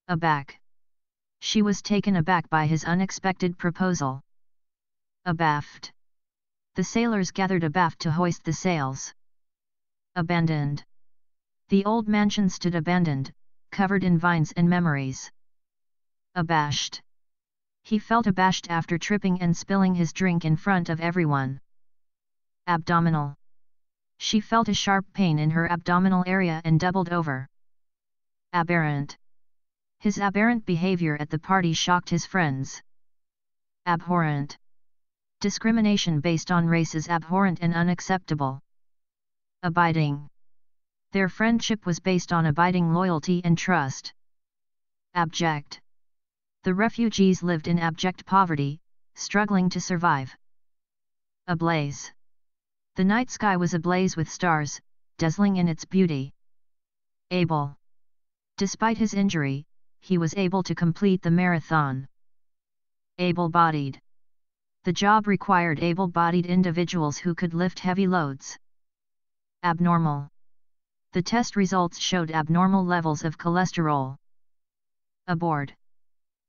Aback. She was taken aback by his unexpected proposal. Abaft. The sailors gathered abaft to hoist the sails. Abandoned. The old mansion stood abandoned, covered in vines and memories. Abashed. He felt abashed after tripping and spilling his drink in front of everyone. Abdominal. She felt a sharp pain in her abdominal area and doubled over. Aberrant. His aberrant behavior at the party shocked his friends. Abhorrent. Discrimination based on race is abhorrent and unacceptable. Abiding. Their friendship was based on abiding loyalty and trust. Abject. The refugees lived in abject poverty, struggling to survive. Ablaze. The night sky was ablaze with stars, dazzling in its beauty. Able. Despite his injury, he was able to complete the marathon. Able-bodied. The job required able-bodied individuals who could lift heavy loads. Abnormal. The test results showed abnormal levels of cholesterol. Aboard.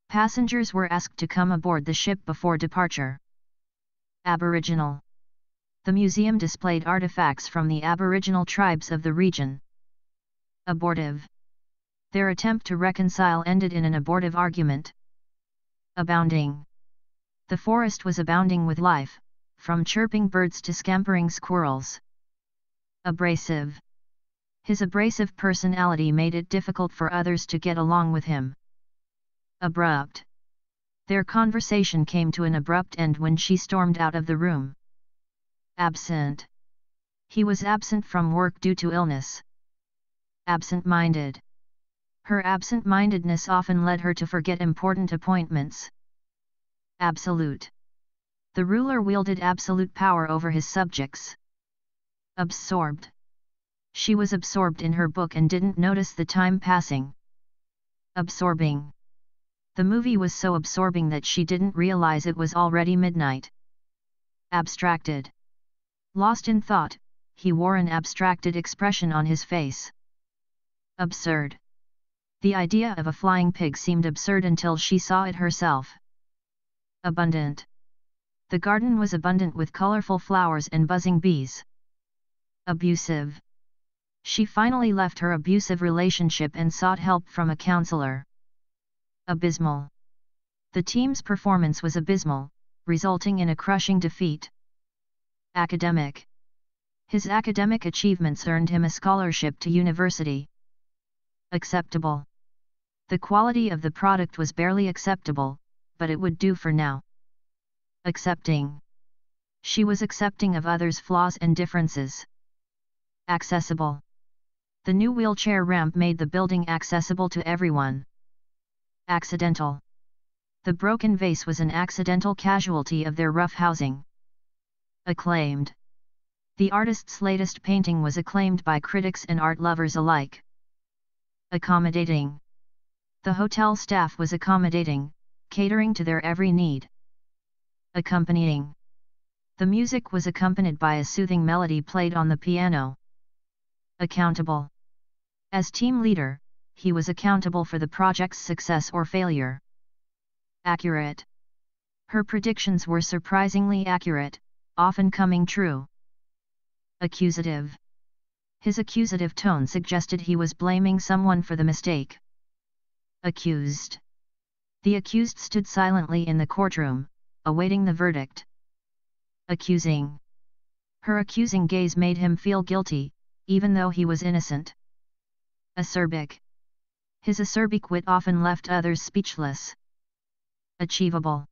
Passengers were asked to come aboard the ship before departure. Aboriginal. The museum displayed artifacts from the Aboriginal tribes of the region. Abortive. Their attempt to reconcile ended in an abortive argument. Abounding. The forest was abounding with life, from chirping birds to scampering squirrels. Abrasive. His abrasive personality made it difficult for others to get along with him. Abrupt. Their conversation came to an abrupt end when she stormed out of the room. Absent. He was absent from work due to illness. Absent-minded. Her absent-mindedness often led her to forget important appointments. Absolute. The ruler wielded absolute power over his subjects. Absorbed. She was absorbed in her book and didn't notice the time passing. Absorbing. The movie was so absorbing that she didn't realize it was already midnight. Abstracted. Lost in thought, he wore an abstracted expression on his face. Absurd. The idea of a flying pig seemed absurd until she saw it herself. Abundant. The garden was abundant with colorful flowers and buzzing bees. Abusive. She finally left her abusive relationship and sought help from a counselor. Abysmal. The team's performance was abysmal, resulting in a crushing defeat. Academic. His academic achievements earned him a scholarship to university. Acceptable. The quality of the product was barely acceptable, but it would do for now. Accepting. She was accepting of others' flaws and differences. Accessible. The new wheelchair ramp made the building accessible to everyone. Accidental. The broken vase was an accidental casualty of their rough housing. Acclaimed. The artist's latest painting was acclaimed by critics and art lovers alike. Accommodating. The hotel staff was accommodating, catering to their every need. Accompanying. The music was accompanied by a soothing melody played on the piano. Accountable. As team leader, he was accountable for the project's success or failure. Accurate. Her predictions were surprisingly accurate, often coming true. Accusative. His accusative tone suggested he was blaming someone for the mistake. Accused. The accused stood silently in the courtroom, awaiting the verdict. Accusing. Her accusing gaze made him feel guilty, even though he was innocent. Acerbic. His acerbic wit often left others speechless. Achievable.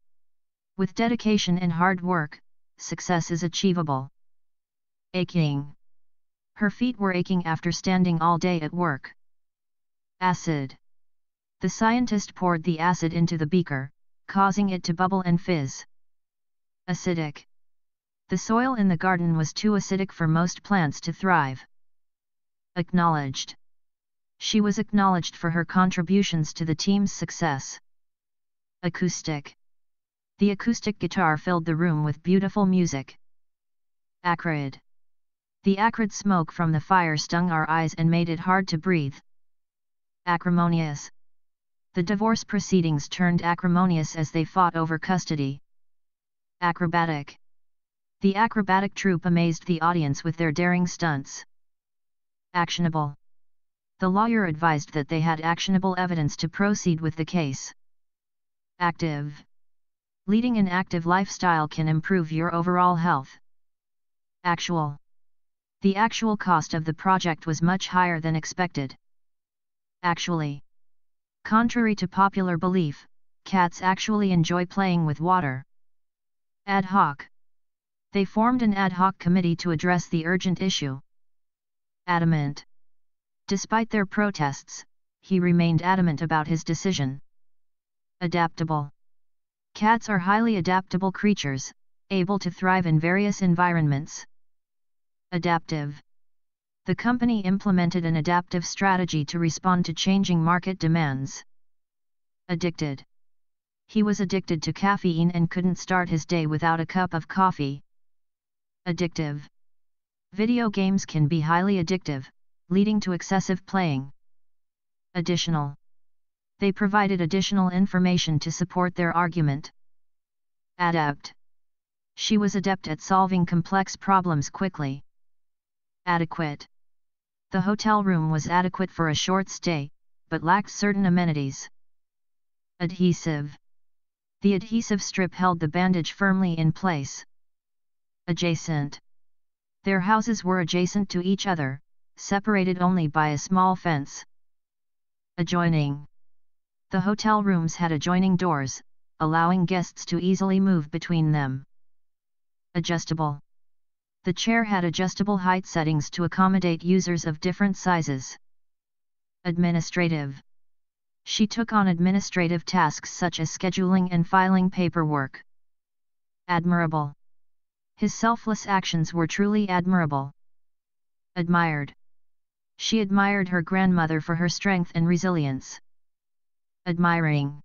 With dedication and hard work, success is achievable. Aching. Her feet were aching after standing all day at work. Acid. The scientist poured the acid into the beaker, causing it to bubble and fizz. Acidic. The soil in the garden was too acidic for most plants to thrive. Acknowledged. She was acknowledged for her contributions to the team's success. Acoustic. The acoustic guitar filled the room with beautiful music. Acrid. The acrid smoke from the fire stung our eyes and made it hard to breathe. Acrimonious. The divorce proceedings turned acrimonious as they fought over custody. Acrobatic. The acrobatic troupe amazed the audience with their daring stunts. Actionable. The lawyer advised that they had actionable evidence to proceed with the case. Active. Leading an active lifestyle can improve your overall health. Actual. The actual cost of the project was much higher than expected. Actually. Contrary to popular belief, cats actually enjoy playing with water. Ad hoc. They formed an ad hoc committee to address the urgent issue. Adamant. Despite their protests, he remained adamant about his decision. Adaptable. Cats are highly adaptable creatures, able to thrive in various environments. Adaptive. The company implemented an adaptive strategy to respond to changing market demands. Addicted. He was addicted to caffeine and couldn't start his day without a cup of coffee. Addictive. Video games can be highly addictive, leading to excessive playing. Additional. They provided additional information to support their argument. Adept. She was adept at solving complex problems quickly. Adequate. The hotel room was adequate for a short stay, but lacked certain amenities. Adhesive. The adhesive strip held the bandage firmly in place. Adjacent. Their houses were adjacent to each other, separated only by a small fence. Adjoining. The hotel rooms had adjoining doors, allowing guests to easily move between them. Adjustable. The chair had adjustable height settings to accommodate users of different sizes. Administrative. She took on administrative tasks such as scheduling and filing paperwork. Admirable. His selfless actions were truly admirable. Admired. She admired her grandmother for her strength and resilience. Admiring.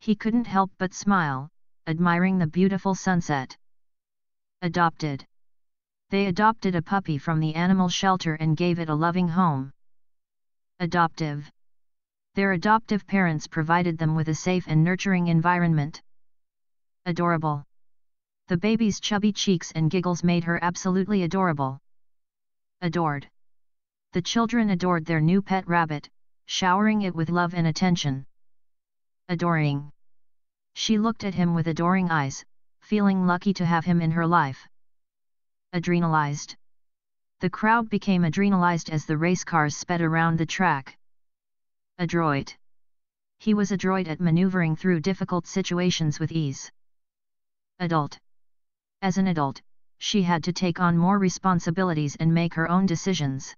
He couldn't help but smile, admiring the beautiful sunset. Adopted. They adopted a puppy from the animal shelter and gave it a loving home. Adoptive. Their adoptive parents provided them with a safe and nurturing environment. Adorable. The baby's chubby cheeks and giggles made her absolutely adorable. Adored. The children adored their new pet rabbit, showering it with love and attention. Adoring. She looked at him with adoring eyes, feeling lucky to have him in her life. Adrenalized. The crowd became adrenalized as the race cars sped around the track. Adroit. He was adroit at maneuvering through difficult situations with ease. Adult. As an adult, she had to take on more responsibilities and make her own decisions.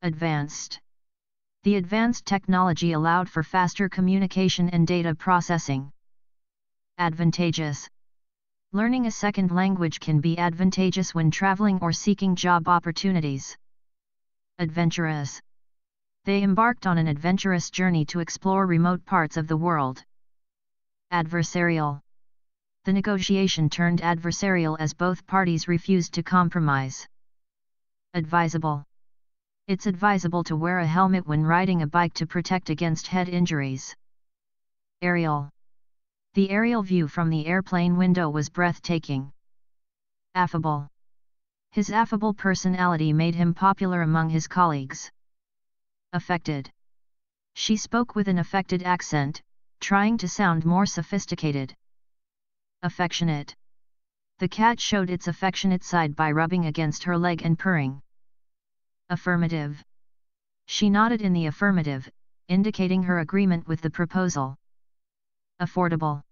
Advanced. The advanced technology allowed for faster communication and data processing. Advantageous. Learning a second language can be advantageous when traveling or seeking job opportunities. Adventurous. They embarked on an adventurous journey to explore remote parts of the world. Adversarial. The negotiation turned adversarial as both parties refused to compromise. Advisable. It's advisable to wear a helmet when riding a bike to protect against head injuries. Aerial. The aerial view from the airplane window was breathtaking. Affable. His affable personality made him popular among his colleagues. Affected. She spoke with an affected accent, trying to sound more sophisticated. Affectionate. The cat showed its affectionate side by rubbing against her leg and purring. Affirmative. She nodded in the affirmative, indicating her agreement with the proposal. Affordable.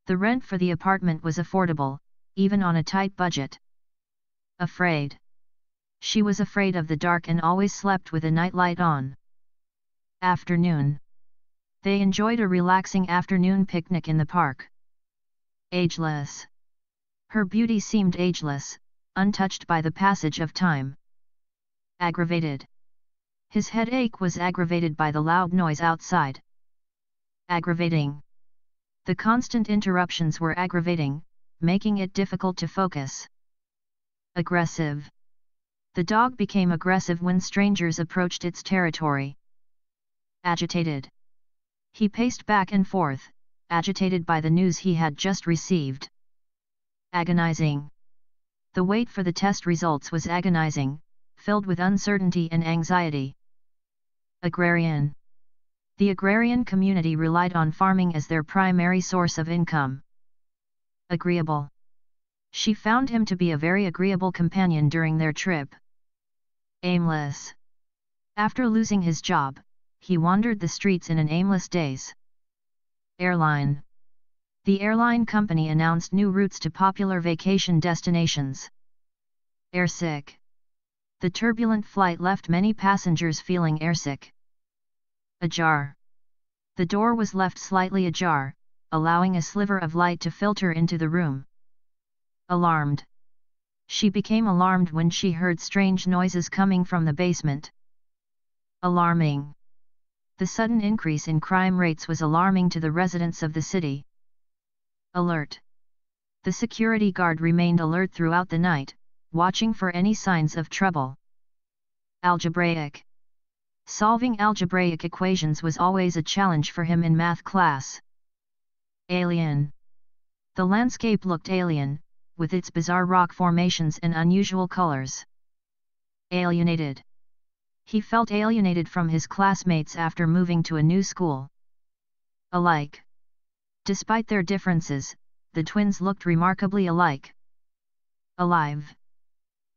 The rent for the apartment was affordable, even on a tight budget. Afraid. She was afraid of the dark and always slept with a nightlight on. Afternoon. They enjoyed a relaxing afternoon picnic in the park. Ageless. Her beauty seemed ageless, untouched by the passage of time. Aggravated. His headache was aggravated by the loud noise outside. Aggravating. The constant interruptions were aggravating, making it difficult to focus. Aggressive. The dog became aggressive when strangers approached its territory. Agitated. He paced back and forth, agitated by the news he had just received. Agonizing. The wait for the test results was agonizing, filled with uncertainty and anxiety. Agrarian. The agrarian community relied on farming as their primary source of income. Agreeable. She found him to be a very agreeable companion during their trip. Aimless. After losing his job, he wandered the streets in an aimless daze. Airline. The airline company announced new routes to popular vacation destinations. Airsick. The turbulent flight left many passengers feeling airsick. Ajar. The door was left slightly ajar, allowing a sliver of light to filter into the room. Alarmed. She became alarmed when she heard strange noises coming from the basement. Alarming. The sudden increase in crime rates was alarming to the residents of the city. Alert. The security guard remained alert throughout the night, watching for any signs of trouble. Algebraic. Solving algebraic equations was always a challenge for him in math class. Alien. The landscape looked alien, with its bizarre rock formations and unusual colors. Alienated. He felt alienated from his classmates after moving to a new school. Alike. Despite their differences, the twins looked remarkably alike. Alive.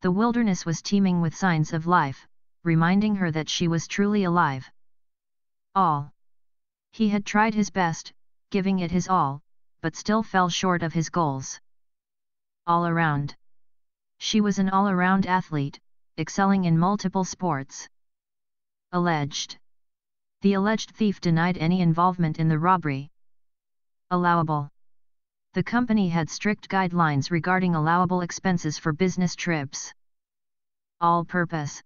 The wilderness was teeming with signs of life, reminding her that she was truly alive. All. He had tried his best, giving it his all, but still fell short of his goals. All around. She was an all-around athlete, excelling in multiple sports. Alleged. The alleged thief denied any involvement in the robbery. Allowable. The company had strict guidelines regarding allowable expenses for business trips. All-purpose.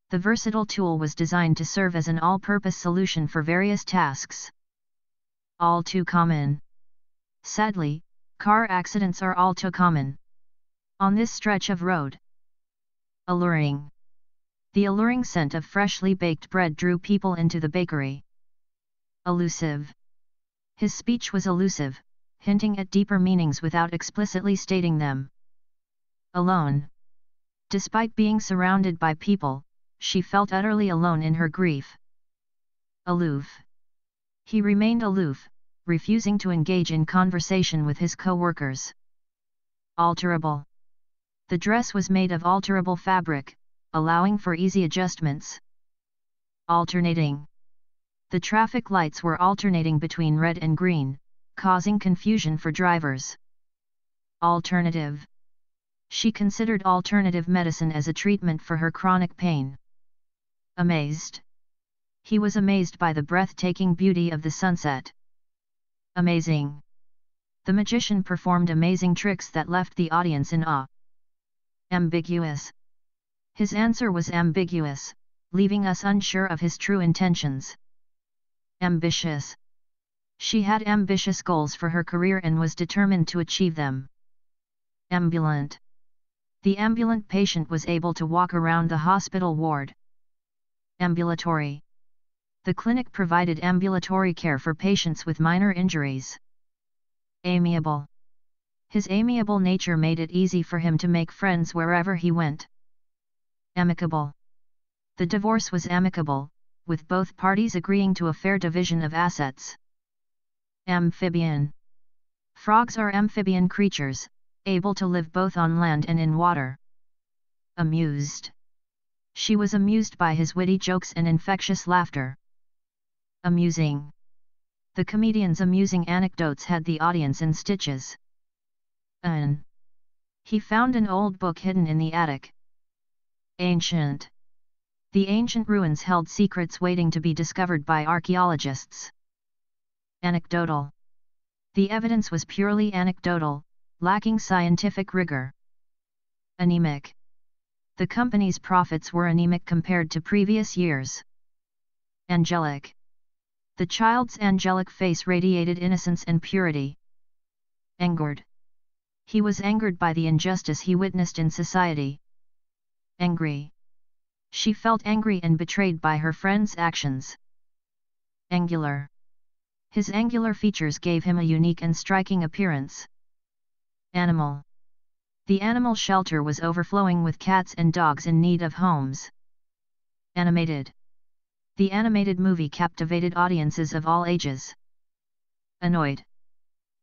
The versatile tool was designed to serve as an all-purpose solution for various tasks. All too common. Sadly, car accidents are all too common on this stretch of road. Alluring. The alluring scent of freshly baked bread drew people into the bakery. Elusive. His speech was elusive, hinting at deeper meanings without explicitly stating them. Alone. Despite being surrounded by people, she felt utterly alone in her grief. Aloof. He remained aloof, refusing to engage in conversation with his co-workers. Alterable. The dress was made of alterable fabric, allowing for easy adjustments. Alternating. The traffic lights were alternating between red and green, causing confusion for drivers. Alternative. She considered alternative medicine as a treatment for her chronic pain. Amazed. He was amazed by the breathtaking beauty of the sunset. Amazing. The magician performed amazing tricks that left the audience in awe. Ambiguous. His answer was ambiguous, leaving us unsure of his true intentions. Ambitious. She had ambitious goals for her career and was determined to achieve them. Ambulant. The ambulant patient was able to walk around the hospital ward. Ambulatory. The clinic provided ambulatory care for patients with minor injuries. Amiable. His amiable nature made it easy for him to make friends wherever he went. Amicable. The divorce was amicable, with both parties agreeing to a fair division of assets. Amphibian. Frogs are amphibian creatures, able to live both on land and in water. Amused. She was amused by his witty jokes and infectious laughter. Amusing. The comedian's amusing anecdotes had the audience in stitches. He found an old book hidden in the attic. Ancient. The ancient ruins held secrets waiting to be discovered by archaeologists. Anecdotal. The evidence was purely anecdotal, lacking scientific rigor. Anemic. The company's profits were anemic compared to previous years. Angelic. The child's angelic face radiated innocence and purity. Angered. He was angered by the injustice he witnessed in society. Angry. She felt angry and betrayed by her friend's actions. Angular. His angular features gave him a unique and striking appearance. Animal. The animal shelter was overflowing with cats and dogs in need of homes. Animated. The animated movie captivated audiences of all ages. Annoyed.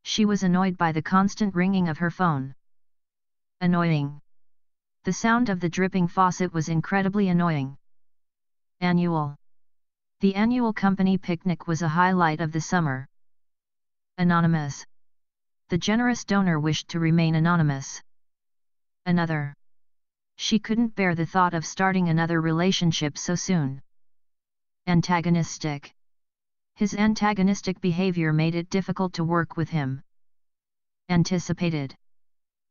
She was annoyed by the constant ringing of her phone. Annoying. The sound of the dripping faucet was incredibly annoying. Annual. The annual company picnic was a highlight of the summer. Anonymous. The generous donor wished to remain anonymous. Another. She couldn't bear the thought of starting another relationship so soon. Antagonistic. His antagonistic behavior made it difficult to work with him. Anticipated.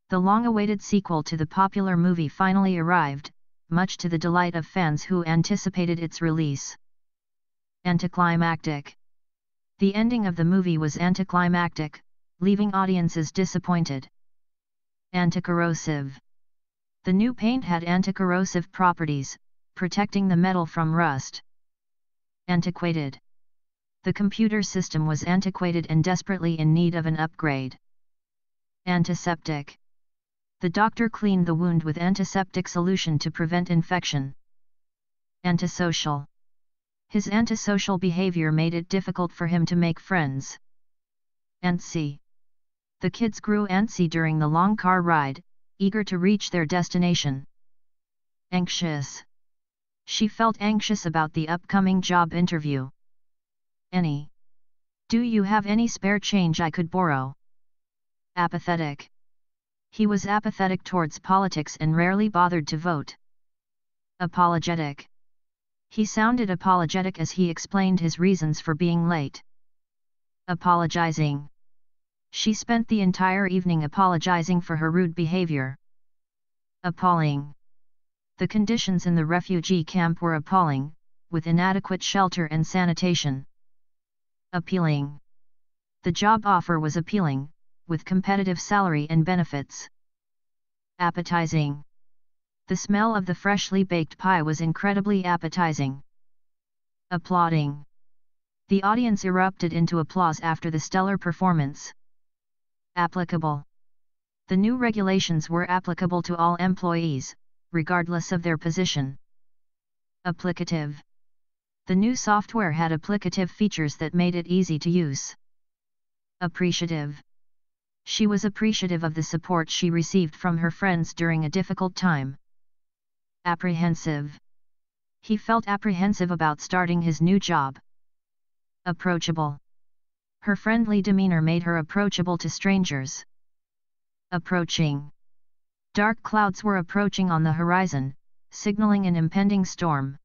The long-awaited sequel to the popular movie finally arrived, much to the delight of fans who anticipated its release. Anticlimactic. The ending of the movie was anticlimactic, leaving audiences disappointed. Anticorrosive. The new paint had anticorrosive properties, protecting the metal from rust. Antiquated. The computer system was antiquated and desperately in need of an upgrade. Antiseptic. The doctor cleaned the wound with antiseptic solution to prevent infection. Antisocial. His antisocial behavior made it difficult for him to make friends. Antsy. The kids grew antsy during the long car ride, eager to reach their destination. Anxious. She felt anxious about the upcoming job interview. Any. Do you have any spare change I could borrow? Apathetic. He was apathetic towards politics and rarely bothered to vote. Apologetic. He sounded apologetic as he explained his reasons for being late. Apologizing. She spent the entire evening apologizing for her rude behavior. Appalling. The conditions in the refugee camp were appalling, with inadequate shelter and sanitation. Appealing. The job offer was appealing, with competitive salary and benefits. Appetizing. The smell of the freshly baked pie was incredibly appetizing. Applauding. The audience erupted into applause after the stellar performance. Applicable. The new regulations were applicable to all employees, regardless of their position. Applicative. The new software had applicative features that made it easy to use. Appreciative. She was appreciative of the support she received from her friends during a difficult time. Apprehensive. He felt apprehensive about starting his new job. Approachable. Her friendly demeanor made her approachable to strangers. Approaching. Dark clouds were approaching on the horizon, signaling an impending storm.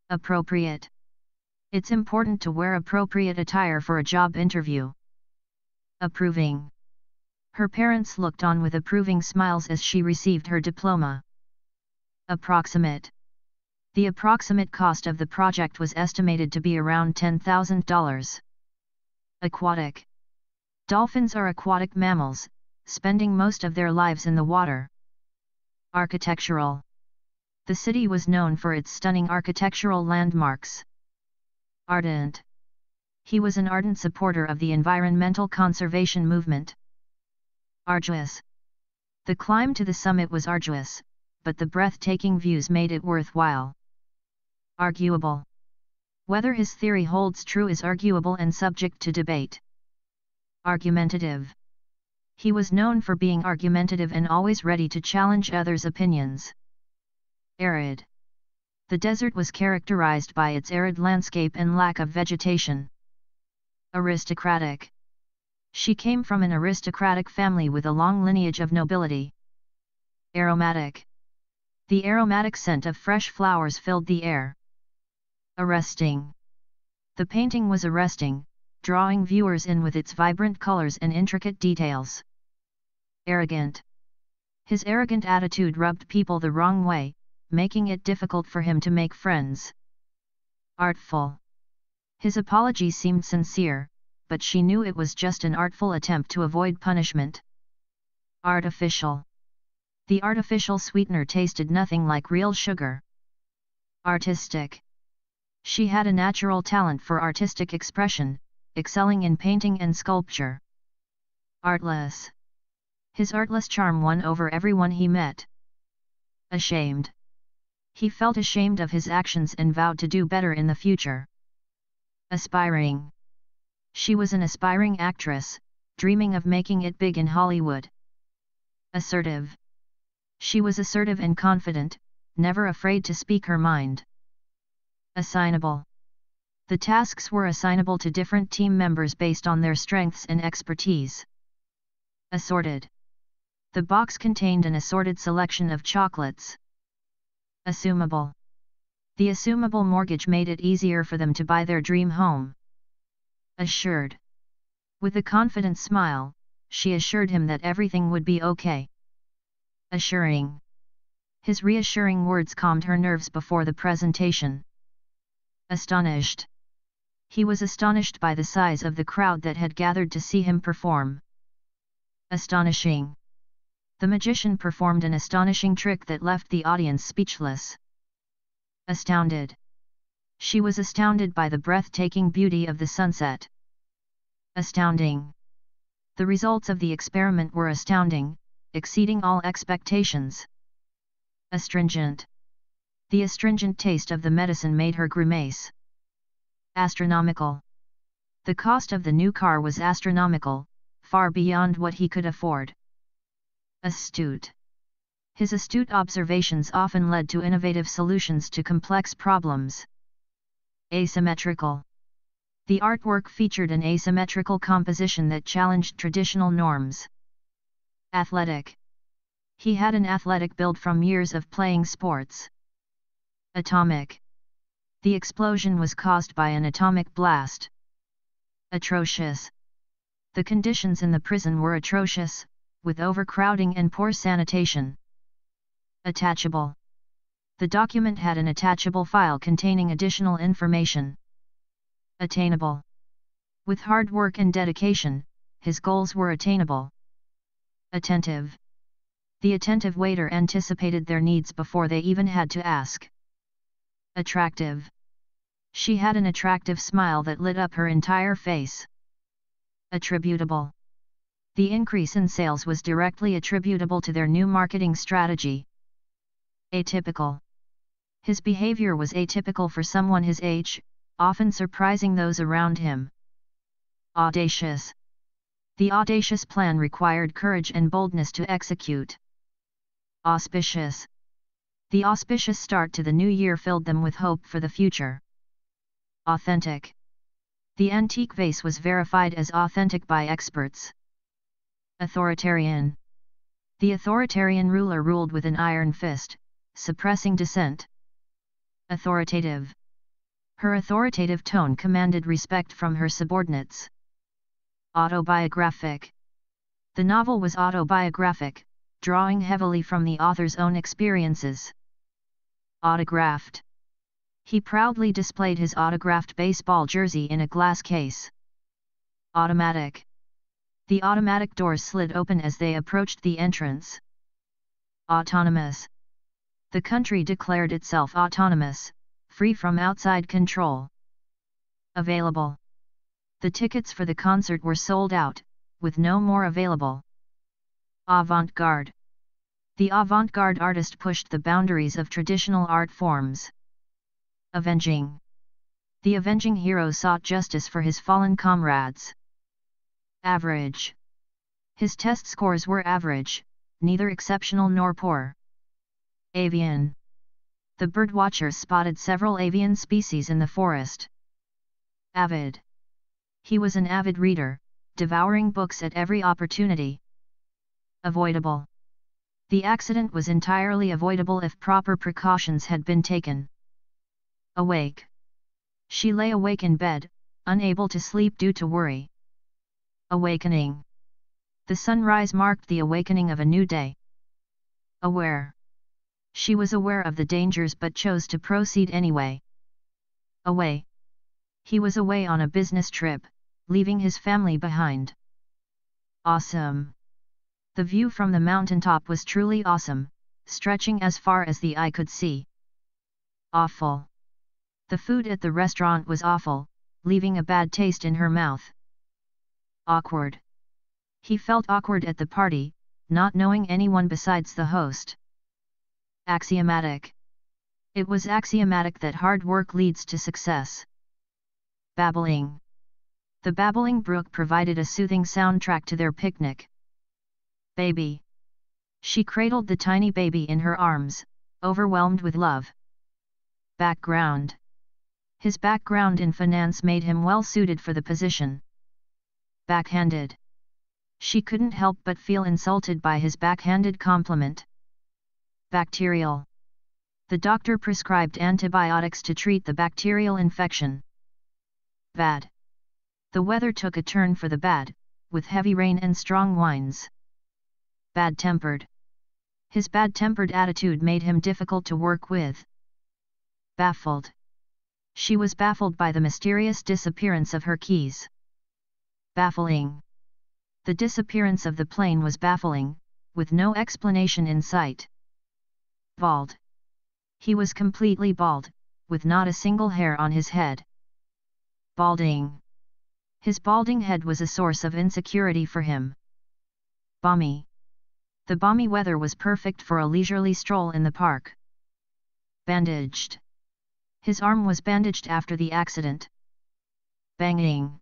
Appropriate. It's important to wear appropriate attire for a job interview. Approving. Her parents looked on with approving smiles as she received her diploma. Approximate. The approximate cost of the project was estimated to be around $10,000. Aquatic. Dolphins are aquatic mammals, spending most of their lives in the water. Architectural. The city was known for its stunning architectural landmarks. Ardent. He was an ardent supporter of the environmental conservation movement. Arduous. The climb to the summit was arduous, but the breathtaking views made it worthwhile. Arguable. Whether his theory holds true is arguable and subject to debate. Argumentative. He was known for being argumentative and always ready to challenge others' opinions. Arid. The desert was characterized by its arid landscape and lack of vegetation. Aristocratic. She came from an aristocratic family with a long lineage of nobility. Aromatic. The aromatic scent of fresh flowers filled the air. Arresting. The painting was arresting, drawing viewers in with its vibrant colors and intricate details. Arrogant. His arrogant attitude rubbed people the wrong way, making it difficult for him to make friends. Artful. His apology seemed sincere, but she knew it was just an artful attempt to avoid punishment. Artificial. The artificial sweetener tasted nothing like real sugar. Artistic. She had a natural talent for artistic expression, excelling in painting and sculpture. Artless. His artless charm won over everyone he met. Ashamed. He felt ashamed of his actions and vowed to do better in the future. Aspiring. She was an aspiring actress, dreaming of making it big in Hollywood. Assertive. She was assertive and confident, never afraid to speak her mind. Assignable. The tasks were assignable to different team members based on their strengths and expertise. Assorted. The box contained an assorted selection of chocolates. Assumable. The assumable mortgage made it easier for them to buy their dream home. Assured. With a confident smile, she assured him that everything would be okay. Assuring. His reassuring words calmed her nerves before the presentation. Astonished. He was astonished by the size of the crowd that had gathered to see him perform. Astonishing. The magician performed an astonishing trick that left the audience speechless. Astounded. She was astounded by the breathtaking beauty of the sunset. Astounding. The results of the experiment were astounding, exceeding all expectations. Astringent. The astringent taste of the medicine made her grimace. Astronomical. The cost of the new car was astronomical, far beyond what he could afford. Astute. His astute observations often led to innovative solutions to complex problems. Asymmetrical. The artwork featured an asymmetrical composition that challenged traditional norms. Athletic. He had an athletic build from years of playing sports. Atomic. The explosion was caused by an atomic blast. Atrocious. The conditions in the prison were atrocious, with overcrowding and poor sanitation. Attachable. The document had an attachable file containing additional information. Attainable. With hard work and dedication, his goals were attainable. Attentive. The attentive waiter anticipated their needs before they even had to ask. Attractive. She had an attractive smile that lit up her entire face. Attributable. The increase in sales was directly attributable to their new marketing strategy. Atypical. His behavior was atypical for someone his age, often surprising those around him. Audacious. The audacious plan required courage and boldness to execute. Auspicious. The auspicious start to the new year filled them with hope for the future. Authentic. The antique vase was verified as authentic by experts. Authoritarian. The authoritarian ruler ruled with an iron fist, suppressing dissent. Authoritative. Her authoritative tone commanded respect from her subordinates. Autobiographic. The novel was autobiographic, drawing heavily from the author's own experiences. Autographed. He proudly displayed his autographed baseball jersey in a glass case. Automatic. The automatic doors slid open as they approached the entrance. Autonomous. The country declared itself autonomous, free from outside control. Available. The tickets for the concert were sold out, with no more available. Avant-garde. The avant-garde artist pushed the boundaries of traditional art forms. Avenging. The avenging hero sought justice for his fallen comrades. Average. His test scores were average, neither exceptional nor poor. Avian. The birdwatchers spotted several avian species in the forest. Avid. He was an avid reader, devouring books at every opportunity. Avoidable. The accident was entirely avoidable if proper precautions had been taken. Awake. She lay awake in bed, unable to sleep due to worry. Awakening. The sunrise marked the awakening of a new day. Aware. She was aware of the dangers but chose to proceed anyway. Away. He was away on a business trip, leaving his family behind. Awesome. The view from the mountaintop was truly awesome, stretching as far as the eye could see. Awful. The food at the restaurant was awful, leaving a bad taste in her mouth. Awkward. He felt awkward at the party, not knowing anyone besides the host. Axiomatic. It was axiomatic that hard work leads to success. Babbling. The babbling brook provided a soothing soundtrack to their picnic. Baby. She cradled the tiny baby in her arms, overwhelmed with love. Background. His background in finance made him well suited for the position. Backhanded. She couldn't help but feel insulted by his backhanded compliment. Bacterial. The doctor prescribed antibiotics to treat the bacterial infection. Bad. The weather took a turn for the bad, with heavy rain and strong winds. Bad-tempered. His bad-tempered attitude made him difficult to work with. Baffled. She was baffled by the mysterious disappearance of her keys. Baffling. The disappearance of the plane was baffling, with no explanation in sight. Bald. He was completely bald, with not a single hair on his head. Balding. His balding head was a source of insecurity for him. Balmy. The balmy weather was perfect for a leisurely stroll in the park. Bandaged. His arm was bandaged after the accident. Banging.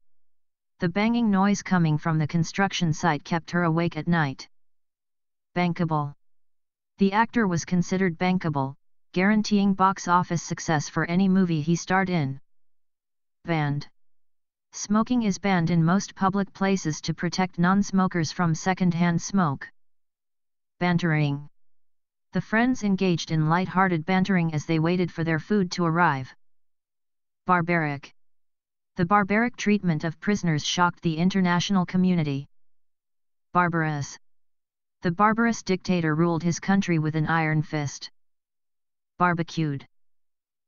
The banging noise coming from the construction site kept her awake at night. Bankable. The actor was considered bankable, guaranteeing box office success for any movie he starred in. Banned. Smoking is banned in most public places to protect non-smokers from second-hand smoke. Bantering. The friends engaged in light-hearted bantering as they waited for their food to arrive. Barbaric. The barbaric treatment of prisoners shocked the international community. Barbarous. The barbarous dictator ruled his country with an iron fist. Barbecued.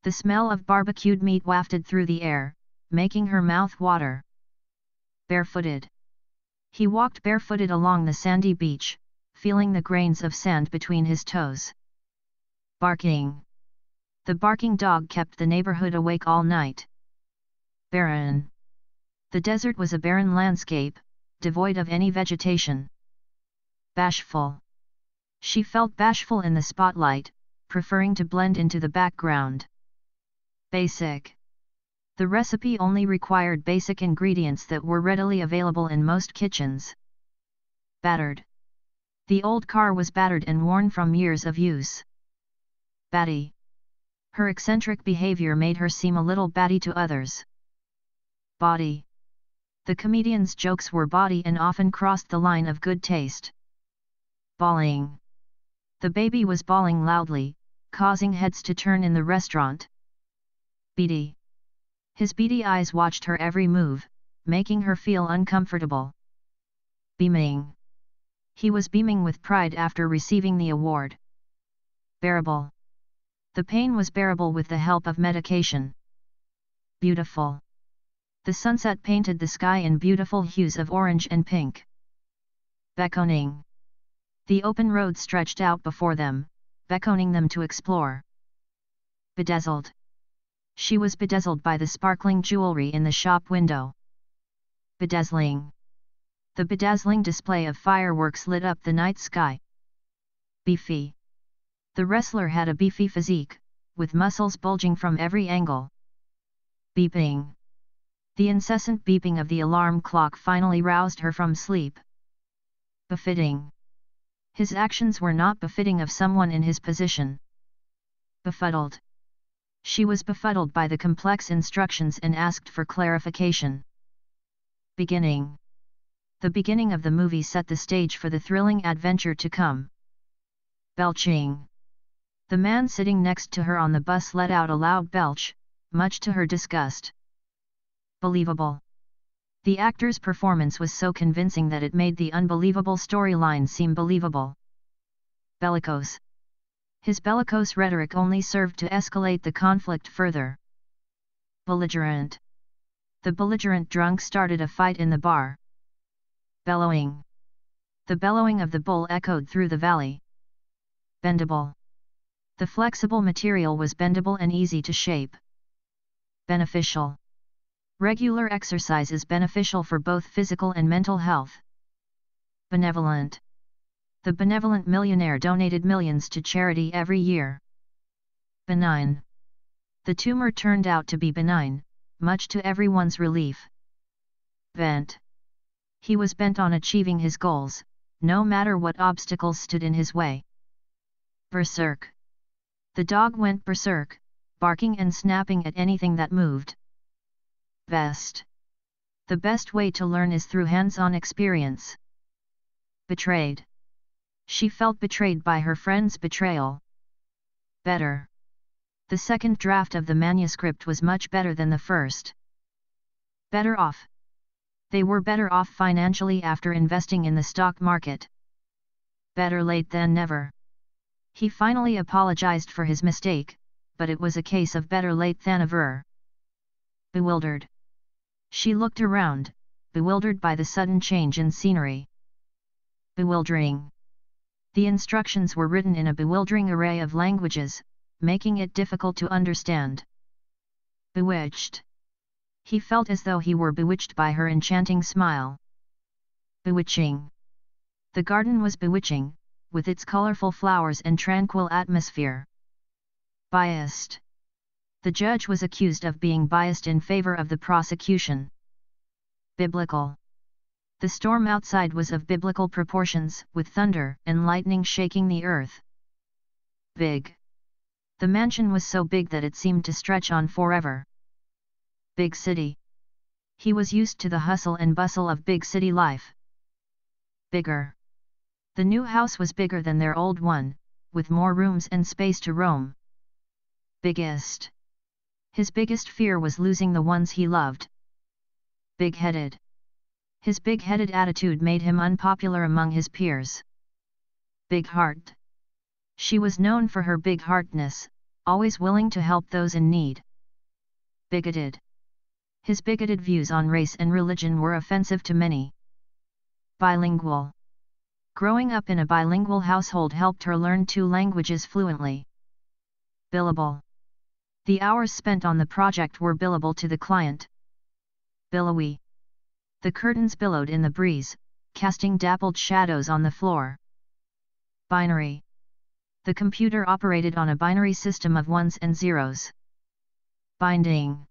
The smell of barbecued meat wafted through the air, making her mouth water. Barefooted. He walked barefooted along the sandy beach, feeling the grains of sand between his toes. Barking. The barking dog kept the neighborhood awake all night. Barren. The desert was a barren landscape, devoid of any vegetation. Bashful. She felt bashful in the spotlight, preferring to blend into the background. Basic. The recipe only required basic ingredients that were readily available in most kitchens. Battered. The old car was battered and worn from years of use. Batty. Her eccentric behavior made her seem a little batty to others. Body. The comedian's jokes were bawdy and often crossed the line of good taste. Bawling. The baby was bawling loudly, causing heads to turn in the restaurant. Beady. His beady eyes watched her every move, making her feel uncomfortable. Beaming. He was beaming with pride after receiving the award. Bearable. The pain was bearable with the help of medication. Beautiful. The sunset painted the sky in beautiful hues of orange and pink. Beckoning. The open road stretched out before them, beckoning them to explore. Bedazzled. She was bedazzled by the sparkling jewelry in the shop window. Bedazzling. The bedazzling display of fireworks lit up the night sky. Beefy. The wrestler had a beefy physique, with muscles bulging from every angle. Beeping. The incessant beeping of the alarm clock finally roused her from sleep. Befitting. His actions were not befitting of someone in his position. Befuddled. She was befuddled by the complex instructions and asked for clarification. Beginning. The beginning of the movie set the stage for the thrilling adventure to come. Belching. The man sitting next to her on the bus let out a loud belch, much to her disgust. Believable. The actor's performance was so convincing that it made the unbelievable storyline seem believable. Bellicose. His bellicose rhetoric only served to escalate the conflict further. Belligerent. The belligerent drunk started a fight in the bar. Bellowing. The bellowing of the bull echoed through the valley. Bendable. The flexible material was bendable and easy to shape. Beneficial. Regular exercise is beneficial for both physical and mental health. Benevolent. The benevolent millionaire donated millions to charity every year. Benign. The tumor turned out to be benign, much to everyone's relief. Bent. He was bent on achieving his goals, no matter what obstacles stood in his way. Berserk. The dog went berserk, barking and snapping at anything that moved. Best. The best way to learn is through hands-on experience. Betrayed. She felt betrayed by her friend's betrayal. Better. The second draft of the manuscript was much better than the first. Better off. They were better off financially after investing in the stock market. Better late than never. He finally apologized for his mistake, but it was a case of better late than never. Bewildered. She looked around, bewildered by the sudden change in scenery. Bewildering. The instructions were written in a bewildering array of languages, making it difficult to understand. Bewitched. He felt as though he were bewitched by her enchanting smile. Bewitching. The garden was bewitching, with its colorful flowers and tranquil atmosphere. Biased. The judge was accused of being biased in favor of the prosecution. Biblical. The storm outside was of biblical proportions, with thunder and lightning shaking the earth. Big. The mansion was so big that it seemed to stretch on forever. Big city. He was used to the hustle and bustle of big city life. Bigger. The new house was bigger than their old one, with more rooms and space to roam. Biggest. His biggest fear was losing the ones he loved. Big-headed. His big-headed attitude made him unpopular among his peers. Big heart. She was known for her big-heartedness, always willing to help those in need. Bigoted. His bigoted views on race and religion were offensive to many. Bilingual. Growing up in a bilingual household helped her learn 2 languages fluently. Billable. The hours spent on the project were billable to the client. Billowy. The curtains billowed in the breeze, casting dappled shadows on the floor. Binary. The computer operated on a binary system of ones and zeros. Binding.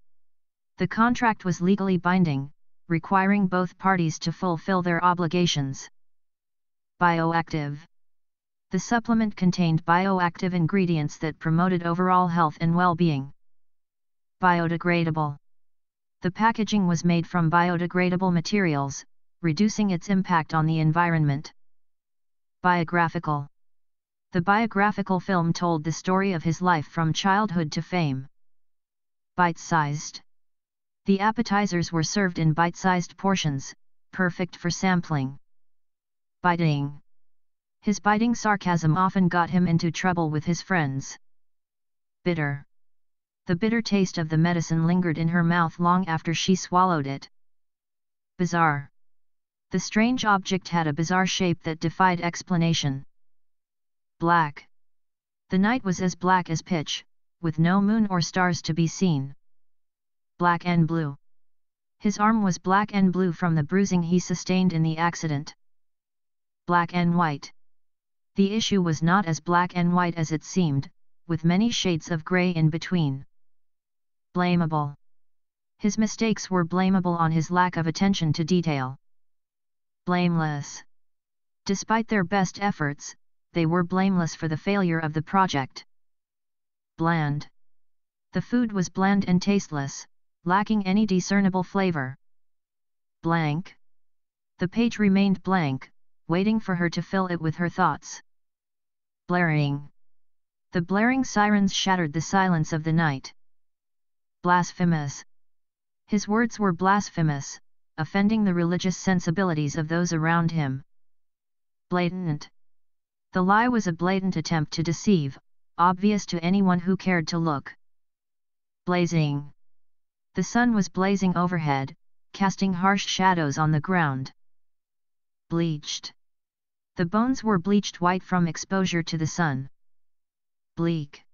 The contract was legally binding, requiring both parties to fulfill their obligations. Bioactive. The supplement contained bioactive ingredients that promoted overall health and well-being. Biodegradable. The packaging was made from biodegradable materials, reducing its impact on the environment. Biographical. The biographical film told the story of his life from childhood to fame. Bite-sized. The appetizers were served in bite-sized portions, perfect for sampling. Biting. His biting sarcasm often got him into trouble with his friends. Bitter. The bitter taste of the medicine lingered in her mouth long after she swallowed it. Bizarre. The strange object had a bizarre shape that defied explanation. Black. The night was as black as pitch, with no moon or stars to be seen. Black and blue. His arm was black and blue from the bruising he sustained in the accident. Black and white. The issue was not as black and white as it seemed, with many shades of grey in between. Blamable. His mistakes were blamable on his lack of attention to detail. Blameless. Despite their best efforts, they were blameless for the failure of the project. Bland. The food was bland and tasteless, lacking any discernible flavor. Blank. The page remained blank, waiting for her to fill it with her thoughts. Blaring. The blaring sirens shattered the silence of the night. Blasphemous. His words were blasphemous, offending the religious sensibilities of those around him. Blatant. The lie was a blatant attempt to deceive, obvious to anyone who cared to look. Blazing. The sun was blazing overhead, casting harsh shadows on the ground. Bleached. The bones were bleached white from exposure to the sun. Bleak.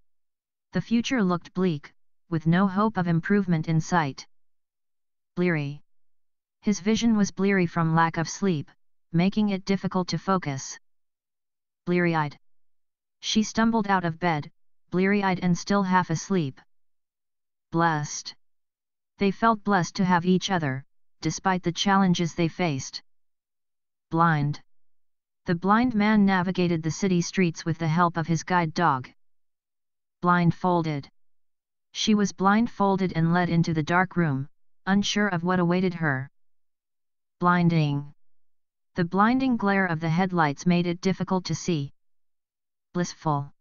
The future looked bleak, with no hope of improvement in sight. Bleary. His vision was bleary from lack of sleep, making it difficult to focus. Bleary-eyed. She stumbled out of bed, bleary-eyed and still half asleep. Blessed. They felt blessed to have each other, despite the challenges they faced. Blind. The blind man navigated the city streets with the help of his guide dog. Blindfolded. She was blindfolded and led into the dark room, unsure of what awaited her. Blinding. The blinding glare of the headlights made it difficult to see. Blissful.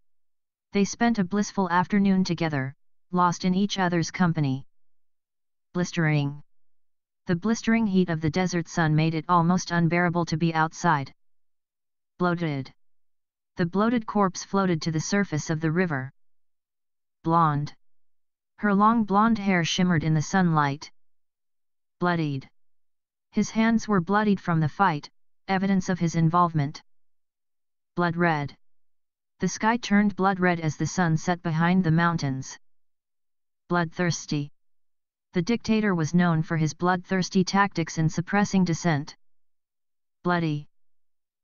They spent a blissful afternoon together, lost in each other's company. Blistering. The blistering heat of the desert sun made it almost unbearable to be outside. Bloated. The bloated corpse floated to the surface of the river. Blonde. Her long blonde hair shimmered in the sunlight. Bloodied. His hands were bloodied from the fight, evidence of his involvement. Blood red. The sky turned blood red as the sun set behind the mountains. Bloodthirsty. The dictator was known for his bloodthirsty tactics in suppressing dissent. Bloody.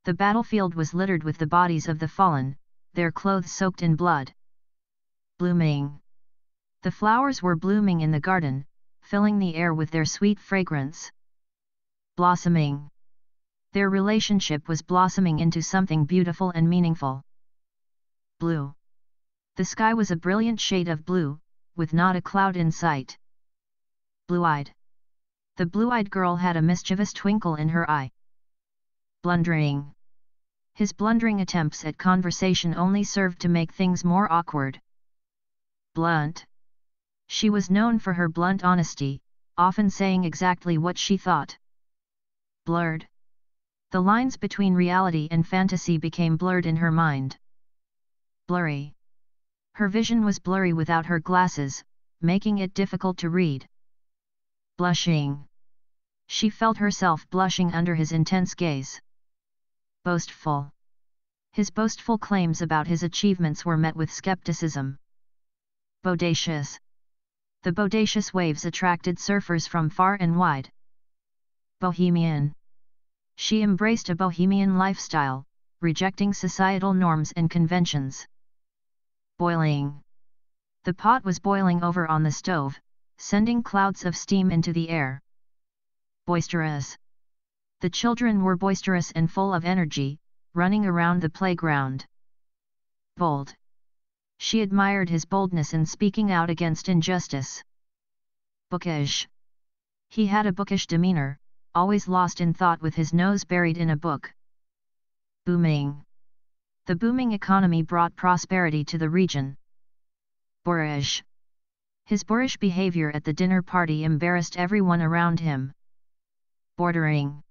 The battlefield was littered with the bodies of the fallen, their clothes soaked in blood. Blooming. The flowers were blooming in the garden, filling the air with their sweet fragrance. Blossoming. Their relationship was blossoming into something beautiful and meaningful. Blue. The sky was a brilliant shade of blue, with not a cloud in sight. Blue-eyed. The blue-eyed girl had a mischievous twinkle in her eye. Blundering. His blundering attempts at conversation only served to make things more awkward. Blunt. She was known for her blunt honesty, often saying exactly what she thought. Blurred. The lines between reality and fantasy became blurred in her mind. Blurry. Her vision was blurry without her glasses, making it difficult to read. Blushing. She felt herself blushing under his intense gaze. Boastful. His boastful claims about his achievements were met with skepticism. Bodacious. The bodacious waves attracted surfers from far and wide. Bohemian. She embraced a bohemian lifestyle, rejecting societal norms and conventions. Boiling. The pot was boiling over on the stove, sending clouds of steam into the air. Boisterous. The children were boisterous and full of energy, running around the playground. Bold. She admired his boldness in speaking out against injustice. Bookish. He had a bookish demeanor, always lost in thought with his nose buried in a book. Booming. The booming economy brought prosperity to the region. Boorish. His boorish behavior at the dinner party embarrassed everyone around him. Bordering.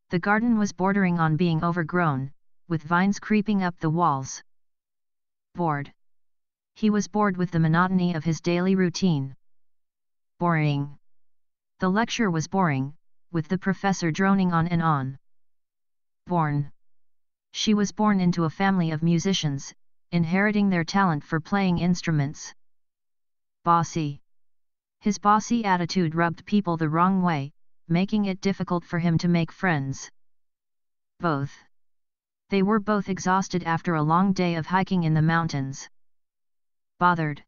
The garden was bordering on being overgrown, with vines creeping up the walls. Bored. He was bored with the monotony of his daily routine. Boring. The lecture was boring, with the professor droning on and on. Born. She was born into a family of musicians, inheriting their talent for playing instruments. Bossy. His bossy attitude rubbed people the wrong way, making it difficult for him to make friends. Both. They were both exhausted after a long day of hiking in the mountains. Bothered.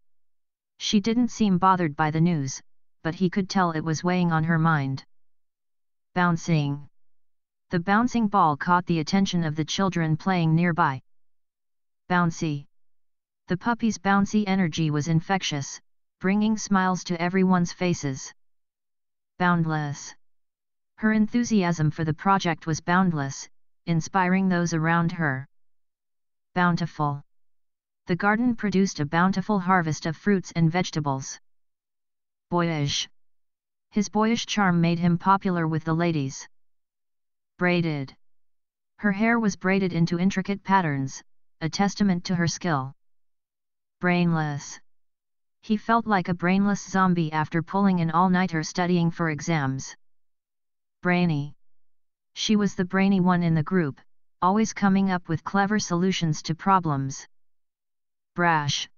She didn't seem bothered by the news, but he could tell it was weighing on her mind. Bouncing. The bouncing ball caught the attention of the children playing nearby. Bouncy. The puppy's bouncy energy was infectious, bringing smiles to everyone's faces. Boundless. Her enthusiasm for the project was boundless, inspiring those around her. Bountiful. The garden produced a bountiful harvest of fruits and vegetables. Boyish. His boyish charm made him popular with the ladies. Braided. Her hair was braided into intricate patterns, a testament to her skill. Brainless. He felt like a brainless zombie after pulling an all-nighter studying for exams. Brainy. She was the brainy one in the group, always coming up with clever solutions to problems. Brash.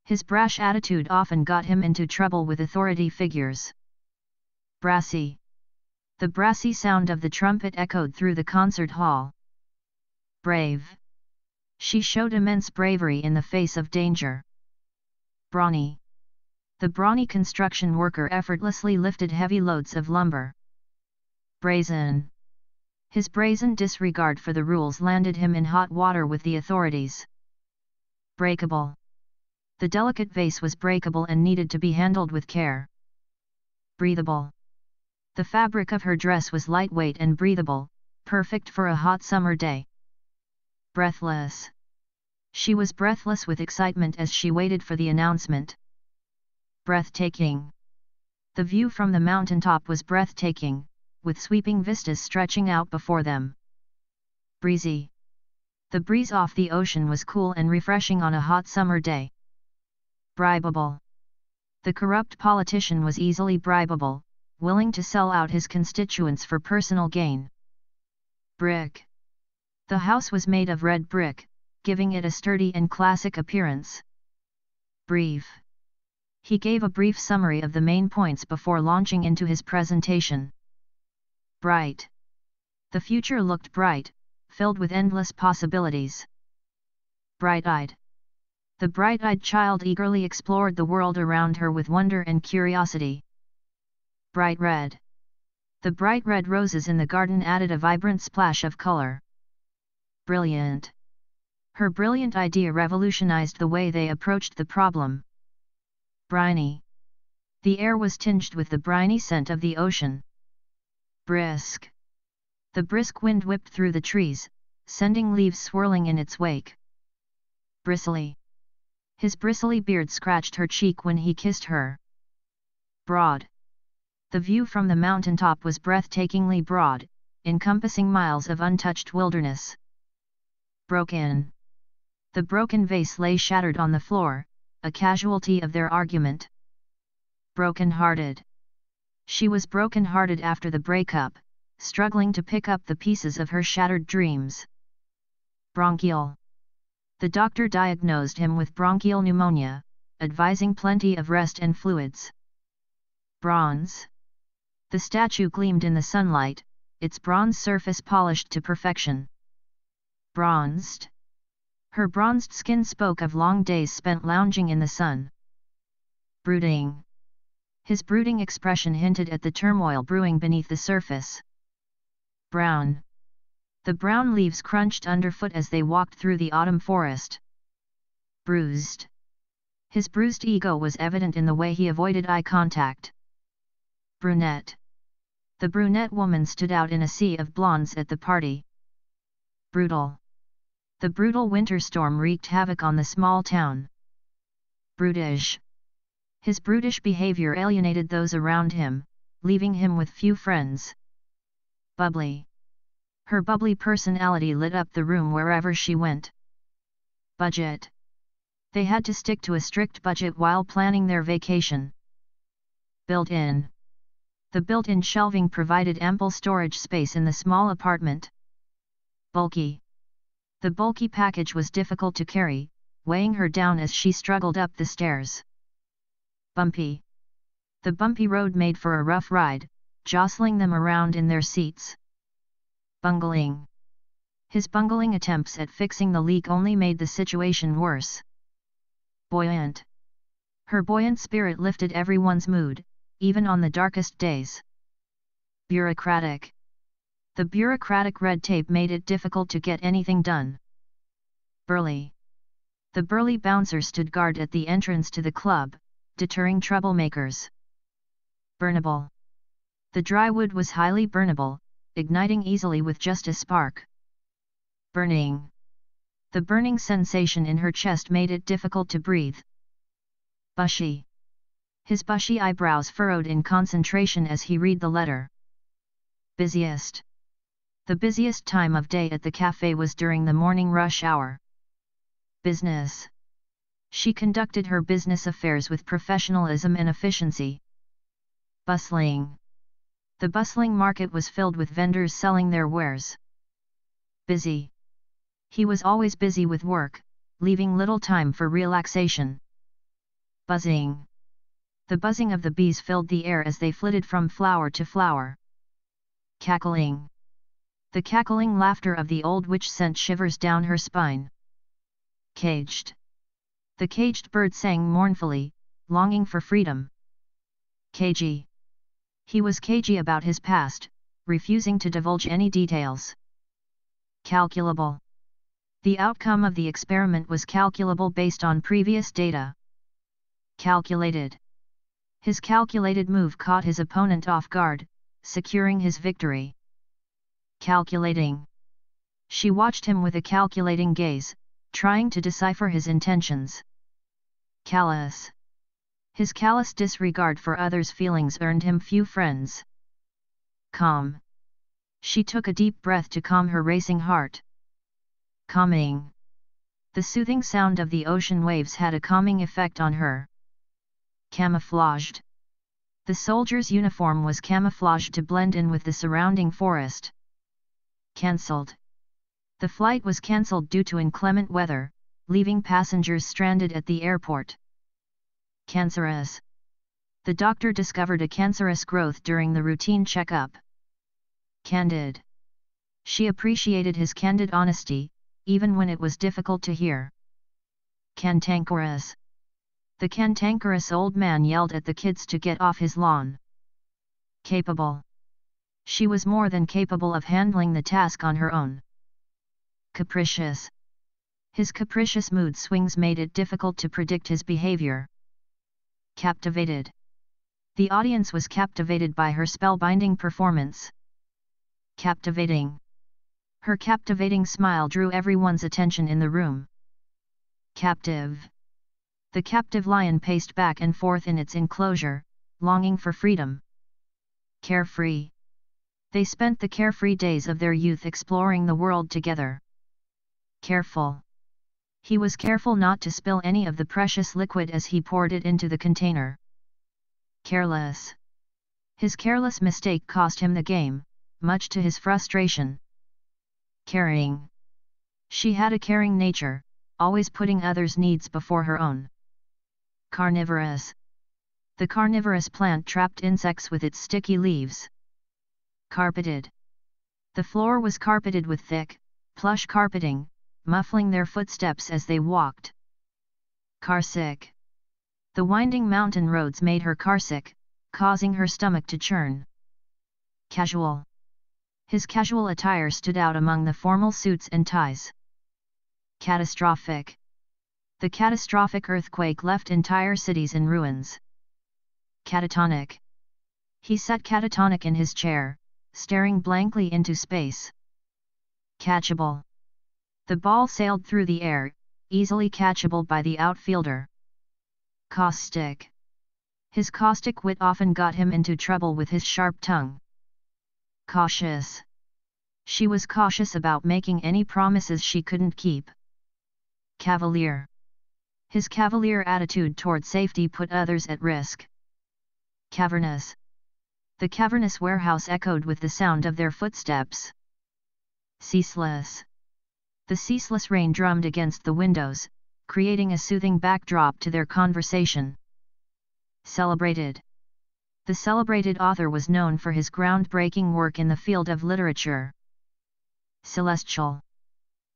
His brash attitude often got him into trouble with authority figures. Brassy. The brassy sound of the trumpet echoed through the concert hall. Brave. She showed immense bravery in the face of danger. Brawny. The brawny construction worker effortlessly lifted heavy loads of lumber. Brazen. His brazen disregard for the rules landed him in hot water with the authorities. Breakable. The delicate vase was breakable and needed to be handled with care. Breathable. The fabric of her dress was lightweight and breathable, perfect for a hot summer day. Breathless. She was breathless with excitement as she waited for the announcement. Breathtaking. The view from the mountaintop was breathtaking, with sweeping vistas stretching out before them. Breezy. The breeze off the ocean was cool and refreshing on a hot summer day. Bribable. The corrupt politician was easily bribable, willing to sell out his constituents for personal gain. Brick. The house was made of red brick, giving it a sturdy and classic appearance. Brief. He gave a brief summary of the main points before launching into his presentation. Bright. The future looked bright, filled with endless possibilities. Bright-eyed. The bright-eyed child eagerly explored the world around her with wonder and curiosity. Bright red. The bright red roses in the garden added a vibrant splash of color. Brilliant. Her brilliant idea revolutionized the way they approached the problem. Briny. The air was tinged with the briny scent of the ocean. Brisk. The brisk wind whipped through the trees, sending leaves swirling in its wake. Bristly. His bristly beard scratched her cheek when he kissed her. Broad. The view from the mountaintop was breathtakingly broad, encompassing miles of untouched wilderness. Broken. The broken vase lay shattered on the floor, a casualty of their argument. Broken-hearted. She was broken-hearted after the breakup, struggling to pick up the pieces of her shattered dreams. Bronchial. The doctor diagnosed him with bronchial pneumonia, advising plenty of rest and fluids. Bronze. The statue gleamed in the sunlight, its bronze surface polished to perfection. Bronzed. Her bronzed skin spoke of long days spent lounging in the sun. Brooding. His brooding expression hinted at the turmoil brewing beneath the surface. Brown. The brown leaves crunched underfoot as they walked through the autumn forest. Bruised. His bruised ego was evident in the way he avoided eye contact. Brunette. The brunette woman stood out in a sea of blondes at the party. Brutal. The brutal winter storm wreaked havoc on the small town. Brutish. His brutish behavior alienated those around him, leaving him with few friends. Bubbly. Her bubbly personality lit up the room wherever she went. Budget. They had to stick to a strict budget while planning their vacation. Built-in. The built-in shelving provided ample storage space in the small apartment. Bulky. The bulky package was difficult to carry, weighing her down as she struggled up the stairs. Bumpy. The bumpy road made for a rough ride, jostling them around in their seats. Bungling. His bungling attempts at fixing the leak only made the situation worse. Buoyant. Her buoyant spirit lifted everyone's mood, even on the darkest days. Bureaucratic. The bureaucratic red tape made it difficult to get anything done. Burly. The burly bouncer stood guard at the entrance to the club, deterring troublemakers. Burnable. The dry wood was highly burnable, igniting easily with just a spark. Burning. The burning sensation in her chest made it difficult to breathe. Bushy. His bushy eyebrows furrowed in concentration as he read the letter. Busiest. The busiest time of day at the cafe was during the morning rush hour. Business. She conducted her business affairs with professionalism and efficiency. Bustling. The bustling market was filled with vendors selling their wares. Busy. He was always busy with work, leaving little time for relaxation. Buzzing. The buzzing of the bees filled the air as they flitted from flower to flower. Cackling. The cackling laughter of the old witch sent shivers down her spine. Caged. The caged bird sang mournfully, longing for freedom. Cagey. He was cagey about his past, refusing to divulge any details. Calculable. The outcome of the experiment was calculable based on previous data. Calculated. His calculated move caught his opponent off guard, securing his victory. Calculating. She watched him with a calculating gaze, trying to decipher his intentions. Callous. His callous disregard for others' feelings earned him few friends. Calm. She took a deep breath to calm her racing heart. Calming. The soothing sound of the ocean waves had a calming effect on her. Camouflaged. The soldier's uniform was camouflaged to blend in with the surrounding forest. Cancelled. The flight was cancelled due to inclement weather, leaving passengers stranded at the airport. Cancerous. The doctor discovered a cancerous growth during the routine checkup. Candid. She appreciated his candid honesty, even when it was difficult to hear. Cantankerous. The cantankerous old man yelled at the kids to get off his lawn. Capable. She was more than capable of handling the task on her own. Capricious. His capricious mood swings made it difficult to predict his behavior. Captivated. The audience was captivated by her spellbinding performance. Captivating. Her captivating smile drew everyone's attention in the room. Captive. The captive lion paced back and forth in its enclosure, longing for freedom. Carefree. They spent the carefree days of their youth exploring the world together. Careful. He was careful not to spill any of the precious liquid as he poured it into the container. Careless. His careless mistake cost him the game, much to his frustration. Caring. She had a caring nature, always putting others' needs before her own. Carnivorous. The carnivorous plant trapped insects with its sticky leaves. Carpeted. The floor was carpeted with thick, plush carpeting, muffling their footsteps as they walked. Carsick. The winding mountain roads made her carsick, causing her stomach to churn. Casual. His casual attire stood out among the formal suits and ties. Catastrophic. The catastrophic earthquake left entire cities in ruins. Catatonic. He sat catatonic in his chair, staring blankly into space. Catchable. The ball sailed through the air, easily catchable by the outfielder. Caustic. His caustic wit often got him into trouble with his sharp tongue. Cautious. She was cautious about making any promises she couldn't keep. Cavalier. His cavalier attitude toward safety put others at risk. Cavernous. The cavernous warehouse echoed with the sound of their footsteps. Ceaseless. The ceaseless rain drummed against the windows, creating a soothing backdrop to their conversation. Celebrated. The celebrated author was known for his groundbreaking work in the field of literature. Celestial.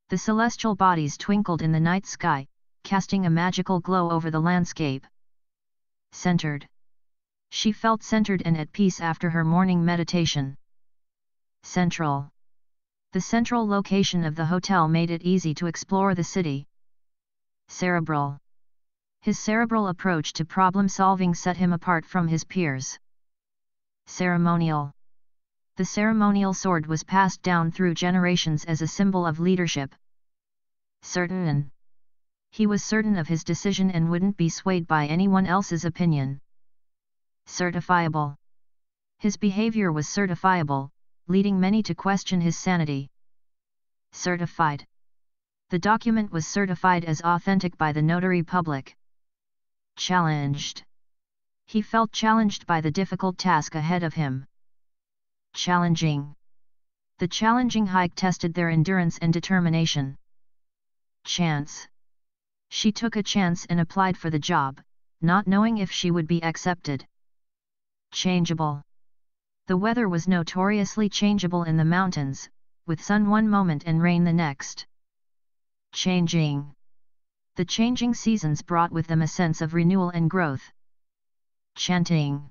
The celestial bodies twinkled in the night sky, casting a magical glow over the landscape. Centered. She felt centered and at peace after her morning meditation. Central. The central location of the hotel made it easy to explore the city. Cerebral. His cerebral approach to problem-solving set him apart from his peers. Ceremonial. The ceremonial sword was passed down through generations as a symbol of leadership. Certain. He was certain of his decision and wouldn't be swayed by anyone else's opinion. Certifiable. His behavior was certifiable, leading many to question his sanity. Certified. The document was certified as authentic by the notary public. Challenged. He felt challenged by the difficult task ahead of him. Challenging. The challenging hike tested their endurance and determination. Chance. She took a chance and applied for the job, not knowing if she would be accepted. Changeable. The weather was notoriously changeable in the mountains, with sun one moment and rain the next. Changing. The changing seasons brought with them a sense of renewal and growth. Chanting.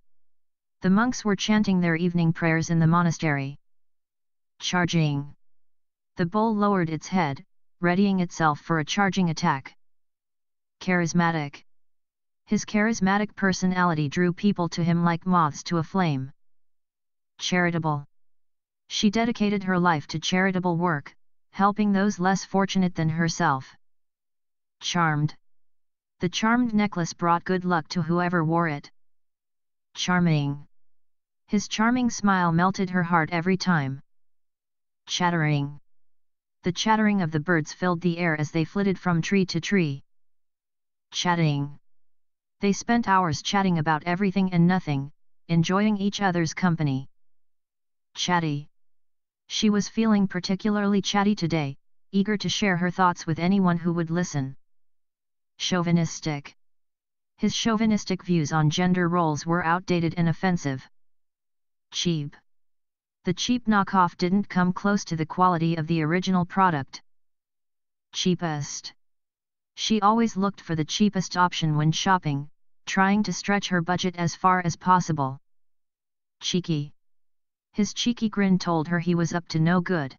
The monks were chanting their evening prayers in the monastery. Charging. The bull lowered its head, readying itself for a charging attack. Charismatic. His charismatic personality drew people to him like moths to a flame. Charitable. She dedicated her life to charitable work, helping those less fortunate than herself. Charmed. The charmed necklace brought good luck to whoever wore it. Charming. His charming smile melted her heart every time. Chattering. The chattering of the birds filled the air as they flitted from tree to tree. Chatting. They spent hours chatting about everything and nothing, enjoying each other's company. Chatty. She was feeling particularly chatty today, eager to share her thoughts with anyone who would listen. Chauvinistic. His chauvinistic views on gender roles were outdated and offensive. Cheap. The cheap knockoff didn't come close to the quality of the original product. Cheapest. She always looked for the cheapest option when shopping, trying to stretch her budget as far as possible. Cheeky. His cheeky grin told her he was up to no good.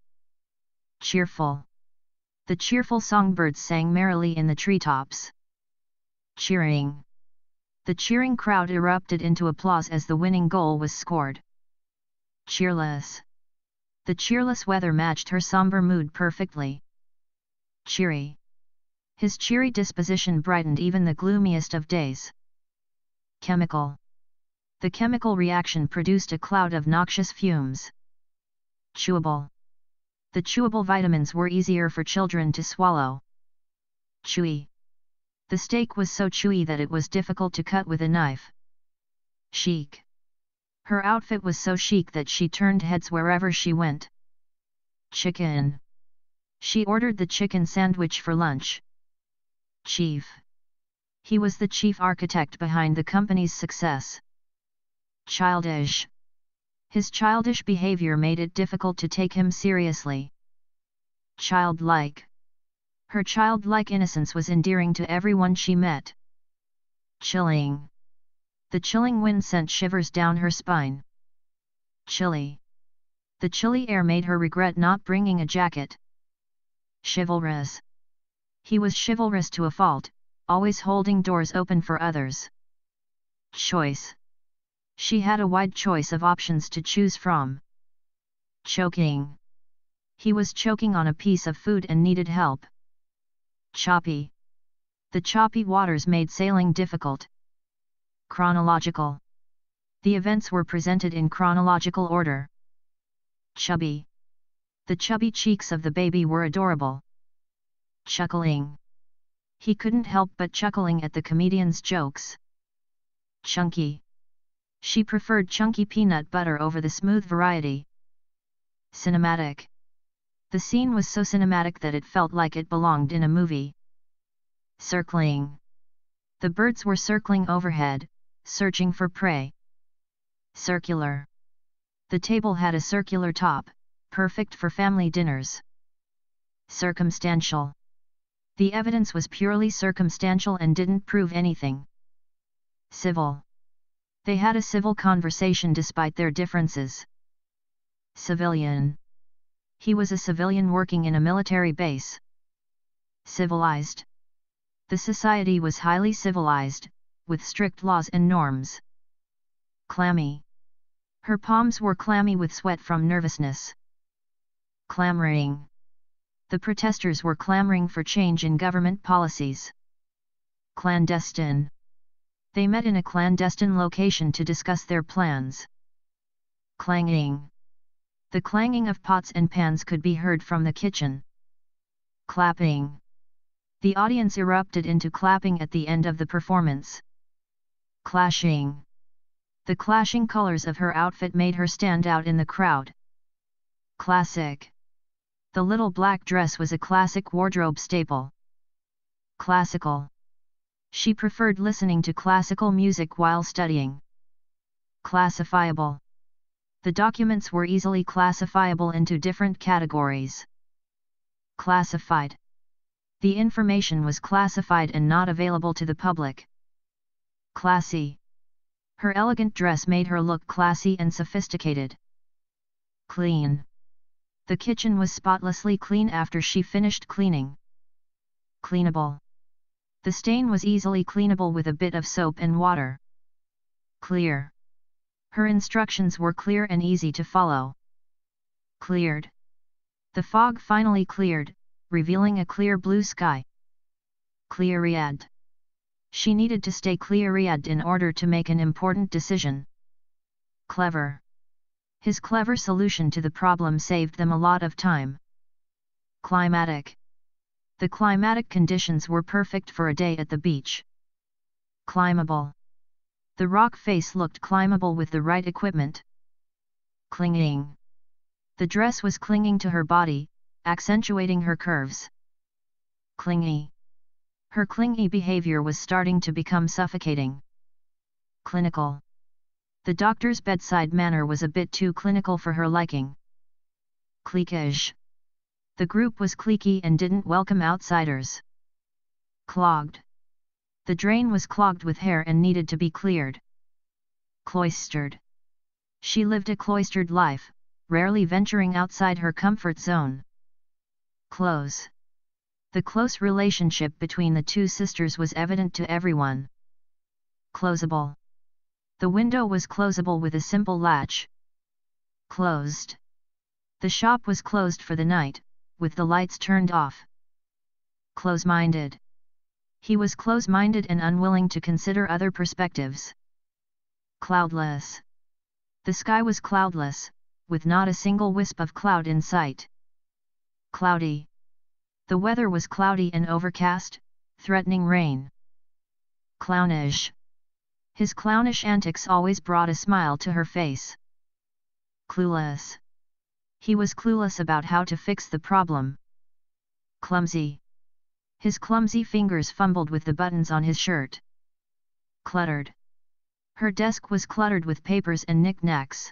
Cheerful. The cheerful songbirds sang merrily in the treetops. Cheering. The cheering crowd erupted into applause as the winning goal was scored. Cheerless. The cheerless weather matched her somber mood perfectly. Cheery. His cheery disposition brightened even the gloomiest of days. Chemical. The chemical reaction produced a cloud of noxious fumes. Chewable. The chewable vitamins were easier for children to swallow. Chewy. The steak was so chewy that it was difficult to cut with a knife. Chic. Her outfit was so chic that she turned heads wherever she went. Chicken. She ordered the chicken sandwich for lunch. Chief. He was the chief architect behind the company's success. Childish. His childish behavior made it difficult to take him seriously. Childlike. Her childlike innocence was endearing to everyone she met. Chilling. The chilling wind sent shivers down her spine. Chilly. The chilly air made her regret not bringing a jacket. Chivalrous. He was chivalrous to a fault, always holding doors open for others. Choice. She had a wide choice of options to choose from. Choking. He was choking on a piece of food and needed help. Choppy. The choppy waters made sailing difficult. Chronological. The events were presented in chronological order. Chubby. The chubby cheeks of the baby were adorable. Chuckling. He couldn't help but chuckling at the comedian's jokes. Chunky. She preferred chunky peanut butter over the smooth variety. Cinematic. The scene was so cinematic that it felt like it belonged in a movie. Circling. The birds were circling overhead, searching for prey. Circular. The table had a circular top, perfect for family dinners. Circumstantial. The evidence was purely circumstantial and didn't prove anything. Civil. They had a civil conversation despite their differences. Civilian. He was a civilian working in a military base. Civilized. The society was highly civilized, with strict laws and norms. Clammy. Her palms were clammy with sweat from nervousness. Clamoring. The protesters were clamoring for change in government policies. Clandestine. They met in a clandestine location to discuss their plans. Clanging. The clanging of pots and pans could be heard from the kitchen. Clapping. The audience erupted into clapping at the end of the performance. Clashing. The clashing colors of her outfit made her stand out in the crowd. Classic. The little black dress was a classic wardrobe staple. Classical. She preferred listening to classical music while studying. Classifiable. The documents were easily classifiable into different categories. Classified. The information was classified and not available to the public. Classy. Her elegant dress made her look classy and sophisticated. Clean. The kitchen was spotlessly clean after she finished cleaning. Cleanable. The stain was easily cleanable with a bit of soap and water. Clear. Her instructions were clear and easy to follow. Cleared. The fog finally cleared, revealing a clear blue sky. Clear-eyed. She needed to stay clear-eyed in order to make an important decision. Clever. His clever solution to the problem saved them a lot of time. Climatic. The climatic conditions were perfect for a day at the beach. Climbable. The rock face looked climbable with the right equipment. Clinging. The dress was clinging to her body, accentuating her curves. Clingy. Her clingy behavior was starting to become suffocating. Clinical. The doctor's bedside manner was a bit too clinical for her liking. Cliquage. The group was cliquey and didn't welcome outsiders. Clogged. The drain was clogged with hair and needed to be cleared. Cloistered. She lived a cloistered life, rarely venturing outside her comfort zone. Close. The close relationship between the two sisters was evident to everyone. Closable. The window was closable with a simple latch. Closed. The shop was closed for the night, with the lights turned off. Close-minded. He was close-minded and unwilling to consider other perspectives. Cloudless. The sky was cloudless, with not a single wisp of cloud in sight. Cloudy. The weather was cloudy and overcast, threatening rain. Clownish. His clownish antics always brought a smile to her face. Clueless. He was clueless about how to fix the problem. Clumsy. His clumsy fingers fumbled with the buttons on his shirt. Cluttered. Her desk was cluttered with papers and knickknacks.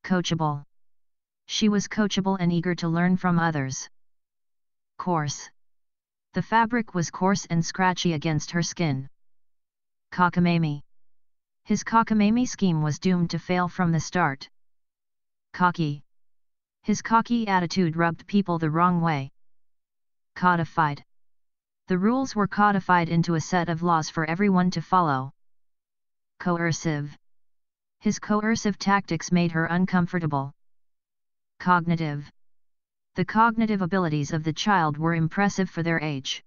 Coachable. She was coachable and eager to learn from others. Coarse. The fabric was coarse and scratchy against her skin. Cockamamie. His cockamamie scheme was doomed to fail from the start. Cocky. His cocky attitude rubbed people the wrong way. Codified. The rules were codified into a set of laws for everyone to follow. Coercive. His coercive tactics made her uncomfortable. Cognitive. The cognitive abilities of the child were impressive for their age.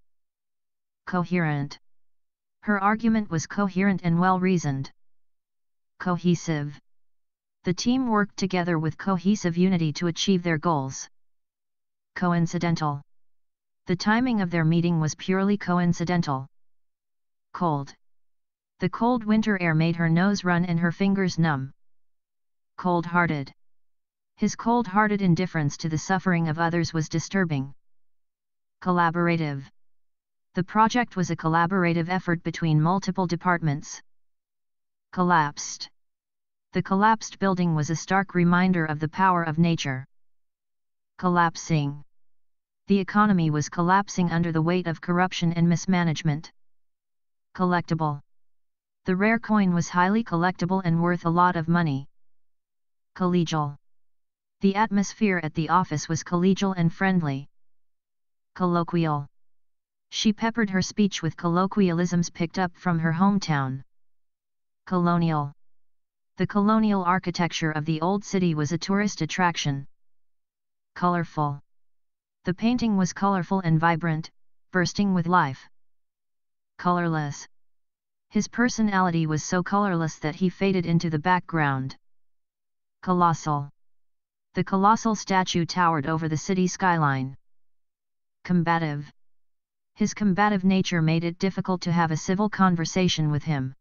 Coherent. Her argument was coherent and well-reasoned. Cohesive. The team worked together with cohesive unity to achieve their goals. Coincidental. The timing of their meeting was purely coincidental. Cold. The cold winter air made her nose run and her fingers numb. Cold-hearted. His cold-hearted indifference to the suffering of others was disturbing. Collaborative. The project was a collaborative effort between multiple departments. Collapsed. The collapsed building was a stark reminder of the power of nature. Collapsing. The economy was collapsing under the weight of corruption and mismanagement. Collectible. The rare coin was highly collectible and worth a lot of money. Collegial. The atmosphere at the office was collegial and friendly. Colloquial. She peppered her speech with colloquialisms picked up from her hometown. Colonial. The colonial architecture of the old city was a tourist attraction. Colorful. The painting was colorful and vibrant, bursting with life. Colorless. His personality was so colorless that he faded into the background. Colossal. The colossal statue towered over the city skyline. Combative. His combative nature made it difficult to have a civil conversation with him.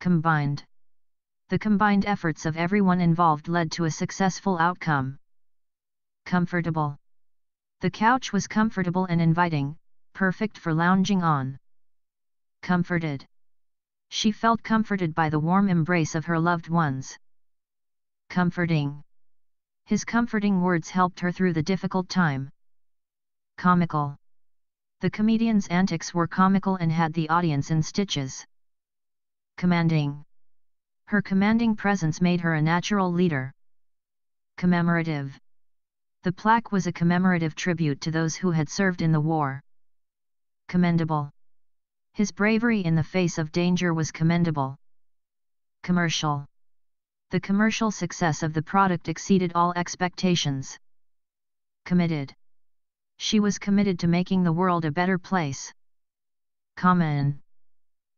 Combined. The combined efforts of everyone involved led to a successful outcome. Comfortable. The couch was comfortable and inviting, perfect for lounging on. Comforted. She felt comforted by the warm embrace of her loved ones. Comforting. His comforting words helped her through the difficult time. Comical. The comedian's antics were comical and had the audience in stitches. Commanding. Her commanding presence made her a natural leader. Commemorative. The plaque was a commemorative tribute to those who had served in the war. Commendable. His bravery in the face of danger was commendable. Commercial. The commercial success of the product exceeded all expectations. Committed. She was committed to making the world a better place. Common.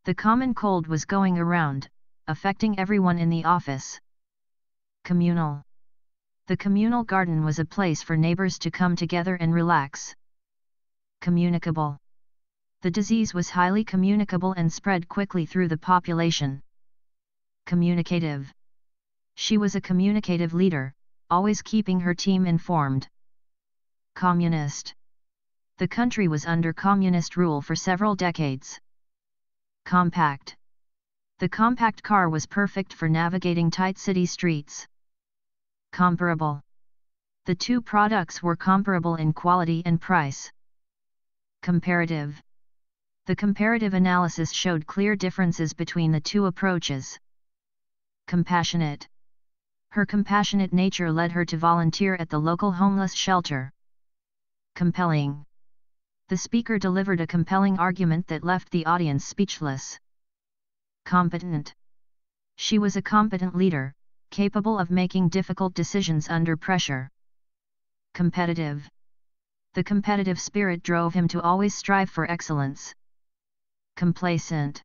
The common cold was going around, affecting everyone in the office. Communal. The communal garden was a place for neighbors to come together and relax. Communicable. The disease was highly communicable and spread quickly through the population. Communicative. She was a communicative leader, always keeping her team informed. Communist. The country was under communist rule for several decades. Compact. The compact car was perfect for navigating tight city streets. Comparable. The two products were comparable in quality and price. Comparative. The comparative analysis showed clear differences between the two approaches. Compassionate. Her compassionate nature led her to volunteer at the local homeless shelter. Compelling. The speaker delivered a compelling argument that left the audience speechless. Competent. She was a competent leader, capable of making difficult decisions under pressure. Competitive. The competitive spirit drove him to always strive for excellence. Complacent.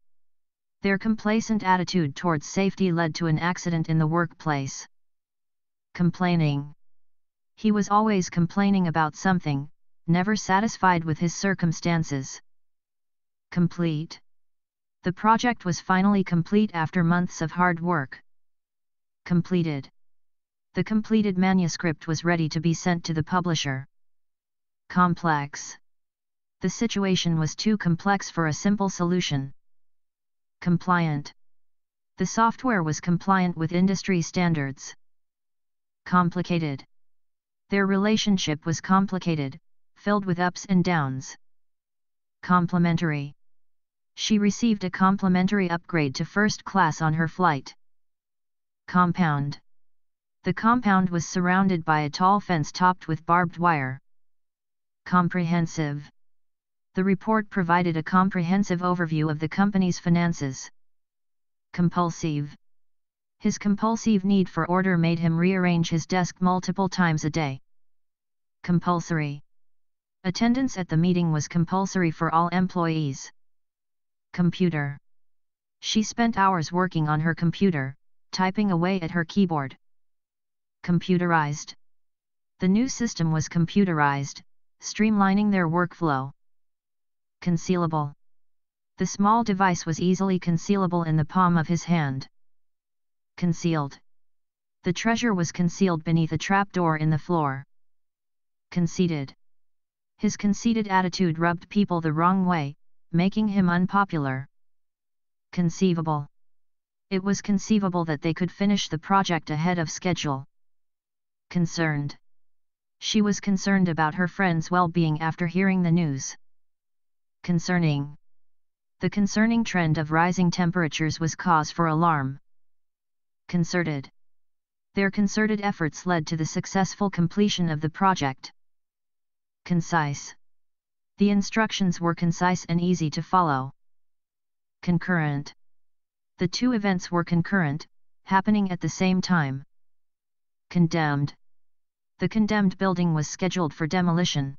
Their complacent attitude towards safety led to an accident in the workplace. Complaining. He was always complaining about something, never satisfied with his circumstances. Complete. The project was finally complete after months of hard work. Completed. The completed manuscript was ready to be sent to the publisher. Complex. The situation was too complex for a simple solution. Compliant. The software was compliant with industry standards. Complicated. Their relationship was complicated, filled with ups and downs. Complimentary. She received a complimentary upgrade to first class on her flight. Compound. The compound was surrounded by a tall fence topped with barbed wire. Comprehensive. The report provided a comprehensive overview of the company's finances. Compulsive. His compulsive need for order made him rearrange his desk multiple times a day. Compulsory. Attendance at the meeting was compulsory for all employees. Computer. She spent hours working on her computer, typing away at her keyboard. Computerized. The new system was computerized, streamlining their workflow. Concealable. The small device was easily concealable in the palm of his hand. Concealed. The treasure was concealed beneath a trapdoor in the floor. Conceited. His conceited attitude rubbed people the wrong way, making him unpopular. Conceivable. It was conceivable that they could finish the project ahead of schedule. Concerned. She was concerned about her friend's well-being after hearing the news. Concerning. The concerning trend of rising temperatures was cause for alarm. Concerted. Their concerted efforts led to the successful completion of the project. Concise. The instructions were concise and easy to follow. Concurrent. The two events were concurrent, happening at the same time. Condemned. The condemned building was scheduled for demolition.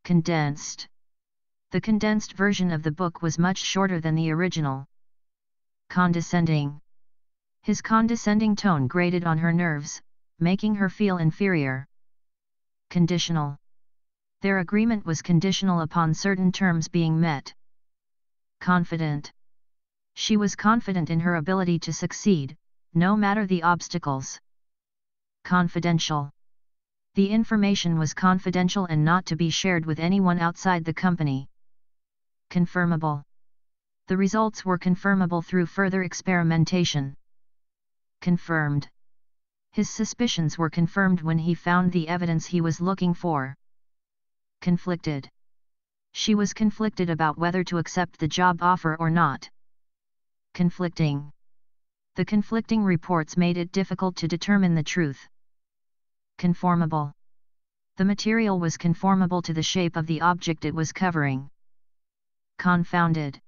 Condensed. The condensed version of the book was much shorter than the original. Condescending. His condescending tone grated on her nerves, making her feel inferior. Conditional. Their agreement was conditional upon certain terms being met. Confident. She was confident in her ability to succeed, no matter the obstacles. Confidential. The information was confidential and not to be shared with anyone outside the company. Confirmable. The results were confirmable through further experimentation. Confirmed. His suspicions were confirmed when he found the evidence he was looking for. Conflicted. She was conflicted about whether to accept the job offer or not. Conflicting. The conflicting reports made it difficult to determine the truth. Conformable. The material was conformable to the shape of the object it was covering. Confounded.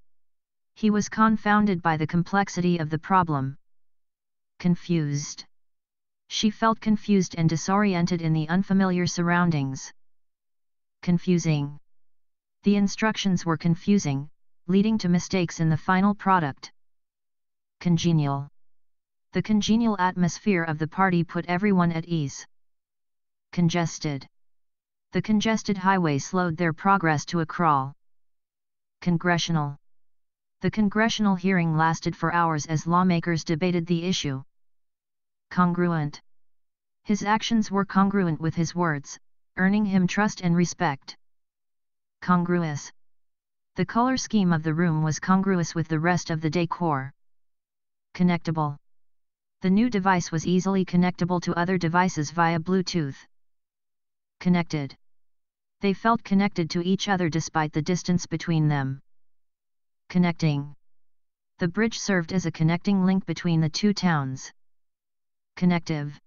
He was confounded by the complexity of the problem. Confused. She felt confused and disoriented in the unfamiliar surroundings. Confusing. The instructions were confusing, leading to mistakes in the final product. Congenial. The congenial atmosphere of the party put everyone at ease. Congested. The congested highway slowed their progress to a crawl. Congressional. The congressional hearing lasted for hours as lawmakers debated the issue. Congruent. His actions were congruent with his words, earning him trust and respect. Congruous. The color scheme of the room was congruous with the rest of the decor. Connectable. The new device was easily connectable to other devices via Bluetooth. Connected. They felt connected to each other despite the distance between them. Connecting. The bridge served as a connecting link between the two towns. Connective.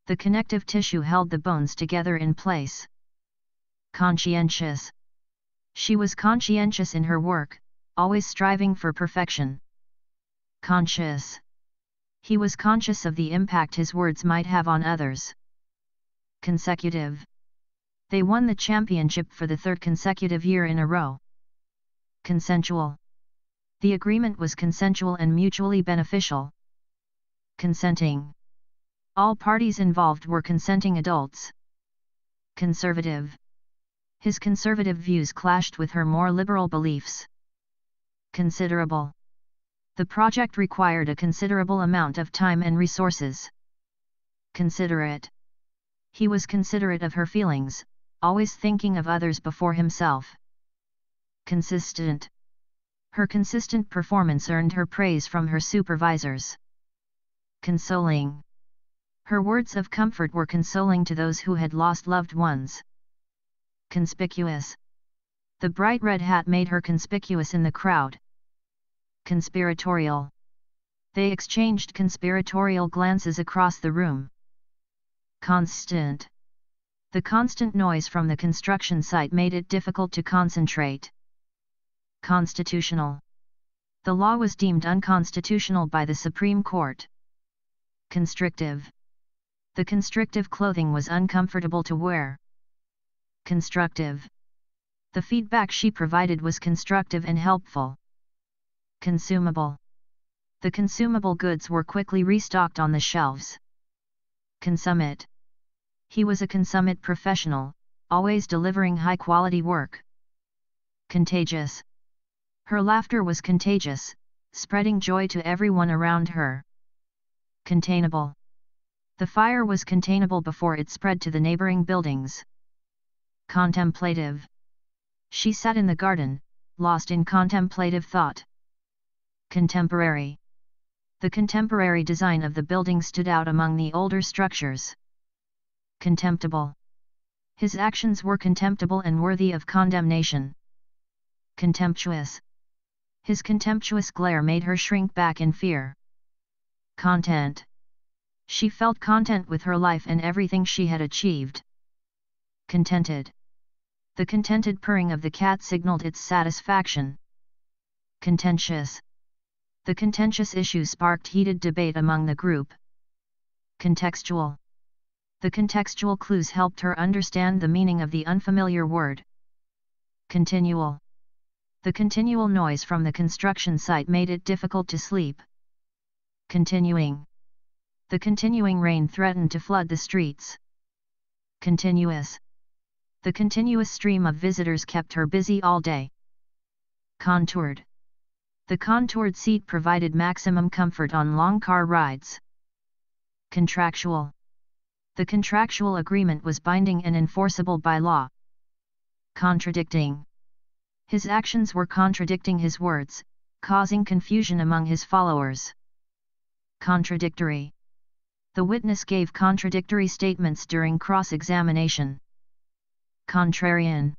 The connective tissue held the bones together in place. Conscientious. She was conscientious in her work, always striving for perfection. Conscious. He was conscious of the impact his words might have on others. Consecutive. They won the championship for the third consecutive year in a row. Consensual. The agreement was consensual and mutually beneficial. Consenting. All parties involved were consenting adults. Conservative. His conservative views clashed with her more liberal beliefs. Considerable. The project required a considerable amount of time and resources. Considerate. He was considerate of her feelings, always thinking of others before himself. Consistent. Her consistent performance earned her praise from her supervisors. Consoling. Her words of comfort were consoling to those who had lost loved ones. Conspicuous. The bright red hat made her conspicuous in the crowd. Conspiratorial. They exchanged conspiratorial glances across the room. Constant. The constant noise from the construction site made it difficult to concentrate. Constitutional. The law was deemed unconstitutional by the Supreme Court. Constrictive. The constrictive clothing was uncomfortable to wear. Constructive. The feedback she provided was constructive and helpful. Consumable. The consumable goods were quickly restocked on the shelves. Consummate. He was a consummate professional, always delivering high-quality work. Contagious. Her laughter was contagious, spreading joy to everyone around her. Containable. The fire was containable before it spread to the neighboring buildings. Contemplative. She sat in the garden, lost in contemplative thought. Contemporary. The contemporary design of the building stood out among the older structures. Contemptible. His actions were contemptible and worthy of condemnation. Contemptuous. His contemptuous glare made her shrink back in fear. Content. She felt content with her life and everything she had achieved. Contented. The contented purring of the cat signaled its satisfaction. Contentious. The contentious issue sparked heated debate among the group. Contextual. The contextual clues helped her understand the meaning of the unfamiliar word. Continual. The continual noise from the construction site made it difficult to sleep. Continuing. The continuing rain threatened to flood the streets. Continuous. The continuous stream of visitors kept her busy all day. Contoured. The contoured seat provided maximum comfort on long car rides. Contractual. The contractual agreement was binding and enforceable by law. Contradicting. His actions were contradicting his words, causing confusion among his followers. Contradictory. The witness gave contradictory statements during cross-examination. Contrarian.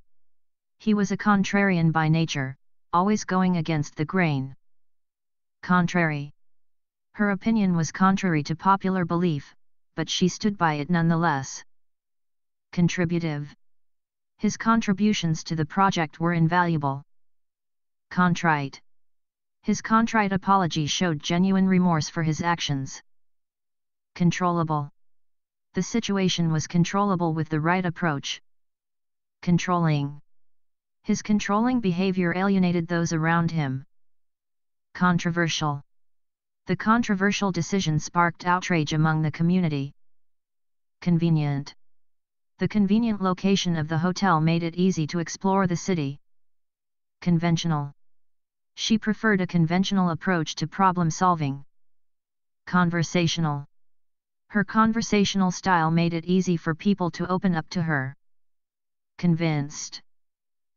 He was a contrarian by nature, always going against the grain. Contrary. Her opinion was contrary to popular belief, but she stood by it nonetheless. Contributive. His contributions to the project were invaluable. Contrite. His contrite apology showed genuine remorse for his actions. Controllable. The situation was controllable with the right approach. Controlling. His controlling behavior alienated those around him. Controversial. The controversial decision sparked outrage among the community. Convenient. The convenient location of the hotel made it easy to explore the city. Conventional. She preferred a conventional approach to problem solving. Conversational. Her conversational style made it easy for people to open up to her. Convinced.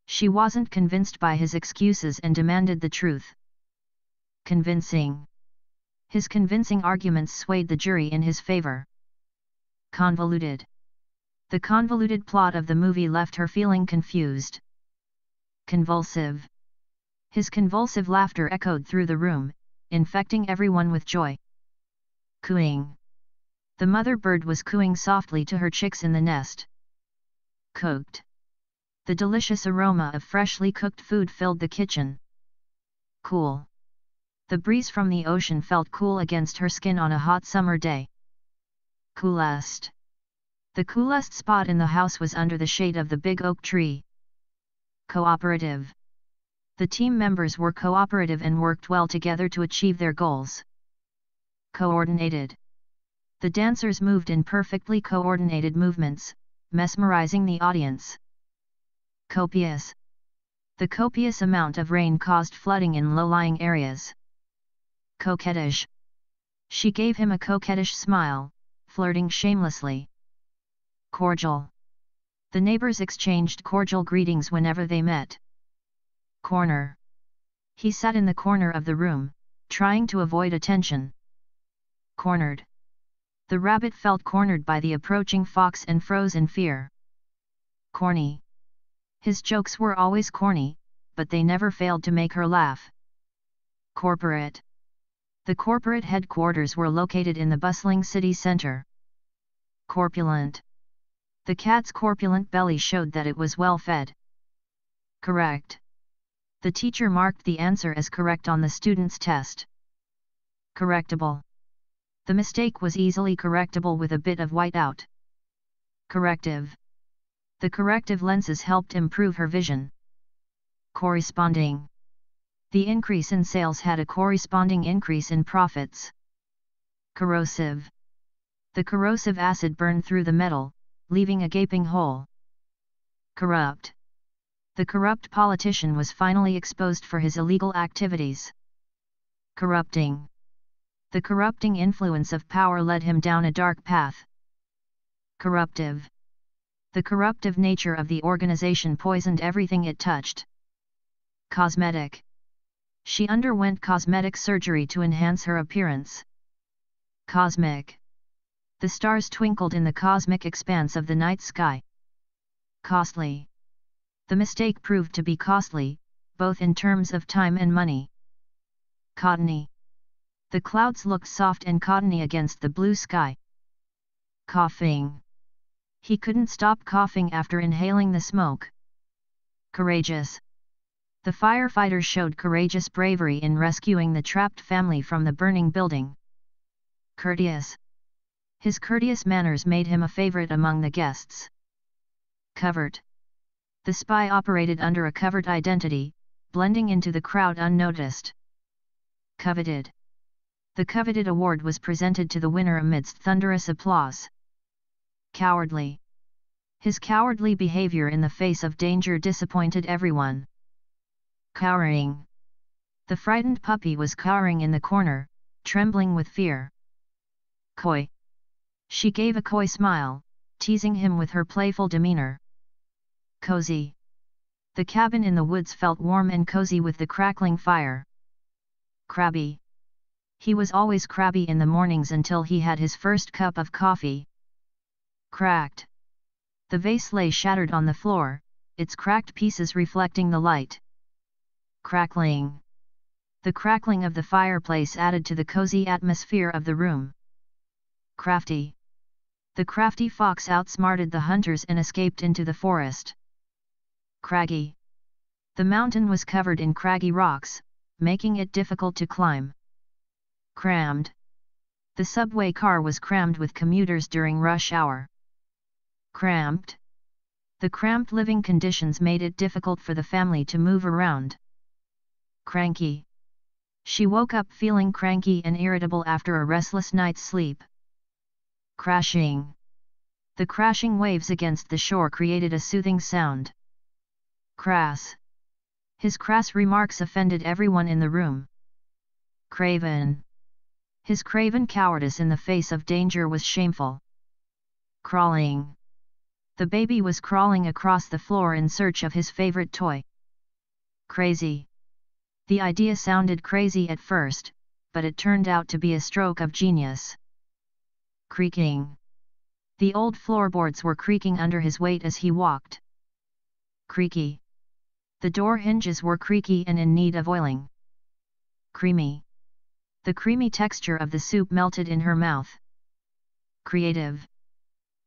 She wasn't convinced by his excuses and demanded the truth. Convincing. His convincing arguments swayed the jury in his favor. Convoluted. The convoluted plot of the movie left her feeling confused. Convulsive. His convulsive laughter echoed through the room, infecting everyone with joy. Cooing. The mother bird was cooing softly to her chicks in the nest. Cooked. The delicious aroma of freshly cooked food filled the kitchen. Cool. The breeze from the ocean felt cool against her skin on a hot summer day. Coolest. The coolest spot in the house was under the shade of the big oak tree. Cooperative. The team members were cooperative and worked well together to achieve their goals. Coordinated. The dancers moved in perfectly coordinated movements, mesmerizing the audience. Copious. The copious amount of rain caused flooding in low-lying areas. Coquettish. She gave him a coquettish smile, flirting shamelessly. Cordial. The neighbors exchanged cordial greetings whenever they met. Corner. He sat in the corner of the room, trying to avoid attention. Cornered. The rabbit felt cornered by the approaching fox and froze in fear. Corny. His jokes were always corny, but they never failed to make her laugh. Corporate. The corporate headquarters were located in the bustling city center. Corpulent. The cat's corpulent belly showed that it was well fed. Correct. The teacher marked the answer as correct on the student's test. Correctable. The mistake was easily correctable with a bit of whiteout. Corrective. The corrective lenses helped improve her vision. Corresponding. The increase in sales had a corresponding increase in profits. Corrosive. The corrosive acid burned through the metal, leaving a gaping hole. Corrupt. The corrupt politician was finally exposed for his illegal activities. Corrupting. The corrupting influence of power led him down a dark path. Corruptive. The corruptive nature of the organization poisoned everything it touched. Cosmetic. She underwent cosmetic surgery to enhance her appearance. Cosmic. The stars twinkled in the cosmic expanse of the night sky. Costly. The mistake proved to be costly, both in terms of time and money. Cottony. The clouds looked soft and cottony against the blue sky. Coughing. He couldn't stop coughing after inhaling the smoke. Courageous. The firefighters showed courageous bravery in rescuing the trapped family from the burning building. Courteous. His courteous manners made him a favorite among the guests. Covert. The spy operated under a covert identity, blending into the crowd unnoticed. Coveted. The coveted award was presented to the winner amidst thunderous applause. Cowardly. His cowardly behavior in the face of danger disappointed everyone. Cowering. The frightened puppy was cowering in the corner, trembling with fear. Coy. She gave a coy smile, teasing him with her playful demeanor. Cozy. The cabin in the woods felt warm and cozy with the crackling fire. Crabby. He was always crabby in the mornings until he had his first cup of coffee. Cracked. The vase lay shattered on the floor, its cracked pieces reflecting the light. Crackling. The crackling of the fireplace added to the cozy atmosphere of the room. Crafty. The crafty fox outsmarted the hunters and escaped into the forest. Craggy. The mountain was covered in craggy rocks, making it difficult to climb. Crammed. The subway car was crammed with commuters during rush hour. Cramped. The cramped living conditions made it difficult for the family to move around. Cranky. She woke up feeling cranky and irritable after a restless night's sleep. Crashing. The crashing waves against the shore created a soothing sound. Crass. His crass remarks offended everyone in the room. Craven. His craven cowardice in the face of danger was shameful. Crawling. The baby was crawling across the floor in search of his favorite toy. Crazy. The idea sounded crazy at first, but it turned out to be a stroke of genius. Creaking. The old floorboards were creaking under his weight as he walked. Creaky. The door hinges were creaky and in need of oiling. Creamy. The creamy texture of the soup melted in her mouth. Creative.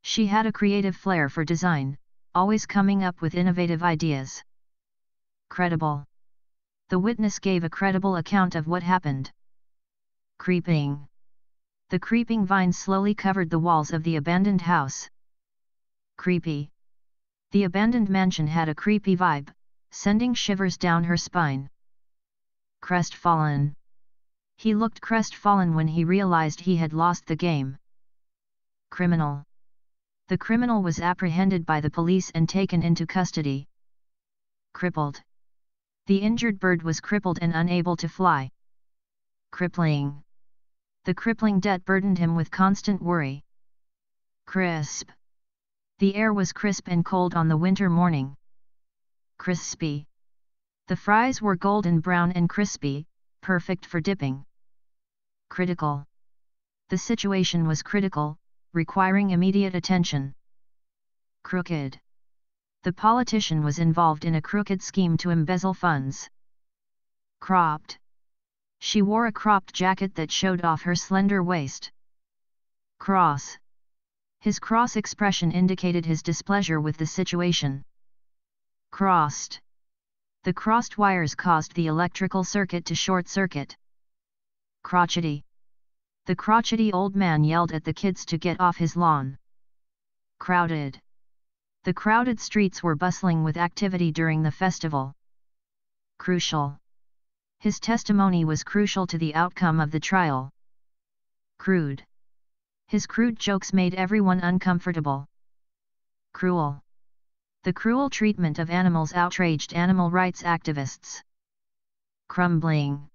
She had a creative flair for design, always coming up with innovative ideas. Credible. The witness gave a credible account of what happened. Creeping. The creeping vines slowly covered the walls of the abandoned house. Creepy. The abandoned mansion had a creepy vibe, sending shivers down her spine. Crestfallen. He looked crestfallen when he realized he had lost the game. Criminal. The criminal was apprehended by the police and taken into custody. Crippled. The injured bird was crippled and unable to fly. Crippling. The crippling debt burdened him with constant worry. Crisp. The air was crisp and cold on the winter morning. Crispy. The fries were golden brown and crispy, perfect for dipping. Critical. The situation was critical, requiring immediate attention. Crooked. The politician was involved in a crooked scheme to embezzle funds. Cropped. She wore a cropped jacket that showed off her slender waist. Cross. His cross expression indicated his displeasure with the situation. Crossed. The crossed wires caused the electrical circuit to short-circuit. Crotchety. The crotchety old man yelled at the kids to get off his lawn. Crowded. The crowded streets were bustling with activity during the festival. Crucial. His testimony was crucial to the outcome of the trial. Crude. His crude jokes made everyone uncomfortable. Cruel. The cruel treatment of animals outraged animal rights activists. Crumbling.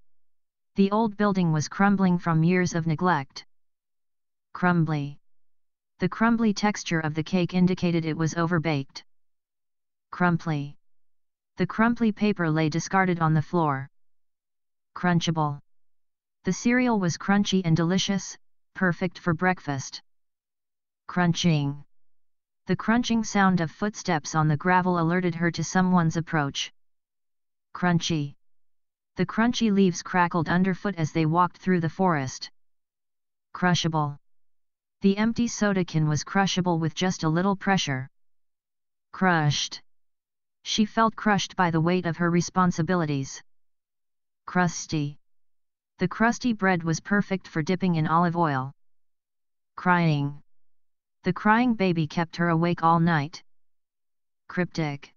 The old building was crumbling from years of neglect. Crumbly. The crumbly texture of the cake indicated it was overbaked. Crumply. The crumply paper lay discarded on the floor. Crunchable. The cereal was crunchy and delicious, perfect for breakfast. Crunching. The crunching sound of footsteps on the gravel alerted her to someone's approach. Crunchy. The crunchy leaves crackled underfoot as they walked through the forest. Crushable. The empty soda can was crushable with just a little pressure. Crushed. She felt crushed by the weight of her responsibilities. Crusty. The crusty bread was perfect for dipping in olive oil. Crying. The crying baby kept her awake all night. Cryptic.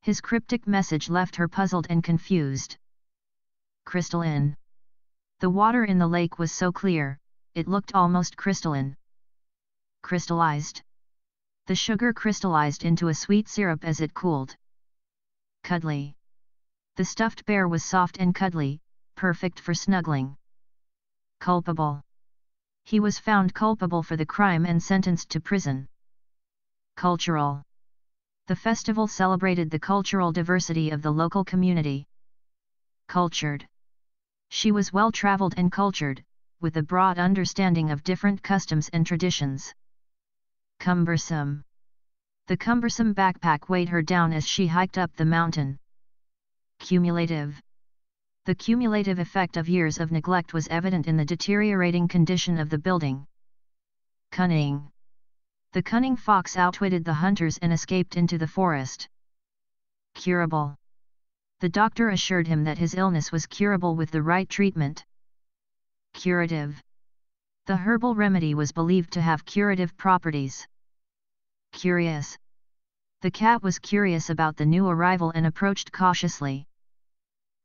His cryptic message left her puzzled and confused. Crystalline. The water in the lake was so clear, it looked almost crystalline. Crystallized. The sugar crystallized into a sweet syrup as it cooled. Cuddly. The stuffed bear was soft and cuddly, perfect for snuggling. Culpable. He was found culpable for the crime and sentenced to prison. Cultural. The festival celebrated the cultural diversity of the local community. Cultured. She was well-traveled and cultured, with a broad understanding of different customs and traditions. Cumbersome. The cumbersome backpack weighed her down as she hiked up the mountain. Cumulative. The cumulative effect of years of neglect was evident in the deteriorating condition of the building. Cunning. The cunning fox outwitted the hunters and escaped into the forest. Curable. The doctor assured him that his illness was curable with the right treatment. Curative. The herbal remedy was believed to have curative properties. Curious. The cat was curious about the new arrival and approached cautiously.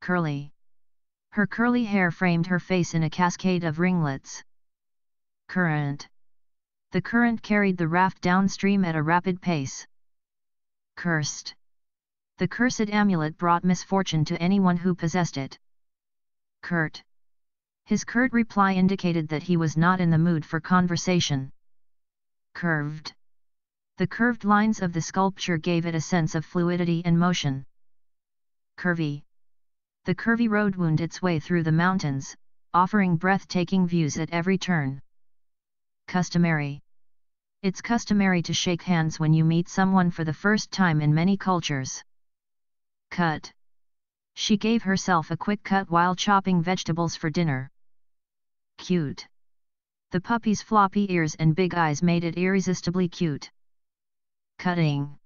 Curly. Her curly hair framed her face in a cascade of ringlets. Current. The current carried the raft downstream at a rapid pace. Cursed. The cursed amulet brought misfortune to anyone who possessed it. Curt. His curt reply indicated that he was not in the mood for conversation. Curved. The curved lines of the sculpture gave it a sense of fluidity and motion. Curvy. The curvy road wound its way through the mountains, offering breathtaking views at every turn. Customary. It's customary to shake hands when you meet someone for the first time in many cultures. Cut. She gave herself a quick cut while chopping vegetables for dinner. Cute. The puppy's floppy ears and big eyes made it irresistibly cute. Cutting.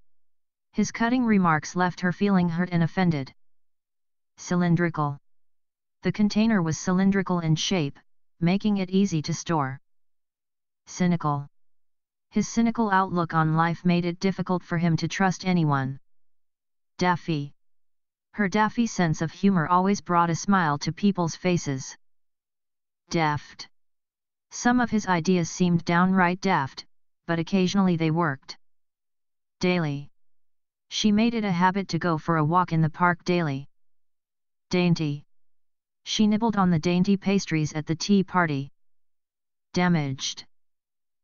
His cutting remarks left her feeling hurt and offended. Cylindrical. The container was cylindrical in shape, making it easy to store. Cynical. His cynical outlook on life made it difficult for him to trust anyone. Daffy. Her daffy sense of humor always brought a smile to people's faces. Daft. Some of his ideas seemed downright daft, but occasionally they worked. Daily. She made it a habit to go for a walk in the park daily. Dainty. She nibbled on the dainty pastries at the tea party. Damaged.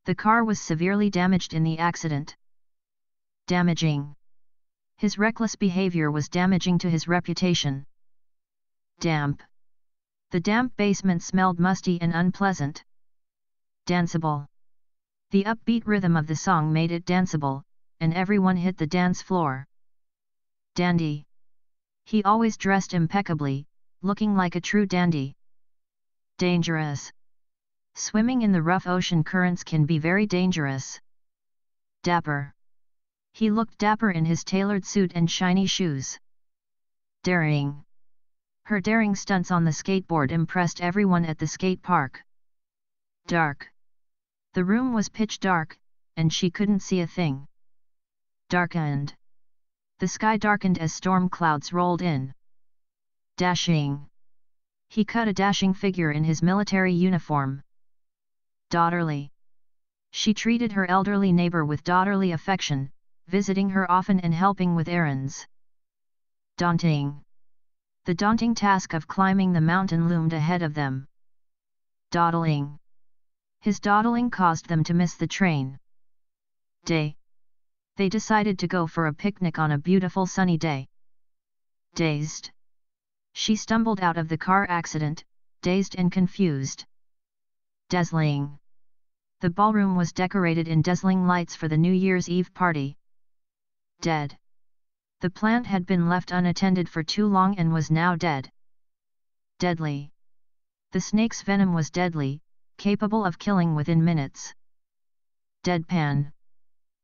The car was severely damaged in the accident. Damaging. His reckless behavior was damaging to his reputation. Damp. The damp basement smelled musty and unpleasant. Danceable. The upbeat rhythm of the song made it danceable, and everyone hit the dance floor. Dandy. He always dressed impeccably, looking like a true dandy. Dangerous. Swimming in the rough ocean currents can be very dangerous. Dapper. He looked dapper in his tailored suit and shiny shoes. Daring. Her daring stunts on the skateboard impressed everyone at the skate park. Dark. The room was pitch dark, and she couldn't see a thing. Darkened. The sky darkened as storm clouds rolled in. Dashing. He cut a dashing figure in his military uniform. Daughterly. She treated her elderly neighbor with daughterly affection, visiting her often and helping with errands. Daunting. The daunting task of climbing the mountain loomed ahead of them. Dawdling. His dawdling caused them to miss the train. Day. They decided to go for a picnic on a beautiful sunny day. Dazed. She stumbled out of the car accident, dazed and confused. Dazzling. The ballroom was decorated in dazzling lights for the New Year's Eve party. Dead. The plant had been left unattended for too long and was now dead. Deadly. The snake's venom was deadly, capable of killing within minutes. Deadpan.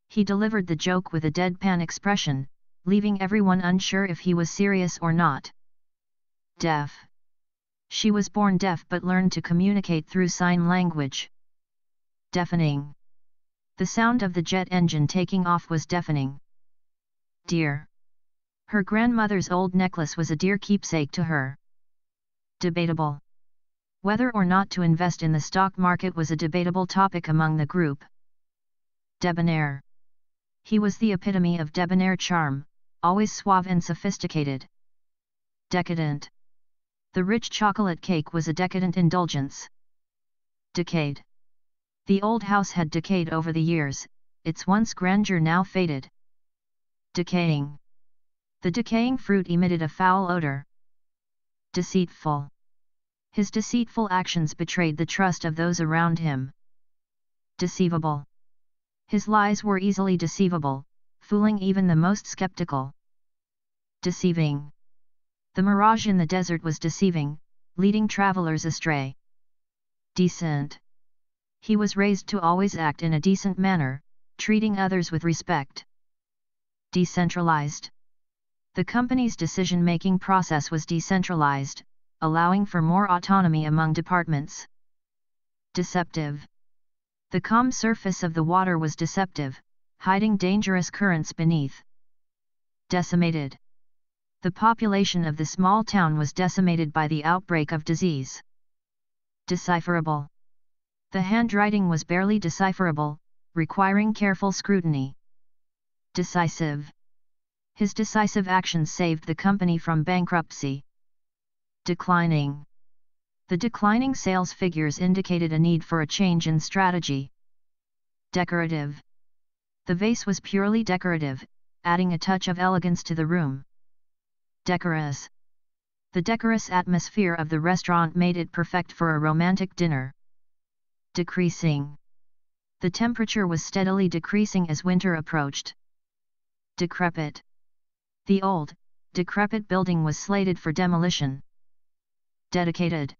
He delivered the joke with a deadpan expression, leaving everyone unsure if he was serious or not. Deaf. She was born deaf but learned to communicate through sign language. Deafening. The sound of the jet engine taking off was deafening. Dear. Her grandmother's old necklace was a dear keepsake to her. Debatable. Whether or not to invest in the stock market was a debatable topic among the group. Debonair. He was the epitome of debonair charm, always suave and sophisticated. Decadent. The rich chocolate cake was a decadent indulgence. Decayed. The old house had decayed over the years, its once grandeur now faded. Decaying. The decaying fruit emitted a foul odor. Deceitful. His deceitful actions betrayed the trust of those around him. Deceivable. His lies were easily deceivable, fooling even the most skeptical. Deceiving. The mirage in the desert was deceiving, leading travelers astray. Decent. He was raised to always act in a decent manner, treating others with respect. Decentralized. The company's decision-making process was decentralized, allowing for more autonomy among departments. Deceptive. The calm surface of the water was deceptive, hiding dangerous currents beneath. Decimated. The population of the small town was decimated by the outbreak of disease. Decipherable. The handwriting was barely decipherable, requiring careful scrutiny. Decisive. His decisive actions saved the company from bankruptcy. Declining. The declining sales figures indicated a need for a change in strategy. Decorative. The vase was purely decorative, adding a touch of elegance to the room. Decorous. The decorous atmosphere of the restaurant made it perfect for a romantic dinner. Decreasing. The temperature was steadily decreasing as winter approached. Decrepit. The old, decrepit building was slated for demolition. Dedicated.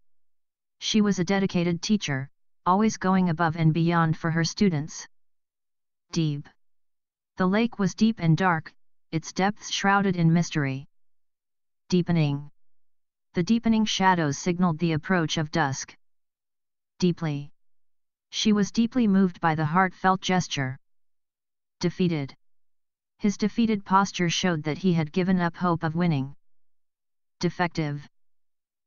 She was a dedicated teacher, always going above and beyond for her students. Deep. The lake was deep and dark, its depths shrouded in mystery. Deepening. The deepening shadows signaled the approach of dusk. Deeply. She was deeply moved by the heartfelt gesture. Defeated. His defeated posture showed that he had given up hope of winning. Defective.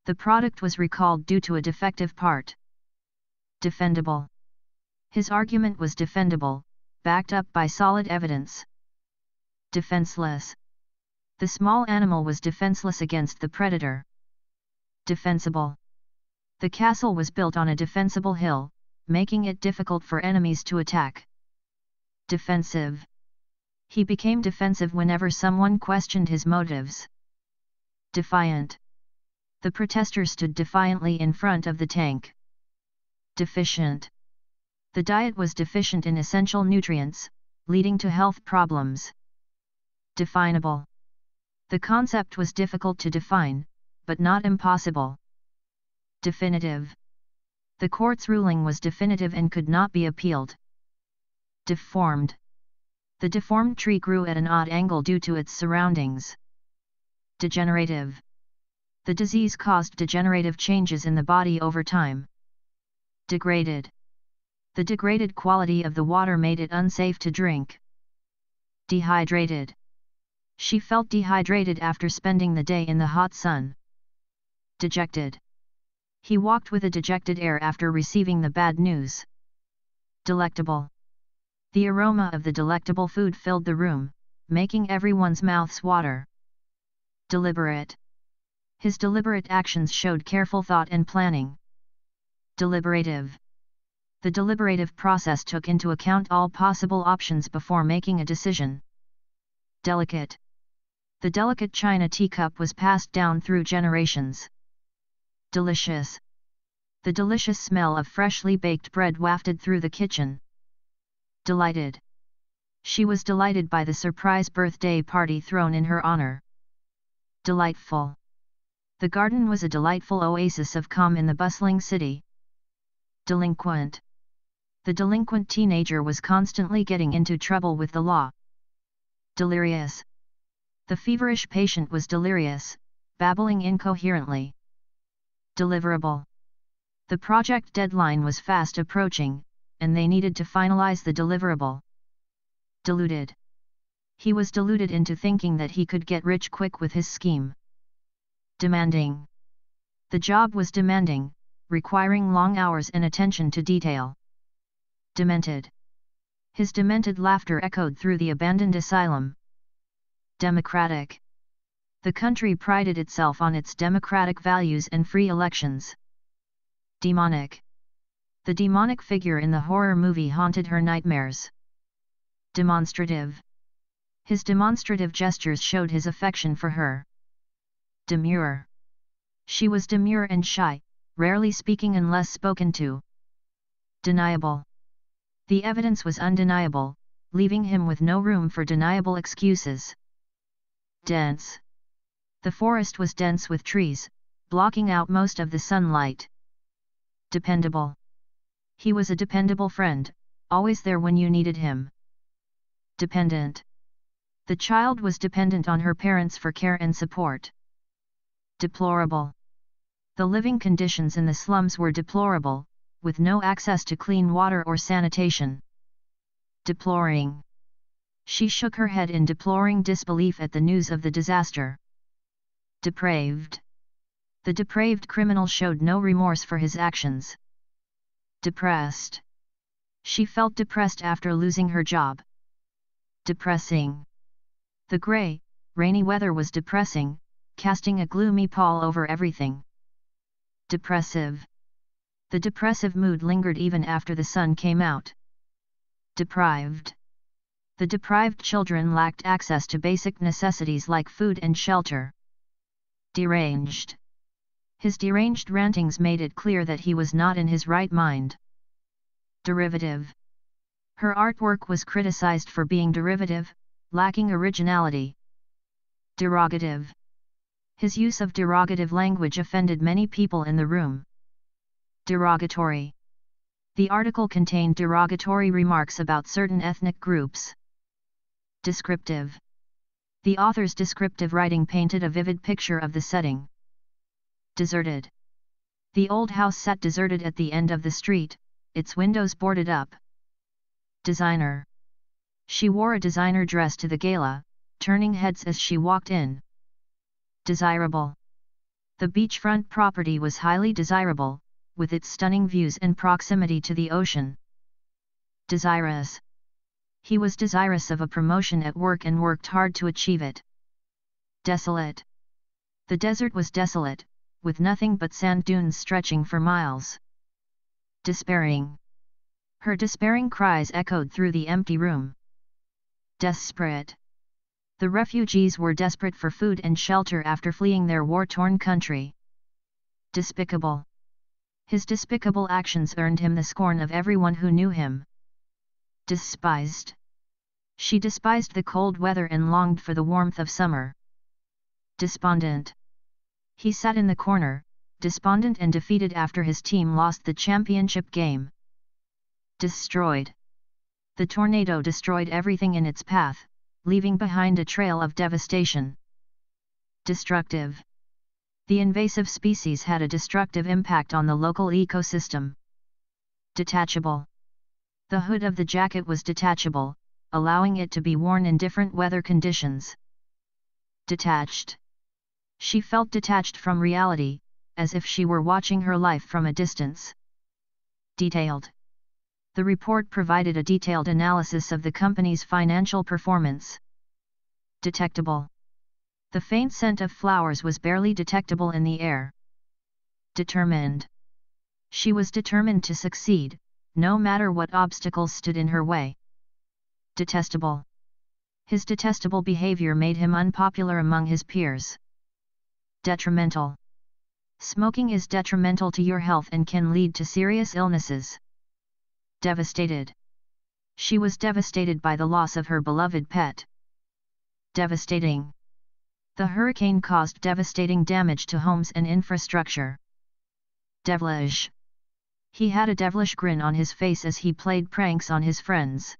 The product was recalled due to a defective part. Defendable. His argument was defendable, backed up by solid evidence. Defenseless. The small animal was defenseless against the predator. Defensible. The castle was built on a defensible hill, making it difficult for enemies to attack. Defensive. He became defensive whenever someone questioned his motives. Defiant. The protester stood defiantly in front of the tank. Deficient. The diet was deficient in essential nutrients, leading to health problems. Definable. The concept was difficult to define, but not impossible. Definitive. The court's ruling was definitive and could not be appealed. Deformed. The deformed tree grew at an odd angle due to its surroundings. Degenerative. The disease caused degenerative changes in the body over time. Degraded. The degraded quality of the water made it unsafe to drink. Dehydrated. She felt dehydrated after spending the day in the hot sun. Dejected. He walked with a dejected air after receiving the bad news. Delectable. The aroma of the delectable food filled the room, making everyone's mouths water. Deliberate. His deliberate actions showed careful thought and planning. Deliberative. The deliberative process took into account all possible options before making a decision. Delicate. The delicate china teacup was passed down through generations. Delicious. The delicious smell of freshly baked bread wafted through the kitchen. Delighted. She was delighted by the surprise birthday party thrown in her honor. Delightful. The garden was a delightful oasis of calm in the bustling city. Delinquent. The delinquent teenager was constantly getting into trouble with the law. Delirious. The feverish patient was delirious, babbling incoherently. Deliverable. The project deadline was fast approaching, and they needed to finalize the deliverable. Deluded. He was deluded into thinking that he could get rich quick with his scheme. Demanding. The job was demanding, requiring long hours and attention to detail. Demented. His demented laughter echoed through the abandoned asylum. Democratic. The country prided itself on its democratic values and free elections. Demonic. The demonic figure in the horror movie haunted her nightmares. Demonstrative. His demonstrative gestures showed his affection for her. Demure. She was demure and shy, rarely speaking unless spoken to. Deniable. The evidence was undeniable, leaving him with no room for deniable excuses. Dense. The forest was dense with trees, blocking out most of the sunlight. Dependable. He was a dependable friend, always there when you needed him. Dependent. The child was dependent on her parents for care and support. Deplorable. The living conditions in the slums were deplorable, with no access to clean water or sanitation. Deploring. She shook her head in deploring disbelief at the news of the disaster. Depraved. The depraved criminal showed no remorse for his actions. Depressed. She felt depressed after losing her job. Depressing. The gray, rainy weather was depressing, casting a gloomy pall over everything. Depressive. The depressive mood lingered even after the sun came out. Deprived. The deprived children lacked access to basic necessities like food and shelter. Deranged. His deranged rantings made it clear that he was not in his right mind. Derivative. Her artwork was criticized for being derivative, lacking originality. Derogative. His use of derogative language offended many people in the room. Derogatory. The article contained derogatory remarks about certain ethnic groups. Descriptive. The author's descriptive writing painted a vivid picture of the setting. Deserted. The old house sat deserted at the end of the street, its windows boarded up. Designer. She wore a designer dress to the gala, turning heads as she walked in. Desirable. The beachfront property was highly desirable, with its stunning views and proximity to the ocean. Desirous. He was desirous of a promotion at work and worked hard to achieve it. Desolate. The desert was desolate, with nothing but sand dunes stretching for miles. Despairing. Her despairing cries echoed through the empty room. Desperate. The refugees were desperate for food and shelter after fleeing their war-torn country. Despicable. His despicable actions earned him the scorn of everyone who knew him. Despised. She despised the cold weather and longed for the warmth of summer. Despondent. He sat in the corner, despondent and defeated after his team lost the championship game. Destroyed. The tornado destroyed everything in its path, leaving behind a trail of devastation. Destructive. The invasive species had a destructive impact on the local ecosystem. Detachable. The hood of the jacket was detachable, allowing it to be worn in different weather conditions. Detached. She felt detached from reality, as if she were watching her life from a distance. Detailed. The report provided a detailed analysis of the company's financial performance. Detectable. The faint scent of flowers was barely detectable in the air. Determined. She was determined to succeed, no matter what obstacles stood in her way. Detestable. His detestable behavior made him unpopular among his peers. Detrimental. Smoking is detrimental to your health and can lead to serious illnesses. Devastated. She was devastated by the loss of her beloved pet. Devastating. The hurricane caused devastating damage to homes and infrastructure. Devilish. He had a devilish grin on his face as he played pranks on his friends.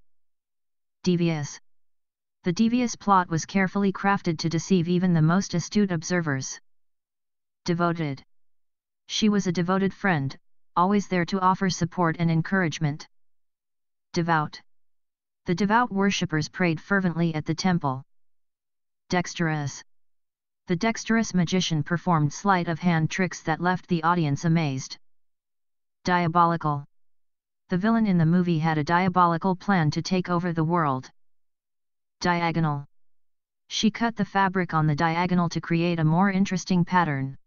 Devious. The devious plot was carefully crafted to deceive even the most astute observers. Devoted. She was a devoted friend, always there to offer support and encouragement. Devout. The devout worshippers prayed fervently at the temple. Dexterous. The dexterous magician performed sleight of hand tricks that left the audience amazed. Diabolical. The villain in the movie had a diabolical plan to take over the world. Diagonal. She cut the fabric on the diagonal to create a more interesting pattern.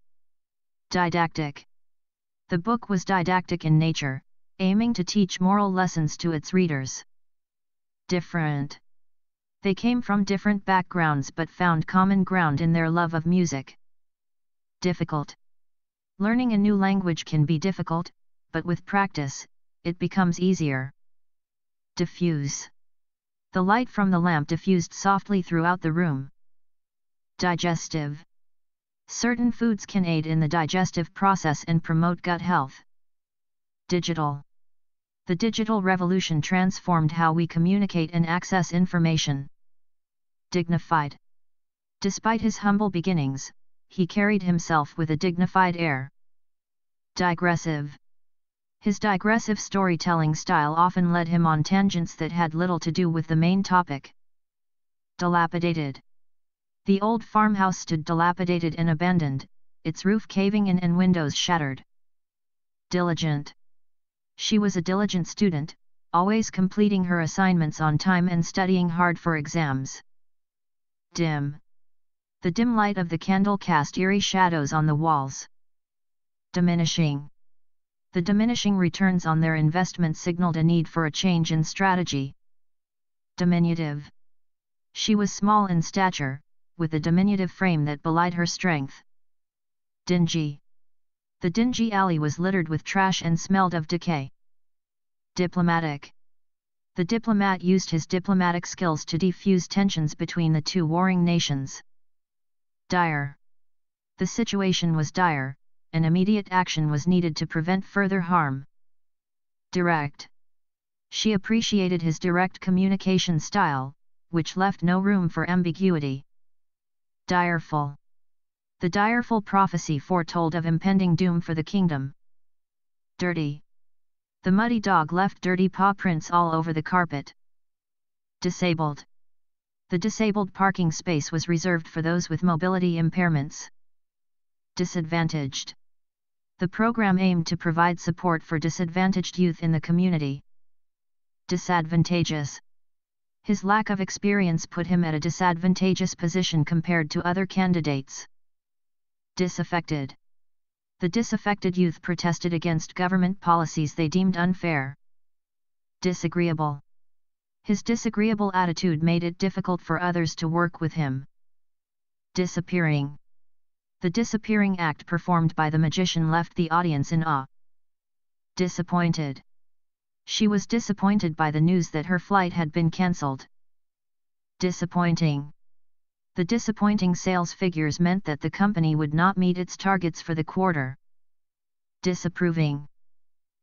Didactic. The book was didactic in nature, aiming to teach moral lessons to its readers. Different. They came from different backgrounds but found common ground in their love of music. Difficult. Learning a new language can be difficult, but with practice, it becomes easier. Diffuse. The light from the lamp diffused softly throughout the room. Digestive. Certain foods can aid in the digestive process and promote gut health. Digital. The digital revolution transformed how we communicate and access information. Dignified. Despite his humble beginnings, he carried himself with a dignified air. Digressive. His digressive storytelling style often led him on tangents that had little to do with the main topic. Dilapidated. The old farmhouse stood dilapidated and abandoned, its roof caving in and windows shattered. Diligent. She was a diligent student, always completing her assignments on time and studying hard for exams. Dim. The dim light of the candle cast eerie shadows on the walls. Diminishing. The diminishing returns on their investment signaled a need for a change in strategy. Diminutive. She was small in stature, with a diminutive frame that belied her strength. Dingy. The dingy alley was littered with trash and smelled of decay. Diplomatic. The diplomat used his diplomatic skills to defuse tensions between the two warring nations. Dire. The situation was dire, and immediate action was needed to prevent further harm. Direct. She appreciated his direct communication style, which left no room for ambiguity. Direful. The direful prophecy foretold of impending doom for the kingdom. Dirty. The muddy dog left dirty paw prints all over the carpet. Disabled. The disabled parking space was reserved for those with mobility impairments. Disadvantaged. The program aimed to provide support for disadvantaged youth in the community. Disadvantageous. His lack of experience put him at a disadvantageous position compared to other candidates. Disaffected. The disaffected youth protested against government policies they deemed unfair. Disagreeable. His disagreeable attitude made it difficult for others to work with him. Disappearing. The disappearing act performed by the magician left the audience in awe. Disappointed. She was disappointed by the news that her flight had been cancelled. Disappointing. The disappointing sales figures meant that the company would not meet its targets for the quarter. Disapproving.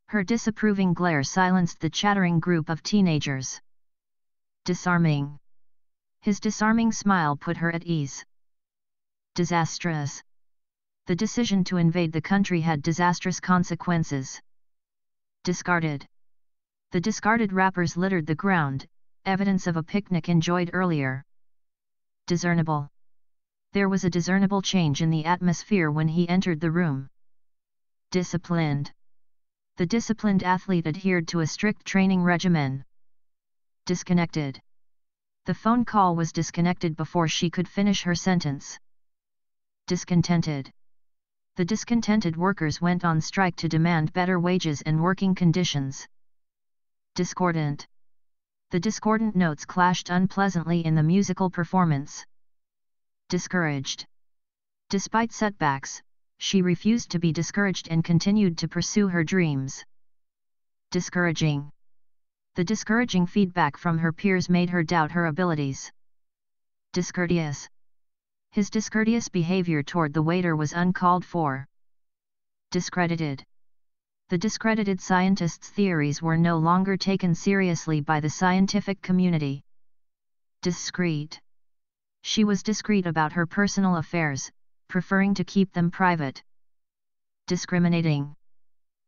Her disapproving glare silenced the chattering group of teenagers. Disarming. His disarming smile put her at ease. Disastrous. The decision to invade the country had disastrous consequences. Discarded. The discarded wrappers littered the ground, evidence of a picnic enjoyed earlier. Discernible. There was a discernible change in the atmosphere when he entered the room. Disciplined. The disciplined athlete adhered to a strict training regimen. Disconnected. The phone call was disconnected before she could finish her sentence. Discontented. The discontented workers went on strike to demand better wages and working conditions. Discordant. The discordant notes clashed unpleasantly in the musical performance. Discouraged. Despite setbacks, she refused to be discouraged and continued to pursue her dreams. Discouraging. The discouraging feedback from her peers made her doubt her abilities. Discourteous. His discourteous behavior toward the waiter was uncalled for. Discredited. The discredited scientists' theories were no longer taken seriously by the scientific community. Discreet. She was discreet about her personal affairs, preferring to keep them private. Discriminating.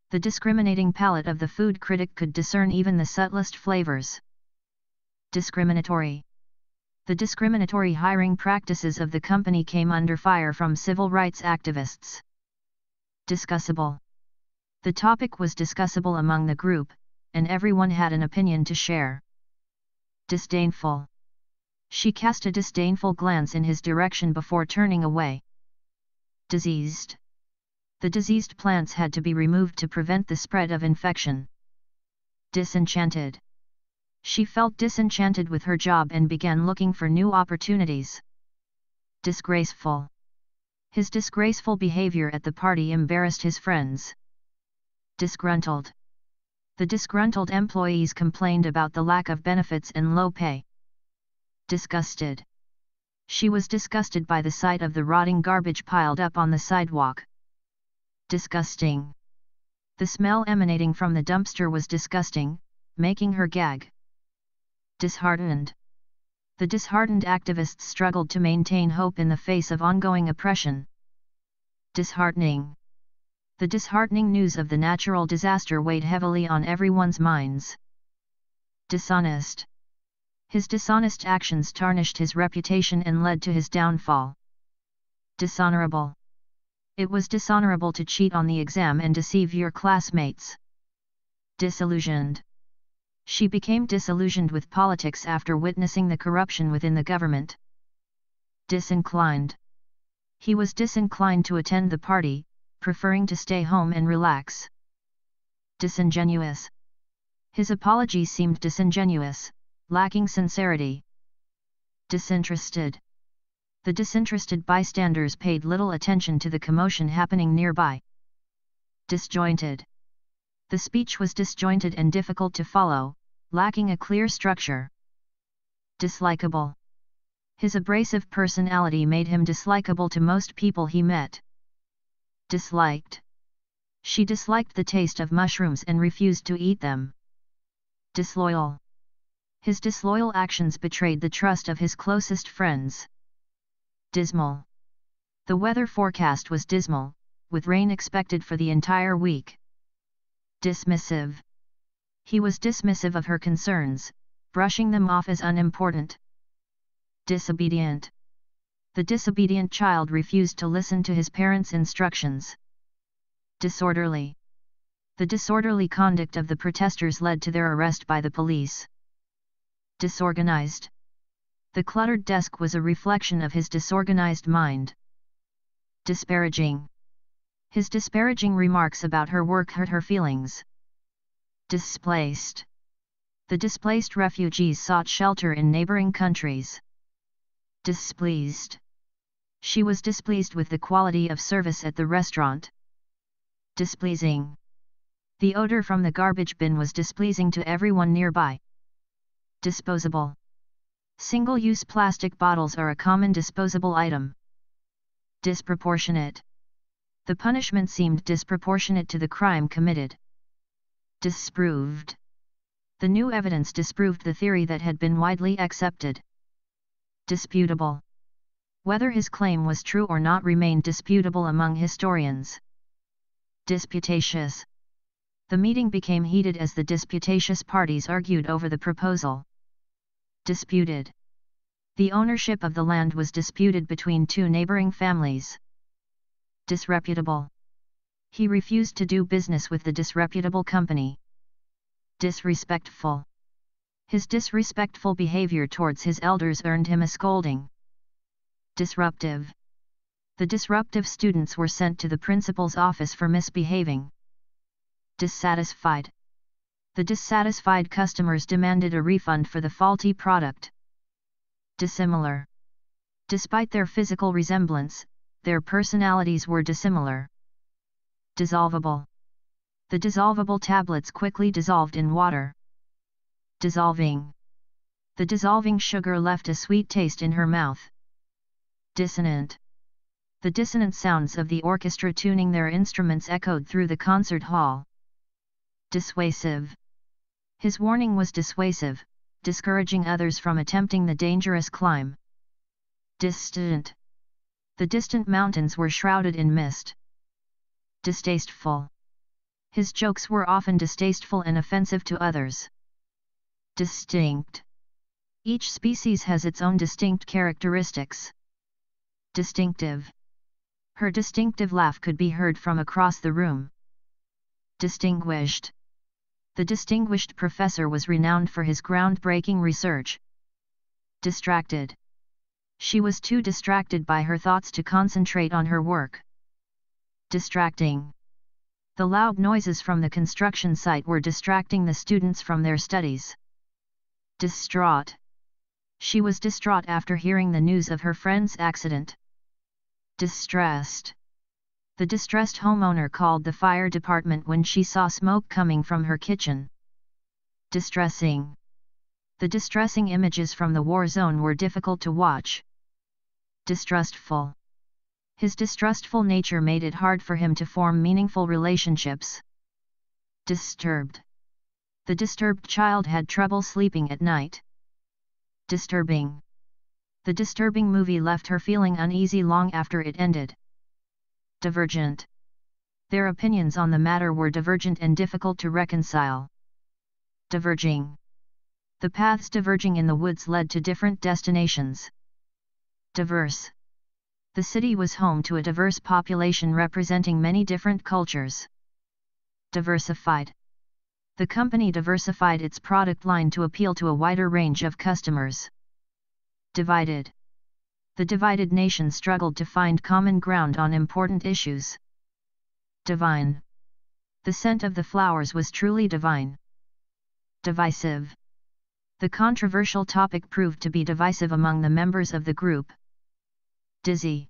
The discriminating palate of the food critic could discern even the subtlest flavors. Discriminatory. The discriminatory hiring practices of the company came under fire from civil rights activists. Discussable. The topic was discussable among the group, and everyone had an opinion to share. Disdainful. She cast a disdainful glance in his direction before turning away. Diseased. The diseased plants had to be removed to prevent the spread of infection. Disenchanted. She felt disenchanted with her job and began looking for new opportunities. Disgraceful. His disgraceful behavior at the party embarrassed his friends. Disgruntled. The disgruntled employees complained about the lack of benefits and low pay. Disgusted. She was disgusted by the sight of the rotting garbage piled up on the sidewalk. Disgusting. The smell emanating from the dumpster was disgusting, making her gag. Disheartened. The disheartened activists struggled to maintain hope in the face of ongoing oppression. Disheartening. The disheartening news of the natural disaster weighed heavily on everyone's minds. Dishonest. His dishonest actions tarnished his reputation and led to his downfall. Dishonorable. It was dishonorable to cheat on the exam and deceive your classmates. Disillusioned. She became disillusioned with politics after witnessing the corruption within the government. Disinclined. He was disinclined to attend the party, preferring to stay home and relax. Disingenuous. His apology seemed disingenuous, lacking sincerity. Disinterested. The disinterested bystanders paid little attention to the commotion happening nearby. Disjointed. The speech was disjointed and difficult to follow, lacking a clear structure. Dislikable. His abrasive personality made him dislikable to most people he met. Disliked. She disliked the taste of mushrooms and refused to eat them. Disloyal. His disloyal actions betrayed the trust of his closest friends. Dismal. The weather forecast was dismal, with rain expected for the entire week. Dismissive. He was dismissive of her concerns, brushing them off as unimportant. Disobedient. The disobedient child refused to listen to his parents' instructions. Disorderly. The disorderly conduct of the protesters led to their arrest by the police. Disorganized. The cluttered desk was a reflection of his disorganized mind. Disparaging. His disparaging remarks about her work hurt her feelings. Displaced. The displaced refugees sought shelter in neighboring countries. Displeased. She was displeased with the quality of service at the restaurant. Displeasing. The odor from the garbage bin was displeasing to everyone nearby. Disposable. Single-use plastic bottles are a common disposable item. Disproportionate. The punishment seemed disproportionate to the crime committed. Disproved. The new evidence disproved the theory that had been widely accepted. Disputable. Whether his claim was true or not remained disputable among historians. Disputatious. The meeting became heated as the disputatious parties argued over the proposal. Disputed. The ownership of the land was disputed between two neighboring families. Disreputable. He refused to do business with the disreputable company. Disrespectful. His disrespectful behavior towards his elders earned him a scolding. Disruptive. The disruptive students were sent to the principal's office for misbehaving. Dissatisfied. The dissatisfied customers demanded a refund for the faulty product. Dissimilar. Despite their physical resemblance, their personalities were dissimilar. Dissolvable. The dissolvable tablets quickly dissolved in water. Dissolving. The dissolving sugar left a sweet taste in her mouth. Dissonant. The dissonant sounds of the orchestra tuning their instruments echoed through the concert hall. Dissuasive. His warning was dissuasive, discouraging others from attempting the dangerous climb. Distant. The distant mountains were shrouded in mist. Distasteful. His jokes were often distasteful and offensive to others. Distinct. Each species has its own distinct characteristics. Distinctive. Her distinctive laugh could be heard from across the room. Distinguished. The distinguished professor was renowned for his groundbreaking research. Distracted. She was too distracted by her thoughts to concentrate on her work. Distracting. The loud noises from the construction site were distracting the students from their studies. Distraught. She was distraught after hearing the news of her friend's accident. Distressed. The distressed homeowner called the fire department when she saw smoke coming from her kitchen. Distressing. The distressing images from the war zone were difficult to watch. Distrustful. His distrustful nature made it hard for him to form meaningful relationships. Disturbed. The disturbed child had trouble sleeping at night. Disturbing. The disturbing movie left her feeling uneasy long after it ended. Divergent. Their opinions on the matter were divergent and difficult to reconcile. Diverging. The paths diverging in the woods led to different destinations. Diverse. The city was home to a diverse population representing many different cultures. Diversified. The company diversified its product line to appeal to a wider range of customers. Divided. The divided nation struggled to find common ground on important issues. Divine. The scent of the flowers was truly divine. Divisive. The controversial topic proved to be divisive among the members of the group. Dizzy.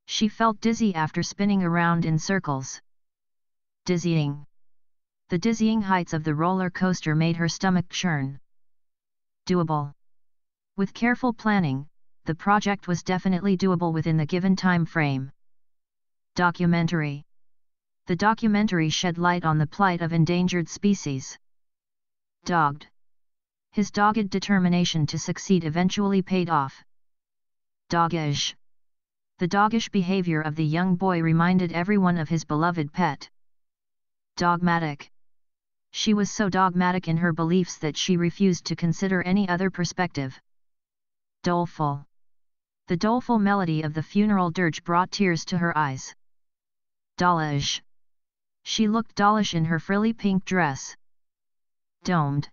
She felt dizzy after spinning around in circles. Dizzying. The dizzying heights of the roller coaster made her stomach churn. Doable. With careful planning, the project was definitely doable within the given time frame. Documentary. The documentary shed light on the plight of endangered species. Dogged. His dogged determination to succeed eventually paid off. Doggish. The doggish behavior of the young boy reminded everyone of his beloved pet. Dogmatic. She was so dogmatic in her beliefs that she refused to consider any other perspective. Doleful. The doleful melody of the funeral dirge brought tears to her eyes. Dollish. She looked dollish in her frilly pink dress. Domed.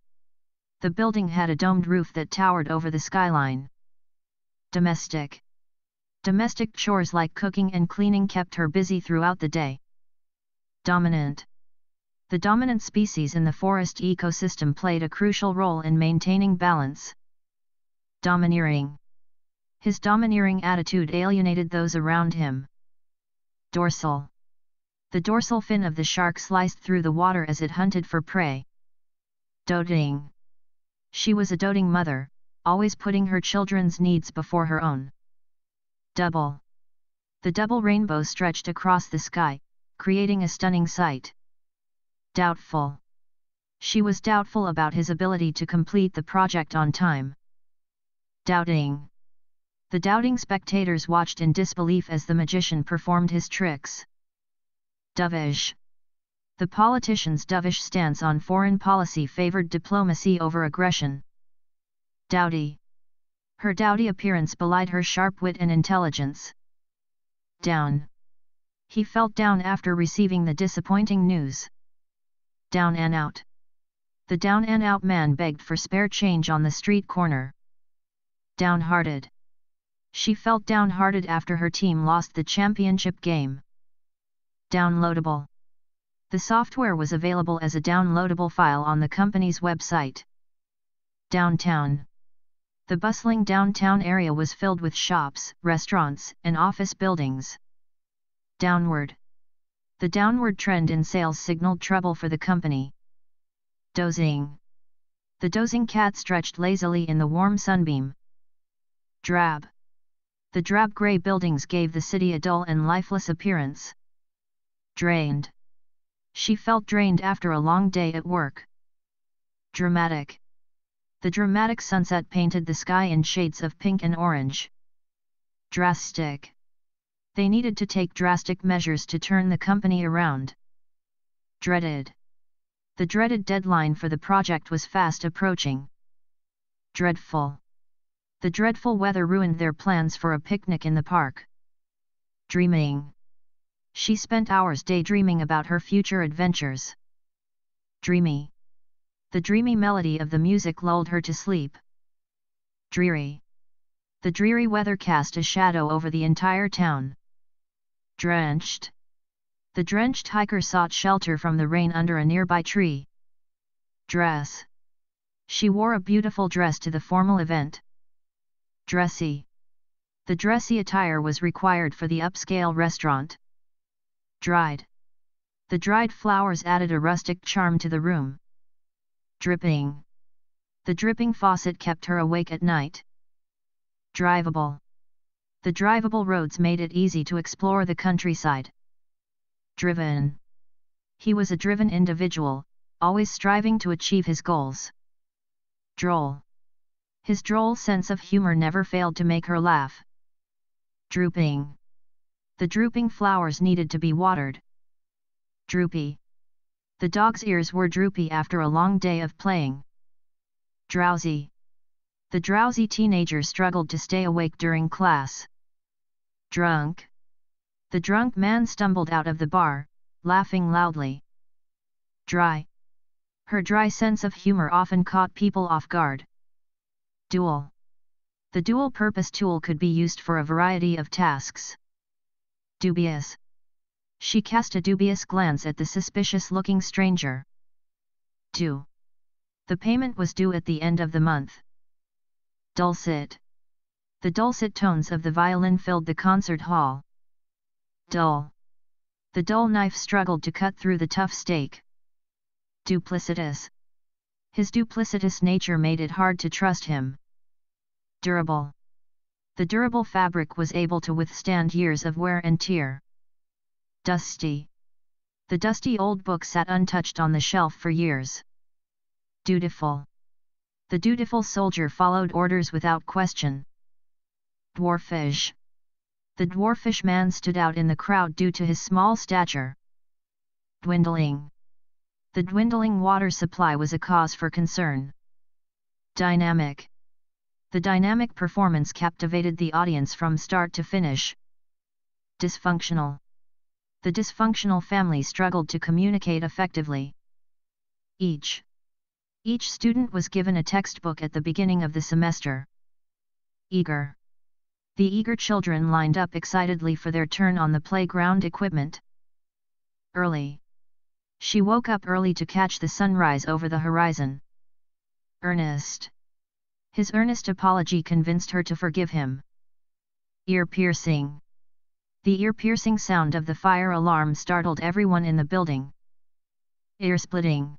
The building had a domed roof that towered over the skyline. Domestic. Domestic chores like cooking and cleaning kept her busy throughout the day. Dominant. The dominant species in the forest ecosystem played a crucial role in maintaining balance. Domineering. His domineering attitude alienated those around him. Dorsal. The dorsal fin of the shark sliced through the water as it hunted for prey. Doting. She was a doting mother, always putting her children's needs before her own. Double. The double rainbow stretched across the sky, creating a stunning sight. Doubtful. She was doubtful about his ability to complete the project on time. Doubting. The doubting spectators watched in disbelief as the magician performed his tricks. Dovish. The politician's dovish stance on foreign policy favored diplomacy over aggression. Dowdy. Her dowdy appearance belied her sharp wit and intelligence. Down. He felt down after receiving the disappointing news. Down and out. The down and out man begged for spare change on the street corner. Downhearted. She felt downhearted after her team lost the championship game. Downloadable. The software was available as a downloadable file on the company's website. Downtown. The bustling downtown area was filled with shops, restaurants, and office buildings. Downward. The downward trend in sales signaled trouble for the company. Dozing. The dozing cat stretched lazily in the warm sunbeam. Drab. The drab gray buildings gave the city a dull and lifeless appearance. Drained. She felt drained after a long day at work. Dramatic. The dramatic sunset painted the sky in shades of pink and orange. Drastic. They needed to take drastic measures to turn the company around. Dreaded. The dreaded deadline for the project was fast approaching. Dreadful. The dreadful weather ruined their plans for a picnic in the park. Dreaming. She spent hours daydreaming about her future adventures. Dreamy. The dreamy melody of the music lulled her to sleep. Dreary. The dreary weather cast a shadow over the entire town. Drenched. The drenched hiker sought shelter from the rain under a nearby tree. Dress. She wore a beautiful dress to the formal event. Dressy. The dressy attire was required for the upscale restaurant. Dried. The dried flowers added a rustic charm to the room. Dripping. The dripping faucet kept her awake at night. Drivable. The drivable roads made it easy to explore the countryside. Driven. He was a driven individual, always striving to achieve his goals. Droll. His droll sense of humor never failed to make her laugh. Drooping. The drooping flowers needed to be watered. Droopy. The dog's ears were droopy after a long day of playing. Drowsy. The drowsy teenager struggled to stay awake during class. Drunk. The drunk man stumbled out of the bar, laughing loudly. Dry. Her dry sense of humor often caught people off guard. Dual. The dual-purpose tool could be used for a variety of tasks. Dubious. She cast a dubious glance at the suspicious-looking stranger. Due. The payment was due at the end of the month. Dulcet. The dulcet tones of the violin filled the concert hall. Dull. The dull knife struggled to cut through the tough steak. Duplicitous. His duplicitous nature made it hard to trust him. Durable. The durable fabric was able to withstand years of wear and tear. Dusty. The dusty old book sat untouched on the shelf for years. Dutiful. The dutiful soldier followed orders without question. Dwarfish. The dwarfish man stood out in the crowd due to his small stature. Dwindling. The dwindling water supply was a cause for concern. Dynamic. The dynamic performance captivated the audience from start to finish. Dysfunctional. The dysfunctional family struggled to communicate effectively. Each student was given a textbook at the beginning of the semester. Eager. The eager children lined up excitedly for their turn on the playground equipment. Early. She woke up early to catch the sunrise over the horizon. Earnest. His earnest apology convinced her to forgive him. Ear-piercing. The ear-piercing sound of the fire alarm startled everyone in the building. Ear-splitting.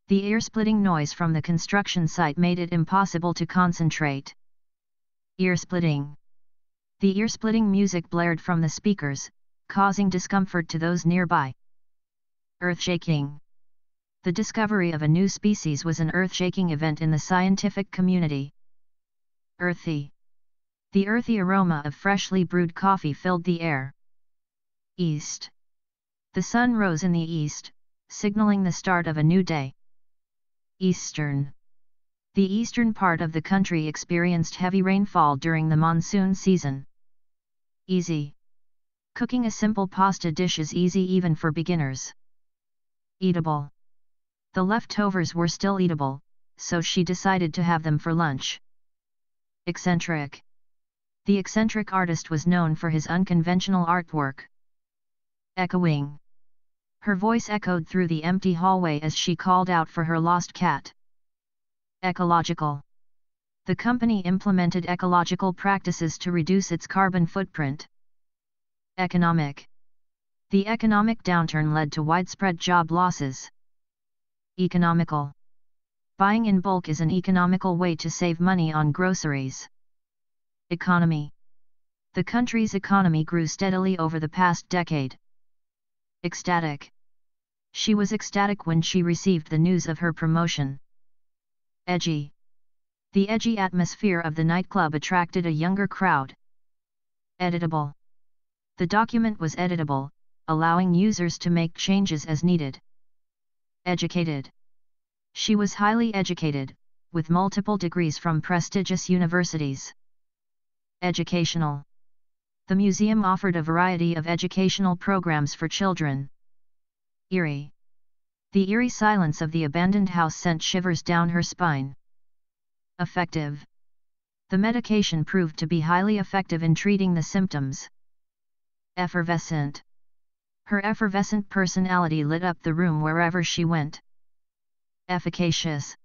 The ear-splitting noise from the construction site made it impossible to concentrate. Ear-splitting. The ear-splitting music blared from the speakers, causing discomfort to those nearby. Earth-shaking. The discovery of a new species was an earth-shaking event in the scientific community. Earthy. The earthy aroma of freshly brewed coffee filled the air. East. The sun rose in the east, signaling the start of a new day. Eastern. The eastern part of the country experienced heavy rainfall during the monsoon season. Easy. Cooking a simple pasta dish is easy even for beginners. Eatable. The leftovers were still eatable, so she decided to have them for lunch. Eccentric. The eccentric artist was known for his unconventional artwork. Echoing. Her voice echoed through the empty hallway as she called out for her lost cat. Ecological. The company implemented ecological practices to reduce its carbon footprint. Economic. The economic downturn led to widespread job losses. Economical. Buying in bulk is an economical way to save money on groceries. Economy. The country's economy grew steadily over the past decade. Ecstatic. She was ecstatic when she received the news of her promotion. Edgy. The edgy atmosphere of the nightclub attracted a younger crowd. Editable. The document was editable, allowing users to make changes as needed. Educated. She was highly educated, with multiple degrees from prestigious universities. Educational. The museum offered a variety of educational programs for children. Eerie. The eerie silence of the abandoned house sent shivers down her spine. Effective. The medication proved to be highly effective in treating the symptoms. Effervescent. Her effervescent personality lit up the room wherever she went. Efficacious.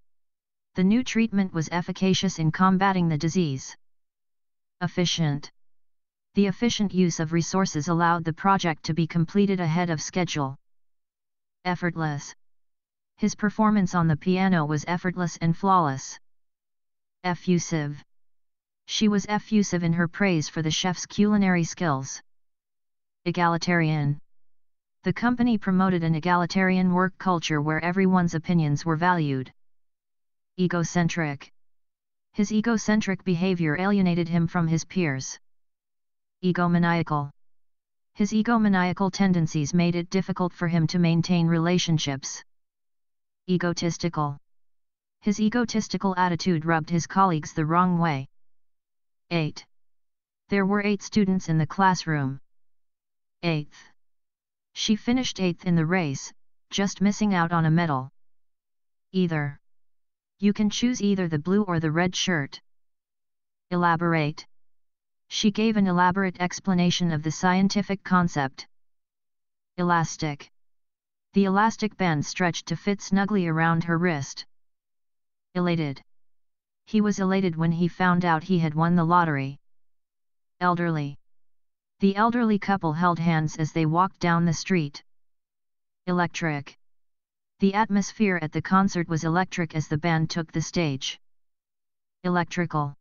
The new treatment was efficacious in combating the disease. Efficient. The efficient use of resources allowed the project to be completed ahead of schedule. Effortless. His performance on the piano was effortless and flawless. Effusive. She was effusive in her praise for the chef's culinary skills. Egalitarian. The company promoted an egalitarian work culture where everyone's opinions were valued. Egocentric. His egocentric behavior alienated him from his peers. Egomaniacal. His egomaniacal tendencies made it difficult for him to maintain relationships. Egotistical. His egotistical attitude rubbed his colleagues the wrong way. 8. There were 8 students in the classroom. 8th. She finished 8th in the race, just missing out on a medal. Either. You can choose either the blue or the red shirt. Elaborate. She gave an elaborate explanation of the scientific concept. Elastic. The elastic band stretched to fit snugly around her wrist. Elated. He was elated when he found out he had won the lottery. Elderly. The elderly couple held hands as they walked down the street. Electric. The atmosphere at the concert was electric as the band took the stage. Electrical.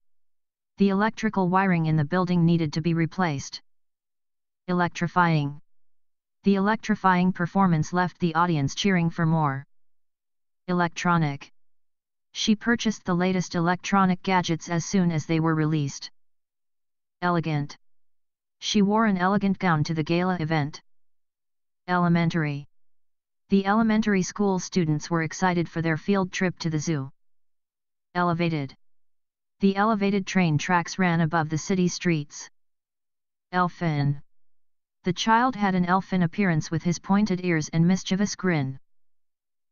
The electrical wiring in the building needed to be replaced. Electrifying. The electrifying performance left the audience cheering for more. Electronic. She purchased the latest electronic gadgets as soon as they were released. Elegant. She wore an elegant gown to the gala event. Elementary. The elementary school students were excited for their field trip to the zoo. Elevated. The elevated train tracks ran above the city streets. Elfin. The child had an elfin appearance with his pointed ears and mischievous grin.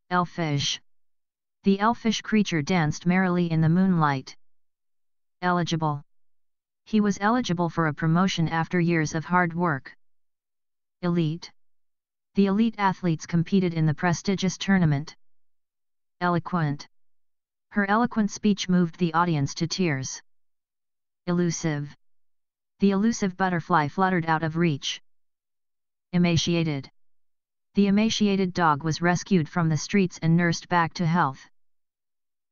Elfish. The elfish creature danced merrily in the moonlight. Eligible. He was eligible for a promotion after years of hard work. Elite. The elite athletes competed in the prestigious tournament. Eloquent. Her eloquent speech moved the audience to tears. Elusive. The elusive butterfly fluttered out of reach. Emaciated. The emaciated dog was rescued from the streets and nursed back to health.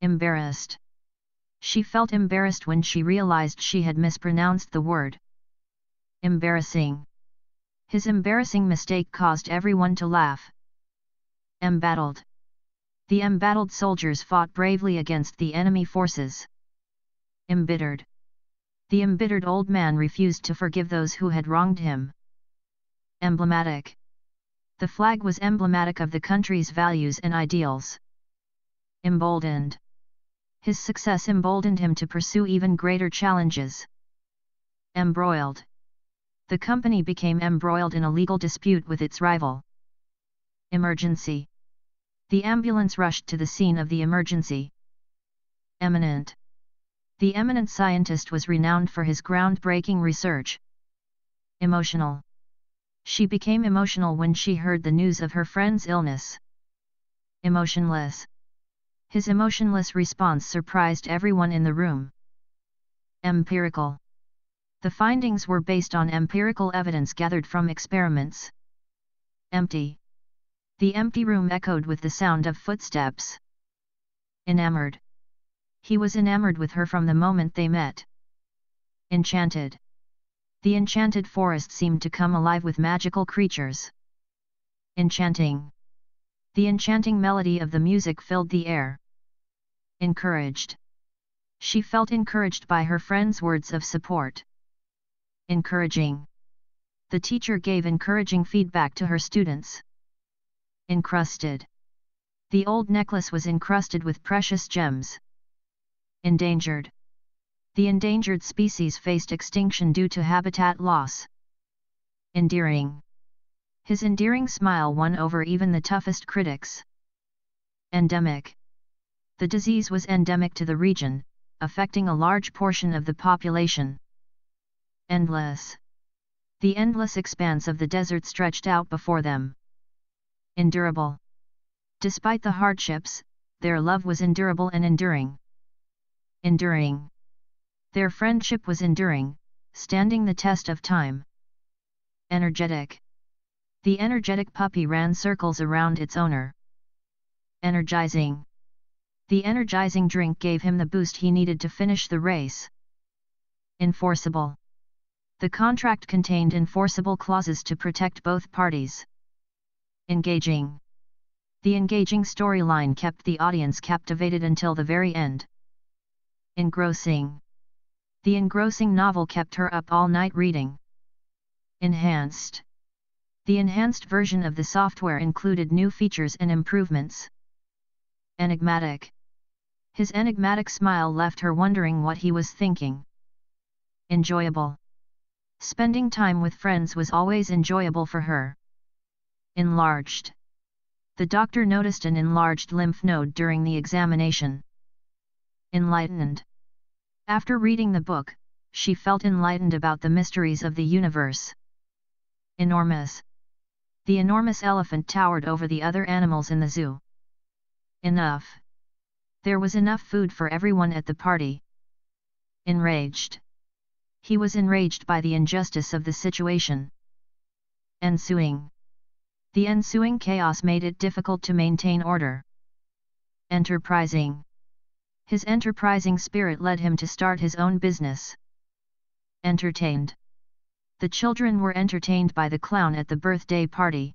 Embarrassed. She felt embarrassed when she realized she had mispronounced the word. Embarrassing. His embarrassing mistake caused everyone to laugh. Embattled. The embattled soldiers fought bravely against the enemy forces. Embittered. The embittered old man refused to forgive those who had wronged him. Emblematic. The flag was emblematic of the country's values and ideals. Emboldened. His success emboldened him to pursue even greater challenges. Embroiled. The company became embroiled in a legal dispute with its rival. Emergency. The ambulance rushed to the scene of the emergency. Eminent. The eminent scientist was renowned for his groundbreaking research. Emotional. She became emotional when she heard the news of her friend's illness. Emotionless. His emotionless response surprised everyone in the room. Empirical. The findings were based on empirical evidence gathered from experiments. Empty. The empty room echoed with the sound of footsteps. Enamored. He was enamored with her from the moment they met. Enchanted. The enchanted forest seemed to come alive with magical creatures. Enchanting. The enchanting melody of the music filled the air. Encouraged. She felt encouraged by her friend's words of support. Encouraging. The teacher gave encouraging feedback to her students. Encrusted. The old necklace was encrusted with precious gems. Endangered. The endangered species faced extinction due to habitat loss. Endearing. His endearing smile won over even the toughest critics. Endemic. The disease was endemic to the region, affecting a large portion of the population. Endless. The endless expanse of the desert stretched out before them. Endurable. Despite the hardships, their love was endurable and enduring. Enduring. Their friendship was enduring, standing the test of time. Energetic. The energetic puppy ran circles around its owner. Energizing. The energizing drink gave him the boost he needed to finish the race. Enforceable. The contract contained enforceable clauses to protect both parties. Engaging. The engaging storyline kept the audience captivated until the very end. Engrossing. The engrossing novel kept her up all night reading. Enhanced. The enhanced version of the software included new features and improvements. Enigmatic. His enigmatic smile left her wondering what he was thinking. Enjoyable. Spending time with friends was always enjoyable for her. Enlarged. The doctor noticed an enlarged lymph node during the examination. Enlightened. After reading the book, she felt enlightened about the mysteries of the universe. Enormous. The enormous elephant towered over the other animals in the zoo. Enough. There was enough food for everyone at the party. Enraged. He was enraged by the injustice of the situation. Ensuing. The ensuing chaos made it difficult to maintain order. Enterprising. His enterprising spirit led him to start his own business. Entertained. The children were entertained by the clown at the birthday party.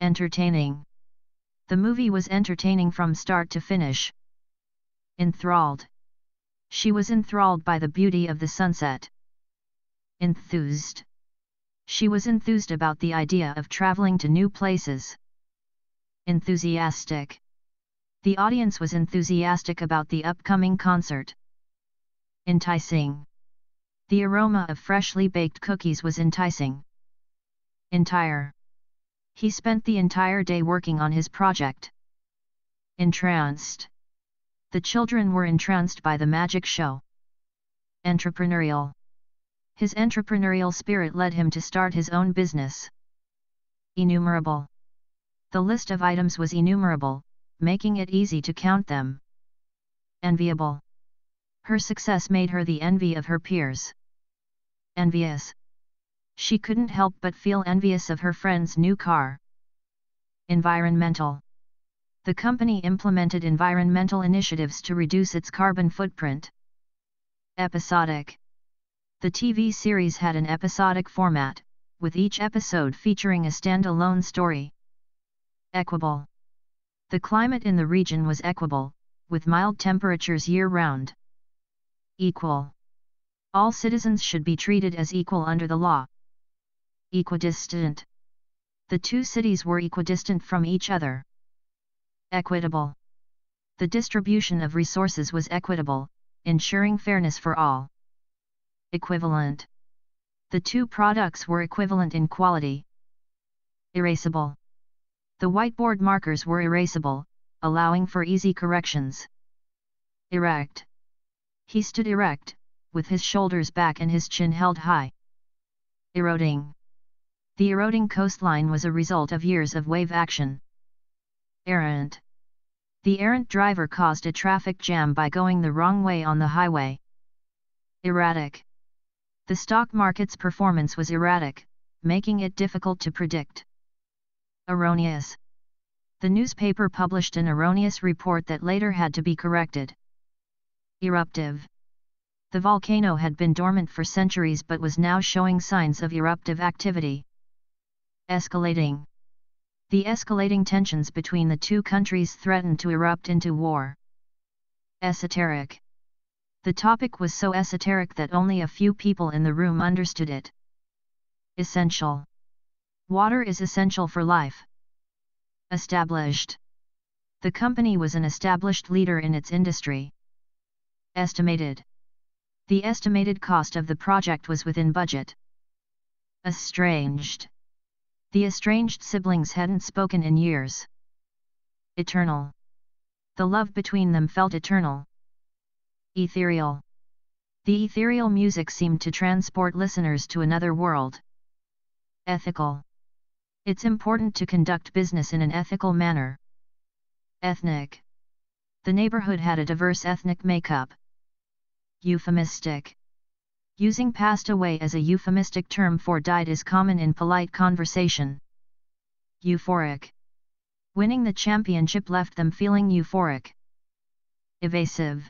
Entertaining. The movie was entertaining from start to finish. Enthralled. She was enthralled by the beauty of the sunset. Enthused. She was enthused about the idea of traveling to new places. Enthusiastic. The audience was enthusiastic about the upcoming concert. Enticing. The aroma of freshly baked cookies was enticing. Entire. He spent the entire day working on his project. Entranced. The children were entranced by the magic show. Entrepreneurial. His entrepreneurial spirit led him to start his own business. Enumerable. The list of items was enumerable, making it easy to count them. Enviable. Her success made her the envy of her peers. Envious. She couldn't help but feel envious of her friend's new car. Environmental. The company implemented environmental initiatives to reduce its carbon footprint. Episodic. The TV series had an episodic format, with each episode featuring a standalone story. Equable. The climate in the region was equable, with mild temperatures year-round. Equal. All citizens should be treated as equal under the law. Equidistant. The two cities were equidistant from each other. Equitable. The distribution of resources was equitable, ensuring fairness for all. Equivalent. The two products were equivalent in quality. Erasable. The whiteboard markers were erasable, allowing for easy corrections. Erect. He stood erect, with his shoulders back and his chin held high. Eroding. The eroding coastline was a result of years of wave action. Errant. The errant driver caused a traffic jam by going the wrong way on the highway. Erratic. The stock market's performance was erratic, making it difficult to predict. Erroneous. The newspaper published an erroneous report that later had to be corrected. Eruptive. The volcano had been dormant for centuries but was now showing signs of eruptive activity. Escalating. The escalating tensions between the two countries threatened to erupt into war. Esoteric. The topic was so esoteric that only a few people in the room understood it. Essential. Water is essential for life. Established. The company was an established leader in its industry. Estimated. The estimated cost of the project was within budget. Estranged. The estranged siblings hadn't spoken in years. Eternal. The love between them felt eternal. Ethereal. The ethereal music seemed to transport listeners to another world. Ethical. It's important to conduct business in an ethical manner. Ethnic. The neighborhood had a diverse ethnic makeup. Euphemistic. Using passed away as a euphemistic term for died is common in polite conversation. Euphoric. Winning the championship left them feeling euphoric. Evasive.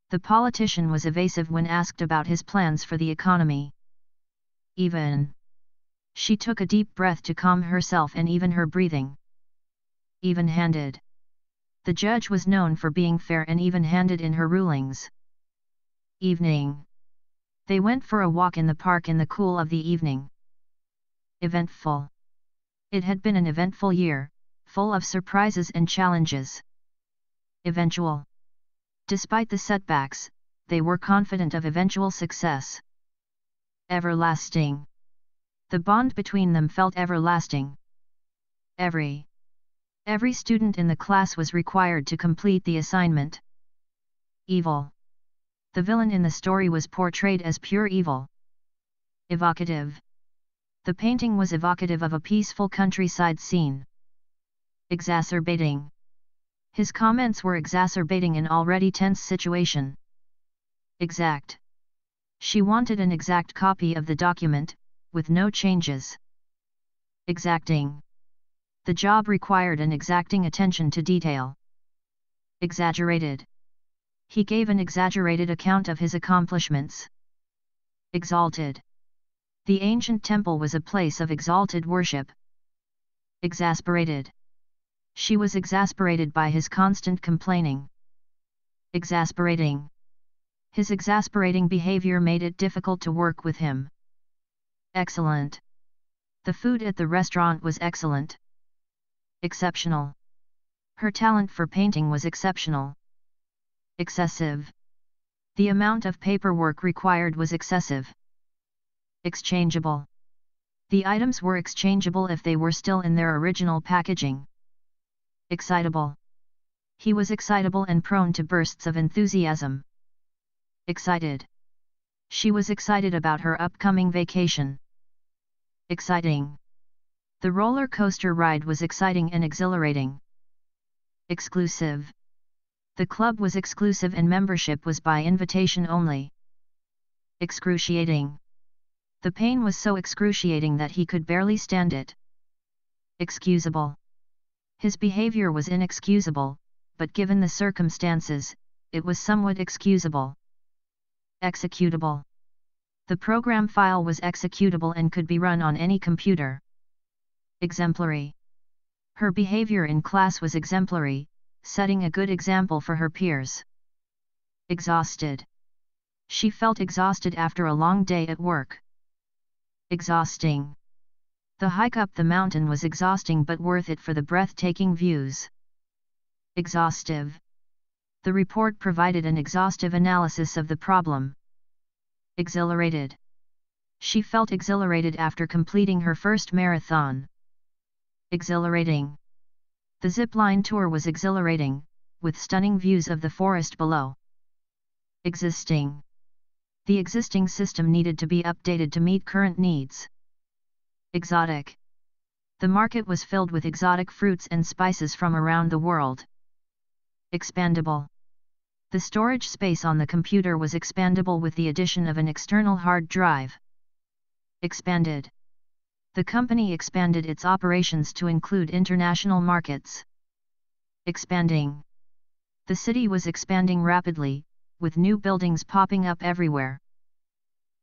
The politician was evasive when asked about his plans for the economy. Even. She took a deep breath to calm herself and even her breathing. Even-handed. The judge was known for being fair and even-handed in her rulings. Evening. They went for a walk in the park in the cool of the evening. Eventful. It had been an eventful year, full of surprises and challenges. Eventual. Despite the setbacks, they were confident of eventual success. Everlasting. The bond between them felt everlasting. Every student in the class was required to complete the assignment. Evil. The villain in the story was portrayed as pure evil. Evocative. The painting was evocative of a peaceful countryside scene. Exacerbating. His comments were exacerbating an already tense situation. Exact. She wanted an exact copy of the document, with no changes. Exacting. The job required an exacting attention to detail. Exaggerated. He gave an exaggerated account of his accomplishments. Exalted. The ancient temple was a place of exalted worship. Exasperated. She was exasperated by his constant complaining. Exasperating. His exasperating behavior made it difficult to work with him. Excellent. The food at the restaurant was excellent. Exceptional. Her talent for painting was exceptional. Excessive. The amount of paperwork required was excessive. Exchangeable. The items were exchangeable if they were still in their original packaging. Excitable. He was excitable and prone to bursts of enthusiasm. Excited. She was excited about her upcoming vacation. Exciting. The roller coaster ride was exciting and exhilarating. Exclusive. The club was exclusive and membership was by invitation only. Excruciating. The pain was so excruciating that he could barely stand it. Excusable. His behavior was inexcusable, but given the circumstances, it was somewhat excusable. Executable. The program file was executable and could be run on any computer. Exemplary. Her behavior in class was exemplary, setting a good example for her peers. Exhausted. She felt exhausted after a long day at work. Exhausting. The hike up the mountain was exhausting but worth it for the breathtaking views. Exhaustive. The report provided an exhaustive analysis of the problem. Exhilarated. She felt exhilarated after completing her first marathon. Exhilarating. The zip-line tour was exhilarating, with stunning views of the forest below. Existing. The existing system needed to be updated to meet current needs. Exotic. The market was filled with exotic fruits and spices from around the world. Expandable. The storage space on the computer was expandable with the addition of an external hard drive. Expanded. The company expanded its operations to include international markets. Expanding. The city was expanding rapidly, with new buildings popping up everywhere.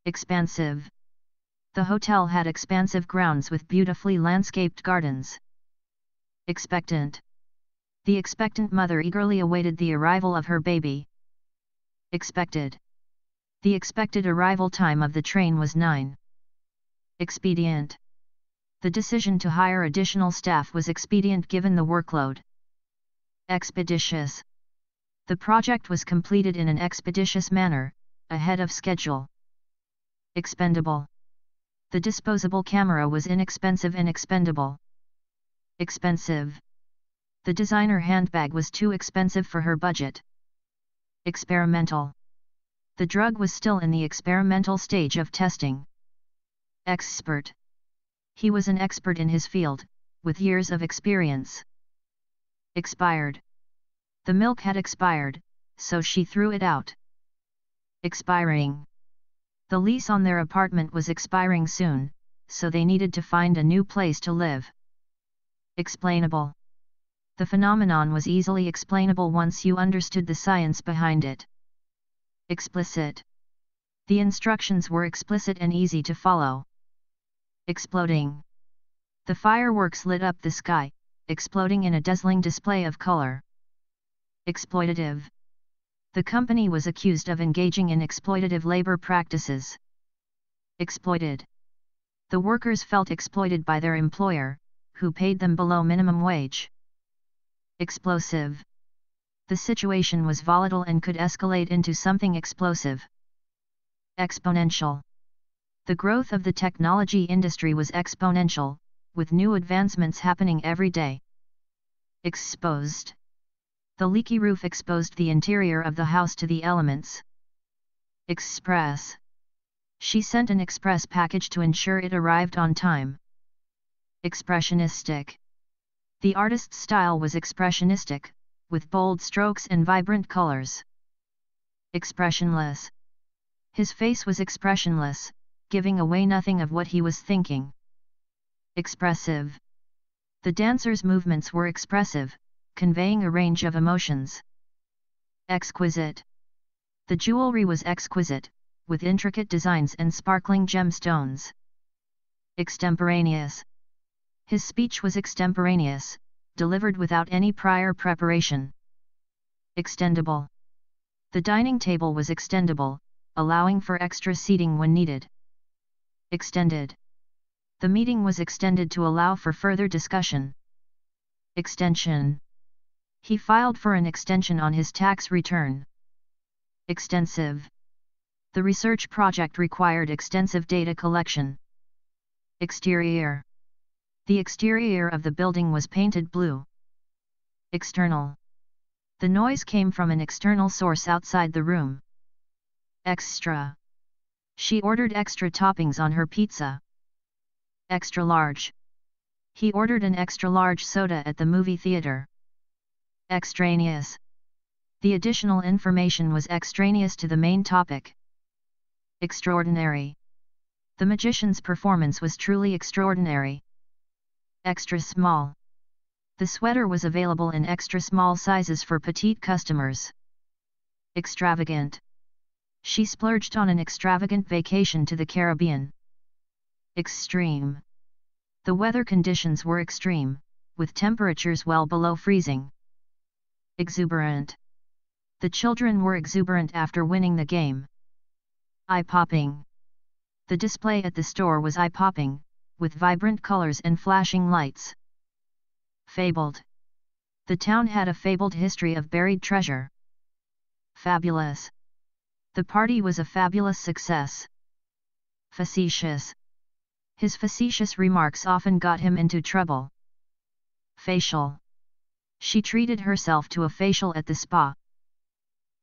Expansive. The hotel had expansive grounds with beautifully landscaped gardens. Expectant. The expectant mother eagerly awaited the arrival of her baby. Expected. The expected arrival time of the train was 9. Expedient. The decision to hire additional staff was expedient given the workload. Expeditious. The project was completed in an expeditious manner, ahead of schedule. Expendable. The disposable camera was inexpensive and expendable. Expensive. The designer handbag was too expensive for her budget. Experimental. The drug was still in the experimental stage of testing. Expert. He was an expert in his field, with years of experience. Expired. The milk had expired, so she threw it out. Expiring. The lease on their apartment was expiring soon, so they needed to find a new place to live. Explainable. The phenomenon was easily explainable once you understood the science behind it. Explicit. The instructions were explicit and easy to follow. Exploding. The fireworks lit up the sky, exploding in a dazzling display of color. Exploitative. The company was accused of engaging in exploitative labor practices. Exploited. The workers felt exploited by their employer, who paid them below minimum wage. Explosive. The situation was volatile and could escalate into something explosive. Exponential. The growth of the technology industry was exponential, with new advancements happening every day. Exposed. The leaky roof exposed the interior of the house to the elements. Express. She sent an express package to ensure it arrived on time. Expressionistic. The artist's style was expressionistic, with bold strokes and vibrant colors. Expressionless. His face was expressionless, giving away nothing of what he was thinking. Expressive. The dancer's movements were expressive, conveying a range of emotions. Exquisite. The jewelry was exquisite, with intricate designs and sparkling gemstones. Extemporaneous. His speech was extemporaneous, delivered without any prior preparation. Extendable. The dining table was extendable, allowing for extra seating when needed. Extended. The meeting was extended to allow for further discussion. Extension. He filed for an extension on his tax return. Extensive. The research project required extensive data collection. Exterior. The exterior of the building was painted blue. External. The noise came from an external source outside the room. Extra. She ordered extra toppings on her pizza. Extra large. He ordered an extra large soda at the movie theater. Extraneous. The additional information was extraneous to the main topic. Extraordinary. The magician's performance was truly extraordinary. Extra small. The sweater was available in extra small sizes for petite customers. Extravagant. She splurged on an extravagant vacation to the Caribbean. Extreme. The weather conditions were extreme, with temperatures well below freezing. Exuberant. The children were exuberant after winning the game. Eye-popping. The display at the store was eye-popping, with vibrant colors and flashing lights. Fabled. The town had a fabled history of buried treasure. Fabulous. The party was a fabulous success. Facetious. His facetious remarks often got him into trouble. Facial. She treated herself to a facial at the spa.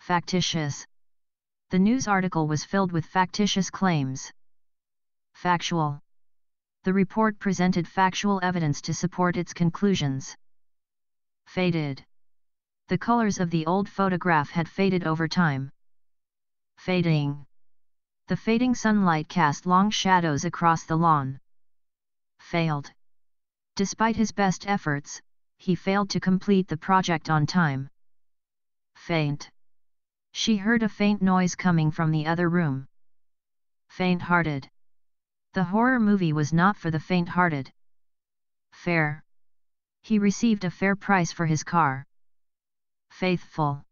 Factitious. The news article was filled with factitious claims. Factual. The report presented factual evidence to support its conclusions. Faded. The colors of the old photograph had faded over time. Fading. The fading sunlight cast long shadows across the lawn. Failed. Despite his best efforts, he failed to complete the project on time. Faint. She heard a faint noise coming from the other room. Faint-hearted. The horror movie was not for the faint-hearted. Fair. He received a fair price for his car. Faithful.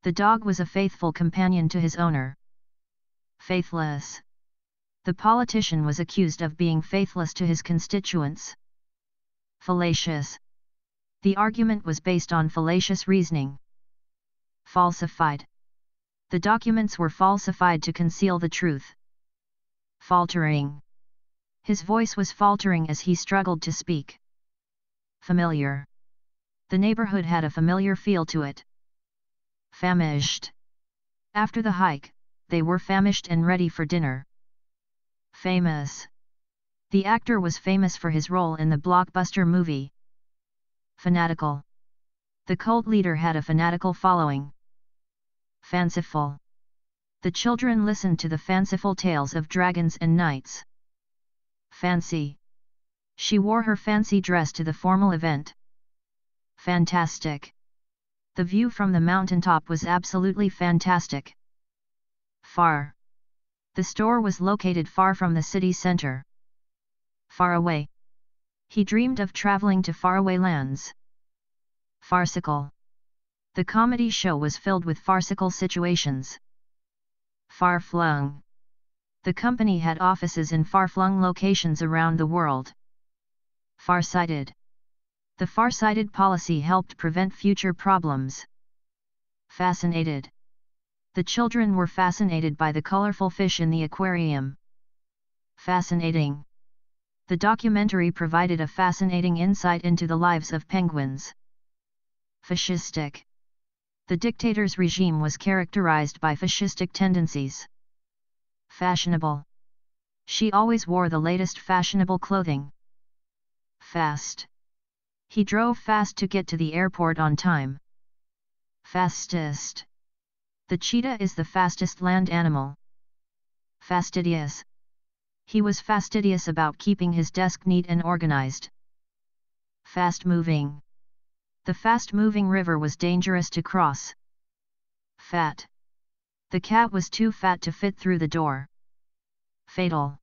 The dog was a faithful companion to his owner. Faithless. The politician was accused of being faithless to his constituents. Fallacious. The argument was based on fallacious reasoning. Falsified. The documents were falsified to conceal the truth. Faltering. His voice was faltering as he struggled to speak. Familiar. The neighborhood had a familiar feel to it. Famished. After the hike, they were famished and ready for dinner. Famous. The actor was famous for his role in the blockbuster movie. Fanatical. The cult leader had a fanatical following. Fanciful. The children listened to the fanciful tales of dragons and knights. Fancy. She wore her fancy dress to the formal event. Fantastic. The view from the mountaintop was absolutely fantastic. Far. The store was located far from the city center. Far away. He dreamed of traveling to faraway lands. Farcical. The comedy show was filled with farcical situations. Far-flung. The company had offices in far-flung locations around the world. Far-sighted. The far-sighted policy helped prevent future problems. Fascinated. The children were fascinated by the colorful fish in the aquarium. Fascinating. The documentary provided a fascinating insight into the lives of penguins. Fascistic. The dictator's regime was characterized by fascistic tendencies. Fashionable. She always wore the latest fashionable clothing. Fast. He drove fast to get to the airport on time. Fastest. The cheetah is the fastest land animal. Fastidious. He was fastidious about keeping his desk neat and organized. Fast-moving. The fast-moving river was dangerous to cross. Fat. The cat was too fat to fit through the door. Fatal.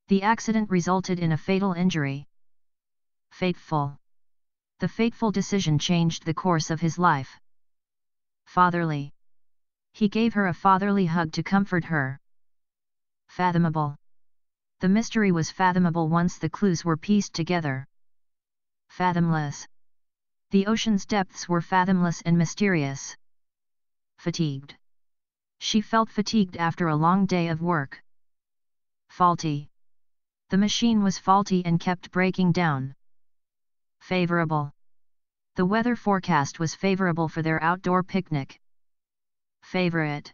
The accident resulted in a fatal injury. Fateful. The fateful decision changed the course of his life. Fatherly. He gave her a fatherly hug to comfort her. Fathomable. The mystery was fathomable once the clues were pieced together. Fathomless. The ocean's depths were fathomless and mysterious. Fatigued. She felt fatigued after a long day of work. Faulty. The machine was faulty and kept breaking down. Favorable. The weather forecast was favorable for their outdoor picnic. Favorite.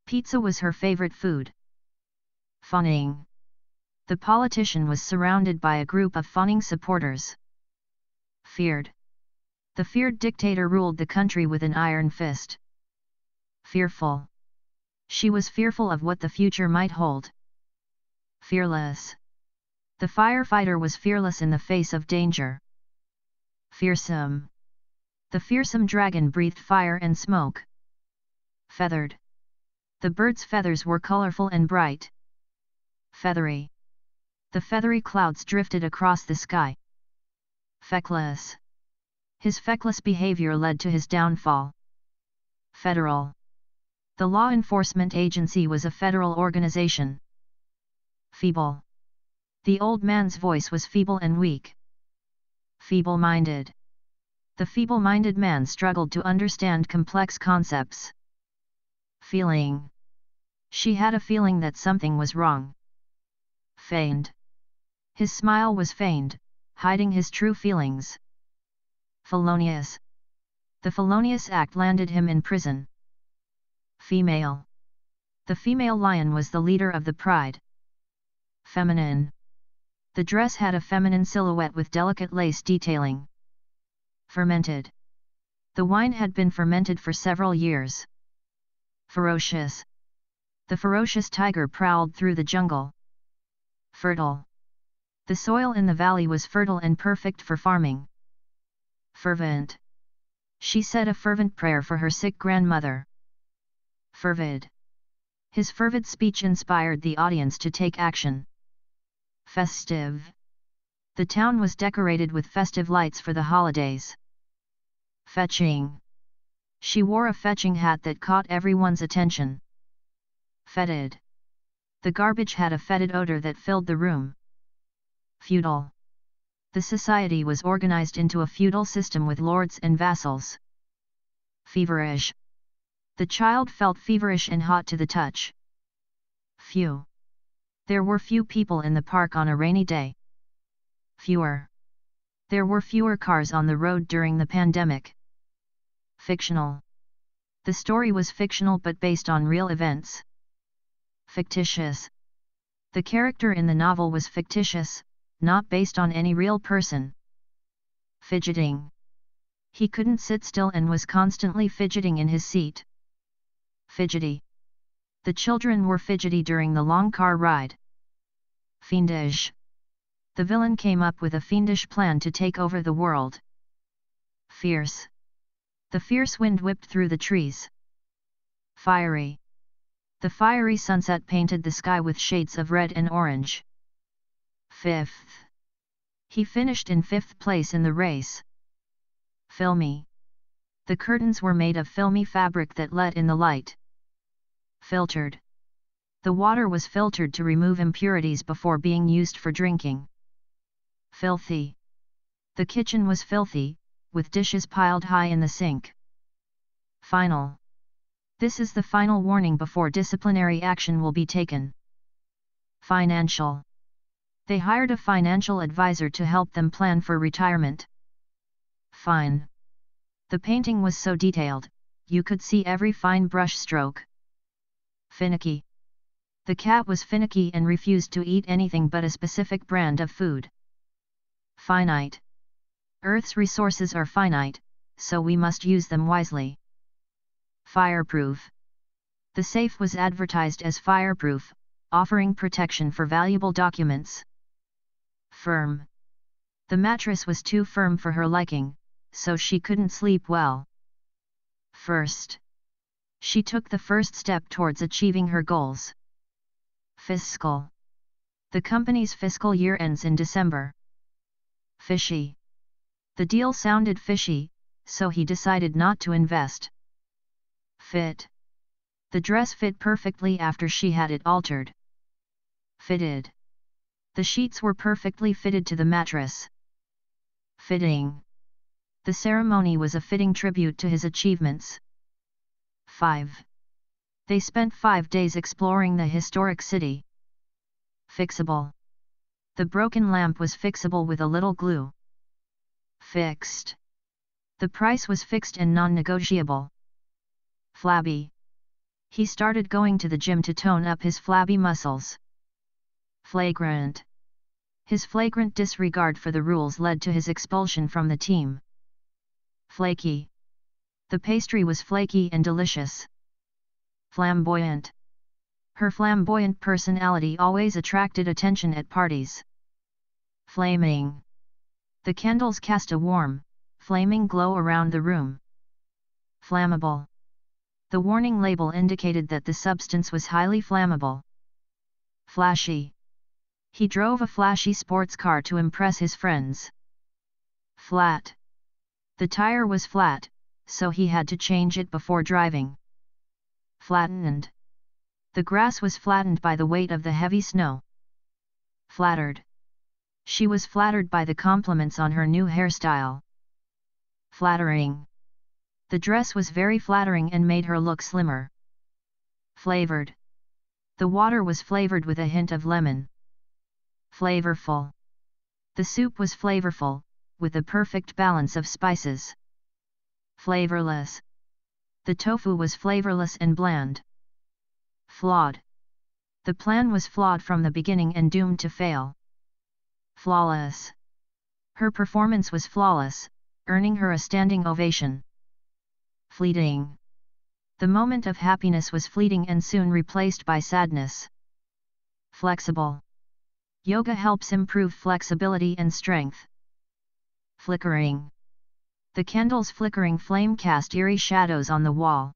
Pizza was her favorite food. Fawning. The politician was surrounded by a group of fawning supporters. Feared. The feared dictator ruled the country with an iron fist. Fearful. She was fearful of what the future might hold. Fearless. The firefighter was fearless in the face of danger. Fearsome. The fearsome dragon breathed fire and smoke. Feathered. The bird's feathers were colorful and bright. Feathery. The feathery clouds drifted across the sky. Feckless. His feckless behavior led to his downfall. Federal. The law enforcement agency was a federal organization. Feeble. The old man's voice was feeble and weak. Feeble-minded. The feeble-minded man struggled to understand complex concepts. Feeling. She had a feeling that something was wrong. Feigned. His smile was feigned, hiding his true feelings. Felonious. The felonious act landed him in prison. Female. The female lion was the leader of the pride. Feminine. The dress had a feminine silhouette with delicate lace detailing. Fermented. The wine had been fermented for several years. Ferocious. The ferocious tiger prowled through the jungle. Fertile. The soil in the valley was fertile and perfect for farming. Fervent. She said a fervent prayer for her sick grandmother. Fervid. His fervid speech inspired the audience to take action. Festive. The town was decorated with festive lights for the holidays. Fetching. She wore a fetching hat that caught everyone's attention. Fetid. The garbage had a fetid odor that filled the room. Feudal. The society was organized into a feudal system with lords and vassals. Feverish. The child felt feverish and hot to the touch. Few. There were few people in the park on a rainy day. Fewer. There were fewer cars on the road during the pandemic. Fictional. The story was fictional but based on real events. Fictitious. The character in the novel was fictitious, not based on any real person. Fidgeting. He couldn't sit still and was constantly fidgeting in his seat. Fidgety. The children were fidgety during the long car ride. Fiendish. The villain came up with a fiendish plan to take over the world. Fierce. The fierce wind whipped through the trees. Fiery. The fiery sunset painted the sky with shades of red and orange. Fifth. He finished in 5th place in the race. Filmy. The curtains were made of filmy fabric that let in the light. Filtered. The water was filtered to remove impurities before being used for drinking. Filthy. The kitchen was filthy, with dishes piled high in the sink. Final. This is the final warning before disciplinary action will be taken. Financial. They hired a financial advisor to help them plan for retirement. Fine. The painting was so detailed, you could see every fine brush stroke. Finicky. The cat was finicky and refused to eat anything but a specific brand of food. Finite. Earth's resources are finite, so we must use them wisely. Fireproof. The safe was advertised as fireproof, offering protection for valuable documents. Firm. The mattress was too firm for her liking, so she couldn't sleep well. First. She took the first step towards achieving her goals. Fiscal. The company's fiscal year ends in December. Fishy. The deal sounded fishy, so he decided not to invest. Fit. The dress fit perfectly after she had it altered. Fitted. The sheets were perfectly fitted to the mattress. Fitting. The ceremony was a fitting tribute to his achievements. 5. They spent 5 days exploring the historic city. Fixable. The broken lamp was fixable with a little glue. Fixed. The price was fixed and non-negotiable. Flabby. He started going to the gym to tone up his flabby muscles. Flagrant. His flagrant disregard for the rules led to his expulsion from the team. Flaky. The pastry was flaky and delicious. Flamboyant. Her flamboyant personality always attracted attention at parties. Flaming. The candles cast a warm, flaming glow around the room. Flammable. The warning label indicated that the substance was highly flammable. Flashy. He drove a flashy sports car to impress his friends. Flat. The tire was flat, so he had to change it before driving. Flattened. The grass was flattened by the weight of the heavy snow. Flattered. She was flattered by the compliments on her new hairstyle. Flattering. The dress was very flattering and made her look slimmer. Flavored. The water was flavored with a hint of lemon. Flavorful. The soup was flavorful, with a perfect balance of spices. Flavorless. The tofu was flavorless and bland. Flawed. The plan was flawed from the beginning and doomed to fail. Flawless. Her performance was flawless, earning her a standing ovation. Fleeting. The moment of happiness was fleeting and soon replaced by sadness. Flexible. Yoga helps improve flexibility and strength. Flickering. The candle's flickering flame cast eerie shadows on the wall.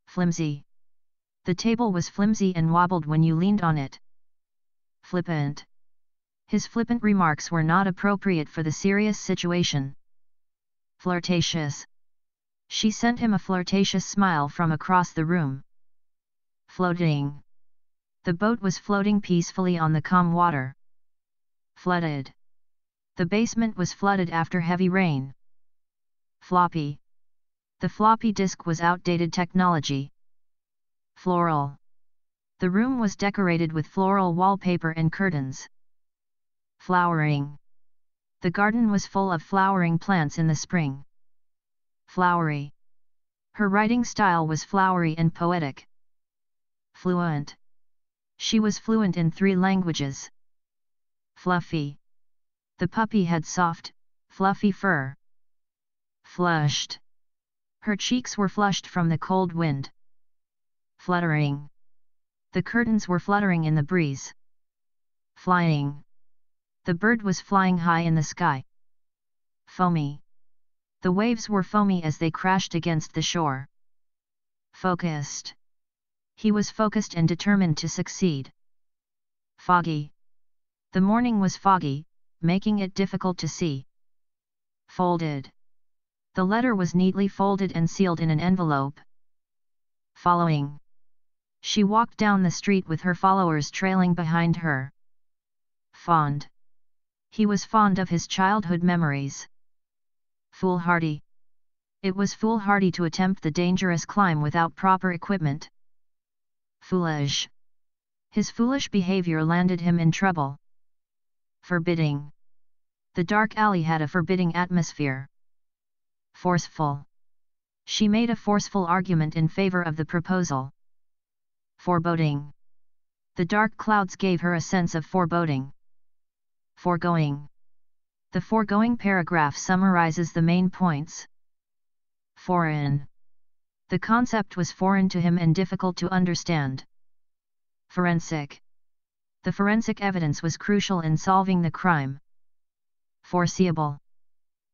Flimsy. The table was flimsy and wobbled when you leaned on it. Flippant. His flippant remarks were not appropriate for the serious situation. Flirtatious. She sent him a flirtatious smile from across the room. Floating. The boat was floating peacefully on the calm water. Flooded. The basement was flooded after heavy rain. Floppy. The floppy disk was outdated technology. Floral. The room was decorated with floral wallpaper and curtains. Flowering. The garden was full of flowering plants in the spring. Flowery. Her writing style was flowery and poetic. Fluent. She was fluent in 3 languages. Fluffy. The puppy had soft, fluffy fur. Flushed. Her cheeks were flushed from the cold wind. Fluttering. The curtains were fluttering in the breeze. Flying. The bird was flying high in the sky. Foamy. The waves were foamy as they crashed against the shore. Focused. He was focused and determined to succeed. Foggy. The morning was foggy, making it difficult to see. Folded. The letter was neatly folded and sealed in an envelope. Following. She walked down the street with her followers trailing behind her. Fond. He was fond of his childhood memories. Foolhardy. It was foolhardy to attempt the dangerous climb without proper equipment. Foolish. His foolish behavior landed him in trouble. Forbidding. The dark alley had a forbidding atmosphere. Forceful. She made a forceful argument in favor of the proposal. Foreboding. The dark clouds gave her a sense of foreboding. Foregoing. The foregoing paragraph summarizes the main points. Foreign. The concept was foreign to him and difficult to understand. Forensic. The forensic evidence was crucial in solving the crime. Foreseeable.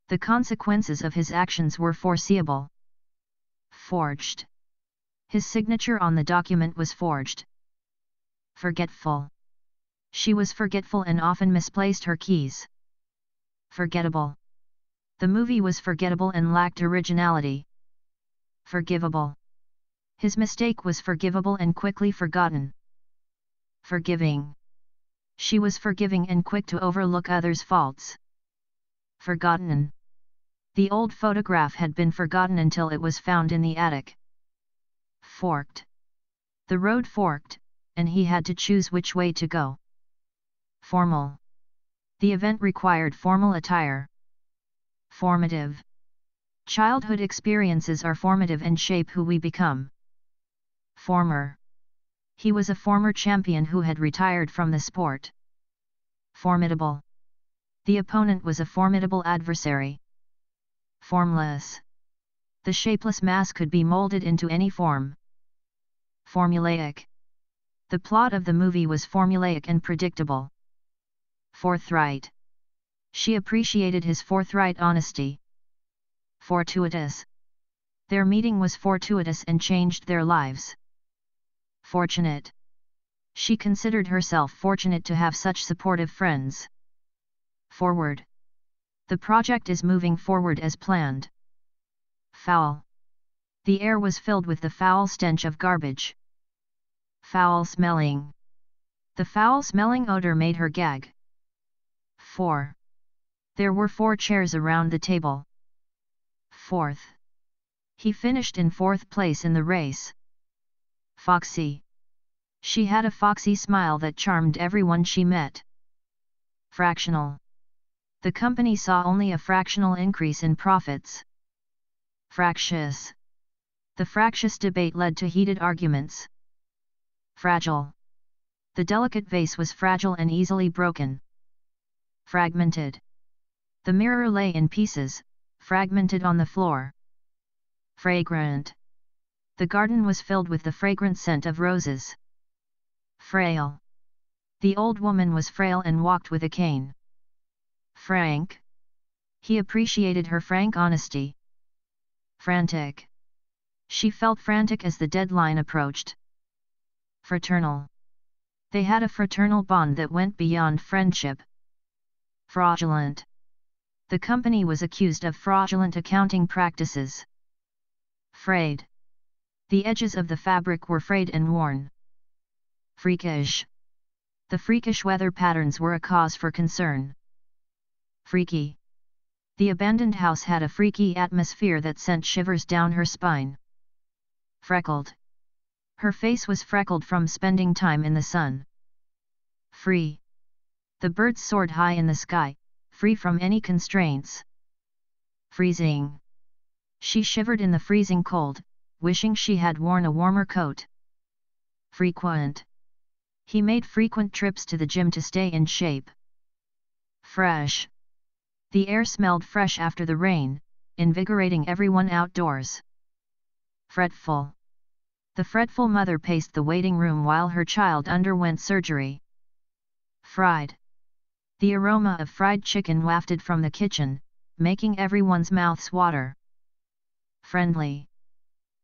The consequences of his actions were foreseeable. Forged. His signature on the document was forged. Forgetful. She was forgetful and often misplaced her keys. Forgettable. The movie was forgettable and lacked originality. Forgivable. His mistake was forgivable and quickly forgotten. Forgiving. She was forgiving and quick to overlook others' faults. Forgotten. The old photograph had been forgotten until it was found in the attic. Forked. The road forked, and he had to choose which way to go. Formal. The event required formal attire. Formative. Childhood experiences are formative and shape who we become. Former. He was a former champion who had retired from the sport. Formidable. The opponent was a formidable adversary. Formless. The shapeless mass could be molded into any form. Formulaic. The plot of the movie was formulaic and predictable. Forthright. She appreciated his forthright honesty. Fortuitous. Their meeting was fortuitous and changed their lives. Fortunate. She considered herself fortunate to have such supportive friends. Forward. The project is moving forward as planned. Foul. The air was filled with the foul stench of garbage. Foul smelling. The foul-smelling odor made her gag. 4. There were 4 chairs around the table. Fourth. He finished in 4th place in the race. Foxy. She had a foxy smile that charmed everyone she met. Fractional. The company saw only a fractional increase in profits. Fractious. The fractious debate led to heated arguments. Fragile. The delicate vase was fragile and easily broken. Fragmented. The mirror lay in pieces, fragmented on the floor. Fragrant. The garden was filled with the fragrant scent of roses. Frail. The old woman was frail and walked with a cane. Frank. He appreciated her frank honesty. Frantic. She felt frantic as the deadline approached. Fraternal. They had a fraternal bond that went beyond friendship. Fraudulent. The company was accused of fraudulent accounting practices. Frayed. The edges of the fabric were frayed and worn. Freakish. The freakish weather patterns were a cause for concern. Freaky. The abandoned house had a freaky atmosphere that sent shivers down her spine. Freckled. Her face was freckled from spending time in the sun. Free. The birds soared high in the sky, free from any constraints. Freezing. She shivered in the freezing cold, wishing she had worn a warmer coat. Frequent. He made frequent trips to the gym to stay in shape. Fresh. The air smelled fresh after the rain, invigorating everyone outdoors. Fretful. The fretful mother paced the waiting room while her child underwent surgery. Fried. The aroma of fried chicken wafted from the kitchen, making everyone's mouths water. Friendly.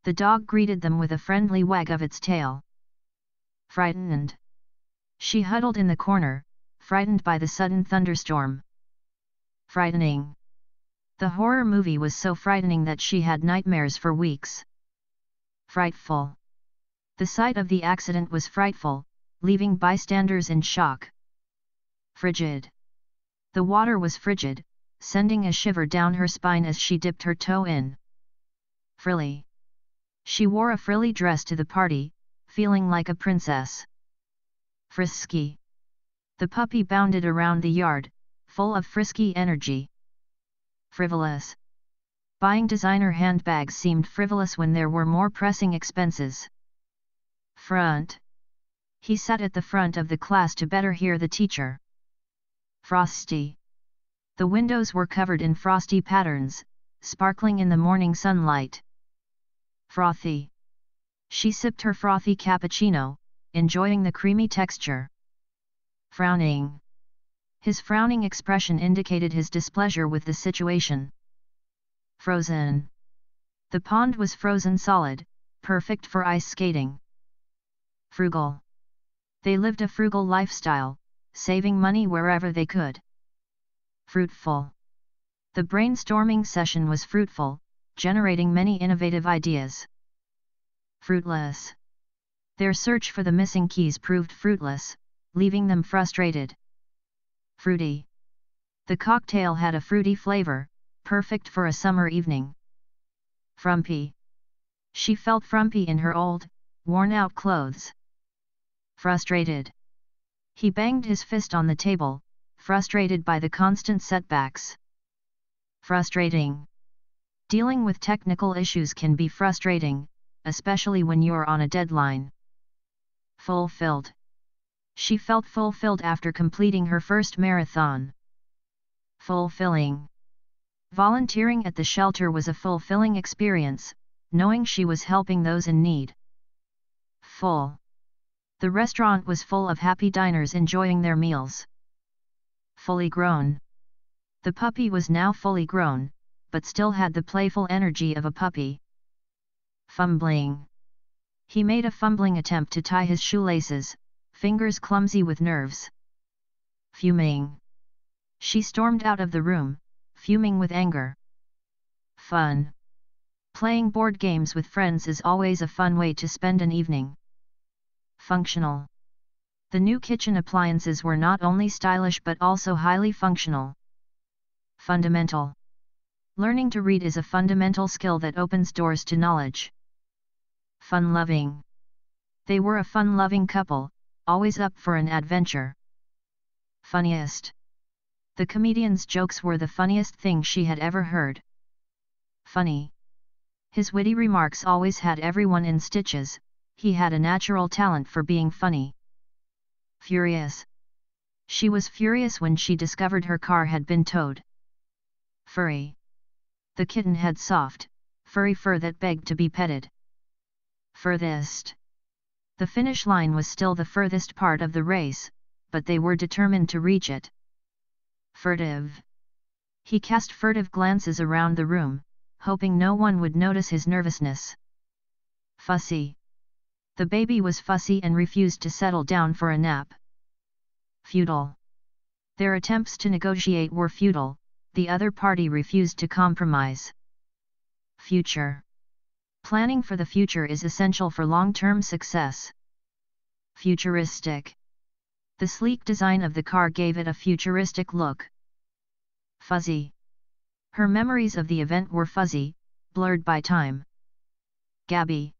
The dog greeted them with a friendly wag of its tail. Frightened. She huddled in the corner, frightened by the sudden thunderstorm. Frightening. The horror movie was so frightening that she had nightmares for weeks. Frightful. The sight of the accident was frightful, leaving bystanders in shock. Frigid. The water was frigid, sending a shiver down her spine as she dipped her toe in. Frilly. She wore a frilly dress to the party, feeling like a princess. Frisky. The puppy bounded around the yard, full of frisky energy. Frivolous. Buying designer handbags seemed frivolous when there were more pressing expenses. Front. He sat at the front of the class to better hear the teacher. Frosty. The windows were covered in frosty patterns, sparkling in the morning sunlight. Frothy. She sipped her frothy cappuccino, enjoying the creamy texture. Frowning. His frowning expression indicated his displeasure with the situation. Frozen. The pond was frozen solid, perfect for ice skating. Frugal. They lived a frugal lifestyle, saving money wherever they could. Fruitful. The brainstorming session was fruitful, generating many innovative ideas. Fruitless. Their search for the missing keys proved fruitless, leaving them frustrated. Fruity. The cocktail had a fruity flavor, perfect for a summer evening. Frumpy. She felt frumpy in her old, worn-out clothes. Frustrated. He banged his fist on the table, frustrated by the constant setbacks. Frustrating. Dealing with technical issues can be frustrating, especially when you're on a deadline. Fulfilled. She felt fulfilled after completing her first marathon. Fulfilling. Volunteering at the shelter was a fulfilling experience, knowing she was helping those in need. Full. The restaurant was full of happy diners enjoying their meals. Fully grown. The puppy was now fully grown, but still had the playful energy of a puppy. Fumbling. He made a fumbling attempt to tie his shoelaces, fingers clumsy with nerves. Fuming. She stormed out of the room, fuming with anger. Fun. Playing board games with friends is always a fun way to spend an evening. Functional. The new kitchen appliances were not only stylish but also highly functional. Fundamental. Learning to read is a fundamental skill that opens doors to knowledge. Fun-loving. They were a fun-loving couple, always up for an adventure. Funniest. The comedian's jokes were the funniest thing she had ever heard. Funny. His witty remarks always had everyone in stitches, he had a natural talent for being funny. Furious. She was furious when she discovered her car had been towed. Furry. The kitten had soft, furry fur that begged to be petted. Furthest. The finish line was still the furthest part of the race, but they were determined to reach it. Furtive. He cast furtive glances around the room, hoping no one would notice his nervousness. Fussy. The baby was fussy and refused to settle down for a nap. Futile. Their attempts to negotiate were futile, the other party refused to compromise. Future. Planning for the future is essential for long-term success. Futuristic. The sleek design of the car gave it a futuristic look. Fuzzy. Her memories of the event were fuzzy, blurred by time. Gabby.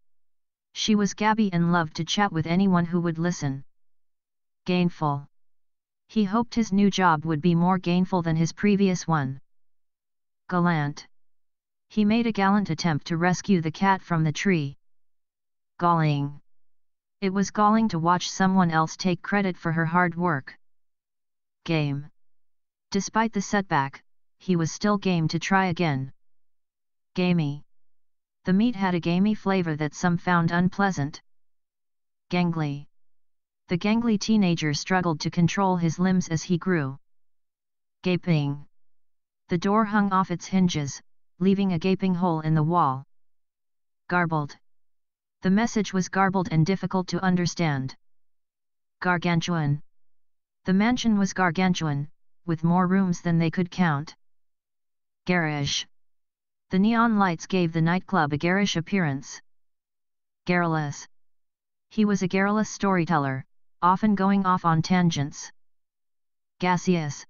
She was gabby and loved to chat with anyone who would listen. Gainful. He hoped his new job would be more gainful than his previous one. Gallant. He made a gallant attempt to rescue the cat from the tree. Galling. It was galling to watch someone else take credit for her hard work. Game. Despite the setback, he was still game to try again. Gamey. The meat had a gamey flavor that some found unpleasant. Gangly. The gangly teenager struggled to control his limbs as he grew. Gaping. The door hung off its hinges, leaving a gaping hole in the wall. Garbled. The message was garbled and difficult to understand. Gargantuan. The mansion was gargantuan, with more rooms than they could count. Garish. The neon lights gave the nightclub a garish appearance. Garrulous. He was a garrulous storyteller, often going off on tangents. Gaseous.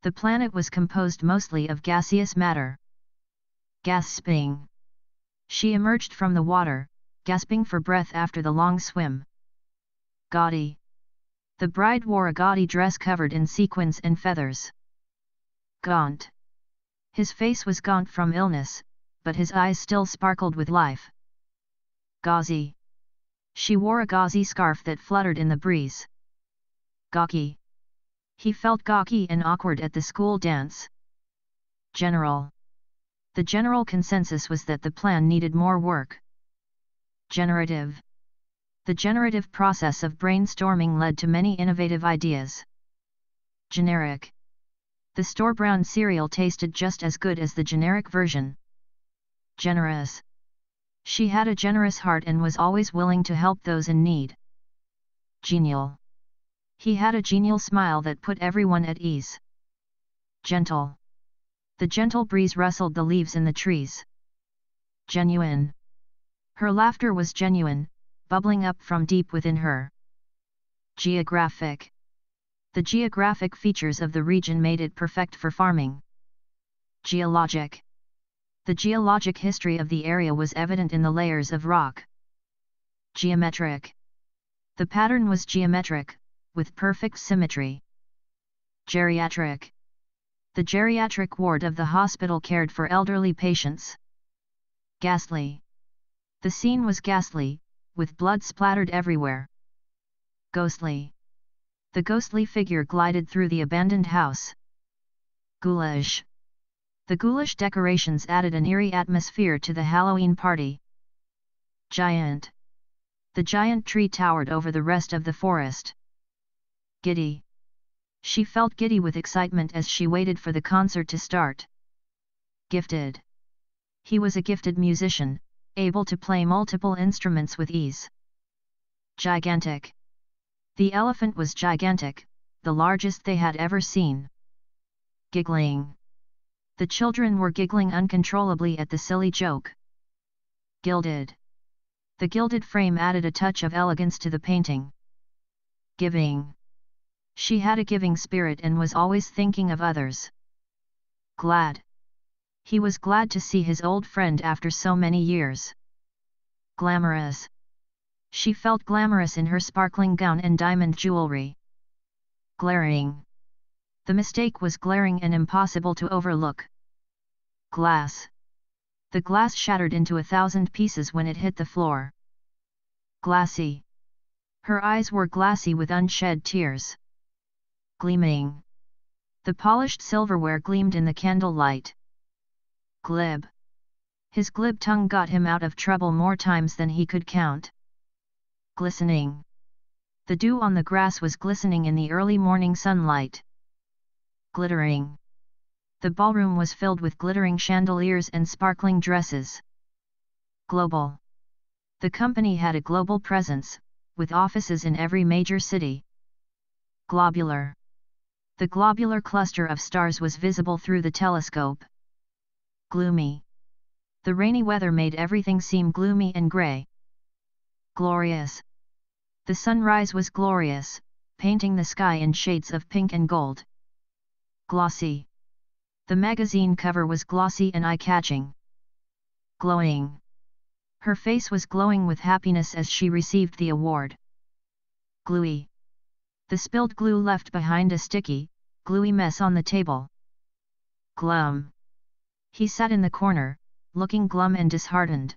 The planet was composed mostly of gaseous matter. Gasping. She emerged from the water, gasping for breath after the long swim. Gaudy. The bride wore a gaudy dress covered in sequins and feathers. Gaunt. His face was gaunt from illness, but his eyes still sparkled with life. Gauzy. She wore a gauzy scarf that fluttered in the breeze. Gawky. He felt gawky and awkward at the school dance. General. The general consensus was that the plan needed more work. Generative. The generative process of brainstorming led to many innovative ideas. Generic. The store-brand cereal tasted just as good as the generic version. Generous. She had a generous heart and was always willing to help those in need. Genial. He had a genial smile that put everyone at ease. Gentle. The gentle breeze rustled the leaves in the trees. Genuine. Her laughter was genuine, bubbling up from deep within her. Geographic. The geographic features of the region made it perfect for farming. Geologic. The geologic history of the area was evident in the layers of rock. Geometric. The pattern was geometric, with perfect symmetry. Geriatric. The geriatric ward of the hospital cared for elderly patients. Ghastly. The scene was ghastly, with blood splattered everywhere. Ghostly. The ghostly figure glided through the abandoned house. Ghoulish. The ghoulish decorations added an eerie atmosphere to the Halloween party. Giant. The giant tree towered over the rest of the forest. Giddy. She felt giddy with excitement as she waited for the concert to start. Gifted. He was a gifted musician, able to play multiple instruments with ease. Gigantic. The elephant was gigantic, the largest they had ever seen. Giggling. The children were giggling uncontrollably at the silly joke. Gilded. The gilded frame added a touch of elegance to the painting. Giving. She had a giving spirit and was always thinking of others. Glad. He was glad to see his old friend after so many years. Glamorous. She felt glamorous in her sparkling gown and diamond jewelry. Glaring. The mistake was glaring and impossible to overlook. Glass. The glass shattered into 1,000 pieces when it hit the floor. Glassy. Her eyes were glassy with unshed tears. Gleaming. The polished silverware gleamed in the candlelight. Glib. His glib tongue got him out of trouble more times than he could count. Glistening. The dew on the grass was glistening in the early morning sunlight. Glittering. The ballroom was filled with glittering chandeliers and sparkling dresses. Global. The company had a global presence, with offices in every major city. Globular. The globular cluster of stars was visible through the telescope. Gloomy. The rainy weather made everything seem gloomy and grey. Glorious. The sunrise was glorious, painting the sky in shades of pink and gold. Glossy. The magazine cover was glossy and eye-catching. Glowing. Her face was glowing with happiness as she received the award. Gluey. The spilled glue left behind a sticky, gluey mess on the table. Glum. He sat in the corner, looking glum and disheartened.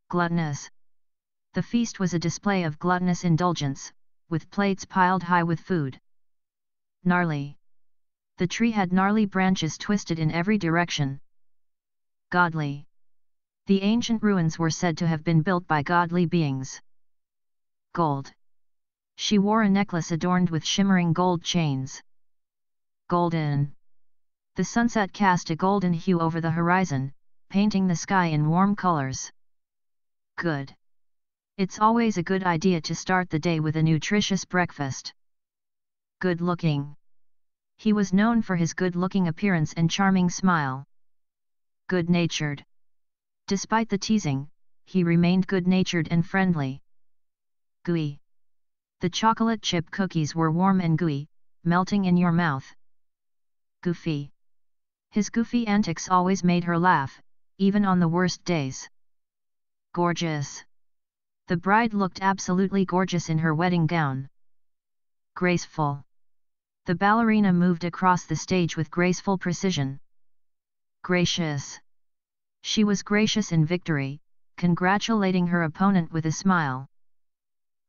Gluttonous. The feast was a display of gluttonous indulgence, with plates piled high with food. Gnarly. The tree had gnarly branches twisted in every direction. Godly. The ancient ruins were said to have been built by godly beings. Gold. She wore a necklace adorned with shimmering gold chains. Golden. The sunset cast a golden hue over the horizon, painting the sky in warm colors. Good. It's always a good idea to start the day with a nutritious breakfast. Good looking. He was known for his good-looking appearance and charming smile. Good-natured. Despite the teasing, he remained good-natured and friendly. Gooey. The chocolate chip cookies were warm and gooey, melting in your mouth. Goofy. His goofy antics always made her laugh, even on the worst days. Gorgeous. The bride looked absolutely gorgeous in her wedding gown. Graceful. The ballerina moved across the stage with graceful precision. Gracious. She was gracious in victory, congratulating her opponent with a smile.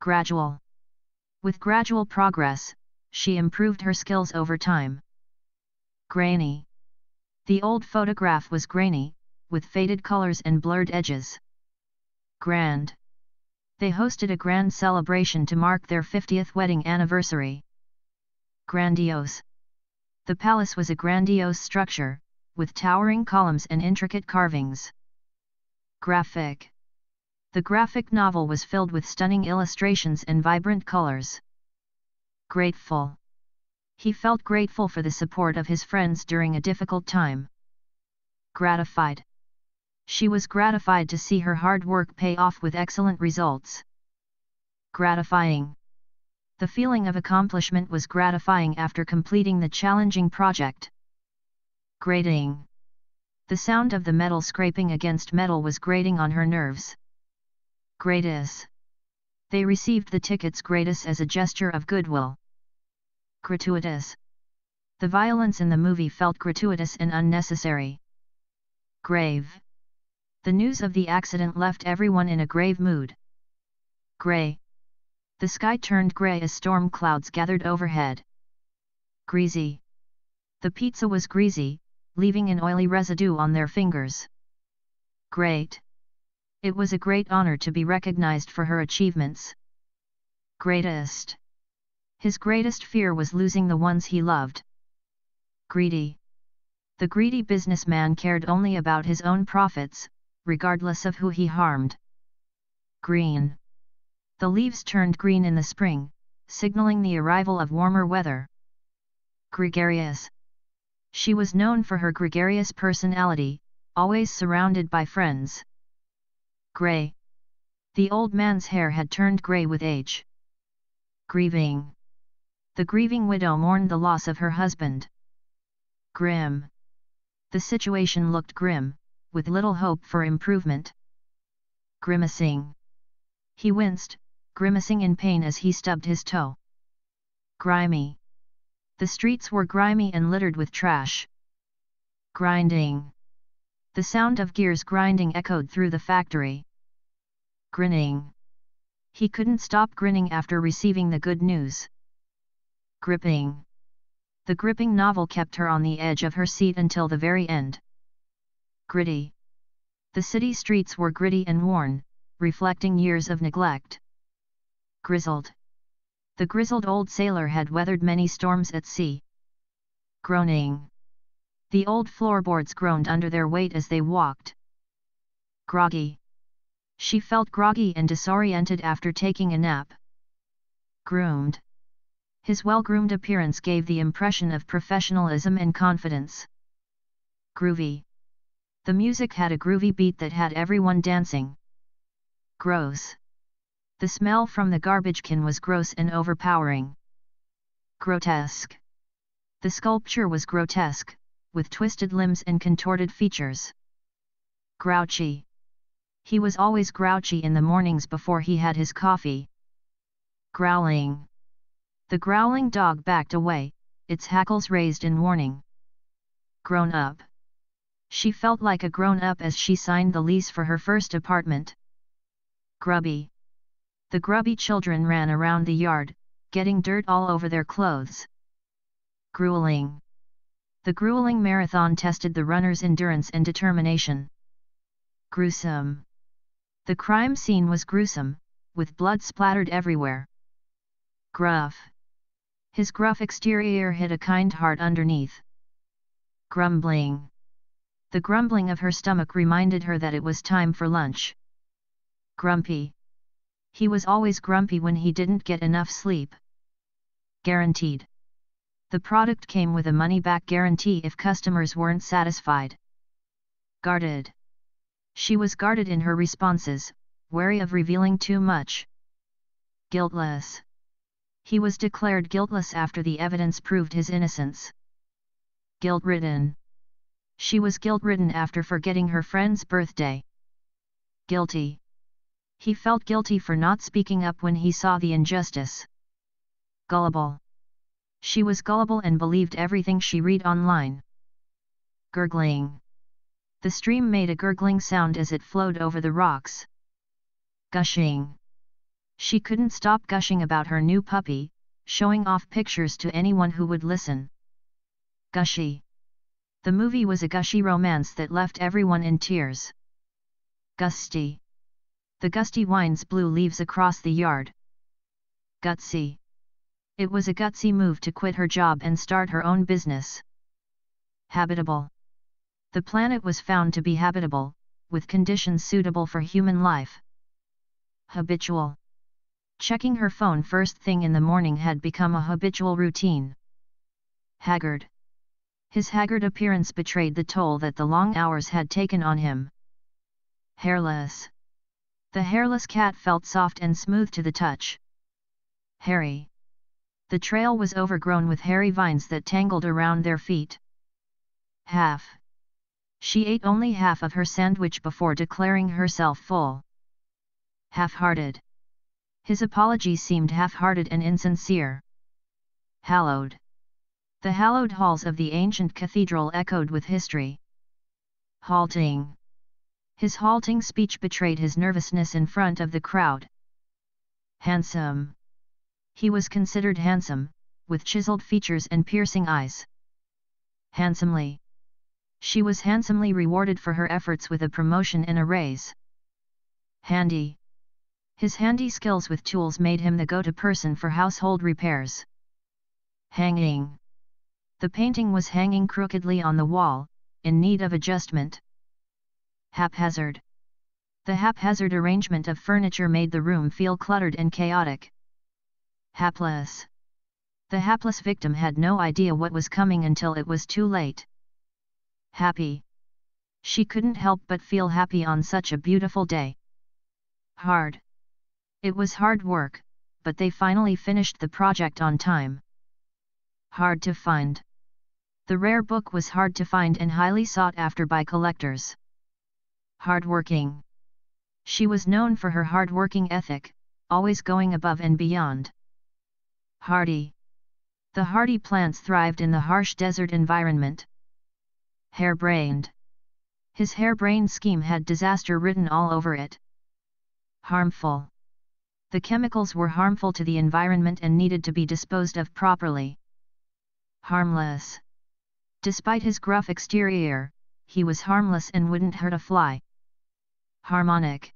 Gradual. With gradual progress, she improved her skills over time. Grainy. The old photograph was grainy, with faded colors and blurred edges. Grand. They hosted a grand celebration to mark their 50th wedding anniversary. Grandiose. The palace was a grandiose structure, with towering columns and intricate carvings. Graphic. The graphic novel was filled with stunning illustrations and vibrant colors. Grateful. He felt grateful for the support of his friends during a difficult time. Gratified. She was gratified to see her hard work pay off with excellent results. Gratifying. The feeling of accomplishment was gratifying after completing the challenging project. Grating. The sound of the metal scraping against metal was grating on her nerves. Gratis. They received the tickets gratis as a gesture of goodwill. Gratuitous. The violence in the movie felt gratuitous and unnecessary. Grave. The news of the accident left everyone in a grave mood. Grey. The sky turned grey as storm clouds gathered overhead. Greasy. The pizza was greasy, leaving an oily residue on their fingers. Great. It was a great honor to be recognized for her achievements. Greatest. His greatest fear was losing the ones he loved. Greedy. The greedy businessman cared only about his own profits, regardless of who he harmed. Green. The leaves turned green in the spring, signaling the arrival of warmer weather. Gregarious. She was known for her gregarious personality, always surrounded by friends. Grey. The old man's hair had turned grey with age. Grieving. The grieving widow mourned the loss of her husband. Grim. The situation looked grim, with little hope for improvement. Grimacing. He winced, grimacing in pain as he stubbed his toe. Grimy. The streets were grimy and littered with trash. Grinding. The sound of gears grinding echoed through the factory. Grinning. He couldn't stop grinning after receiving the good news. Gripping. The gripping novel kept her on the edge of her seat until the very end. Gritty. The city streets were gritty and worn, reflecting years of neglect. Grizzled. The grizzled old sailor had weathered many storms at sea. Groaning. The old floorboards groaned under their weight as they walked. Groggy. She felt groggy and disoriented after taking a nap. Groomed. His well-groomed appearance gave the impression of professionalism and confidence. Groovy. The music had a groovy beat that had everyone dancing. Gross. The smell from the garbage can was gross and overpowering. Grotesque. The sculpture was grotesque, with twisted limbs and contorted features. Grouchy. He was always grouchy in the mornings before he had his coffee. Growling. The growling dog backed away, its hackles raised in warning. Grown up. She felt like a grown-up as she signed the lease for her first apartment. Grubby. The grubby children ran around the yard, getting dirt all over their clothes. Grueling. The grueling marathon tested the runner's endurance and determination. Gruesome. The crime scene was gruesome, with blood splattered everywhere. Gruff. His gruff exterior hid a kind heart underneath. Grumbling. The grumbling of her stomach reminded her that it was time for lunch. Grumpy. He was always grumpy when he didn't get enough sleep. Guaranteed. The product came with a money-back guarantee if customers weren't satisfied. Guarded. She was guarded in her responses, wary of revealing too much. Guiltless. He was declared guiltless after the evidence proved his innocence. Guilt-ridden. She was guilt-ridden after forgetting her friend's birthday. Guilty. He felt guilty for not speaking up when he saw the injustice. Gullible. She was gullible and believed everything she read online. Gurgling. The stream made a gurgling sound as it flowed over the rocks. Gushing. She couldn't stop gushing about her new puppy, showing off pictures to anyone who would listen. Gushy. The movie was a gushy romance that left everyone in tears. Gusty. The gusty winds blew leaves across the yard. Gutsy. It was a gutsy move to quit her job and start her own business. Habitable. The planet was found to be habitable, with conditions suitable for human life. Habitual. Checking her phone first thing in the morning had become a habitual routine. Haggard. His haggard appearance betrayed the toll that the long hours had taken on him. Hairless. The hairless cat felt soft and smooth to the touch. Hairy. The trail was overgrown with hairy vines that tangled around their feet. Half. She ate only half of her sandwich before declaring herself full. Half-hearted. His apology seemed half-hearted and insincere. Hallowed. The hallowed halls of the ancient cathedral echoed with history. Halting. His halting speech betrayed his nervousness in front of the crowd. Handsome. He was considered handsome, with chiseled features and piercing eyes. Handsomely. She was handsomely rewarded for her efforts with a promotion and a raise. Handy. His handy skills with tools made him the go-to person for household repairs. Hanging. The painting was hanging crookedly on the wall, in need of adjustment. Haphazard. The haphazard arrangement of furniture made the room feel cluttered and chaotic. Hapless. The hapless victim had no idea what was coming until it was too late. Happy. She couldn't help but feel happy on such a beautiful day. Hard. It was hard work, but they finally finished the project on time. Hard to find. The rare book was hard to find and highly sought after by collectors. Hardworking. She was known for her hard-working ethic, always going above and beyond. Hardy. The hardy plants thrived in the harsh desert environment. Harebrained. His harebrained scheme had disaster written all over it. Harmful. The chemicals were harmful to the environment and needed to be disposed of properly. Harmless. Despite his gruff exterior, he was harmless and wouldn't hurt a fly. Harmonic.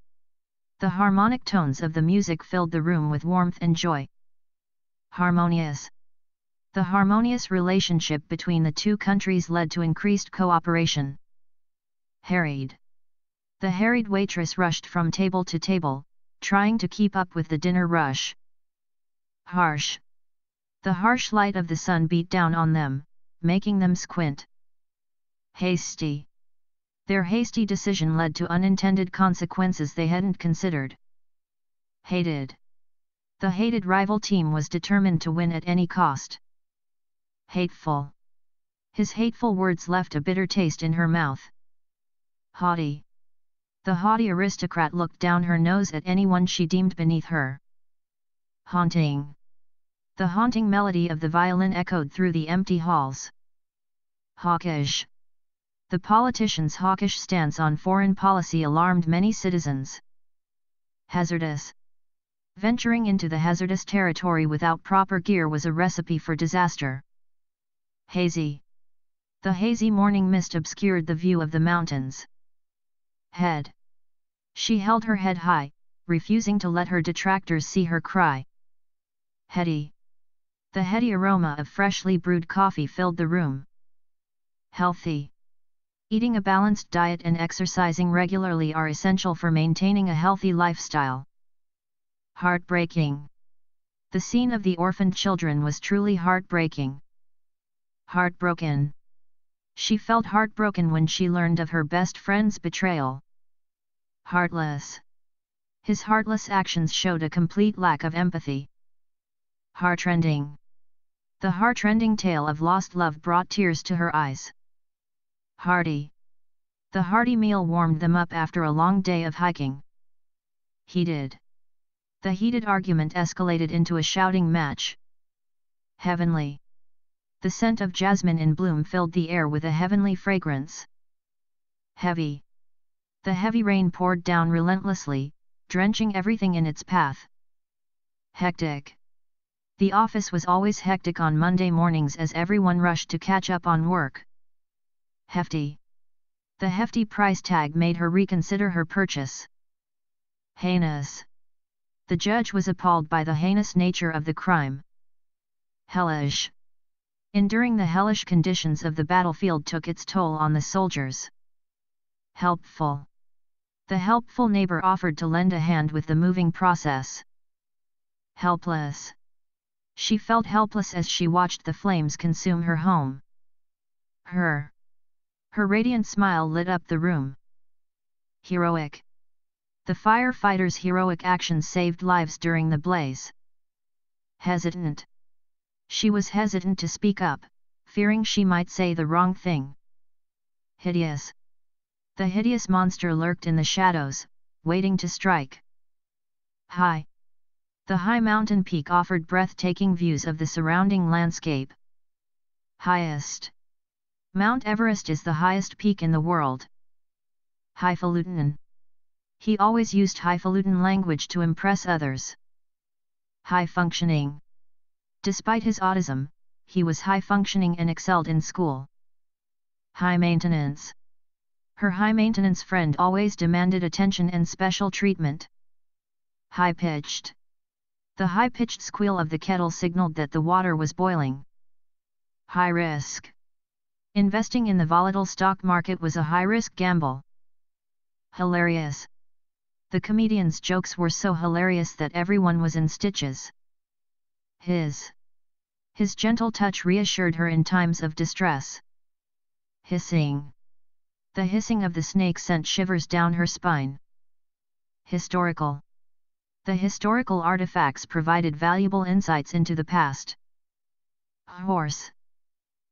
The harmonic tones of the music filled the room with warmth and joy. Harmonious. The harmonious relationship between the two countries led to increased cooperation. Harried. The harried waitress rushed from table to table, trying to keep up with the dinner rush. Harsh. The harsh light of the sun beat down on them, making them squint. Hasty. Their hasty decision led to unintended consequences they hadn't considered. Hated. The hated rival team was determined to win at any cost. Hateful. His hateful words left a bitter taste in her mouth. Haughty. The haughty aristocrat looked down her nose at anyone she deemed beneath her. Haunting. The haunting melody of the violin echoed through the empty halls. Hawkish. The politician's hawkish stance on foreign policy alarmed many citizens. Hazardous. Venturing into the hazardous territory without proper gear was a recipe for disaster. Hazy. The hazy morning mist obscured the view of the mountains. Head. She held her head high, refusing to let her detractors see her cry. Heady. The heady aroma of freshly brewed coffee filled the room. Healthy. Eating a balanced diet and exercising regularly are essential for maintaining a healthy lifestyle. Heartbreaking. The scene of the orphaned children was truly heartbreaking. Heartbroken. She felt heartbroken when she learned of her best friend's betrayal. Heartless. His heartless actions showed a complete lack of empathy. Heartrending. The heartrending tale of lost love brought tears to her eyes. Hearty. The hearty meal warmed them up after a long day of hiking. Heated. The heated argument escalated into a shouting match. Heavenly. The scent of jasmine in bloom filled the air with a heavenly fragrance. Heavy. The heavy rain poured down relentlessly, drenching everything in its path. Hectic. The office was always hectic on Monday mornings as everyone rushed to catch up on work. Hefty. The hefty price tag made her reconsider her purchase. Heinous. The judge was appalled by the heinous nature of the crime. Hellish. Enduring the hellish conditions of the battlefield took its toll on the soldiers. Helpful. The helpful neighbor offered to lend a hand with the moving process. Helpless. She felt helpless as she watched the flames consume her home. Her radiant smile lit up the room. Heroic. The firefighters' heroic actions saved lives during the blaze. Hesitant. She was hesitant to speak up, fearing she might say the wrong thing. Hideous. The hideous monster lurked in the shadows, waiting to strike. High. The high mountain peak offered breathtaking views of the surrounding landscape. Highest. Mount Everest is the highest peak in the world. Highfalutin. He always used highfalutin language to impress others. High functioning. Despite his autism, he was high functioning and excelled in school. High maintenance. Her high maintenance friend always demanded attention and special treatment. High pitched. The high pitched squeal of the kettle signaled that the water was boiling. High risk. Investing in the volatile stock market was a high-risk gamble. Hilarious. The comedian's jokes were so hilarious that everyone was in stitches. His gentle touch reassured her in times of distress. Hissing. The hissing of the snake sent shivers down her spine. Historical. The historical artifacts provided valuable insights into the past. Hoarse.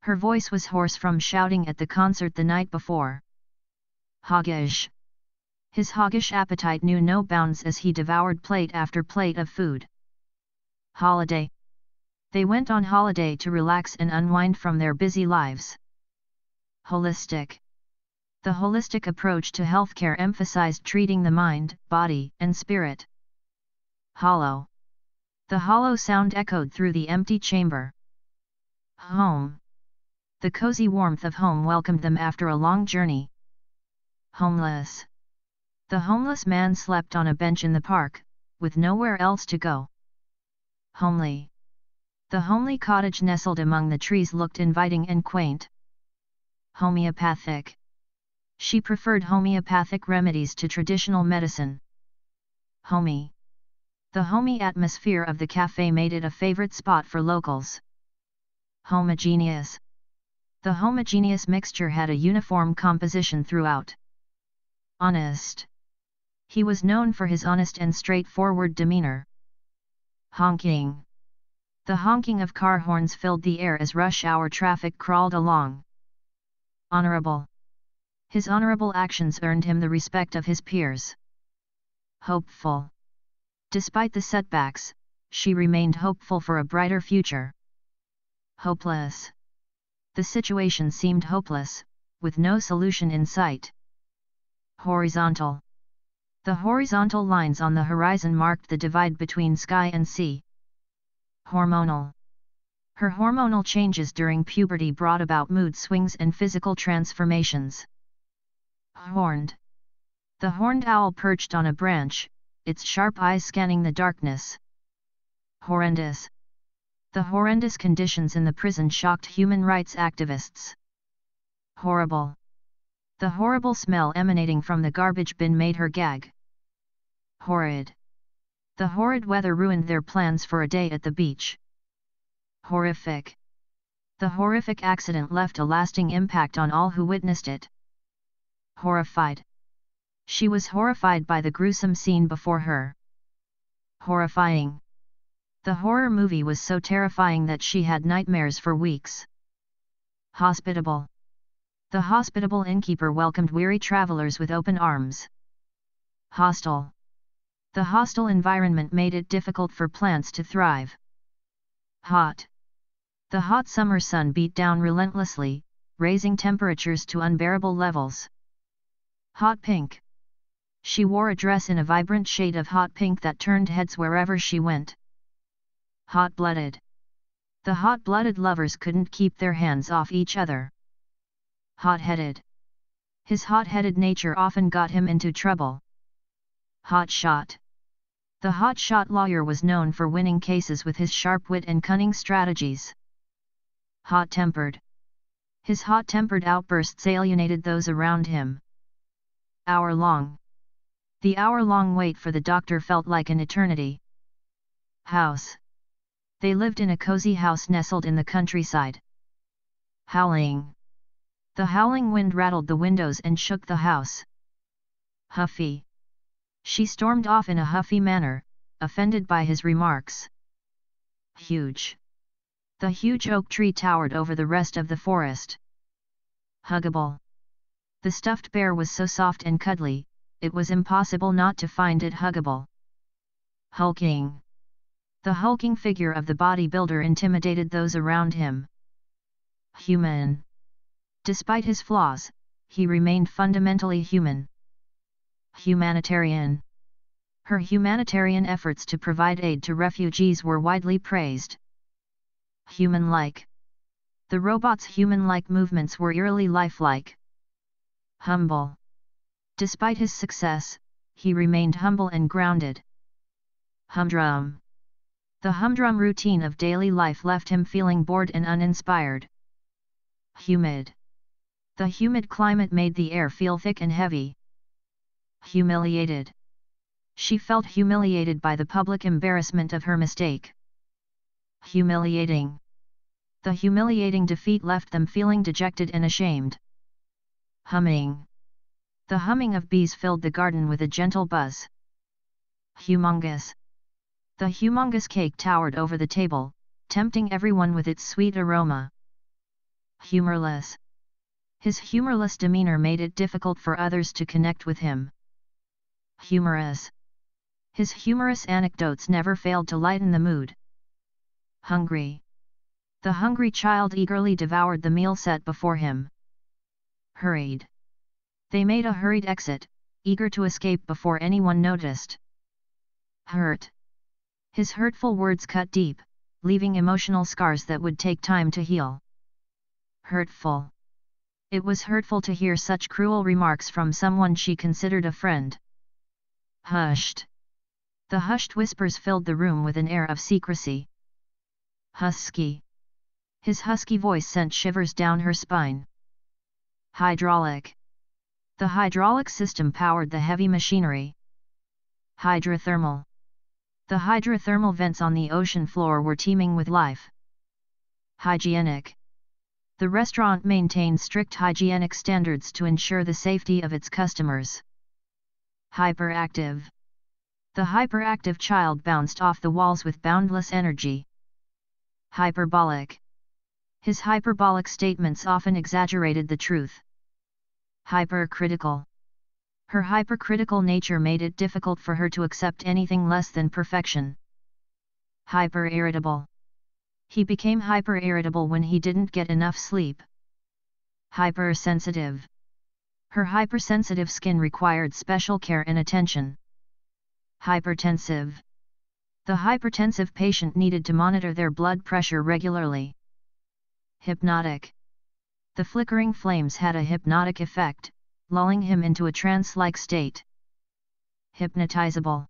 Her voice was hoarse from shouting at the concert the night before. Hoggish. His hoggish appetite knew no bounds as he devoured plate after plate of food. Holiday. They went on holiday to relax and unwind from their busy lives. Holistic. The holistic approach to healthcare emphasized treating the mind, body, and spirit. Hollow. The hollow sound echoed through the empty chamber. Home. The cozy warmth of home welcomed them after a long journey. Homeless. The homeless man slept on a bench in the park, with nowhere else to go. Homely. The homely cottage nestled among the trees looked inviting and quaint. Homeopathic. She preferred homeopathic remedies to traditional medicine. Homey. The homey atmosphere of the cafe made it a favorite spot for locals. Homogeneous. The homogeneous mixture had a uniform composition throughout. Honest. He was known for his honest and straightforward demeanor. Honking. The honking of car horns filled the air as rush hour traffic crawled along. Honorable. His honorable actions earned him the respect of his peers. Hopeful. Despite the setbacks, she remained hopeful for a brighter future. Hopeless. The situation seemed hopeless, with no solution in sight. Horizontal. The horizontal lines on the horizon marked the divide between sky and sea. Hormonal. Her hormonal changes during puberty brought about mood swings and physical transformations. Horned. The horned owl perched on a branch, its sharp eyes scanning the darkness. Horrendous. The horrendous conditions in the prison shocked human rights activists. Horrible. The horrible smell emanating from the garbage bin made her gag. Horrid. The horrid weather ruined their plans for a day at the beach. Horrific. The horrific accident left a lasting impact on all who witnessed it. Horrified. She was horrified by the gruesome scene before her. Horrifying. The horror movie was so terrifying that she had nightmares for weeks. Hospitable. The hospitable innkeeper welcomed weary travelers with open arms. Hostile. The hostile environment made it difficult for plants to thrive. Hot. The hot summer sun beat down relentlessly, raising temperatures to unbearable levels. Hot pink. She wore a dress in a vibrant shade of hot pink that turned heads wherever she went. Hot-blooded. The hot-blooded lovers couldn't keep their hands off each other. Hot-headed. His hot-headed nature often got him into trouble. Hotshot. The hotshot lawyer was known for winning cases with his sharp wit and cunning strategies. Hot-tempered. His hot-tempered outbursts alienated those around him. Hour-long. The hour-long wait for the doctor felt like an eternity. House. They lived in a cozy house nestled in the countryside. Howling. The howling wind rattled the windows and shook the house. Huffy. She stormed off in a huffy manner, offended by his remarks. Huge. The huge oak tree towered over the rest of the forest. Huggable. The stuffed bear was so soft and cuddly, it was impossible not to find it huggable. Hulking. The hulking figure of the bodybuilder intimidated those around him. Human. Despite his flaws, he remained fundamentally human. Humanitarian. Her humanitarian efforts to provide aid to refugees were widely praised. Human-like. The robot's human-like movements were eerily lifelike. Humble. Despite his success, he remained humble and grounded. Humdrum. The humdrum routine of daily life left him feeling bored and uninspired. Humid. The humid climate made the air feel thick and heavy. Humiliated. She felt humiliated by the public embarrassment of her mistake. Humiliating. The humiliating defeat left them feeling dejected and ashamed. Humming. The humming of bees filled the garden with a gentle buzz. Humongous. The humongous cake towered over the table, tempting everyone with its sweet aroma. Humorless. His humorless demeanor made it difficult for others to connect with him. Humorous. His humorous anecdotes never failed to lighten the mood. Hungry. The hungry child eagerly devoured the meal set before him. Hurried. They made a hurried exit, eager to escape before anyone noticed. Hurt. His hurtful words cut deep, leaving emotional scars that would take time to heal. Hurtful. It was hurtful to hear such cruel remarks from someone she considered a friend. Hushed. The hushed whispers filled the room with an air of secrecy. Husky. His husky voice sent shivers down her spine. Hydraulic. The hydraulic system powered the heavy machinery. Hydrothermal. The hydrothermal vents on the ocean floor were teeming with life. Hygienic. The restaurant maintained strict hygienic standards to ensure the safety of its customers. Hyperactive. The hyperactive child bounced off the walls with boundless energy. Hyperbolic. His hyperbolic statements often exaggerated the truth. Hypercritical. Her hypercritical nature made it difficult for her to accept anything less than perfection. Hyperirritable. He became hyperirritable when he didn't get enough sleep. Hypersensitive. Her hypersensitive skin required special care and attention. Hypertensive. The hypertensive patient needed to monitor their blood pressure regularly. Hypnotic. The flickering flames had a hypnotic effect, lulling him into a trance-like state. Hypnotizable.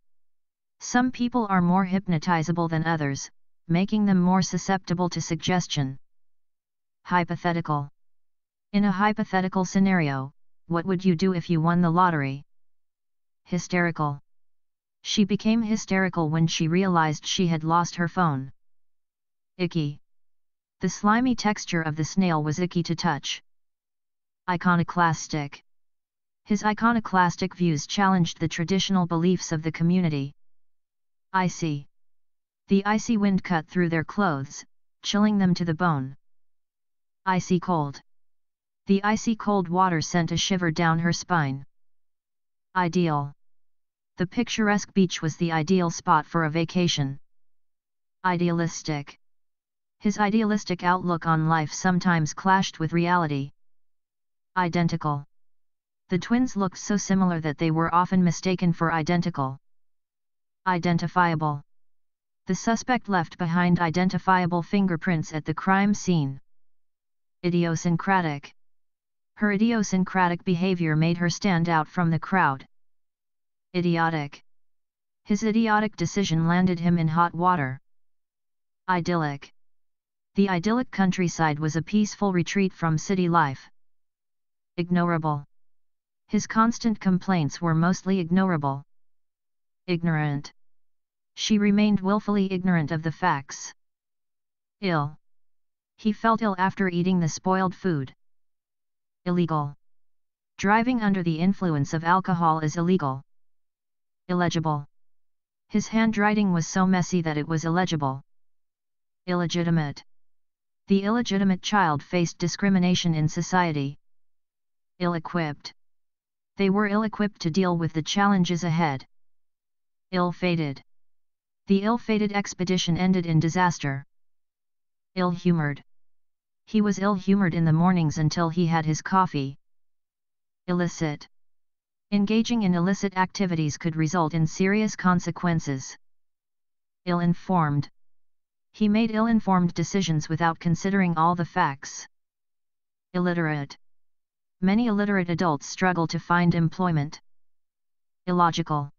Some people are more hypnotizable than others, making them more susceptible to suggestion. Hypothetical. In a hypothetical scenario, what would you do if you won the lottery? Hysterical. She became hysterical when she realized she had lost her phone. Icky. The slimy texture of the snail was icky to touch. Iconoclastic. His iconoclastic views challenged the traditional beliefs of the community. Icy. The icy wind cut through their clothes, chilling them to the bone. Icy cold. The icy cold water sent a shiver down her spine. Ideal. The picturesque beach was the ideal spot for a vacation. Idealistic. His idealistic outlook on life sometimes clashed with reality. Identical. The twins looked so similar that they were often mistaken for identical. Identifiable. The suspect left behind identifiable fingerprints at the crime scene. Idiosyncratic. Her idiosyncratic behavior made her stand out from the crowd. Idiotic. His idiotic decision landed him in hot water. Idyllic. The idyllic countryside was a peaceful retreat from city life. Ignorable. His constant complaints were mostly ignorable. Ignorant. She remained willfully ignorant of the facts. Ill. He felt ill after eating the spoiled food. Illegal. Driving under the influence of alcohol is illegal. Illegible. His handwriting was so messy that it was illegible. Illegitimate. The illegitimate child faced discrimination in society. Ill-equipped. They were ill-equipped to deal with the challenges ahead. Ill-fated. The ill-fated expedition ended in disaster. Ill-humored. He was ill-humored in the mornings until he had his coffee. Illicit. Engaging in illicit activities could result in serious consequences. Ill-informed. He made ill-informed decisions without considering all the facts. Illiterate. Many illiterate adults struggle to find employment. Illogical.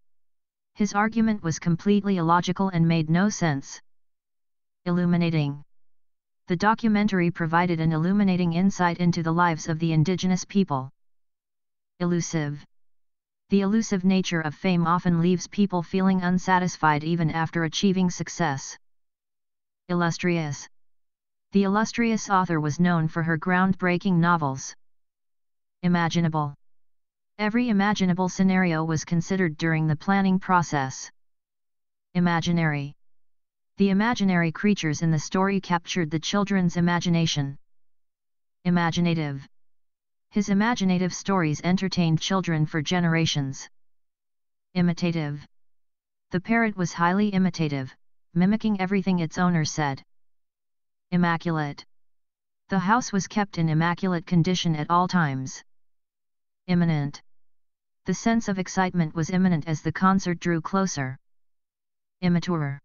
His argument was completely illogical and made no sense. Illuminating. The documentary provided an illuminating insight into the lives of the indigenous people. Elusive. The elusive nature of fame often leaves people feeling unsatisfied even after achieving success. Illustrious. The illustrious author was known for her groundbreaking novels. Imaginable. Every imaginable scenario was considered during the planning process. Imaginary. The imaginary creatures in the story captured the children's imagination. Imaginative. His imaginative stories entertained children for generations. Imitative. The parrot was highly imitative, mimicking everything its owner said. Immaculate. The house was kept in immaculate condition at all times. Imminent. The sense of excitement was imminent as the concert drew closer. Immature.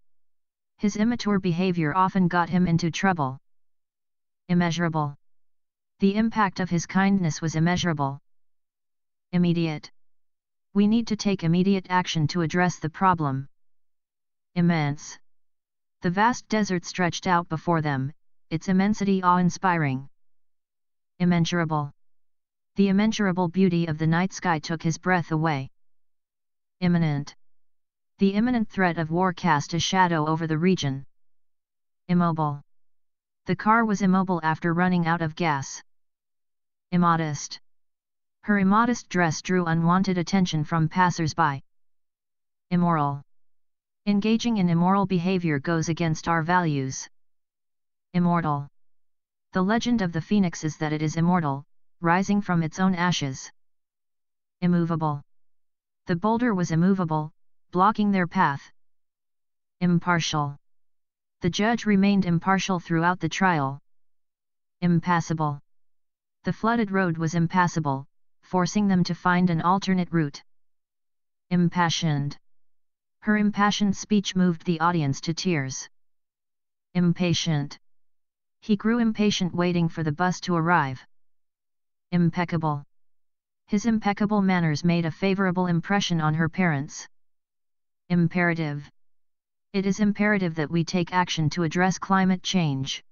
His immature behavior often got him into trouble. Immeasurable. The impact of his kindness was immeasurable. Immediate. We need to take immediate action to address the problem. Immense. The vast desert stretched out before them, its immensity awe-inspiring. Immeasurable. The immeasurable beauty of the night sky took his breath away. Imminent. The imminent threat of war cast a shadow over the region. Immobile. The car was immobile after running out of gas. Immodest. Her immodest dress drew unwanted attention from passers-by. Immoral. Engaging in immoral behavior goes against our values. Immortal. The legend of the phoenix is that it is immortal, rising from its own ashes. Immovable. The boulder was immovable, blocking their path. Impartial. The judge remained impartial throughout the trial. Impassable. The flooded road was impassable, forcing them to find an alternate route. Impassioned. Her impassioned speech moved the audience to tears. Impatient. He grew impatient waiting for the bus to arrive. Impeccable. His impeccable manners made a favorable impression on her parents. Imperative. It is imperative that we take action to address climate change.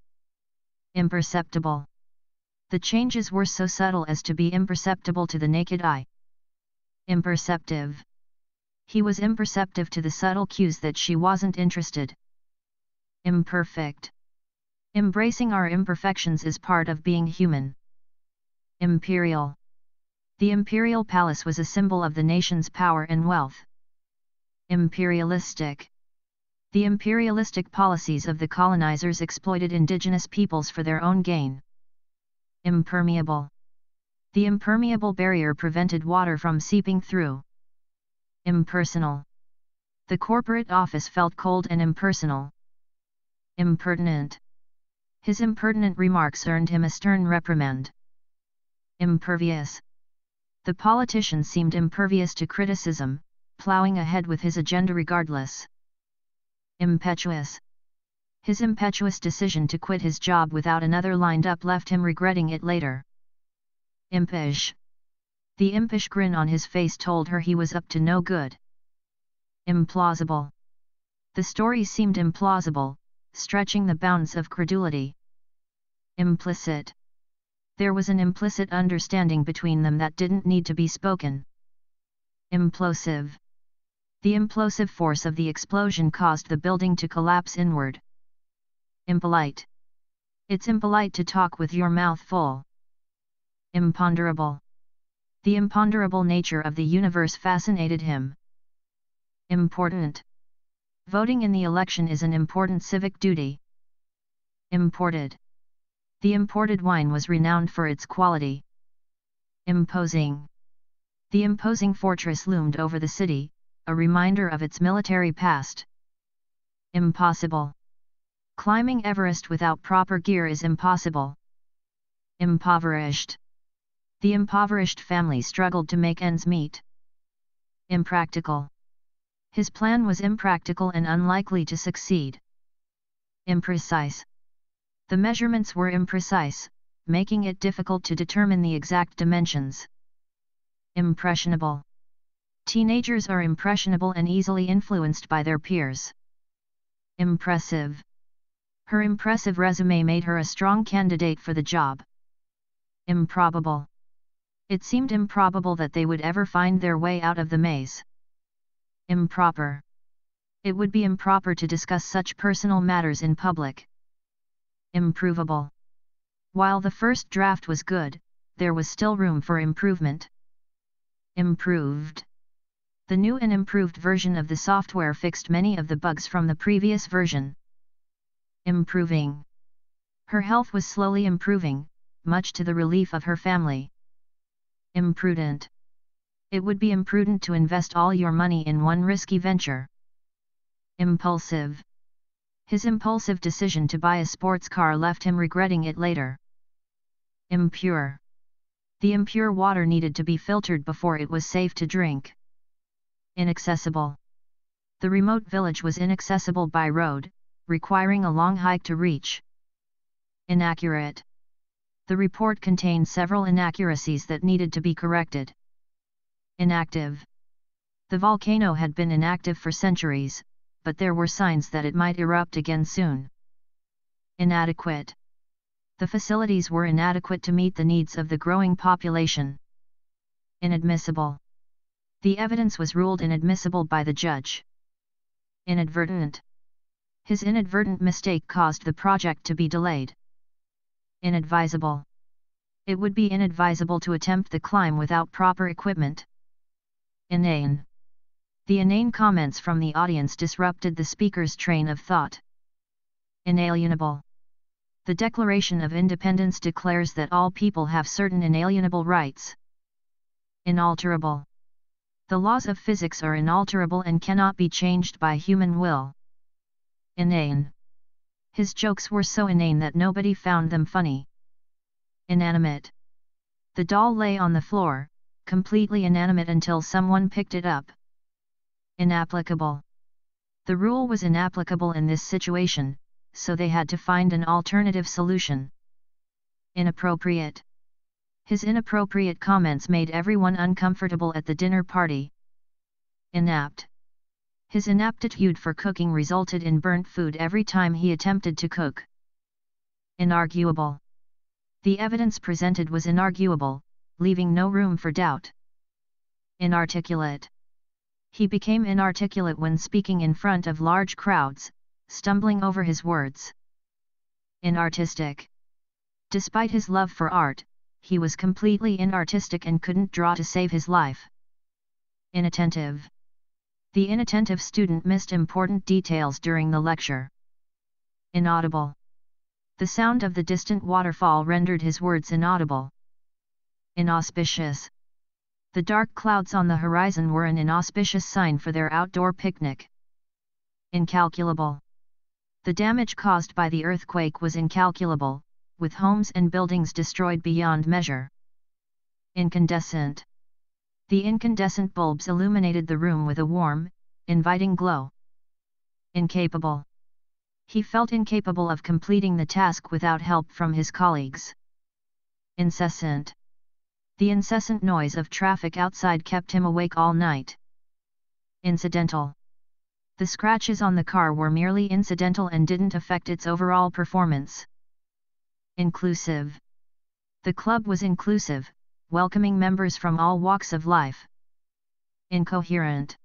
Imperceptible. The changes were so subtle as to be imperceptible to the naked eye. Imperceptive. He was imperceptive to the subtle cues that she wasn't interested. Imperfect. Embracing our imperfections is part of being human. Imperial. The imperial palace was a symbol of the nation's power and wealth. Imperialistic. The imperialistic policies of the colonizers exploited indigenous peoples for their own gain. Impermeable. The impermeable barrier prevented water from seeping through. Impersonal. The corporate office felt cold and impersonal. Impertinent. His impertinent remarks earned him a stern reprimand. Impervious. The politician seemed impervious to criticism, plowing ahead with his agenda regardless. Impetuous. His impetuous decision to quit his job without another lined up left him regretting it later. Impish. The impish grin on his face told her he was up to no good. Implausible. The story seemed implausible, stretching the bounds of credulity. Implicit. There was an implicit understanding between them that didn't need to be spoken. Implosive. The implosive force of the explosion caused the building to collapse inward. Impolite. It's impolite to talk with your mouth full. Imponderable. The imponderable nature of the universe fascinated him. Important. Voting in the election is an important civic duty. Imported. The imported wine was renowned for its quality. Imposing. The imposing fortress loomed over the city, a reminder of its military past. Impossible. Climbing Everest without proper gear is impossible. Impoverished. The impoverished family struggled to make ends meet. Impractical. His plan was impractical and unlikely to succeed. Imprecise. The measurements were imprecise, making it difficult to determine the exact dimensions. Impressionable. Teenagers are impressionable and easily influenced by their peers. Impressive. Her impressive resume made her a strong candidate for the job. Improbable. It seemed improbable that they would ever find their way out of the maze. Improper. It would be improper to discuss such personal matters in public. Improvable. While the first draft was good, there was still room for improvement. Improved. The new and improved version of the software fixed many of the bugs from the previous version. Improving. Her health was slowly improving, much to the relief of her family. Imprudent. It would be imprudent to invest all your money in one risky venture. Impulsive. His impulsive decision to buy a sports car left him regretting it later. Impure. The impure water needed to be filtered before it was safe to drink. Inaccessible. The remote village was inaccessible by road, requiring a long hike to reach. Inaccurate. The report contained several inaccuracies that needed to be corrected. Inactive. The volcano had been inactive for centuries, but there were signs that it might erupt again soon. Inadequate. The facilities were inadequate to meet the needs of the growing population. Inadmissible. The evidence was ruled inadmissible by the judge. Inadvertent. His inadvertent mistake caused the project to be delayed. Inadvisable. It would be inadvisable to attempt the climb without proper equipment. Inane. The inane comments from the audience disrupted the speaker's train of thought. Inalienable. The Declaration of Independence declares that all people have certain inalienable rights. Inalterable. The laws of physics are inalterable and cannot be changed by human will. Inane. His jokes were so inane that nobody found them funny. Inanimate. The doll lay on the floor, completely inanimate until someone picked it up. Inapplicable. The rule was inapplicable in this situation, so they had to find an alternative solution. Inappropriate. His inappropriate comments made everyone uncomfortable at the dinner party. Inapt. His inaptitude for cooking resulted in burnt food every time he attempted to cook. Inarguable. The evidence presented was inarguable, leaving no room for doubt. Inarticulate. He became inarticulate when speaking in front of large crowds, stumbling over his words. Inartistic. Despite his love for art, he was completely inartistic and couldn't draw to save his life. Inattentive. The inattentive student missed important details during the lecture. Inaudible. The sound of the distant waterfall rendered his words inaudible. Inauspicious. The dark clouds on the horizon were an inauspicious sign for their outdoor picnic. Incalculable. The damage caused by the earthquake was incalculable, with homes and buildings destroyed beyond measure. Incandescent. The incandescent bulbs illuminated the room with a warm, inviting glow. Incapable. He felt incapable of completing the task without help from his colleagues. Incessant. The incessant noise of traffic outside kept him awake all night. Incidental. The scratches on the car were merely incidental and didn't affect its overall performance. Inclusive. The club was inclusive, welcoming members from all walks of life. Incoherent.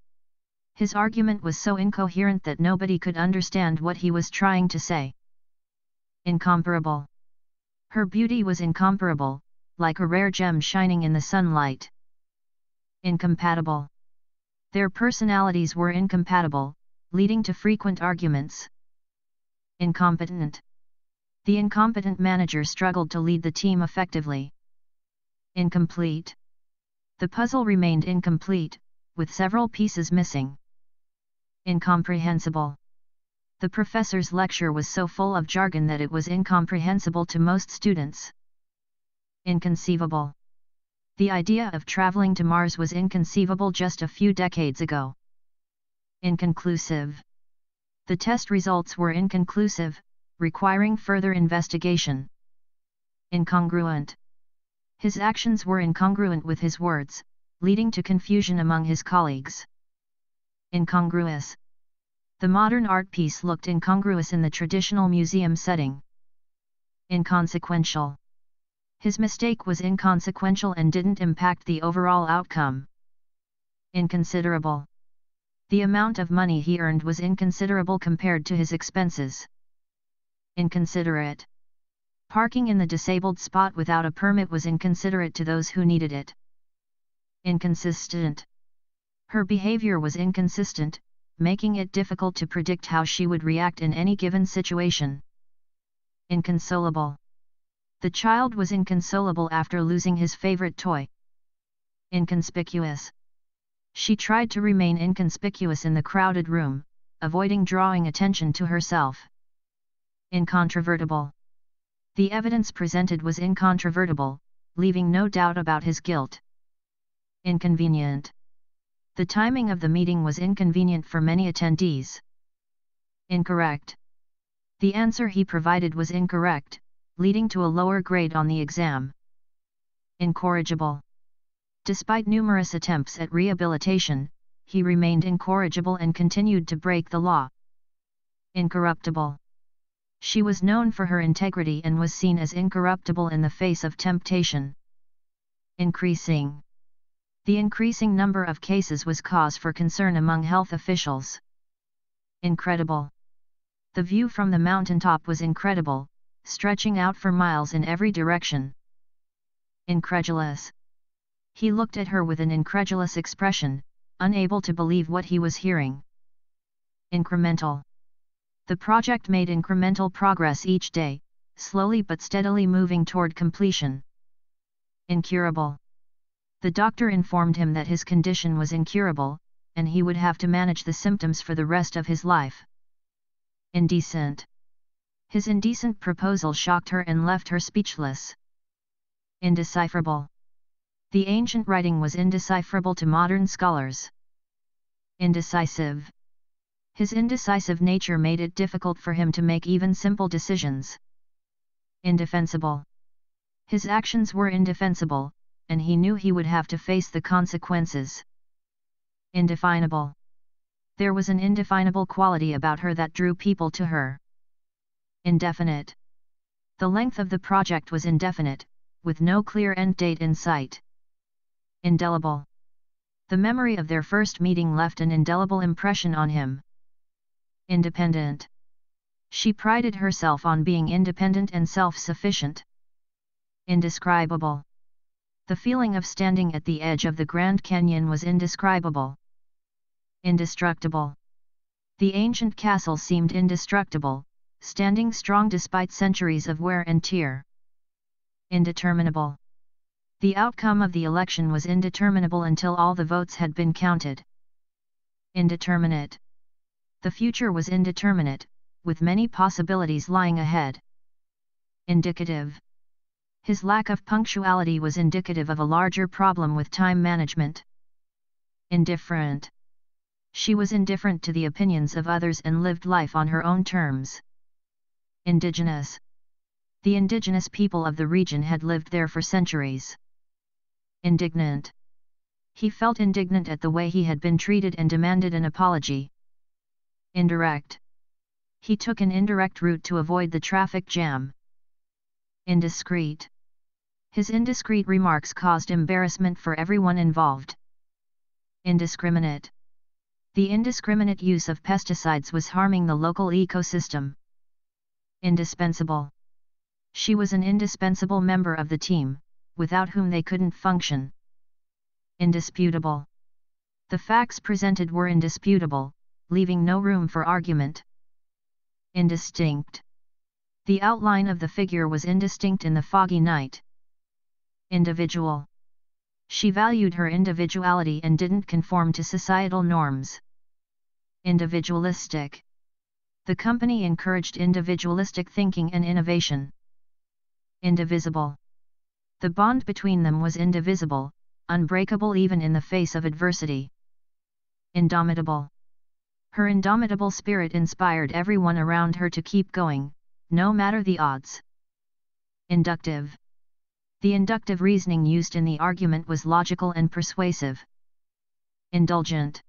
His argument was so incoherent that nobody could understand what he was trying to say. Incomparable. Her beauty was incomparable, like a rare gem shining in the sunlight. Incompatible. Their personalities were incompatible, leading to frequent arguments. Incompetent. The incompetent manager struggled to lead the team effectively. Incomplete. The puzzle remained incomplete, with several pieces missing. Incomprehensible. The professor's lecture was so full of jargon that it was incomprehensible to most students. Inconceivable. The idea of traveling to Mars was inconceivable just a few decades ago. Inconclusive. The test results were inconclusive, requiring further investigation. Incongruent. His actions were incongruent with his words, leading to confusion among his colleagues. Incongruous. The modern art piece looked incongruous in the traditional museum setting. Inconsequential. His mistake was inconsequential and didn't impact the overall outcome. Inconsiderable. The amount of money he earned was inconsiderable compared to his expenses. Inconsiderate. Parking in the disabled spot without a permit was inconsiderate to those who needed it. Inconsistent. Her behavior was inconsistent, making it difficult to predict how she would react in any given situation. Inconsolable. The child was inconsolable after losing his favorite toy. Inconspicuous. She tried to remain inconspicuous in the crowded room, avoiding drawing attention to herself. Incontrovertible. The evidence presented was incontrovertible, leaving no doubt about his guilt. Inconvenient. The timing of the meeting was inconvenient for many attendees. Incorrect. The answer he provided was incorrect, leading to a lower grade on the exam. Incorrigible. Despite numerous attempts at rehabilitation, he remained incorrigible and continued to break the law. Incorruptible. She was known for her integrity and was seen as incorruptible in the face of temptation. Increasing. The increasing number of cases was cause for concern among health officials. Incredible. The view from the mountaintop was incredible, stretching out for miles in every direction. Incredulous. He looked at her with an incredulous expression, unable to believe what he was hearing. Incremental. The project made incremental progress each day, slowly but steadily moving toward completion. Incurable. The doctor informed him that his condition was incurable, and he would have to manage the symptoms for the rest of his life. Indecent. His indecent proposal shocked her and left her speechless. Indecipherable. The ancient writing was indecipherable to modern scholars. Indecisive. His indecisive nature made it difficult for him to make even simple decisions. Indefensible. His actions were indefensible, and he knew he would have to face the consequences. Indefinable. There was an indefinable quality about her that drew people to her. Indefinite. The length of the project was indefinite, with no clear end date in sight. Indelible. The memory of their first meeting left an indelible impression on him. Independent. She prided herself on being independent and self-sufficient. Indescribable. The feeling of standing at the edge of the Grand Canyon was indescribable. Indestructible. The ancient castle seemed indestructible, standing strong despite centuries of wear and tear. Indeterminable. The outcome of the election was indeterminable until all the votes had been counted. Indeterminate. The future was indeterminate, with many possibilities lying ahead. Indicative. His lack of punctuality was indicative of a larger problem with time management. Indifferent. She was indifferent to the opinions of others and lived life on her own terms. Indigenous. The indigenous people of the region had lived there for centuries. Indignant. He felt indignant at the way he had been treated and demanded an apology. Indirect. He took an indirect route to avoid the traffic jam. Indiscreet. His indiscreet remarks caused embarrassment for everyone involved. Indiscriminate. The indiscriminate use of pesticides was harming the local ecosystem. Indispensable. She was an indispensable member of the team, without whom they couldn't function. Indisputable. The facts presented were indisputable, leaving no room for argument. Indistinct. The outline of the figure was indistinct in the foggy night. Individual. She valued her individuality and didn't conform to societal norms. Individualistic. The company encouraged individualistic thinking and innovation. Indivisible. The bond between them was indivisible, unbreakable even in the face of adversity. Indomitable. Her indomitable spirit inspired everyone around her to keep going, no matter the odds. Inductive. The inductive reasoning used in the argument was logical and persuasive. Indulgent.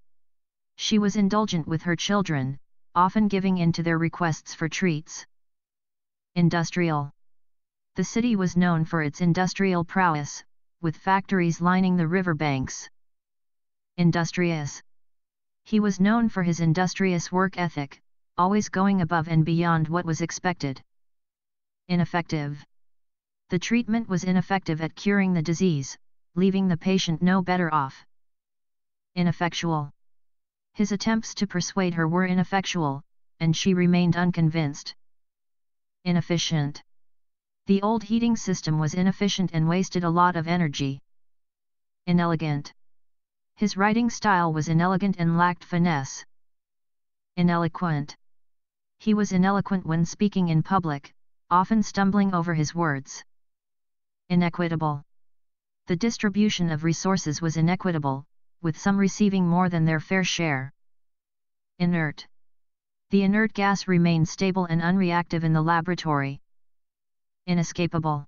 She was indulgent with her children, often giving in to their requests for treats. Industrial. The city was known for its industrial prowess, with factories lining the riverbanks. Industrious. He was known for his industrious work ethic, always going above and beyond what was expected. Ineffective. The treatment was ineffective at curing the disease, leaving the patient no better off. Ineffectual. His attempts to persuade her were ineffectual, and she remained unconvinced. Inefficient. The old heating system was inefficient and wasted a lot of energy. Inelegant. His writing style was inelegant and lacked finesse. Ineloquent. He was ineloquent when speaking in public, often stumbling over his words. Inequitable. The distribution of resources was inequitable, with some receiving more than their fair share. Inert. The inert gas remained stable and unreactive in the laboratory. Inescapable.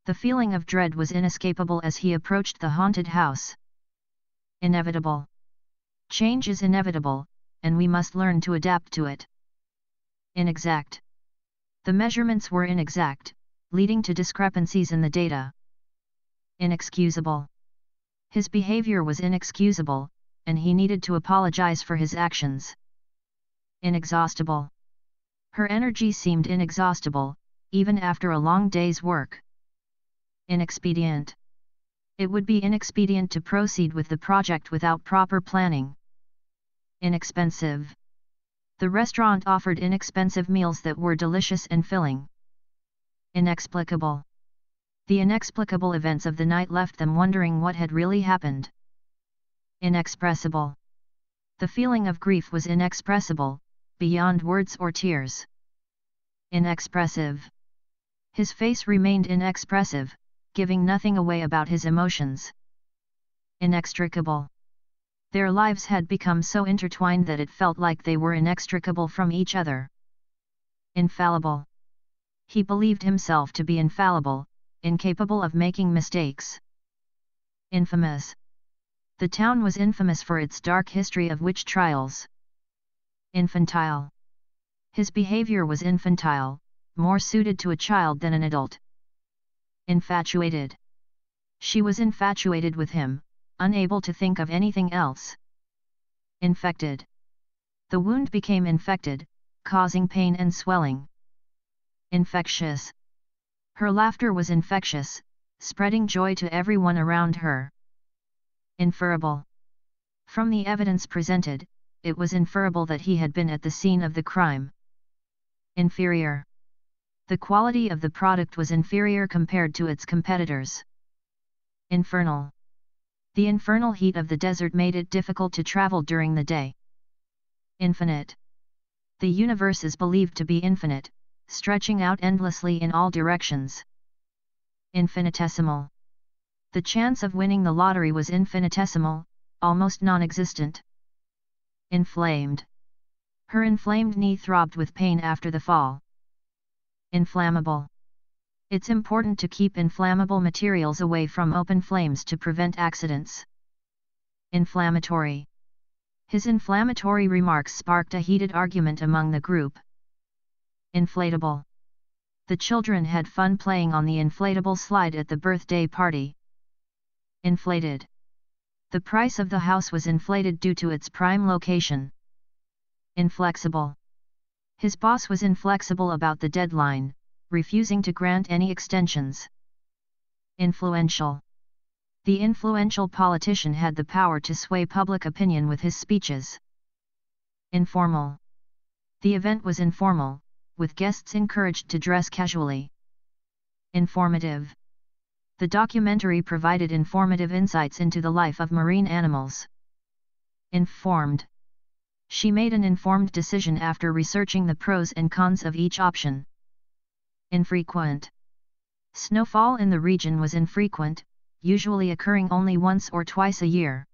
The feeling of dread was inescapable as he approached the haunted house. Inevitable. Change is inevitable, and we must learn to adapt to it. Inexact. The measurements were inexact, leading to discrepancies in the data. Inexcusable. His behavior was inexcusable, and he needed to apologize for his actions. Inexhaustible. Her energy seemed inexhaustible, even after a long day's work. Inexpedient. It would be inexpedient to proceed with the project without proper planning. Inexpensive. The restaurant offered inexpensive meals that were delicious and filling. Inexplicable. The inexplicable events of the night left them wondering what had really happened. Inexpressible. The feeling of grief was inexpressible, beyond words or tears. Inexpressive. His face remained inexpressive, giving nothing away about his emotions. Inextricable. Their lives had become so intertwined that it felt like they were inextricable from each other. Infallible. He believed himself to be infallible, incapable of making mistakes. Infamous. The town was infamous for its dark history of witch trials. Infantile. His behavior was infantile, more suited to a child than an adult. Infatuated. She was infatuated with him, unable to think of anything else. Infected. The wound became infected, causing pain and swelling. Infectious. Her laughter was infectious, spreading joy to everyone around her. Inferable. From the evidence presented, it was inferable that he had been at the scene of the crime. Inferior. The quality of the product was inferior compared to its competitors. Infernal. The infernal heat of the desert made it difficult to travel during the day. Infinite. The universe is believed to be infinite, stretching out endlessly in all directions. Infinitesimal. The chance of winning the lottery was infinitesimal, almost non-existent. Inflamed. Her inflamed knee throbbed with pain after the fall. Inflammable. It's important to keep inflammable materials away from open flames to prevent accidents. Inflammatory. His inflammatory remarks sparked a heated argument among the group. Inflatable. The children had fun playing on the inflatable slide at the birthday party. Inflated. The price of the house was inflated due to its prime location. Inflexible. His boss was inflexible about the deadline, refusing to grant any extensions. Influential. The influential politician had the power to sway public opinion with his speeches. Informal. The event was informal, with guests encouraged to dress casually. Informative. The documentary provided informative insights into the life of marine animals. Informed. She made an informed decision after researching the pros and cons of each option. Infrequent. Snowfall in the region was infrequent, usually occurring only once or twice a year.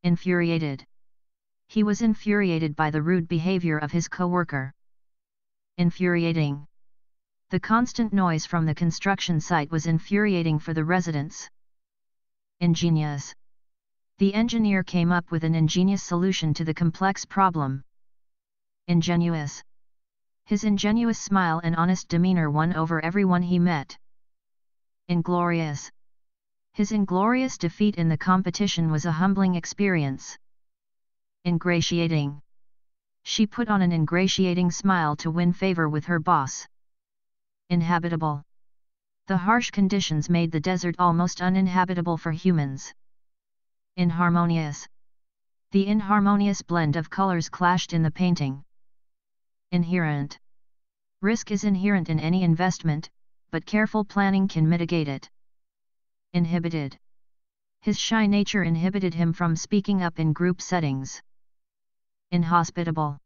Infuriated. He was infuriated by the rude behavior of his co-worker. Infuriating. The constant noise from the construction site was infuriating for the residents. Ingenious. The engineer came up with an ingenious solution to the complex problem. Ingenuous. His ingenuous smile and honest demeanor won over everyone he met. Inglorious. His inglorious defeat in the competition was a humbling experience. Ingratiating. She put on an ingratiating smile to win favor with her boss. Inhabitable. The harsh conditions made the desert almost uninhabitable for humans. Inharmonious. The inharmonious blend of colors clashed in the painting. Inherent. Risk is inherent in any investment, but careful planning can mitigate it. Inhibited. His shy nature inhibited him from speaking up in group settings. Inhospitable.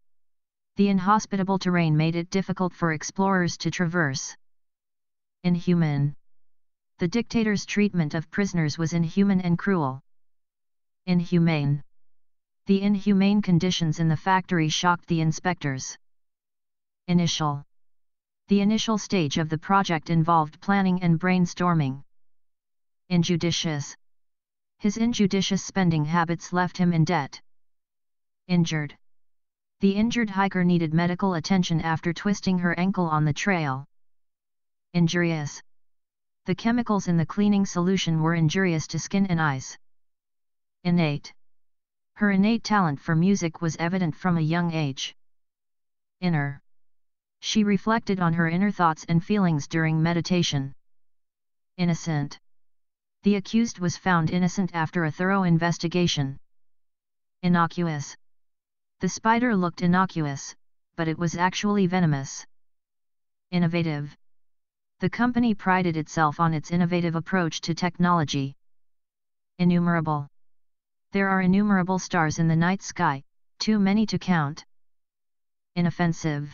The inhospitable terrain made it difficult for explorers to traverse. Inhuman. The dictator's treatment of prisoners was inhuman and cruel. Inhumane. The inhumane conditions in the factory shocked the inspectors. Initial. The initial stage of the project involved planning and brainstorming. Injudicious. His injudicious spending habits left him in debt. Injured. The injured hiker needed medical attention after twisting her ankle on the trail. Injurious. The chemicals in the cleaning solution were injurious to skin and eyes. Innate. Her innate talent for music was evident from a young age. Inner. She reflected on her inner thoughts and feelings during meditation. Innocent. The accused was found innocent after a thorough investigation. Innocuous. The spider looked innocuous, but it was actually venomous. Innovative. The company prided itself on its innovative approach to technology. Innumerable. There are innumerable stars in the night sky, too many to count. Inoffensive.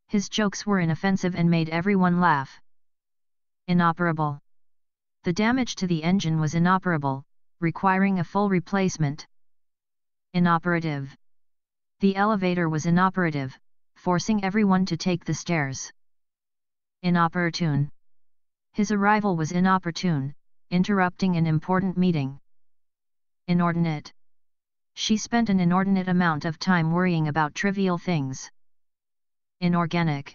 His jokes were inoffensive and made everyone laugh. Inoperable. The damage to the engine was inoperable, requiring a full replacement. Inoperative. The elevator was inoperative, forcing everyone to take the stairs. Inopportune. His arrival was inopportune, interrupting an important meeting. Inordinate. She spent an inordinate amount of time worrying about trivial things. Inorganic.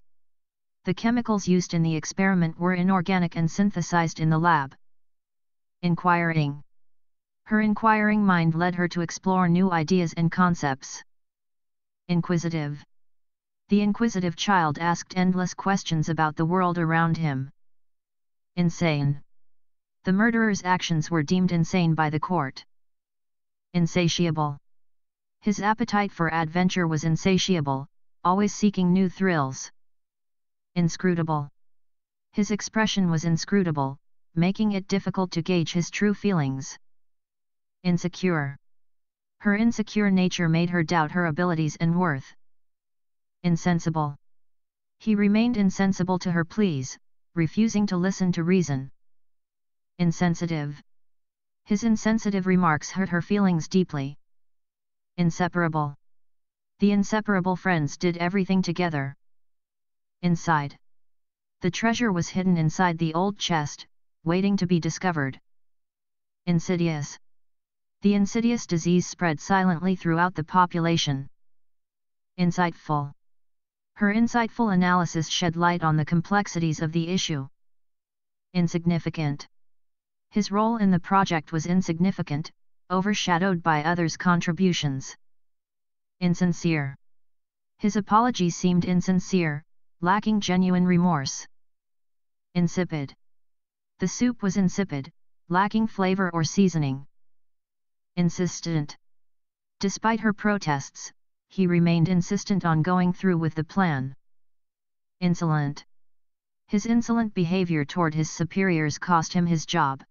The chemicals used in the experiment were inorganic and synthesized in the lab. Inquiring. Her inquiring mind led her to explore new ideas and concepts. Inquisitive. The inquisitive child asked endless questions about the world around him. Insane. The murderer's actions were deemed insane by the court. Insatiable. His appetite for adventure was insatiable, always seeking new thrills. Inscrutable. His expression was inscrutable, making it difficult to gauge his true feelings. Insecure. Her insecure nature made her doubt her abilities and worth. Insensible. He remained insensible to her pleas, refusing to listen to reason. Insensitive. His insensitive remarks hurt her feelings deeply. Inseparable. The inseparable friends did everything together. Inside. The treasure was hidden inside the old chest, waiting to be discovered. Insidious. The insidious disease spread silently throughout the population. Insightful. Her insightful analysis shed light on the complexities of the issue. Insignificant. His role in the project was insignificant, overshadowed by others' contributions. Insincere. His apology seemed insincere, lacking genuine remorse. Insipid. The soup was insipid, lacking flavor or seasoning. Insistent. Despite her protests, he remained insistent on going through with the plan. Insolent. His insolent behavior toward his superiors cost him his job.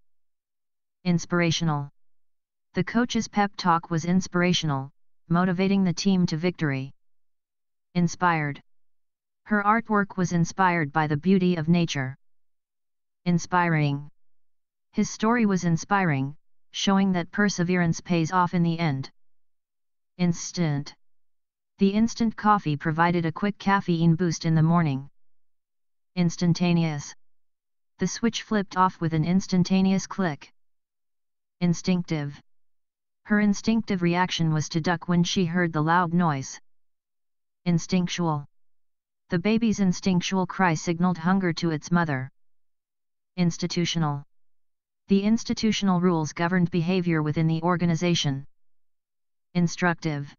Inspirational. The coach's pep talk was inspirational, motivating the team to victory. Inspired. Her artwork was inspired by the beauty of nature. Inspiring. His story was inspiring, showing that perseverance pays off in the end. Instant. The instant coffee provided a quick caffeine boost in the morning. Instantaneous. The switch flipped off with an instantaneous click. Instinctive. Her instinctive reaction was to duck when she heard the loud noise. Instinctual. The baby's instinctual cry signaled hunger to its mother. Institutional. The institutional rules governed behavior within the organization. Instructive.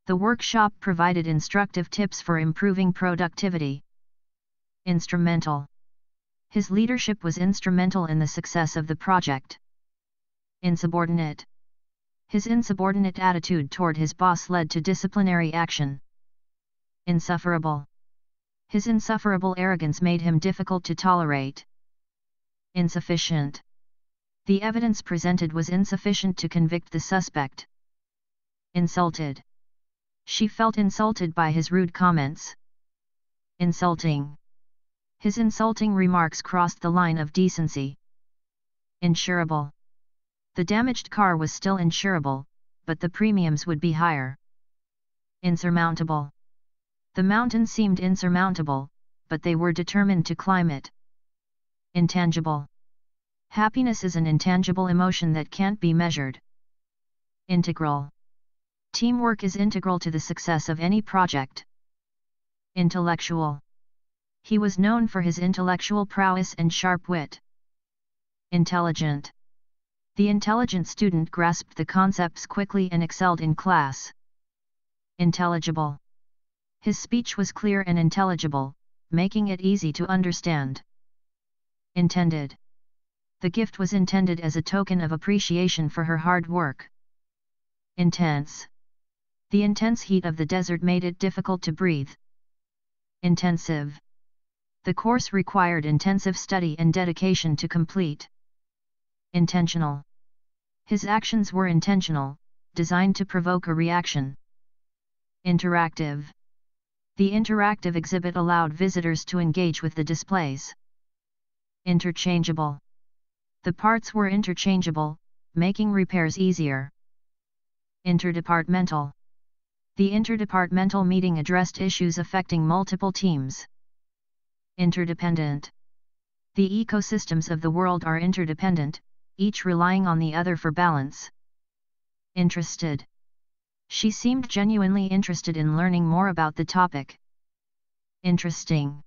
The workshop provided instructive tips for improving productivity. Instrumental. His leadership was instrumental in the success of the project. Insubordinate. His insubordinate attitude toward his boss led to disciplinary action. Insufferable. His insufferable arrogance made him difficult to tolerate. Insufficient. The evidence presented was insufficient to convict the suspect. Insulted. She felt insulted by his rude comments. Insulting. His insulting remarks crossed the line of decency. Insurable. The damaged car was still insurable, but the premiums would be higher. Insurmountable. The mountain seemed insurmountable, but they were determined to climb it. Intangible. Happiness is an intangible emotion that can't be measured. Integral. Teamwork is integral to the success of any project. Intellectual. He was known for his intellectual prowess and sharp wit. Intelligent. The intelligent student grasped the concepts quickly and excelled in class. Intelligible. His speech was clear and intelligible, making it easy to understand. Intended. The gift was intended as a token of appreciation for her hard work. Intense. The intense heat of the desert made it difficult to breathe. Intensive. The course required intensive study and dedication to complete. Intentional. His actions were intentional, designed to provoke a reaction. Interactive. The interactive exhibit allowed visitors to engage with the displays. Interchangeable. The parts were interchangeable, making repairs easier. Interdepartmental. The interdepartmental meeting addressed issues affecting multiple teams. Interdependent. The ecosystems of the world are interdependent, each relying on the other for balance. Interested. She seemed genuinely interested in learning more about the topic. Interesting.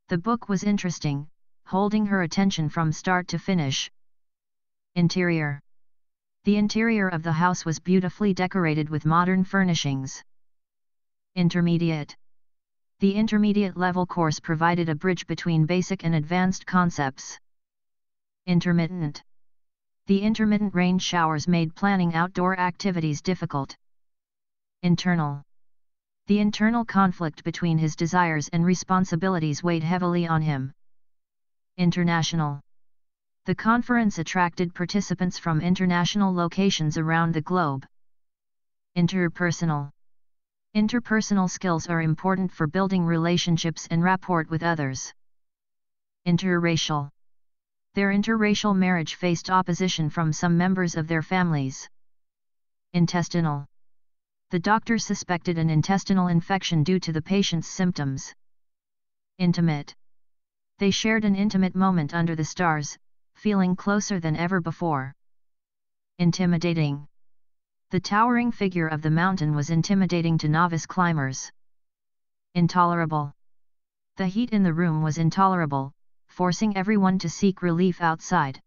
The book was interesting, holding her attention from start to finish. Interior. The interior of the house was beautifully decorated with modern furnishings. Intermediate. The intermediate level course provided a bridge between basic and advanced concepts. Intermittent. The intermittent rain showers made planning outdoor activities difficult. Internal. The internal conflict between his desires and responsibilities weighed heavily on him. International. The conference attracted participants from international locations around the globe. Interpersonal. Interpersonal skills are important for building relationships and rapport with others. Interracial. Their interracial marriage faced opposition from some members of their families. Intestinal. The doctor suspected an intestinal infection due to the patient's symptoms. Intimate. They shared an intimate moment under the stars, feeling closer than ever before. Intimidating. The towering figure of the mountain was intimidating to novice climbers. Intolerable. The heat in the room was intolerable, forcing everyone to seek relief outside.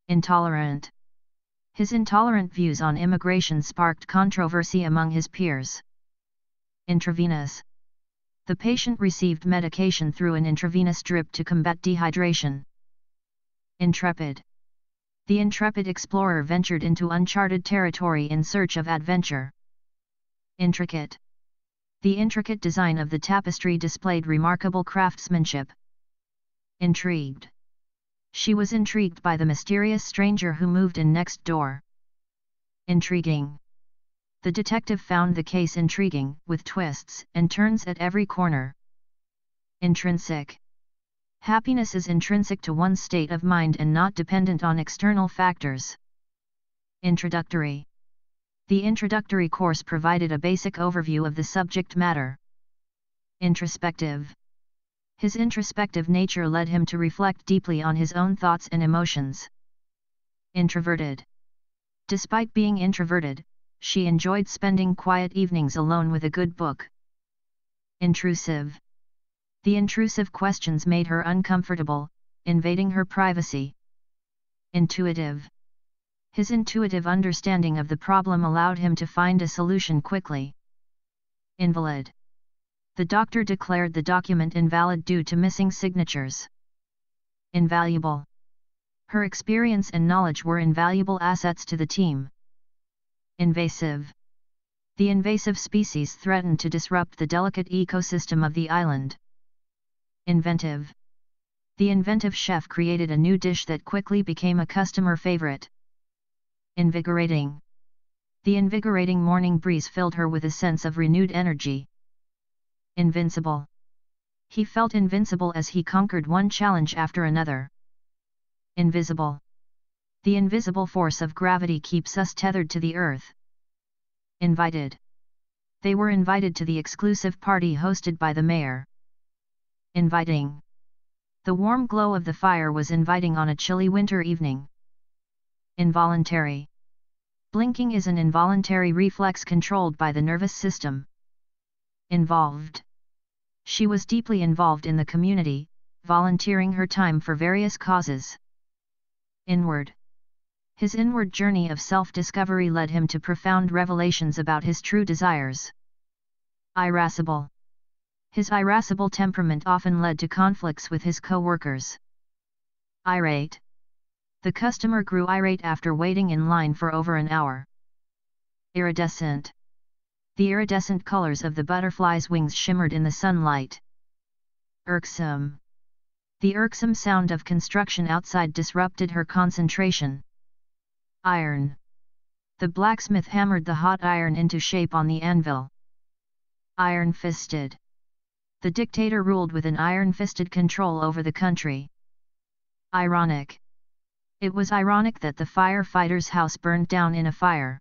Intolerant. His intolerant views on immigration sparked controversy among his peers. Intravenous. The patient received medication through an intravenous drip to combat dehydration. Intrepid. The intrepid explorer ventured into uncharted territory in search of adventure. Intricate. The intricate design of the tapestry displayed remarkable craftsmanship. Intrigued. She was intrigued by the mysterious stranger who moved in next door. Intriguing. The detective found the case intriguing, with twists and turns at every corner. Intrinsic. Happiness is intrinsic to one's state of mind and not dependent on external factors. Introductory. The introductory course provided a basic overview of the subject matter. Introspective. His introspective nature led him to reflect deeply on his own thoughts and emotions. Introverted. Despite being introverted, she enjoyed spending quiet evenings alone with a good book. Intrusive. The intrusive questions made her uncomfortable, invading her privacy. Intuitive. His intuitive understanding of the problem allowed him to find a solution quickly. Invalid. The doctor declared the document invalid due to missing signatures. Invaluable. Her experience and knowledge were invaluable assets to the team. Invasive. The invasive species threatened to disrupt the delicate ecosystem of the island. Inventive. The inventive chef created a new dish that quickly became a customer favorite. Invigorating. The invigorating morning breeze filled her with a sense of renewed energy. Invincible. He felt invincible as he conquered one challenge after another. Invisible. The invisible force of gravity keeps us tethered to the earth. Invited. They were invited to the exclusive party hosted by the mayor. Inviting. The warm glow of the fire was inviting on a chilly winter evening. Involuntary. Blinking is an involuntary reflex controlled by the nervous system. Involved. She was deeply involved in the community, volunteering her time for various causes. Inward. His inward journey of self-discovery led him to profound revelations about his true desires. Irascible. His irascible temperament often led to conflicts with his co-workers. Irate. The customer grew irate after waiting in line for over an hour. Iridescent. The iridescent colors of the butterfly's wings shimmered in the sunlight. Irksome. The irksome sound of construction outside disrupted her concentration. Iron. The blacksmith hammered the hot iron into shape on the anvil. Iron-fisted. The dictator ruled with an iron-fisted control over the country. Ironic. It was ironic that the firefighter's house burned down in a fire.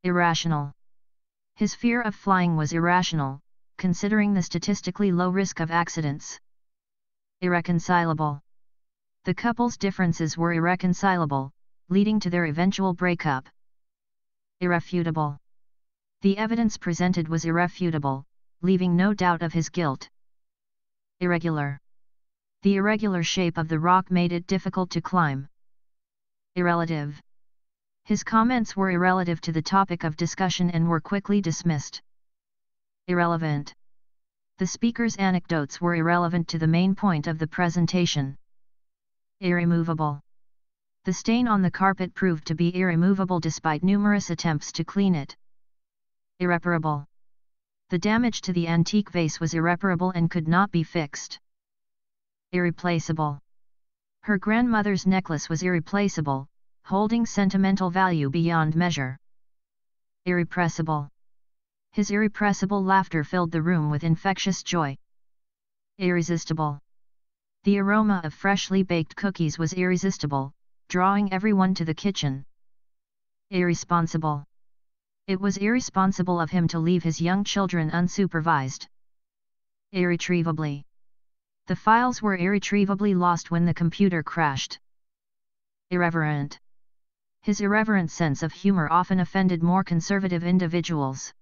Irrational. His fear of flying was irrational, considering the statistically low risk of accidents. Irreconcilable. The couple's differences were irreconcilable, leading to their eventual breakup. Irrefutable. The evidence presented was irrefutable, leaving no doubt of his guilt. Irregular. The irregular shape of the rock made it difficult to climb. Irrelative. His comments were irrelative to the topic of discussion and were quickly dismissed. Irrelevant. The speaker's anecdotes were irrelevant to the main point of the presentation. Irremovable. The stain on the carpet proved to be irremovable despite numerous attempts to clean it. Irreparable. The damage to the antique vase was irreparable and could not be fixed. Irreplaceable. Her grandmother's necklace was irreplaceable, holding sentimental value beyond measure. Irrepressible. His irrepressible laughter filled the room with infectious joy. Irresistible. The aroma of freshly baked cookies was irresistible, drawing everyone to the kitchen. Irresponsible. It was irresponsible of him to leave his young children unsupervised. Irretrievably. The files were irretrievably lost when the computer crashed. Irreverent. His irreverent sense of humor often offended more conservative individuals.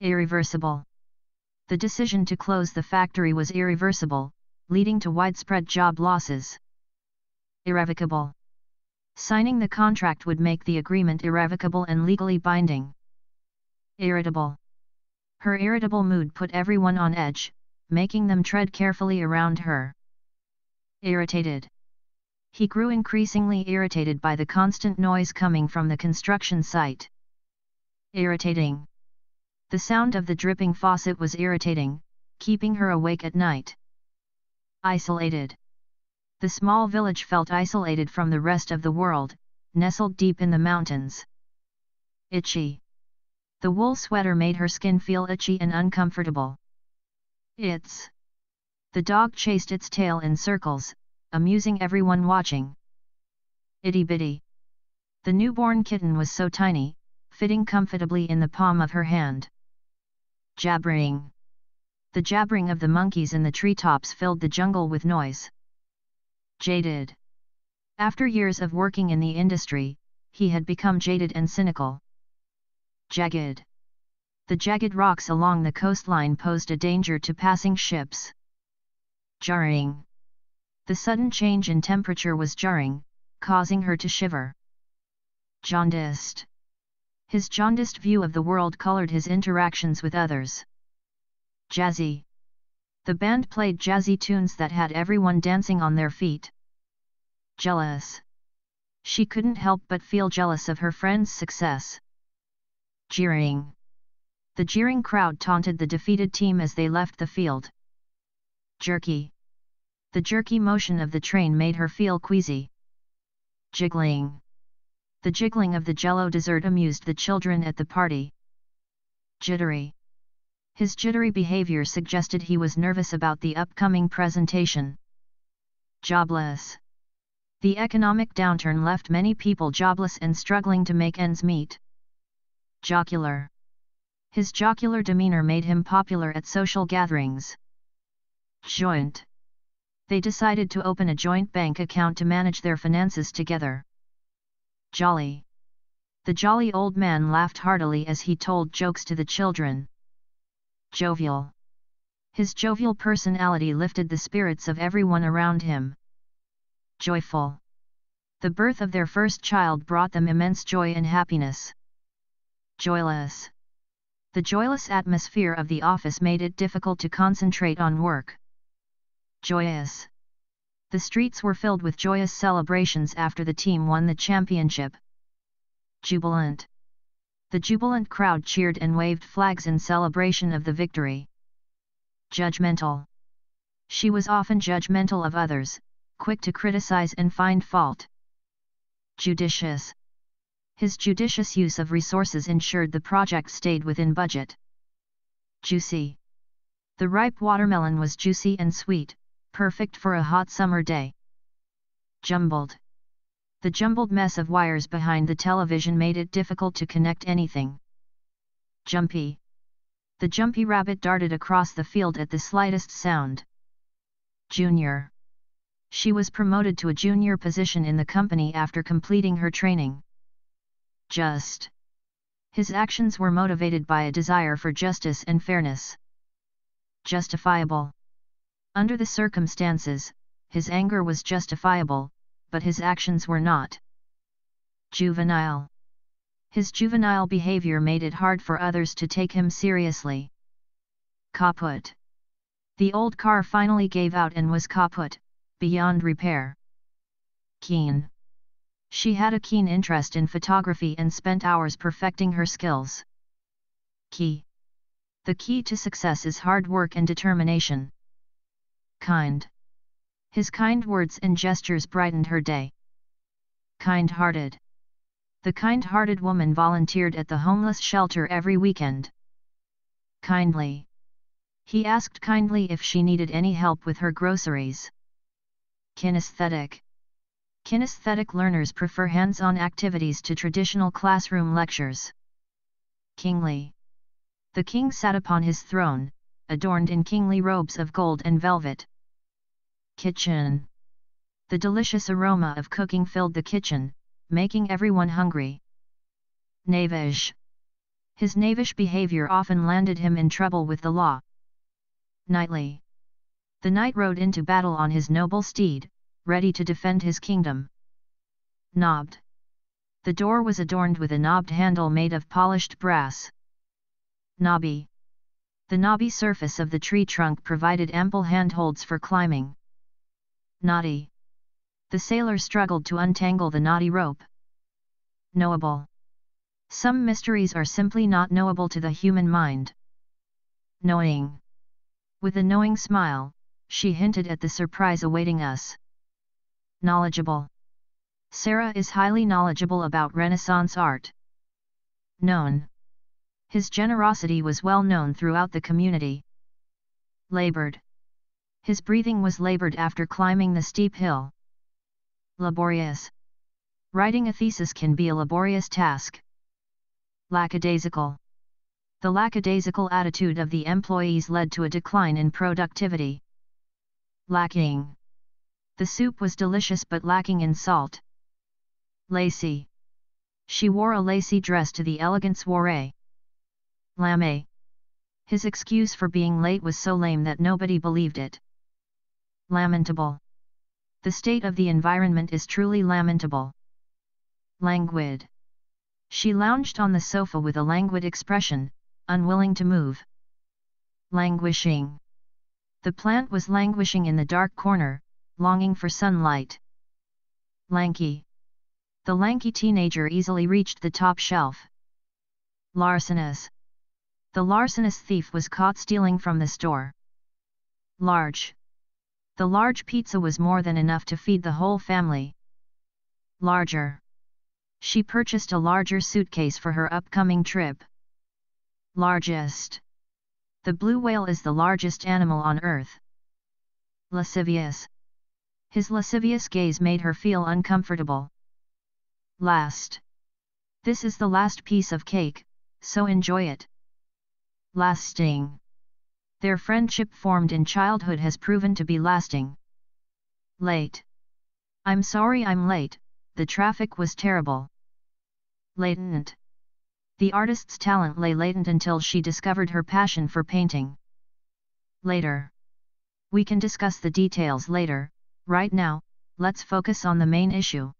Irreversible. The decision to close the factory was irreversible, leading to widespread job losses. Irrevocable. Signing the contract would make the agreement irrevocable and legally binding. Irritable. Her irritable mood put everyone on edge, making them tread carefully around her. Irritated. He grew increasingly irritated by the constant noise coming from the construction site. Irritating. The sound of the dripping faucet was irritating, keeping her awake at night. Isolated. The small village felt isolated from the rest of the world, nestled deep in the mountains. Itchy. The wool sweater made her skin feel itchy and uncomfortable. It's. The dog chased its tail in circles, amusing everyone watching. Itty bitty. The newborn kitten was so tiny, fitting comfortably in the palm of her hand. Jabbering. The jabbering of the monkeys in the treetops filled the jungle with noise. Jaded. After years of working in the industry, he had become jaded and cynical. Jagged. The jagged rocks along the coastline posed a danger to passing ships. Jarring. The sudden change in temperature was jarring, causing her to shiver. Jaundiced. His jaundiced view of the world colored his interactions with others. Jazzy. The band played jazzy tunes that had everyone dancing on their feet. Jealous. She couldn't help but feel jealous of her friend's success. Jeering. The jeering crowd taunted the defeated team as they left the field. Jerky. The jerky motion of the train made her feel queasy. Jiggling. The jiggling of the Jell-O dessert amused the children at the party. Jittery. His jittery behavior suggested he was nervous about the upcoming presentation. Jobless. The economic downturn left many people jobless and struggling to make ends meet. Jocular. His jocular demeanor made him popular at social gatherings. Joint. They decided to open a joint bank account to manage their finances together. Jolly. The jolly old man laughed heartily as he told jokes to the children. Jovial. His jovial personality lifted the spirits of everyone around him. Joyful. The birth of their first child brought them immense joy and happiness. Joyless. The joyless atmosphere of the office made it difficult to concentrate on work. Joyous. The streets were filled with joyous celebrations after the team won the championship. Jubilant. The jubilant crowd cheered and waved flags in celebration of the victory. Judgmental. She was often judgmental of others, quick to criticize and find fault. Judicious. His judicious use of resources ensured the project stayed within budget. Juicy. The ripe watermelon was juicy and sweet, perfect for a hot summer day. Jumbled. The jumbled mess of wires behind the television made it difficult to connect anything. Jumpy. The jumpy rabbit darted across the field at the slightest sound. Junior. She was promoted to a junior position in the company after completing her training. Just. His actions were motivated by a desire for justice and fairness. Justifiable. Under the circumstances, his anger was justifiable, but his actions were not. Juvenile. His juvenile behavior made it hard for others to take him seriously. Kaput. The old car finally gave out and was kaput, beyond repair. Keen. She had a keen interest in photography and spent hours perfecting her skills. Key. The key to success is hard work and determination. Kind. His kind words and gestures brightened her day. Kind-hearted. The kind-hearted woman volunteered at the homeless shelter every weekend. Kindly. He asked kindly if she needed any help with her groceries. Kinesthetic. Kinesthetic learners prefer hands-on activities to traditional classroom lectures. Kingly. The king sat upon his throne, adorned in kingly robes of gold and velvet. Kitchen. The delicious aroma of cooking filled the kitchen, making everyone hungry. Knavish. His knavish behavior often landed him in trouble with the law. Knightly. The knight rode into battle on his noble steed, ready to defend his kingdom. Knobbed. The door was adorned with a knobbed handle made of polished brass. Knobby. The knobby surface of the tree trunk provided ample handholds for climbing. Knotty. The sailor struggled to untangle the knotty rope. Knowable. Some mysteries are simply not knowable to the human mind. Knowing. With a knowing smile, she hinted at the surprise awaiting us. Knowledgeable. Sarah is highly knowledgeable about Renaissance art. Known. His generosity was well known throughout the community. Labored. His breathing was labored after climbing the steep hill. Laborious. Writing a thesis can be a laborious task. Lackadaisical. The lackadaisical attitude of the employees led to a decline in productivity. Lacking. The soup was delicious but lacking in salt. Lacy. She wore a lacy dress to the elegant soiree. Lame. His excuse for being late was so lame that nobody believed it. Lamentable. The state of the environment is truly lamentable. Languid. She lounged on the sofa with a languid expression, unwilling to move. Languishing. The plant was languishing in the dark corner, longing for sunlight. Lanky. The lanky teenager easily reached the top shelf. Larcenous. The larcenous thief was caught stealing from the store. Large. The large pizza was more than enough to feed the whole family. Larger. She purchased a larger suitcase for her upcoming trip. Largest. The blue whale is the largest animal on Earth. Lascivious. His lascivious gaze made her feel uncomfortable. Last. This is the last piece of cake, so enjoy it. Lasting. Their friendship formed in childhood has proven to be lasting. Late. I'm sorry I'm late, the traffic was terrible. Latent. The artist's talent lay latent until she discovered her passion for painting. Later. We can discuss the details later, right now, let's focus on the main issue.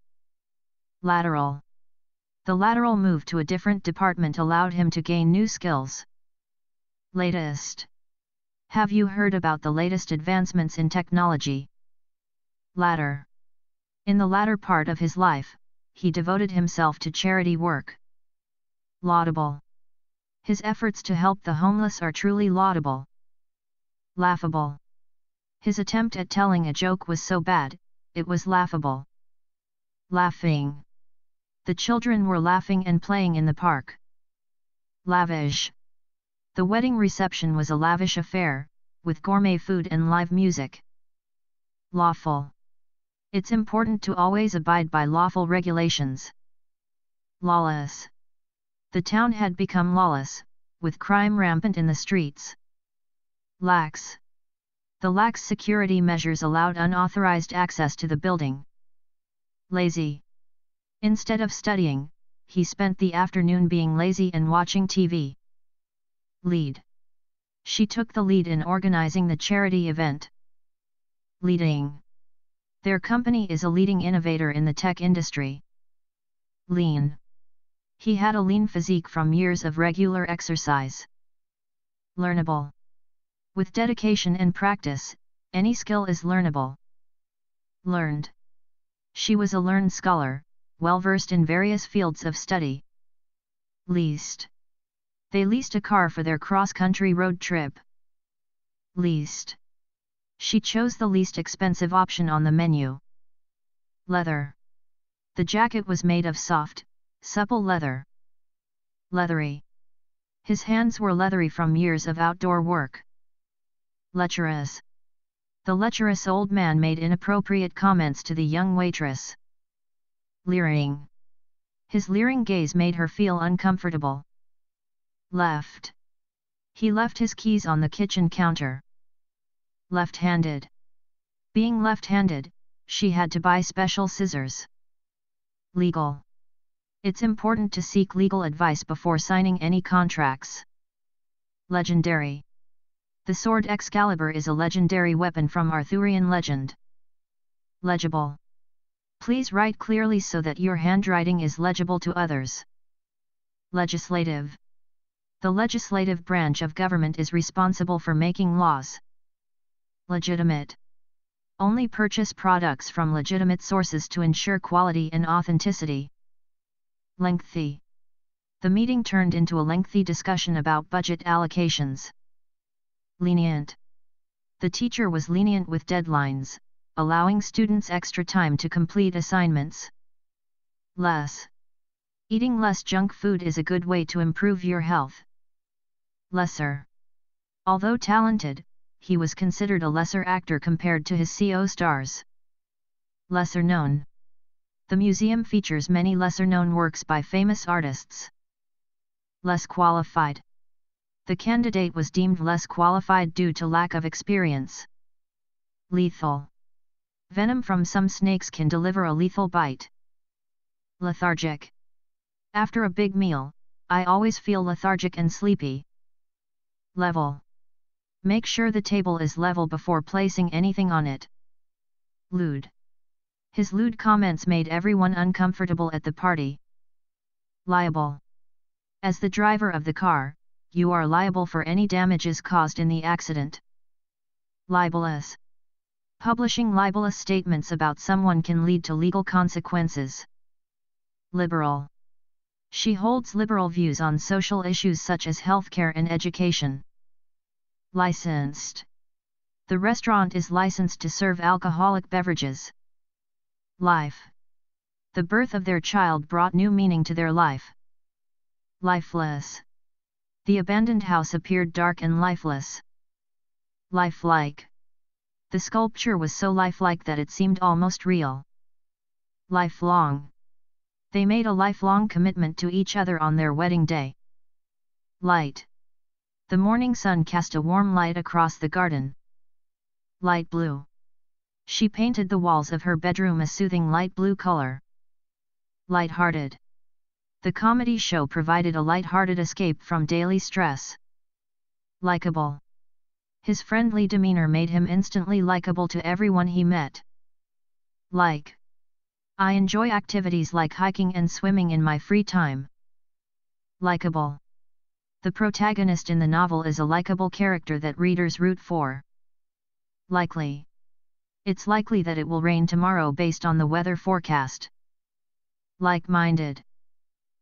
Lateral. The lateral move to a different department allowed him to gain new skills. Latest. Have you heard about the latest advancements in technology? Latter. In the latter part of his life, he devoted himself to charity work. Laudable. His efforts to help the homeless are truly laudable. Laughable. His attempt at telling a joke was so bad, it was laughable. Laughing. The children were laughing and playing in the park. Lavish. The wedding reception was a lavish affair, with gourmet food and live music. Lawful. It's important to always abide by lawful regulations. Lawless. The town had become lawless, with crime rampant in the streets. Lax. The lax security measures allowed unauthorized access to the building. Lazy. Instead of studying, he spent the afternoon being lazy and watching TV. Lead. She took the lead in organizing the charity event. Leading. Their company is a leading innovator in the tech industry. Lean. He had a lean physique from years of regular exercise. Learnable. With dedication and practice, any skill is learnable. Learned. She was a learned scholar, well versed in various fields of study. Leased. They leased a car for their cross-country road trip. Least. She chose the least expensive option on the menu. Leather. The jacket was made of soft, supple leather. Leathery. His hands were leathery from years of outdoor work. Lecherous. The lecherous old man made inappropriate comments to the young waitress. Leering. His leering gaze made her feel uncomfortable. Left. He left his keys on the kitchen counter. Left-handed. Being left-handed, she had to buy special scissors. Legal. It's important to seek legal advice before signing any contracts. Legendary. The sword Excalibur is a legendary weapon from Arthurian legend. Legible. Please write clearly so that your handwriting is legible to others. Legislative. The legislative branch of government is responsible for making laws. Legitimate. Only purchase products from legitimate sources to ensure quality and authenticity. Lengthy. The meeting turned into a lengthy discussion about budget allocations. Lenient. The teacher was lenient with deadlines, allowing students extra time to complete assignments. Less. Eating less junk food is a good way to improve your health. Lesser. Although talented, he was considered a lesser actor compared to his co stars. Lesser known. The museum features many lesser-known works by famous artists. Less qualified. The candidate was deemed less qualified due to lack of experience. Lethal. Venom from some snakes can deliver a lethal bite. Lethargic. After a big meal, I always feel lethargic and sleepy. Level. Make sure the table is level before placing anything on it. Lewd. His lewd comments made everyone uncomfortable at the party. Liable. As the driver of the car, you are liable for any damages caused in the accident. Libelous. Publishing libelous statements about someone can lead to legal consequences. Liberal. She holds liberal views on social issues such as healthcare and education. Licensed. The restaurant is licensed to serve alcoholic beverages. Life. The birth of their child brought new meaning to their life. Lifeless. The abandoned house appeared dark and lifeless. Lifelike. The sculpture was so lifelike that it seemed almost real. Lifelong. They made a lifelong commitment to each other on their wedding day. Light. The morning sun cast a warm light across the garden. Light blue. She painted the walls of her bedroom a soothing light blue color. Light-hearted. The comedy show provided a light-hearted escape from daily stress. Likeable. His friendly demeanor made him instantly likable to everyone he met. Like. I enjoy activities like hiking and swimming in my free time. Likeable. The protagonist in the novel is a likable character that readers root for. Likely. It's likely that it will rain tomorrow based on the weather forecast. Like-minded.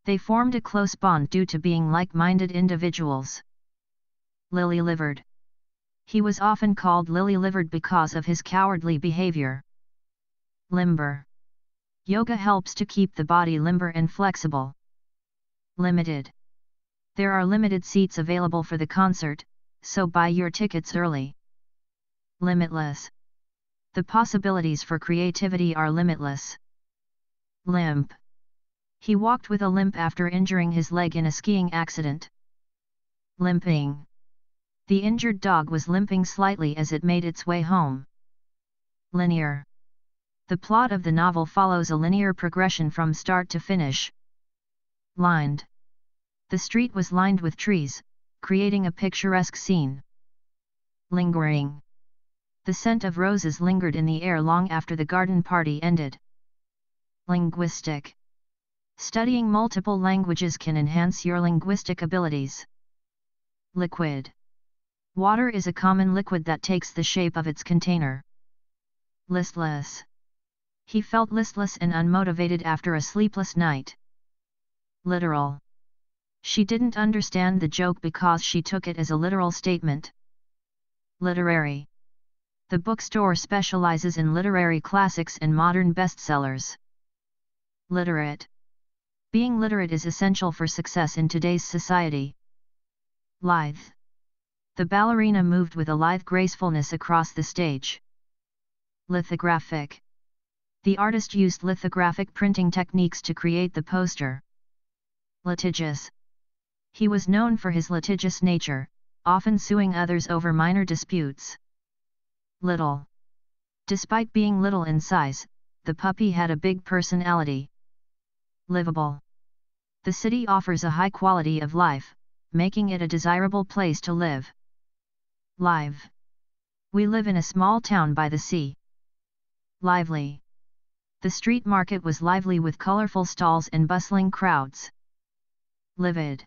They formed a close bond due to being like-minded individuals. Lily-livered. He was often called lily-livered because of his cowardly behavior. Limber. Yoga helps to keep the body limber and flexible. Limited. There are limited seats available for the concert, so buy your tickets early. Limitless. The possibilities for creativity are limitless. Limp. He walked with a limp after injuring his leg in a skiing accident. Limping. The injured dog was limping slightly as it made its way home. Linear. The plot of the novel follows a linear progression from start to finish. Lined. The street was lined with trees, creating a picturesque scene. Lingering. The scent of roses lingered in the air long after the garden party ended. Linguistic. Studying multiple languages can enhance your linguistic abilities. Liquid. Water is a common liquid that takes the shape of its container. Listless. He felt listless and unmotivated after a sleepless night. Literal. She didn't understand the joke because she took it as a literal statement. Literary. The bookstore specializes in literary classics and modern bestsellers. Literate. Being literate is essential for success in today's society. Lithe. The ballerina moved with a lithe gracefulness across the stage. Lithographic. The artist used lithographic printing techniques to create the poster. Litigious. He was known for his litigious nature, often suing others over minor disputes. Little. Despite being little in size, the puppy had a big personality. Livable. The city offers a high quality of life, making it a desirable place to live. Live. We live in a small town by the sea. Lively. The street market was lively with colorful stalls and bustling crowds. Livid.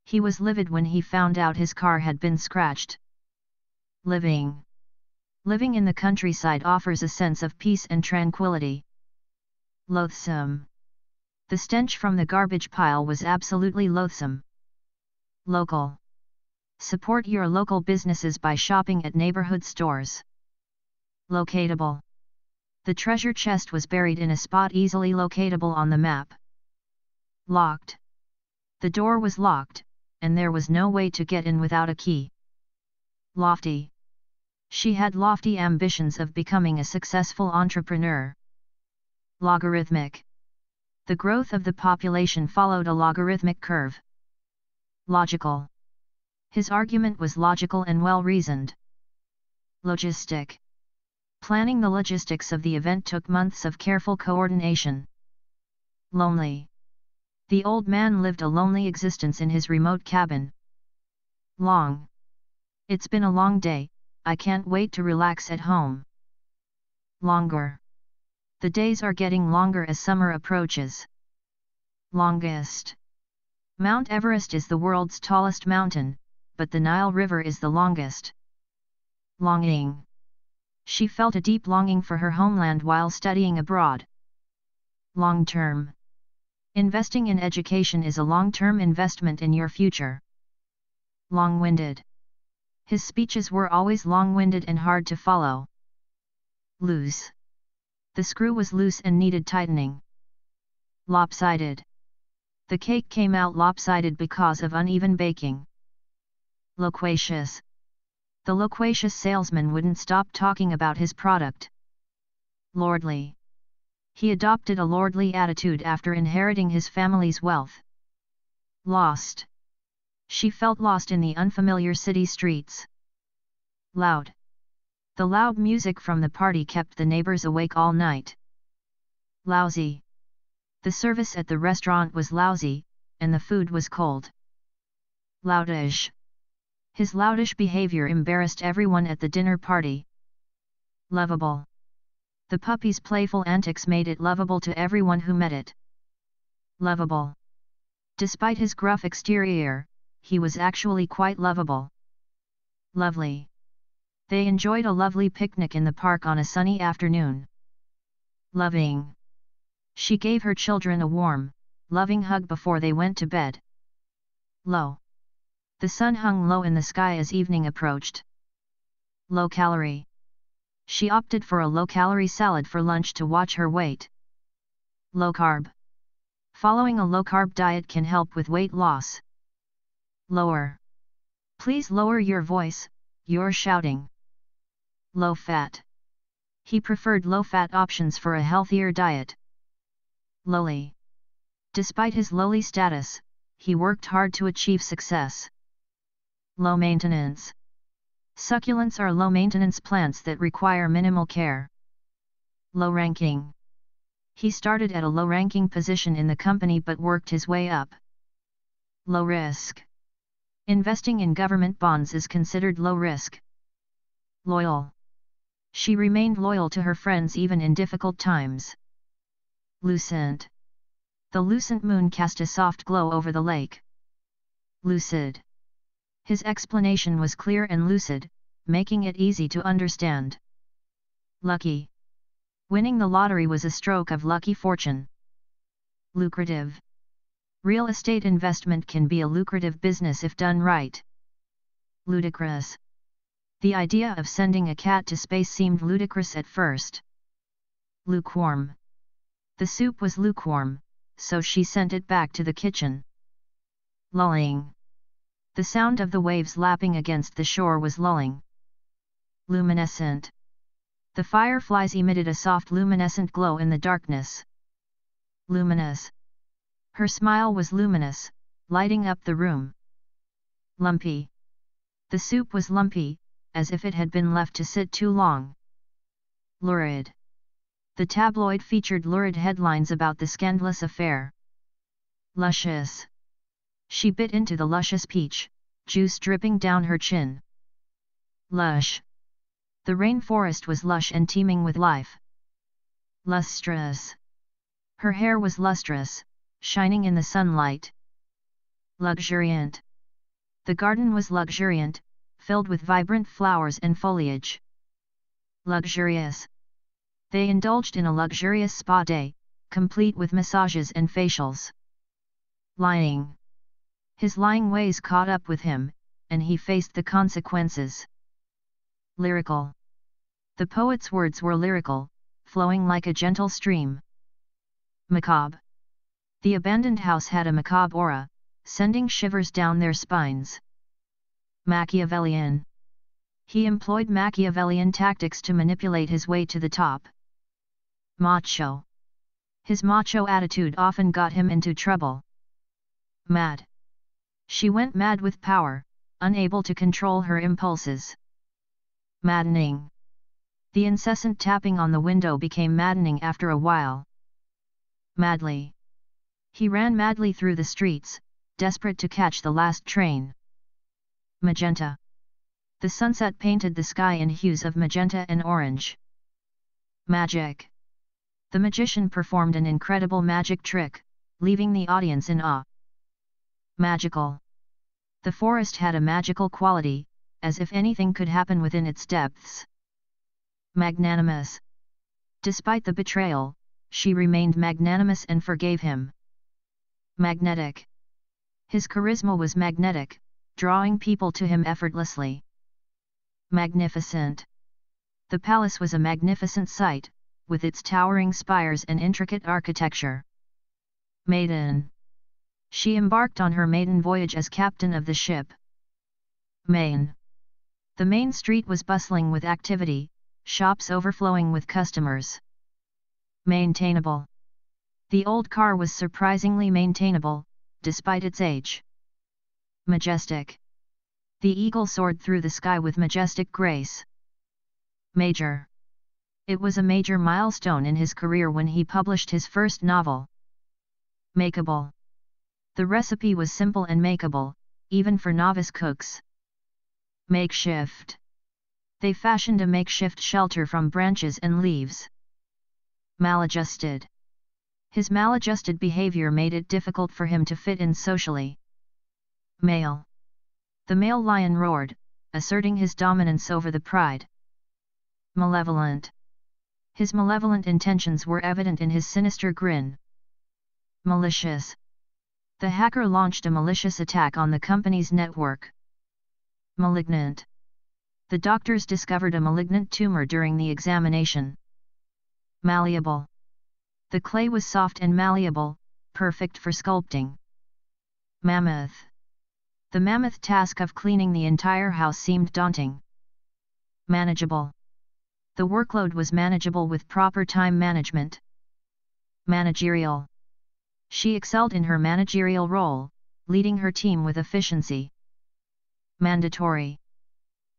He was livid when he found out his car had been scratched. Living. Living in the countryside offers a sense of peace and tranquility. Loathsome. The stench from the garbage pile was absolutely loathsome. Local. Support your local businesses by shopping at neighborhood stores. Locatable. The treasure chest was buried in a spot easily locatable on the map. Locked. The door was locked, and there was no way to get in without a key. Lofty. She had lofty ambitions of becoming a successful entrepreneur. Logarithmic. The growth of the population followed a logarithmic curve. Logical. His argument was logical and well-reasoned. Logistic. Planning the logistics of the event took months of careful coordination. Lonely. The old man lived a lonely existence in his remote cabin. Long. It's been a long day, I can't wait to relax at home. Longer. The days are getting longer as summer approaches. Longest. Mount Everest is the world's tallest mountain, but the Nile River is the longest. Longing. She felt a deep longing for her homeland while studying abroad. Long-term. Investing in education is a long-term investment in your future. Long-winded. His speeches were always long-winded and hard to follow. Loose. The screw was loose and needed tightening. Lopsided. The cake came out lopsided because of uneven baking. Loquacious. The loquacious salesman wouldn't stop talking about his product. Lordly. He adopted a lordly attitude after inheriting his family's wealth. Lost. She felt lost in the unfamiliar city streets. Loud. The loud music from the party kept the neighbors awake all night. Lousy. The service at the restaurant was lousy, and the food was cold. Loudish. His loudish behavior embarrassed everyone at the dinner party. Lovable. The puppy's playful antics made it lovable to everyone who met it. Lovable. Despite his gruff exterior, he was actually quite lovable. Lovely. They enjoyed a lovely picnic in the park on a sunny afternoon. Loving. She gave her children a warm, loving hug before they went to bed. Low. The sun hung low in the sky as evening approached. Low calorie. She opted for a low-calorie salad for lunch to watch her weight. Low carb. Following a low-carb diet can help with weight loss. Lower. Please lower your voice, you're shouting. Low fat. He preferred low-fat options for a healthier diet. Lowly. Despite his lowly status, he worked hard to achieve success. Low maintenance. Succulents are low-maintenance plants that require minimal care. Low ranking. He started at a low-ranking position in the company but worked his way up. Low risk. Investing in government bonds is considered low risk. Loyal. She remained loyal to her friends even in difficult times. Lucent. The lucent moon cast a soft glow over the lake. Lucid. His explanation was clear and lucid, making it easy to understand. Lucky. Winning the lottery was a stroke of lucky fortune. Lucrative. Real estate investment can be a lucrative business if done right. Ludicrous. The idea of sending a cat to space seemed ludicrous at first. Lukewarm. The soup was lukewarm, so she sent it back to the kitchen. Lulling. The sound of the waves lapping against the shore was lulling. Luminescent. The fireflies emitted a soft luminescent glow in the darkness. Luminous. Her smile was luminous, lighting up the room. Lumpy. The soup was lumpy, as if it had been left to sit too long. Lurid. The tabloid featured lurid headlines about the scandalous affair. Luscious. She bit into the luscious peach, juice dripping down her chin. Lush. The rainforest was lush and teeming with life. Lustrous. Her hair was lustrous, shining in the sunlight. Luxuriant. The garden was luxuriant, filled with vibrant flowers and foliage. Luxurious. They indulged in a luxurious spa day, complete with massages and facials. Lying. His lying ways caught up with him, and he faced the consequences. Lyrical. The poet's words were lyrical, flowing like a gentle stream. Macabre. The abandoned house had a macabre aura, sending shivers down their spines. Machiavellian. He employed Machiavellian tactics to manipulate his way to the top. Macho. His macho attitude often got him into trouble. Mad. She went mad with power, unable to control her impulses. Maddening. The incessant tapping on the window became maddening after a while. Madly. He ran madly through the streets, desperate to catch the last train. Magenta. The sunset painted the sky in hues of magenta and orange. Magic. The magician performed an incredible magic trick, leaving the audience in awe. Magical. The forest had a magical quality, as if anything could happen within its depths. Magnanimous. Despite the betrayal, she remained magnanimous and forgave him. Magnetic. His charisma was magnetic, drawing people to him effortlessly. Magnificent. The palace was a magnificent sight, with its towering spires and intricate architecture. Maiden. She embarked on her maiden voyage as captain of the ship. Main. The main street was bustling with activity, shops overflowing with customers. Maintainable. The old car was surprisingly maintainable, despite its age. Majestic. The eagle soared through the sky with majestic grace. Major. It was a major milestone in his career when he published his first novel. Makeable. The recipe was simple and makeable, even for novice cooks. Makeshift. They fashioned a makeshift shelter from branches and leaves. Maladjusted. His maladjusted behavior made it difficult for him to fit in socially. Male. The male lion roared, asserting his dominance over the pride. Malevolent. His malevolent intentions were evident in his sinister grin. Malicious. The hacker launched a malicious attack on the company's network. Malignant. The doctors discovered a malignant tumor during the examination. Malleable. The clay was soft and malleable, perfect for sculpting. Mammoth. The mammoth task of cleaning the entire house seemed daunting. Manageable. The workload was manageable with proper time management. Managerial. She excelled in her managerial role, leading her team with efficiency. Mandatory.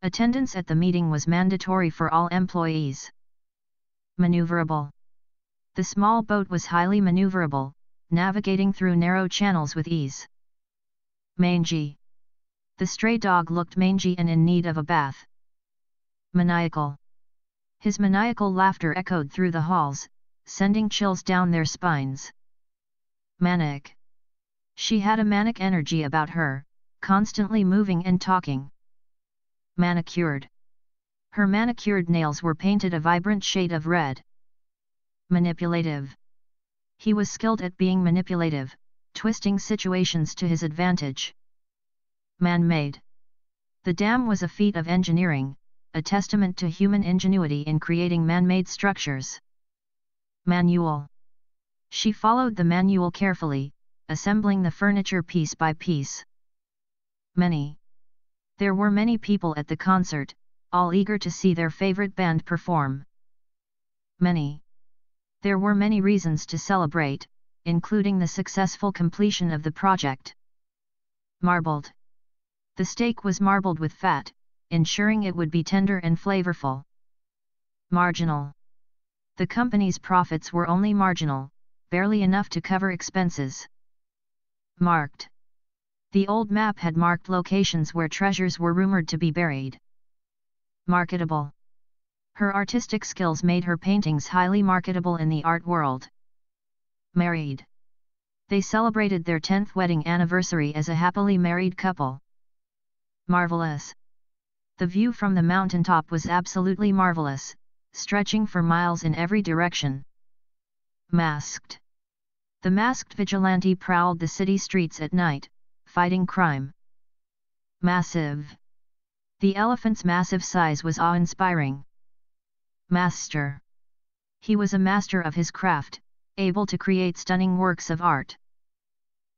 Attendance at the meeting was mandatory for all employees. Maneuverable. The small boat was highly maneuverable, navigating through narrow channels with ease. Mangy. The stray dog looked mangy and in need of a bath. Maniacal. His maniacal laughter echoed through the halls, sending chills down their spines. Manic. She had a manic energy about her, constantly moving and talking. Manicured. Her manicured nails were painted a vibrant shade of red. Manipulative. He was skilled at being manipulative, twisting situations to his advantage. Man-made. The dam was a feat of engineering, a testament to human ingenuity in creating man-made structures. Manual. She followed the manual carefully, assembling the furniture piece by piece. Many. There were many people at the concert, all eager to see their favorite band perform. Many. There were many reasons to celebrate, including the successful completion of the project. Marbled. The steak was marbled with fat, ensuring it would be tender and flavorful. Marginal. The company's profits were only marginal, barely enough to cover expenses. Marked. The old map had marked locations where treasures were rumored to be buried. Marketable. Her artistic skills made her paintings highly marketable in the art world. Married. They celebrated their 10th wedding anniversary as a happily married couple. Marvelous. The view from the mountaintop was absolutely marvelous, stretching for miles in every direction. Masked. The masked vigilante prowled the city streets at night, fighting crime. Massive. The elephant's massive size was awe-inspiring. Master. He was a master of his craft, able to create stunning works of art.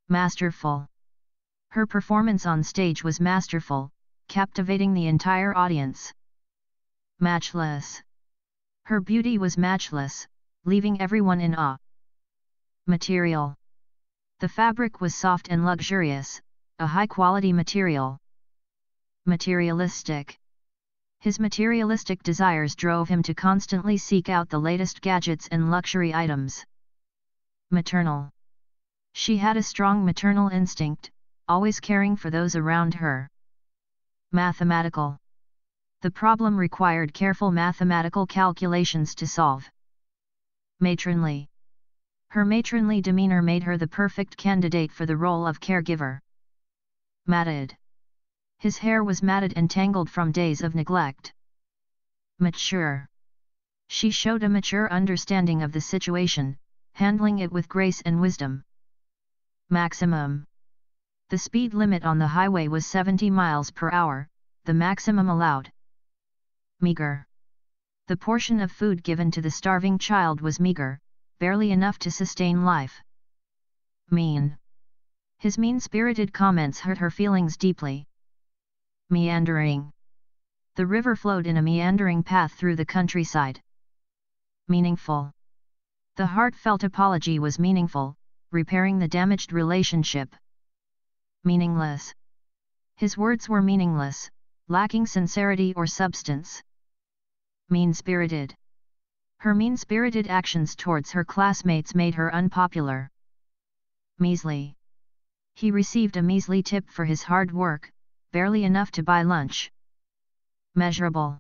Masterful. Her performance on stage was masterful, captivating the entire audience. Matchless. Her beauty was matchless, leaving everyone in awe. Material. The fabric was soft and luxurious, a high-quality material. Materialistic. His materialistic desires drove him to constantly seek out the latest gadgets and luxury items. Maternal. She had a strong maternal instinct, always caring for those around her. Mathematical. The problem required careful mathematical calculations to solve. Matronly. Her matronly demeanor made her the perfect candidate for the role of caregiver. Matted. His hair was matted and tangled from days of neglect. Mature. She showed a mature understanding of the situation, handling it with grace and wisdom. Maximum. The speed limit on the highway was 70 miles per hour, the maximum allowed. Meager. The portion of food given to the starving child was meager, barely enough to sustain life. Mean. His mean-spirited comments hurt her feelings deeply. Meandering. The river flowed in a meandering path through the countryside. Meaningful. The heartfelt apology was meaningful, repairing the damaged relationship. Meaningless. His words were meaningless, lacking sincerity or substance. Mean-spirited. Her mean-spirited actions towards her classmates made her unpopular. Measly. He received a measly tip for his hard work, barely enough to buy lunch. Measurable.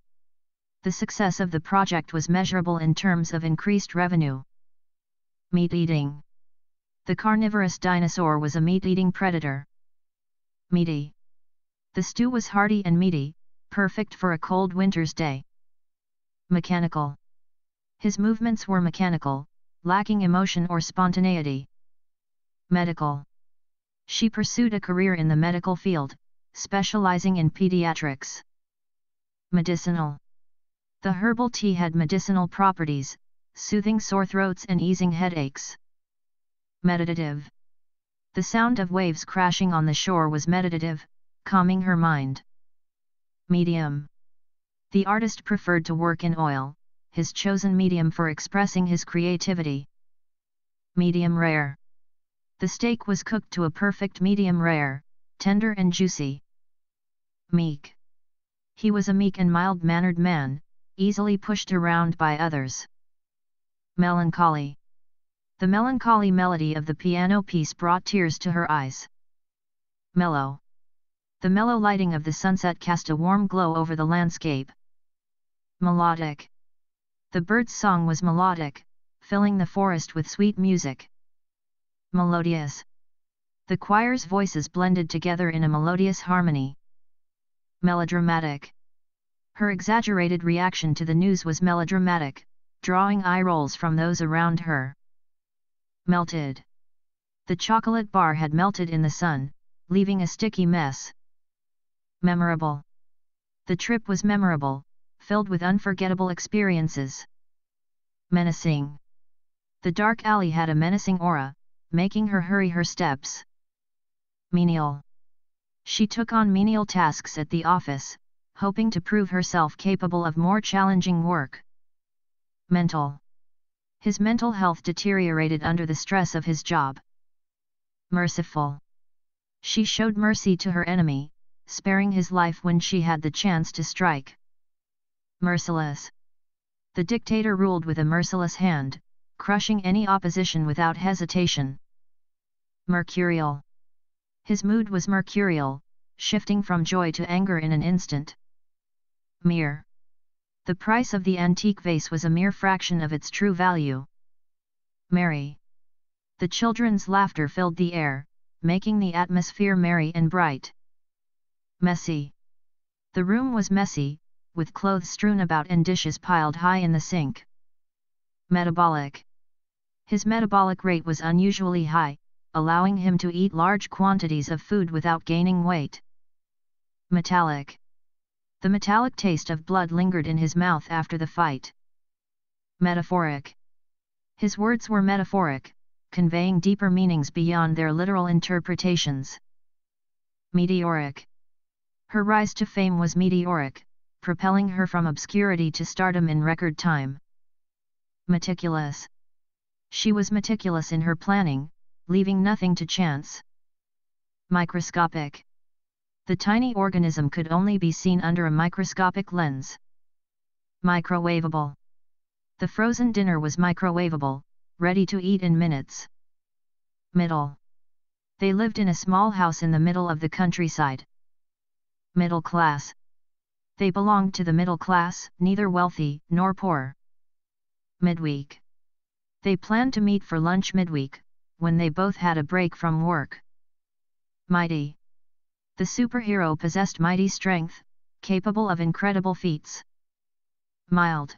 The success of the project was measurable in terms of increased revenue. Meat-eating. The carnivorous dinosaur was a meat-eating predator. Meaty. The stew was hearty and meaty, perfect for a cold winter's day. Mechanical. His movements were mechanical, lacking emotion or spontaneity. Medical. She pursued a career in the medical field, specializing in pediatrics. Medicinal. The herbal tea had medicinal properties, soothing sore throats and easing headaches. Meditative. The sound of waves crashing on the shore was meditative, calming her mind. Medium. The artist preferred to work in oil, his chosen medium for expressing his creativity. Medium rare. The steak was cooked to a perfect medium rare, tender and juicy. Meek. He was a meek and mild-mannered man, easily pushed around by others. Melancholy. The melancholy melody of the piano piece brought tears to her eyes. Mellow. The mellow lighting of the sunset cast a warm glow over the landscape. Melodic. The bird's song was melodic, filling the forest with sweet music. Melodious. The choir's voices blended together in a melodious harmony. Melodramatic. Her exaggerated reaction to the news was melodramatic, drawing eye rolls from those around her. Melted. The chocolate bar had melted in the sun, leaving a sticky mess. Memorable. The trip was memorable, filled with unforgettable experiences. Menacing. The dark alley had a menacing aura, making her hurry her steps. Menial. She took on menial tasks at the office, hoping to prove herself capable of more challenging work. Mental. His mental health deteriorated under the stress of his job. Merciful. She showed mercy to her enemy, sparing his life when she had the chance to strike. Merciless. The dictator ruled with a merciless hand, crushing any opposition without hesitation. Mercurial. His mood was mercurial, shifting from joy to anger in an instant. Mere. The price of the antique vase was a mere fraction of its true value. Merry. The children's laughter filled the air, making the atmosphere merry and bright. Messy. The room was messy, with clothes strewn about and dishes piled high in the sink. Metabolic. His metabolic rate was unusually high, allowing him to eat large quantities of food without gaining weight. Metallic. The metallic taste of blood lingered in his mouth after the fight. Metaphoric. His words were metaphoric, conveying deeper meanings beyond their literal interpretations. Meteoric. Her rise to fame was meteoric, propelling her from obscurity to stardom in record time. Meticulous. She was meticulous in her planning, leaving nothing to chance. Microscopic. The tiny organism could only be seen under a microscopic lens. Microwavable. The frozen dinner was microwavable, ready to eat in minutes. Middle. They lived in a small house in the middle of the countryside. Middle class. They belonged to the middle class, neither wealthy nor poor. Midweek. They planned to meet for lunch midweek, when they both had a break from work. Mighty. The superhero possessed mighty strength, capable of incredible feats. Mild.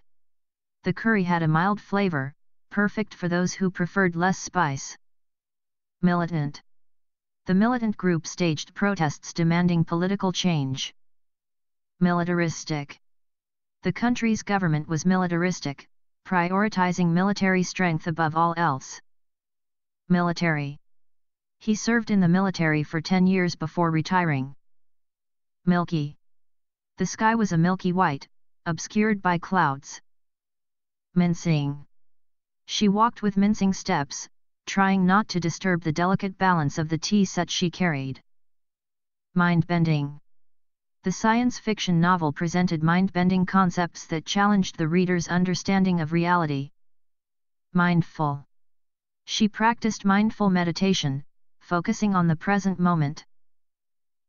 The curry had a mild flavor, perfect for those who preferred less spice. Militant. The militant group staged protests demanding political change. Militaristic. The country's government was militaristic, prioritizing military strength above all else. Military. He served in the military for 10 years before retiring. Milky. The sky was a milky white, obscured by clouds. Mincing. She walked with mincing steps, trying not to disturb the delicate balance of the tea set she carried. Mind-bending. The science fiction novel presented mind-bending concepts that challenged the reader's understanding of reality. Mindful. She practiced mindful meditation, focusing on the present moment.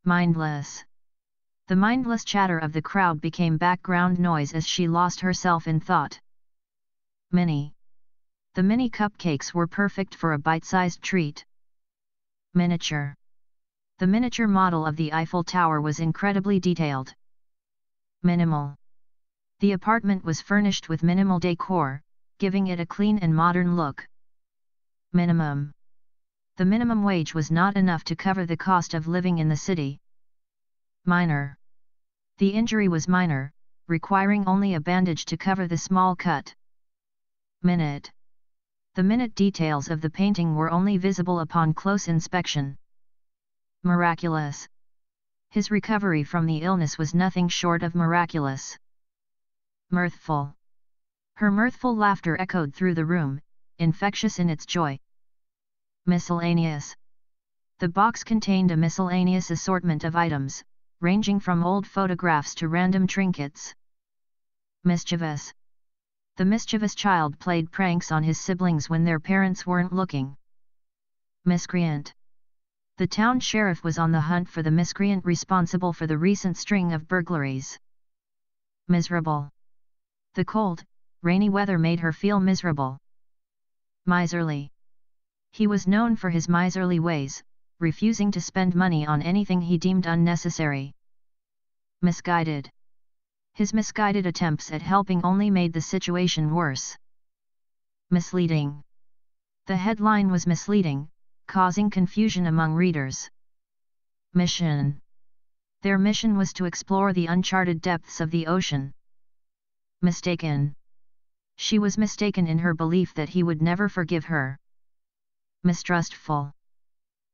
Mindless. The mindless chatter of the crowd became background noise as she lost herself in thought. Mini. The mini cupcakes were perfect for a bite-sized treat. Miniature. The miniature model of the Eiffel Tower was incredibly detailed. Minimal. The apartment was furnished with minimal decor, giving it a clean and modern look. Minimum. The minimum wage was not enough to cover the cost of living in the city. Minor. The injury was minor, requiring only a bandage to cover the small cut. Minute. The minute details of the painting were only visible upon close inspection. Miraculous. His recovery from the illness was nothing short of miraculous. Mirthful. Her mirthful laughter echoed through the room, infectious in its joy. Miscellaneous. The box contained a miscellaneous assortment of items, ranging from old photographs to random trinkets. Mischievous. The mischievous child played pranks on his siblings when their parents weren't looking. Miscreant. The town sheriff was on the hunt for the miscreant responsible for the recent string of burglaries. Miserable. The cold, rainy weather made her feel miserable. Miserly. He was known for his miserly ways, refusing to spend money on anything he deemed unnecessary. Misguided. His misguided attempts at helping only made the situation worse. Misleading. The headline was misleading, causing confusion among readers. Mission. Their mission was to explore the uncharted depths of the ocean. Mistaken. She was mistaken in her belief that he would never forgive her. Mistrustful.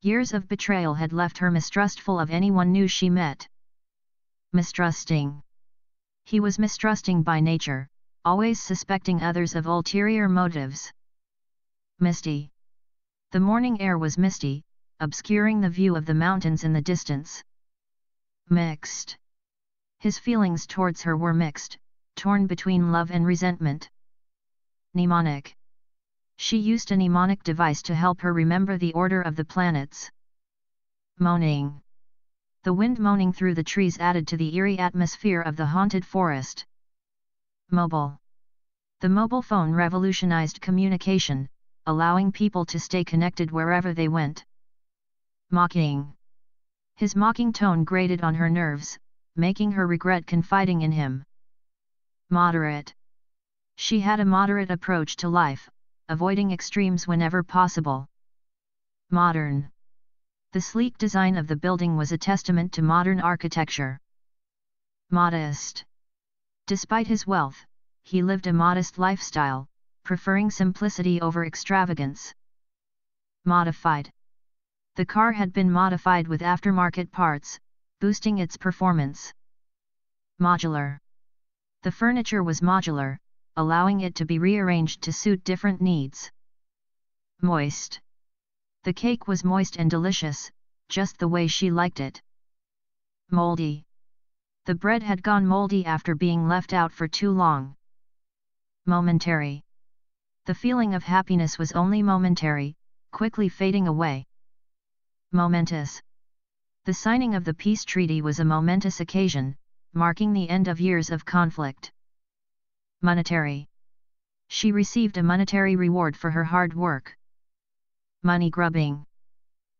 Years of betrayal had left her mistrustful of anyone new she met. Mistrusting. He was mistrusting by nature, always suspecting others of ulterior motives. Misty. The morning air was misty, obscuring the view of the mountains in the distance. Mixed. His feelings towards her were mixed, torn between love and resentment. Mnemonic. She used a mnemonic device to help her remember the order of the planets. Moaning. The wind moaning through the trees added to the eerie atmosphere of the haunted forest. Mobile. The mobile phone revolutionized communication, allowing people to stay connected wherever they went. Mocking. His mocking tone grated on her nerves, making her regret confiding in him. Moderate. She had a moderate approach to life, avoiding extremes whenever possible. Modern. The sleek design of the building was a testament to modern architecture. Modest. Despite his wealth, he lived a modest lifestyle, preferring simplicity over extravagance. Modified. The car had been modified with aftermarket parts, boosting its performance. Modular. The furniture was modular, allowing it to be rearranged to suit different needs. Moist. The cake was moist and delicious, just the way she liked it. Moldy. The bread had gone moldy after being left out for too long. Momentary. The feeling of happiness was only momentary, quickly fading away. Momentous. The signing of the peace treaty was a momentous occasion, marking the end of years of conflict. Monetary. She received a monetary reward for her hard work. Money grubbing.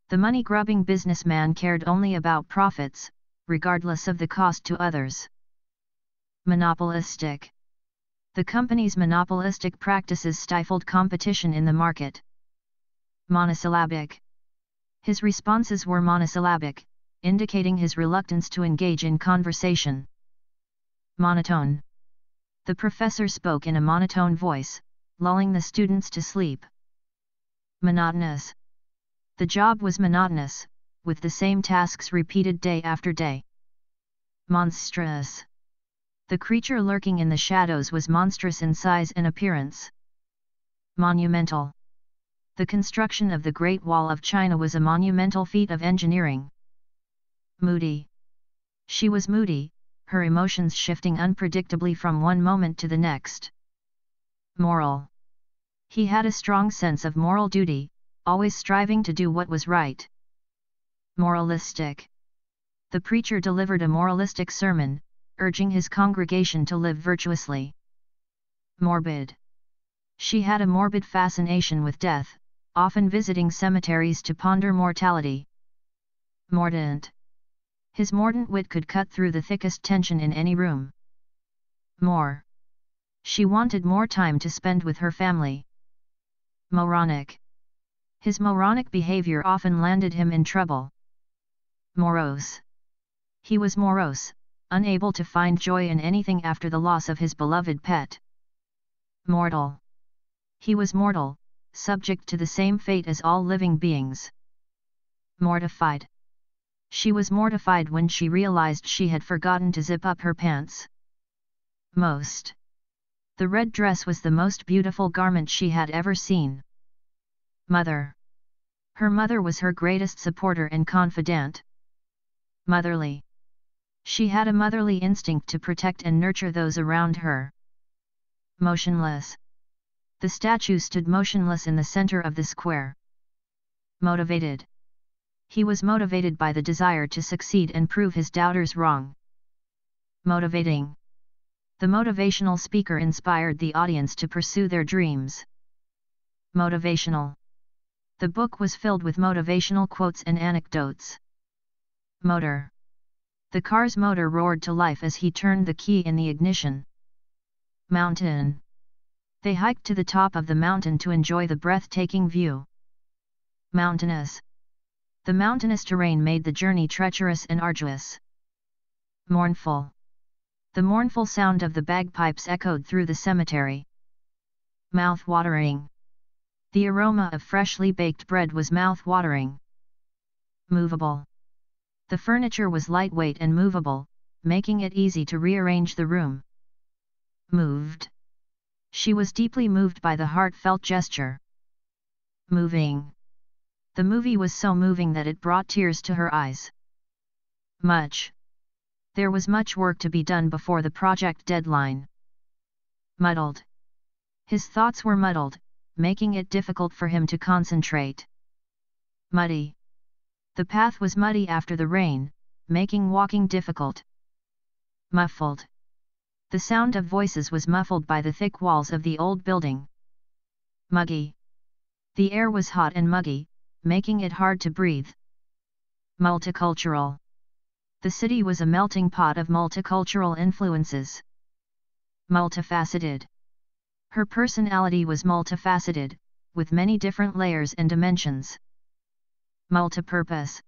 The money-grubbing businessman cared only about profits, regardless of the cost to others. Monopolistic. The company's monopolistic practices stifled competition in the market. Monosyllabic. His responses were monosyllabic, indicating his reluctance to engage in conversation. Monotone. The professor spoke in a monotone voice, lulling the students to sleep. Monotonous. The job was monotonous, with the same tasks repeated day after day. Monstrous. The creature lurking in the shadows was monstrous in size and appearance. Monumental. The construction of the Great Wall of China was a monumental feat of engineering. Moody. She was moody, her emotions shifting unpredictably from one moment to the next. Moral. He had a strong sense of moral duty, always striving to do what was right. Moralistic. The preacher delivered a moralistic sermon, urging his congregation to live virtuously. Morbid. She had a morbid fascination with death, often visiting cemeteries to ponder mortality. Mordant. His mordant wit could cut through the thickest tension in any room. More. She wanted more time to spend with her family. Moronic. His moronic behavior often landed him in trouble. Morose. He was morose, unable to find joy in anything after the loss of his beloved pet. Mortal. He was mortal, subject to the same fate as all living beings. Mortified. She was mortified when she realized she had forgotten to zip up her pants. Most. The red dress was the most beautiful garment she had ever seen. Mother. Her mother was her greatest supporter and confidant. Motherly. She had a motherly instinct to protect and nurture those around her. Motionless. The statue stood motionless in the center of the square. Motivated. He was motivated by the desire to succeed and prove his doubters wrong. Motivating. The motivational speaker inspired the audience to pursue their dreams. Motivational. The book was filled with motivational quotes and anecdotes. Motor. The car's motor roared to life as he turned the key in the ignition. Mountain. They hiked to the top of the mountain to enjoy the breathtaking view. Mountainous. The mountainous terrain made the journey treacherous and arduous. Mournful. The mournful sound of the bagpipes echoed through the cemetery. Mouth-watering. The aroma of freshly baked bread was mouth-watering. Movable. The furniture was lightweight and movable, making it easy to rearrange the room. Moved. She was deeply moved by the heartfelt gesture. Moving. The movie was so moving that it brought tears to her eyes. Much. There was much work to be done before the project deadline. Muddled. His thoughts were muddled, making it difficult for him to concentrate. Muddy. The path was muddy after the rain, making walking difficult. Muffled. The sound of voices was muffled by the thick walls of the old building. Muggy. The air was hot and muggy, making it hard to breathe. Multicultural. The city was a melting pot of multicultural influences. Multifaceted. Her personality was multifaceted, with many different layers and dimensions. Multipurpose.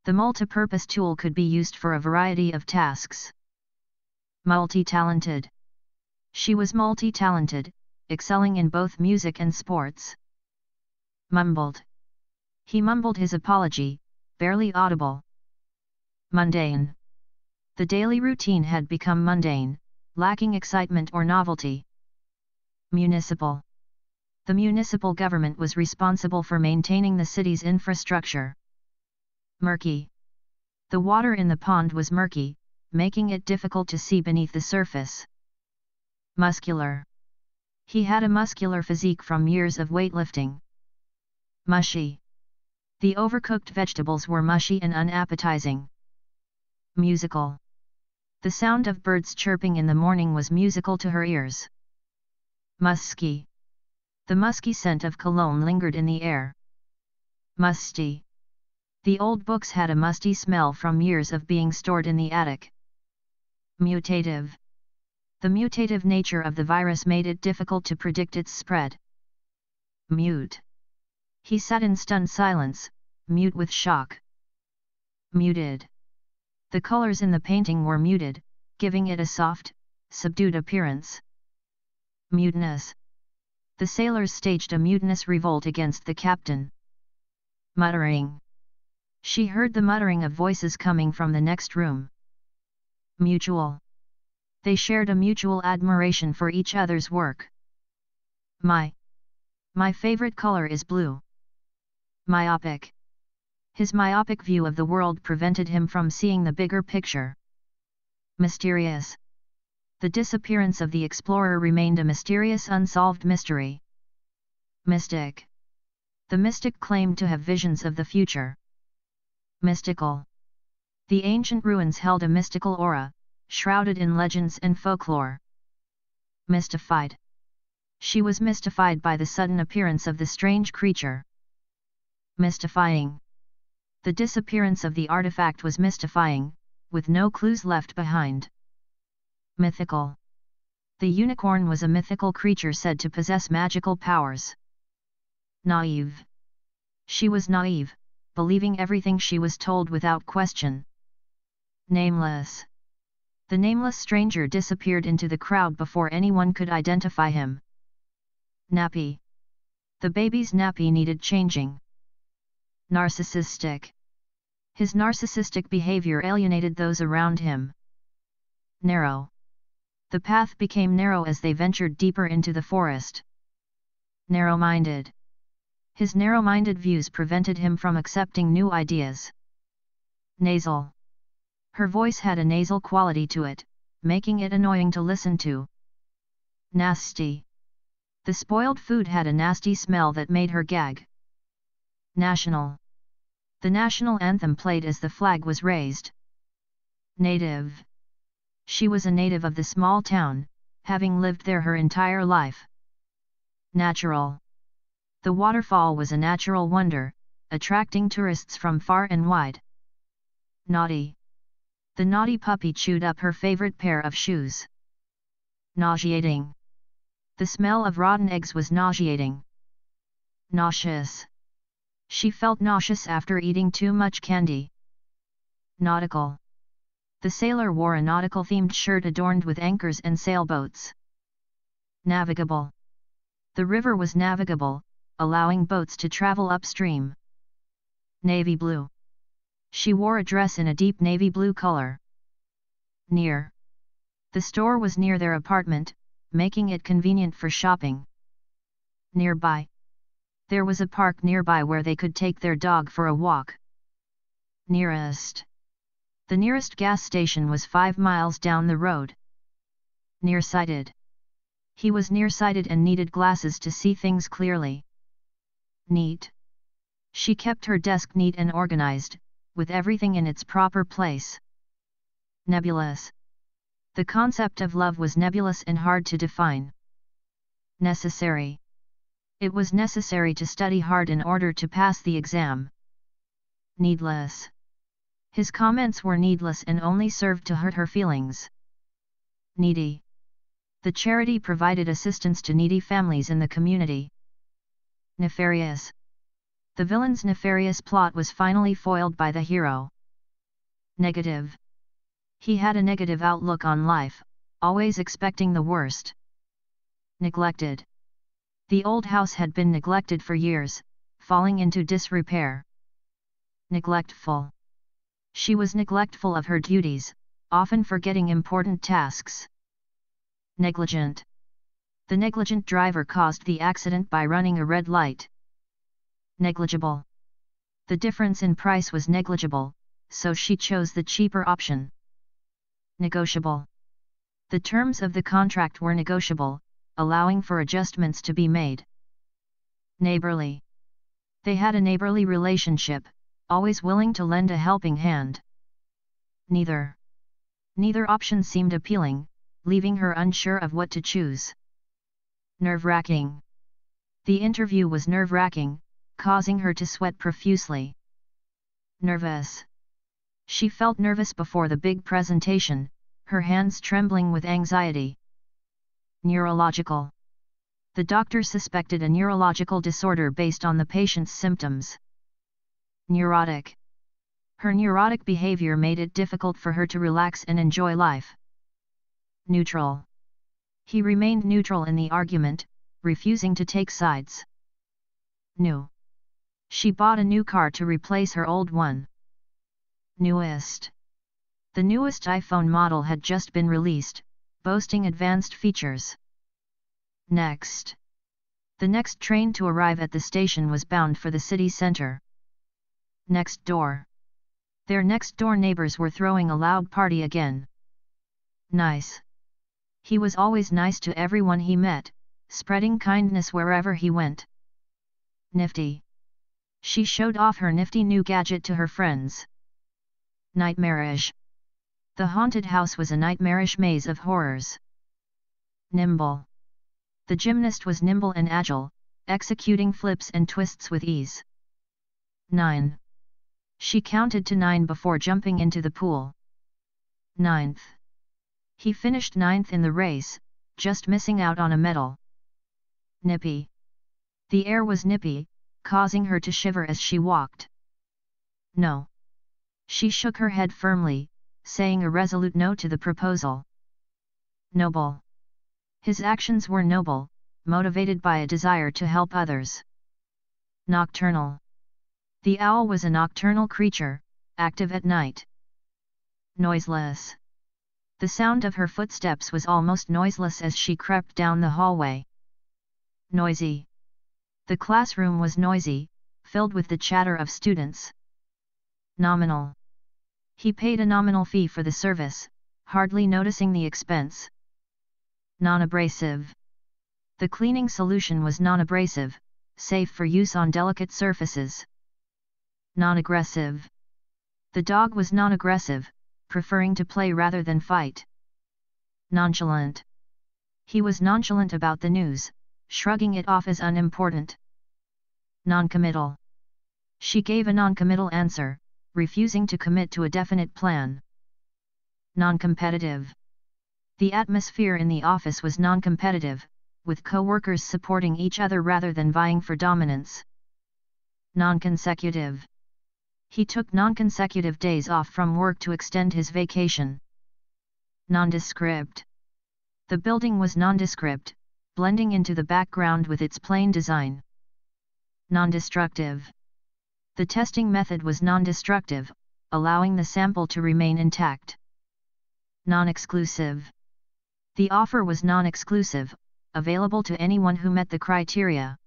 The multipurpose tool could be used for a variety of tasks. Multi-talented. She was multi-talented, excelling in both music and sports. Mumbled. He mumbled his apology, barely audible. Mundane. The daily routine had become mundane, lacking excitement or novelty. Municipal. The municipal government was responsible for maintaining the city's infrastructure. Murky. The water in the pond was murky, making it difficult to see beneath the surface. Muscular. He had a muscular physique from years of weightlifting. Mushy. The overcooked vegetables were mushy and unappetizing. Musical. The sound of birds chirping in the morning was musical to her ears. Musky. The musky scent of cologne lingered in the air. Musty. The old books had a musty smell from years of being stored in the attic. Mutative. The mutative nature of the virus made it difficult to predict its spread. Mute. He sat in stunned silence, mute with shock. Muted. The colors in the painting were muted, giving it a soft, subdued appearance. Mutinous. The sailors staged a mutinous revolt against the captain. Muttering. She heard the muttering of voices coming from the next room. Mutual. They shared a mutual admiration for each other's work. My favorite color is blue. Myopic. His myopic view of the world prevented him from seeing the bigger picture. Mysterious. The disappearance of the explorer remained a mysterious unsolved mystery. Mystic. The mystic claimed to have visions of the future. Mystical. The ancient ruins held a mystical aura, shrouded in legends and folklore. Mystified. She was mystified by the sudden appearance of the strange creature. Mystifying. The disappearance of the artifact was mystifying, with no clues left behind. Mythical. The unicorn was a mythical creature said to possess magical powers. Naive. She was naive, believing everything she was told without question. Nameless. The nameless stranger disappeared into the crowd before anyone could identify him. Nappy. The baby's nappy needed changing. Narcissistic. His narcissistic behavior alienated those around him. Narrow. The path became narrow as they ventured deeper into the forest. Narrow-minded. His narrow-minded views prevented him from accepting new ideas. Nasal. Her voice had a nasal quality to it, making it annoying to listen to. Nasty. The spoiled food had a nasty smell that made her gag. National. The national anthem played as the flag was raised. Native. She was a native of the small town, having lived there her entire life. Natural. The waterfall was a natural wonder, attracting tourists from far and wide. Naughty. The naughty puppy chewed up her favorite pair of shoes. Nauseating. The smell of rotten eggs was nauseating. Nauseous. She felt nauseous after eating too much candy. Nautical. The sailor wore a nautical-themed shirt adorned with anchors and sailboats. Navigable. The river was navigable, allowing boats to travel upstream. Navy blue. She wore a dress in a deep navy blue color. Near. The store was near their apartment, making it convenient for shopping. Nearby. There was a park nearby where they could take their dog for a walk. Nearest. The nearest gas station was 5 miles down the road. Nearsighted. He was nearsighted and needed glasses to see things clearly. Neat. She kept her desk neat and organized, with everything in its proper place. Nebulous. The concept of love was nebulous and hard to define. Necessary. It was necessary to study hard in order to pass the exam. Needless. His comments were needless and only served to hurt her feelings. Needy. The charity provided assistance to needy families in the community. Nefarious. The villain's nefarious plot was finally foiled by the hero. Negative. He had a negative outlook on life, always expecting the worst. Neglected. The old house had been neglected for years, falling into disrepair. Neglectful. She was neglectful of her duties, often forgetting important tasks. Negligent. The negligent driver caused the accident by running a red light. Negligible. The difference in price was negligible, so she chose the cheaper option. Negotiable. The terms of the contract were negotiable, allowing for adjustments to be made. Neighborly. They had a neighborly relationship, always willing to lend a helping hand. Neither. Neither option seemed appealing, leaving her unsure of what to choose. Nerve-wracking. The interview was nerve-wracking, causing her to sweat profusely. Nervous. She felt nervous before the big presentation, her hands trembling with anxiety. Neurological. The doctor suspected a neurological disorder based on the patient's symptoms. Neurotic. Her neurotic behavior made it difficult for her to relax and enjoy life. Neutral. He remained neutral in the argument, refusing to take sides. New. She bought a new car to replace her old one. Newest. The newest iPhone model had just been released, boasting advanced features. Next. The next train to arrive at the station was bound for the city center. Next door. Their next-door neighbors were throwing a loud party again. Nice. He was always nice to everyone he met, spreading kindness wherever he went. Nifty. She showed off her nifty new gadget to her friends. Nightmarish. The haunted house was a nightmarish maze of horrors. Nimble. The gymnast was nimble and agile, executing flips and twists with ease. 9. She counted to 9 before jumping into the pool. 9th. He finished 9th in the race, just missing out on a medal. Nippy. The air was nippy, causing her to shiver as she walked. No. She shook her head firmly, saying a resolute no to the proposal. Noble. His actions were noble, motivated by a desire to help others. Nocturnal. The owl was a nocturnal creature, active at night. Noiseless. The sound of her footsteps was almost noiseless as she crept down the hallway. Noisy. The classroom was noisy, filled with the chatter of students. Nominal. He paid a nominal fee for the service, hardly noticing the expense. Non-abrasive. The cleaning solution was non-abrasive, safe for use on delicate surfaces. Non-aggressive. The dog was non-aggressive, preferring to play rather than fight. Nonchalant. He was nonchalant about the news, shrugging it off as unimportant. Non-committal. She gave a non-committal answer, refusing to commit to a definite plan. Non-competitive. The atmosphere in the office was non-competitive, with co-workers supporting each other rather than vying for dominance. Non-consecutive. He took non-consecutive days off from work to extend his vacation. Nondescript. The building was nondescript, blending into the background with its plain design. Non-destructive. The testing method was non-destructive, allowing the sample to remain intact. Non-exclusive. The offer was non-exclusive, available to anyone who met the criteria.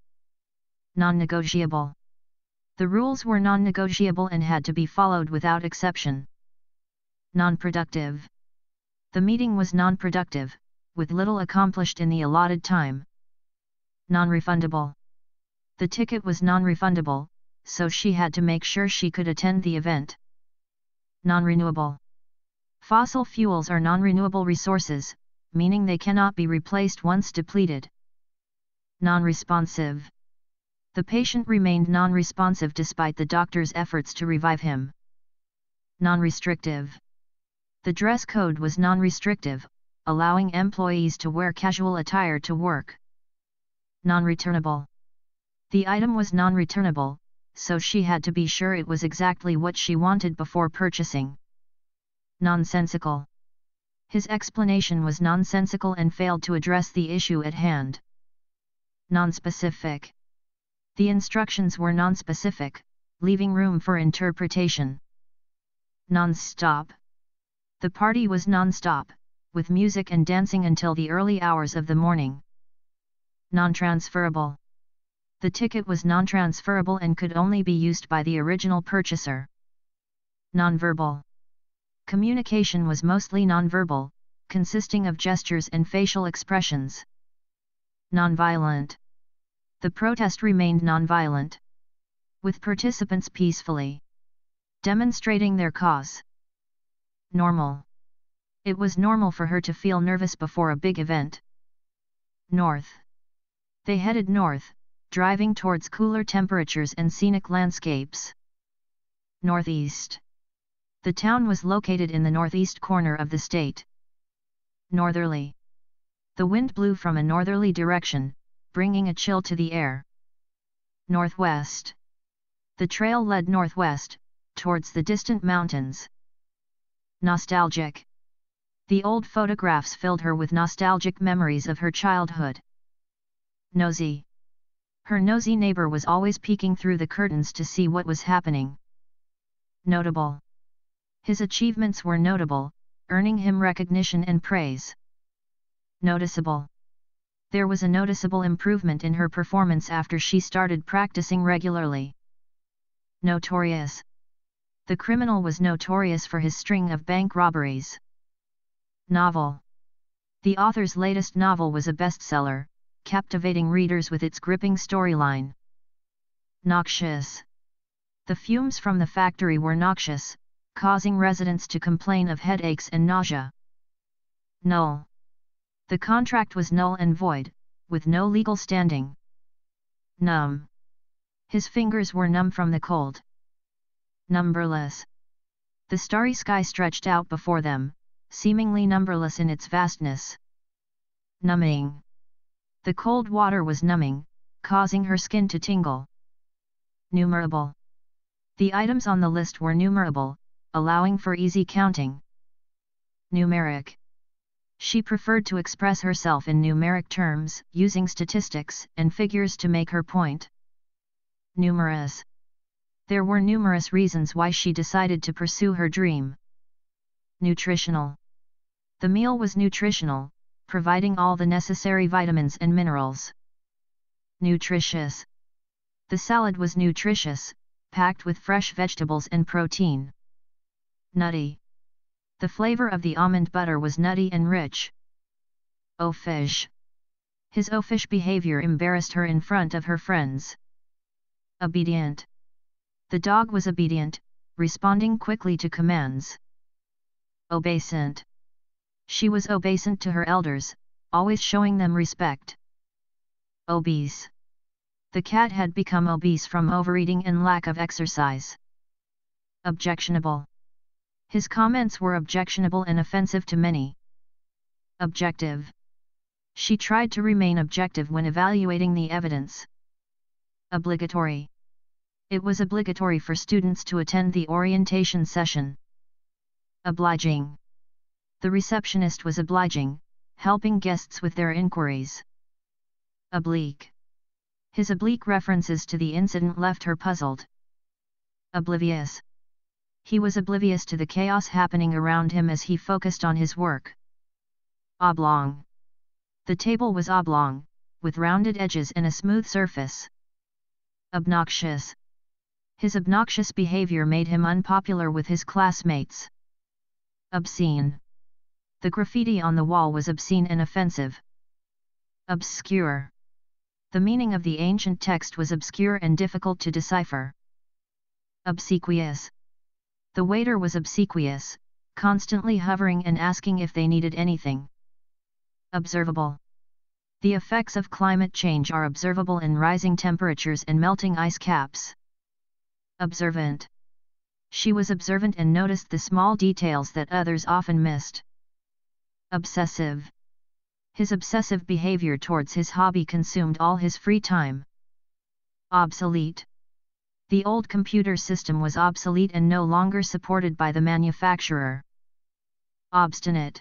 Non-negotiable. The rules were non-negotiable and had to be followed without exception. Non-productive. The meeting was non-productive, with little accomplished in the allotted time. Non-refundable. The ticket was non-refundable, so she had to make sure she could attend the event. Non-renewable. Fossil fuels are non-renewable resources, meaning they cannot be replaced once depleted. Non-responsive. The patient remained non-responsive despite the doctor's efforts to revive him. Non-restrictive. The dress code was non-restrictive, allowing employees to wear casual attire to work. Non-returnable. The item was non-returnable, so she had to be sure it was exactly what she wanted before purchasing. Nonsensical. His explanation was nonsensical and failed to address the issue at hand. Nonspecific. The instructions were nonspecific, leaving room for interpretation. Non-stop. The party was non-stop, with music and dancing until the early hours of the morning. Non-transferable. The ticket was non-transferable and could only be used by the original purchaser. Non-verbal. Communication was mostly non-verbal, consisting of gestures and facial expressions. Non-violent. The protest remained non-violent, with participants peacefully demonstrating their cause. Normal. It was normal for her to feel nervous before a big event. North. They headed north, driving towards cooler temperatures and scenic landscapes. Northeast. The town was located in the northeast corner of the state. Northerly. The wind blew from a northerly direction, bringing a chill to the air. Northwest. The trail led northwest, towards the distant mountains. Nostalgic. The old photographs filled her with nostalgic memories of her childhood. Nosy. Her nosy neighbor was always peeking through the curtains to see what was happening. Notable. His achievements were notable, earning him recognition and praise. Noticeable. There was a noticeable improvement in her performance after she started practicing regularly. Notorious. The criminal was notorious for his string of bank robberies. Novel. The author's latest novel was a bestseller, captivating readers with its gripping storyline. Noxious. The fumes from the factory were noxious, causing residents to complain of headaches and nausea. Null. The contract was null and void, with no legal standing. Numb. His fingers were numb from the cold. Numberless. The starry sky stretched out before them, seemingly numberless in its vastness. Numbing. The cold water was numbing, causing her skin to tingle. Numerable. The items on the list were numerable, allowing for easy counting. Numeric. She preferred to express herself in numeric terms, using statistics and figures to make her point. Numerous. There were numerous reasons why she decided to pursue her dream. Nutritional. The meal was nutritional, providing all the necessary vitamins and minerals. Nutritious. The salad was nutritious, packed with fresh vegetables and protein. Nutty. The flavor of the almond butter was nutty and rich. Oaffish. His oafish behavior embarrassed her in front of her friends. Obedient. The dog was obedient, responding quickly to commands. Obeisant. She was obeisant to her elders, always showing them respect. Obese. The cat had become obese from overeating and lack of exercise. Objectionable. His comments were objectionable and offensive to many. Objective. She tried to remain objective when evaluating the evidence. Obligatory. It was obligatory for students to attend the orientation session. Obliging. The receptionist was obliging, helping guests with their inquiries. Oblique. His oblique references to the incident left her puzzled. Oblivious. He was oblivious to the chaos happening around him as he focused on his work. Oblong. The table was oblong, with rounded edges and a smooth surface. Obnoxious. His obnoxious behavior made him unpopular with his classmates. Obscene. The graffiti on the wall was obscene and offensive. Obscure. The meaning of the ancient text was obscure and difficult to decipher. Obsequious. The waiter was obsequious, constantly hovering and asking if they needed anything. Observable. The effects of climate change are observable in rising temperatures and melting ice caps. Observant. She was observant and noticed the small details that others often missed. Obsessive. His obsessive behavior towards his hobby consumed all his free time. Obsolete. The old computer system was obsolete and no longer supported by the manufacturer. Obstinate.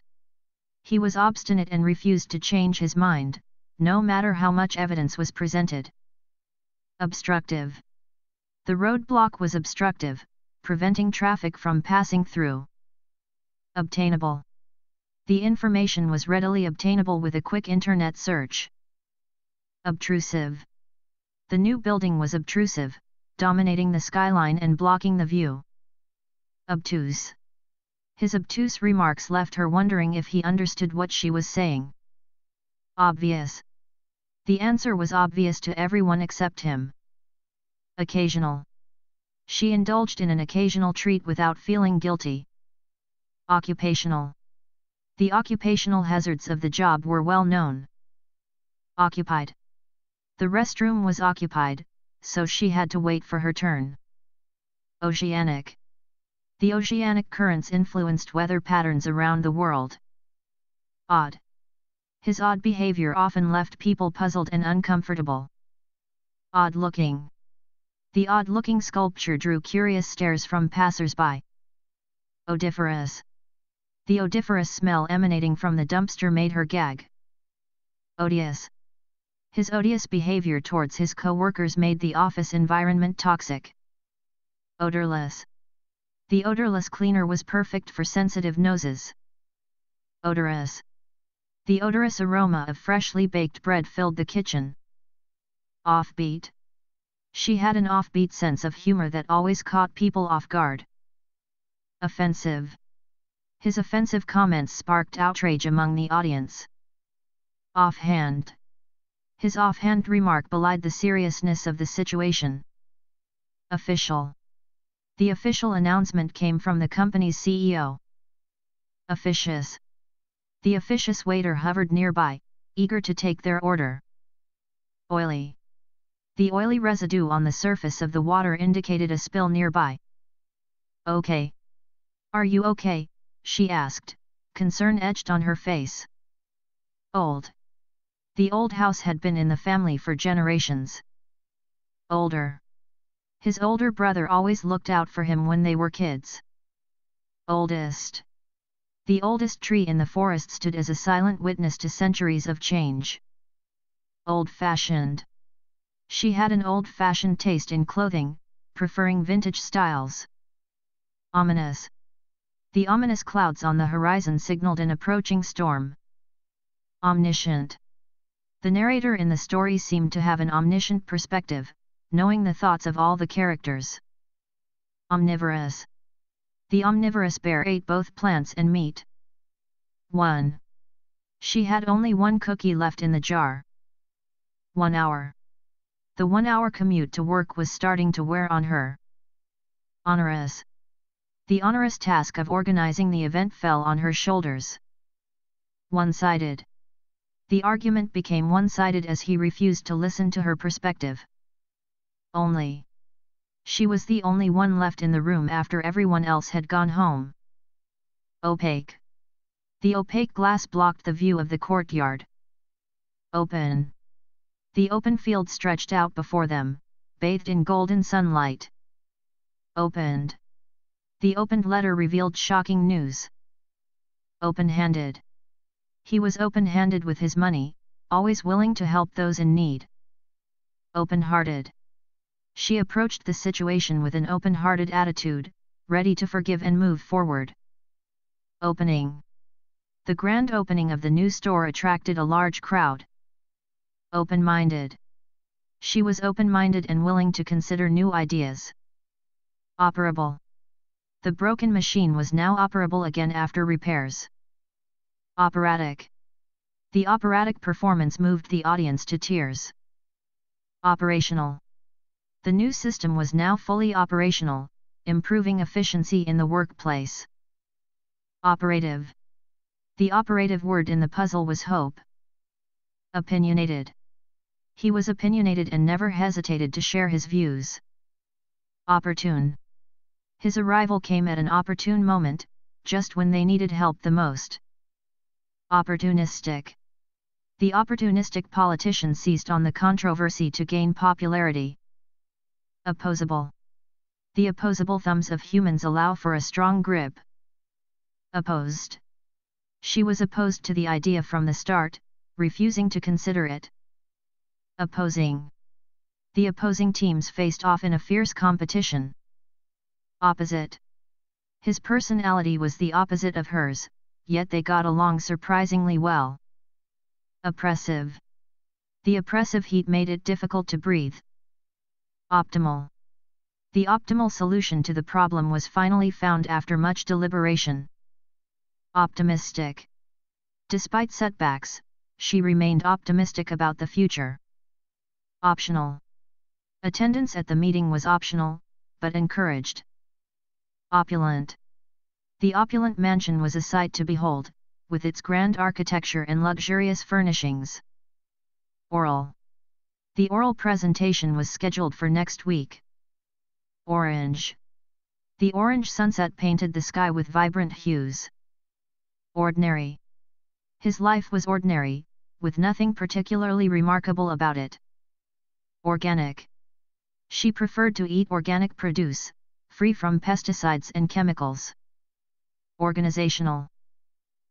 He was obstinate and refused to change his mind, no matter how much evidence was presented. Obstructive. The roadblock was obstructive, preventing traffic from passing through. Obtainable. The information was readily obtainable with a quick internet search. Obtrusive. The new building was obtrusive, dominating the skyline and blocking the view. Obtuse. His obtuse remarks left her wondering if he understood what she was saying. Obvious. The answer was obvious to everyone except him. Occasional. She indulged in an occasional treat without feeling guilty. Occupational. The occupational hazards of the job were well known. Occupied. The restroom was occupied, so she had to wait for her turn. Oceanic. The oceanic currents influenced weather patterns around the world. Odd. His odd behavior often left people puzzled and uncomfortable. Odd-looking. The odd-looking sculpture drew curious stares from passers-by. Odoriferous. The odoriferous smell emanating from the dumpster made her gag. Odious. His odious behavior towards his co-workers made the office environment toxic. Odorless. The odorless cleaner was perfect for sensitive noses. Odorous. The odorous aroma of freshly baked bread filled the kitchen. Offbeat. She had an offbeat sense of humor that always caught people off guard. Offensive. His offensive comments sparked outrage among the audience. Offhand. His offhand remark belied the seriousness of the situation. Official. The official announcement came from the company's CEO. Officious. The officious waiter hovered nearby, eager to take their order. Oily. The oily residue on the surface of the water indicated a spill nearby. Okay. Are you okay? She asked, concern etched on her face. Old. The old house had been in the family for generations. Older. His older brother always looked out for him when they were kids. Oldest. The oldest tree in the forest stood as a silent witness to centuries of change. Old-fashioned. She had an old-fashioned taste in clothing, preferring vintage styles. Ominous. The ominous clouds on the horizon signaled an approaching storm. Omniscient. The narrator in the story seemed to have an omniscient perspective, knowing the thoughts of all the characters. Omnivorous. The omnivorous bear ate both plants and meat. 1. She had only one cookie left in the jar. 1 hour. The 1-hour commute to work was starting to wear on her. Onerous. The onerous task of organizing the event fell on her shoulders. One-sided. The argument became one-sided as he refused to listen to her perspective. Only. She was the only one left in the room after everyone else had gone home. Opaque. The opaque glass blocked the view of the courtyard. Open. The open field stretched out before them, bathed in golden sunlight. Opened. The opened letter revealed shocking news. Open-handed. He was open-handed with his money, always willing to help those in need. Open-hearted. She approached the situation with an open-hearted attitude, ready to forgive and move forward. Opening. The grand opening of the new store attracted a large crowd. Open-minded. She was open-minded and willing to consider new ideas. Operable. The broken machine was now operable again after repairs. Operatic. The operatic performance moved the audience to tears. Operational. The new system was now fully operational, improving efficiency in the workplace. Operative. The operative word in the puzzle was hope. Opinionated. He was opinionated and never hesitated to share his views. Opportune. His arrival came at an opportune moment, just when they needed help the most. Opportunistic. The opportunistic politician seized on the controversy to gain popularity. Opposable. The opposable thumbs of humans allow for a strong grip. Opposed. She was opposed to the idea from the start, refusing to consider it. Opposing. The opposing teams faced off in a fierce competition. Opposite. His personality was the opposite of hers, yet they got along surprisingly well. Oppressive. The oppressive heat made it difficult to breathe. Optimal. The optimal solution to the problem was finally found after much deliberation. Optimistic. Despite setbacks, she remained optimistic about the future. Optional. Attendance at the meeting was optional, but encouraged. Opulent. The opulent mansion was a sight to behold, with its grand architecture and luxurious furnishings. Oral. The oral presentation was scheduled for next week. Orange. The orange sunset painted the sky with vibrant hues. Ordinary. His life was ordinary, with nothing particularly remarkable about it. Organic. She preferred to eat organic produce, free from pesticides and chemicals. Organizational.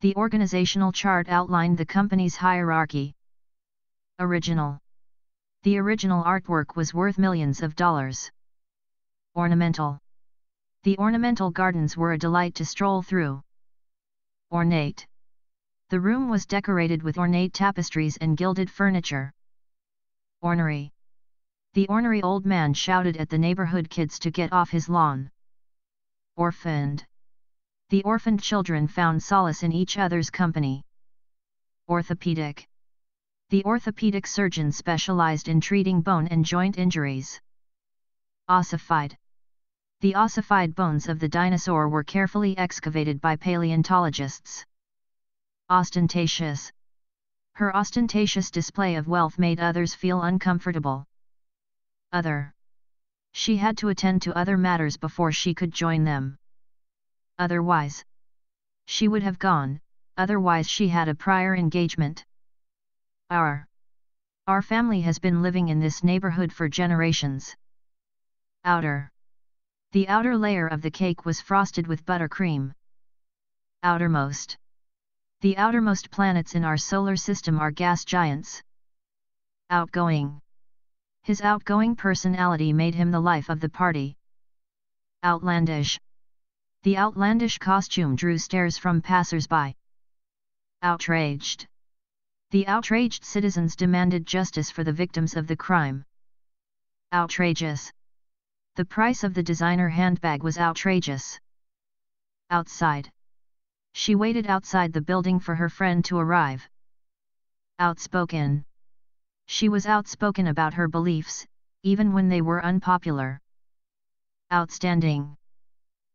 The organizational chart outlined the company's hierarchy. Original. The original artwork was worth millions of dollars. Ornamental. The ornamental gardens were a delight to stroll through. Ornate. The room was decorated with ornate tapestries and gilded furniture. Ornery. The ornery old man shouted at the neighborhood kids to get off his lawn. Orphaned. The orphaned children found solace in each other's company. Orthopedic. The orthopedic surgeon specialized in treating bone and joint injuries. Ossified. The ossified bones of the dinosaur were carefully excavated by paleontologists. Ostentatious. Her ostentatious display of wealth made others feel uncomfortable. Other. She had to attend to other matters before she could join them. Otherwise. She would have gone, otherwise she had a prior engagement. Our family has been living in this neighborhood for generations. Outer. The outer layer of the cake was frosted with buttercream. Outermost. The outermost planets in our solar system are gas giants. Outgoing. His outgoing personality made him the life of the party. Outlandish. The outlandish costume drew stares from passers-by. Outraged. The outraged citizens demanded justice for the victims of the crime. Outrageous. The price of the designer handbag was outrageous. Outside. She waited outside the building for her friend to arrive. Outspoken. She was outspoken about her beliefs, even when they were unpopular. Outstanding.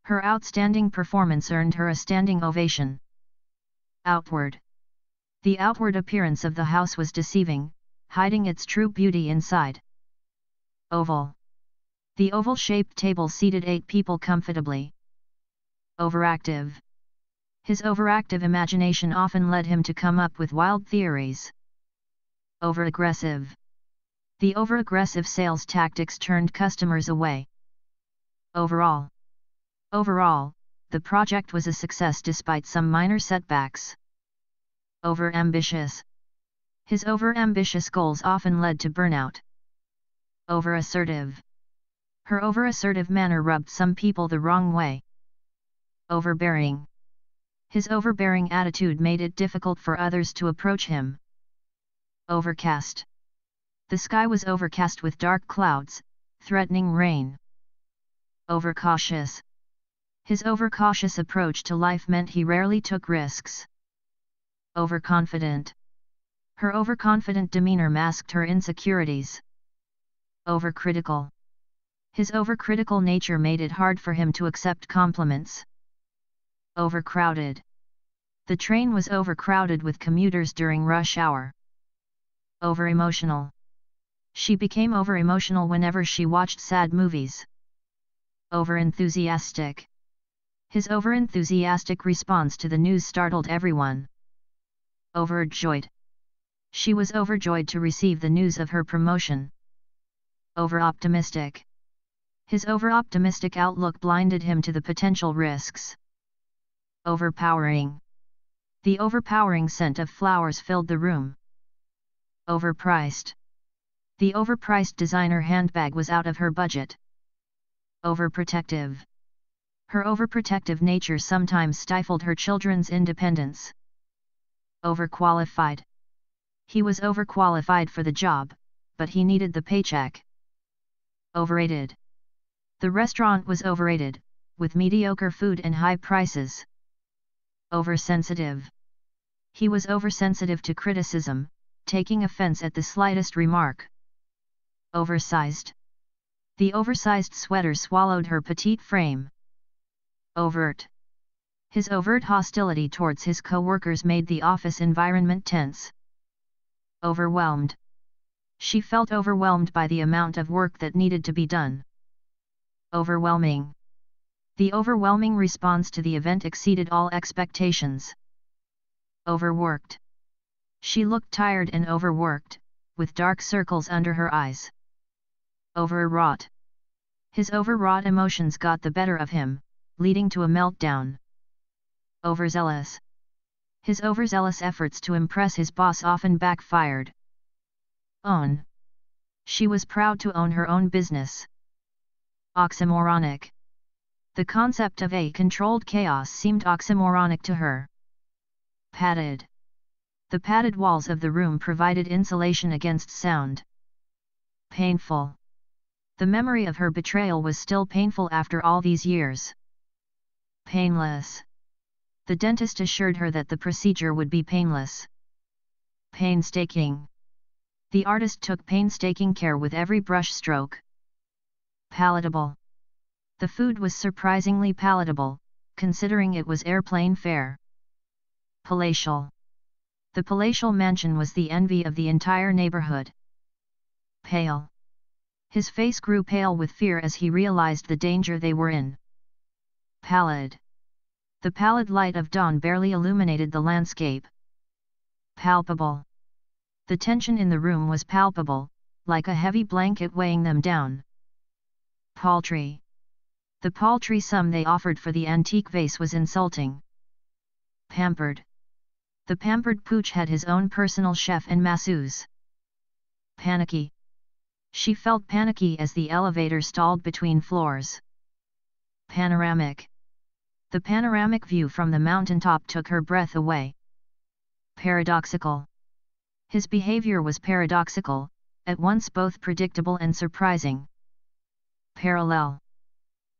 Her outstanding performance earned her a standing ovation. Outward. The outward appearance of the house was deceiving, hiding its true beauty inside. Oval. The oval-shaped table seated 8 people comfortably. Overactive. His overactive imagination often led him to come up with wild theories. Overaggressive. The overaggressive sales tactics turned customers away. Overall. Overall, the project was a success despite some minor setbacks. Overambitious. His overambitious goals often led to burnout. Overassertive. Her overassertive manner rubbed some people the wrong way. Overbearing. His overbearing attitude made it difficult for others to approach him. Overcast. The sky was overcast with dark clouds, threatening rain. Overcautious. His overcautious approach to life meant he rarely took risks. Overconfident. Her overconfident demeanor masked her insecurities. Overcritical. His overcritical nature made it hard for him to accept compliments. Overcrowded. The train was overcrowded with commuters during rush hour. Overemotional. She became overemotional whenever she watched sad movies. Overenthusiastic. His overenthusiastic response to the news startled everyone. Overjoyed. She was overjoyed to receive the news of her promotion. Overoptimistic. His overoptimistic outlook blinded him to the potential risks. Overpowering. The overpowering scent of flowers filled the room. Overpriced. The overpriced designer handbag was out of her budget. Overprotective. Her overprotective nature sometimes stifled her children's independence. Overqualified. He was overqualified for the job, but he needed the paycheck. Overrated. The restaurant was overrated, with mediocre food and high prices. Oversensitive. He was oversensitive to criticism, taking offense at the slightest remark. Oversized. The oversized sweater swallowed her petite frame. Overt. His overt hostility towards his co-workers made the office environment tense. Overwhelmed. She felt overwhelmed by the amount of work that needed to be done. Overwhelming. The overwhelming response to the event exceeded all expectations. Overworked. She looked tired and overworked, with dark circles under her eyes. Overwrought. His overwrought emotions got the better of him, leading to a meltdown. Overzealous. His overzealous efforts to impress his boss often backfired. Own. She was proud to own her own business. Oxymoronic. The concept of a controlled chaos seemed oxymoronic to her. Padded. The padded walls of the room provided insulation against sound. Painful. The memory of her betrayal was still painful after all these years. Painless. The dentist assured her that the procedure would be painless. Painstaking. The artist took painstaking care with every brush stroke. Palatable. The food was surprisingly palatable, considering it was airplane fare. Palatial. The palatial mansion was the envy of the entire neighborhood. Pale. His face grew pale with fear as he realized the danger they were in. Pallid. The pallid light of dawn barely illuminated the landscape. Palpable. The tension in the room was palpable, like a heavy blanket weighing them down. Paltry. The paltry sum they offered for the antique vase was insulting. Pampered. The pampered pooch had his own personal chef and masseuse. Panicky. She felt panicky as the elevator stalled between floors. Panoramic. The panoramic view from the mountaintop took her breath away. Paradoxical. His behavior was paradoxical, at once both predictable and surprising. Parallel.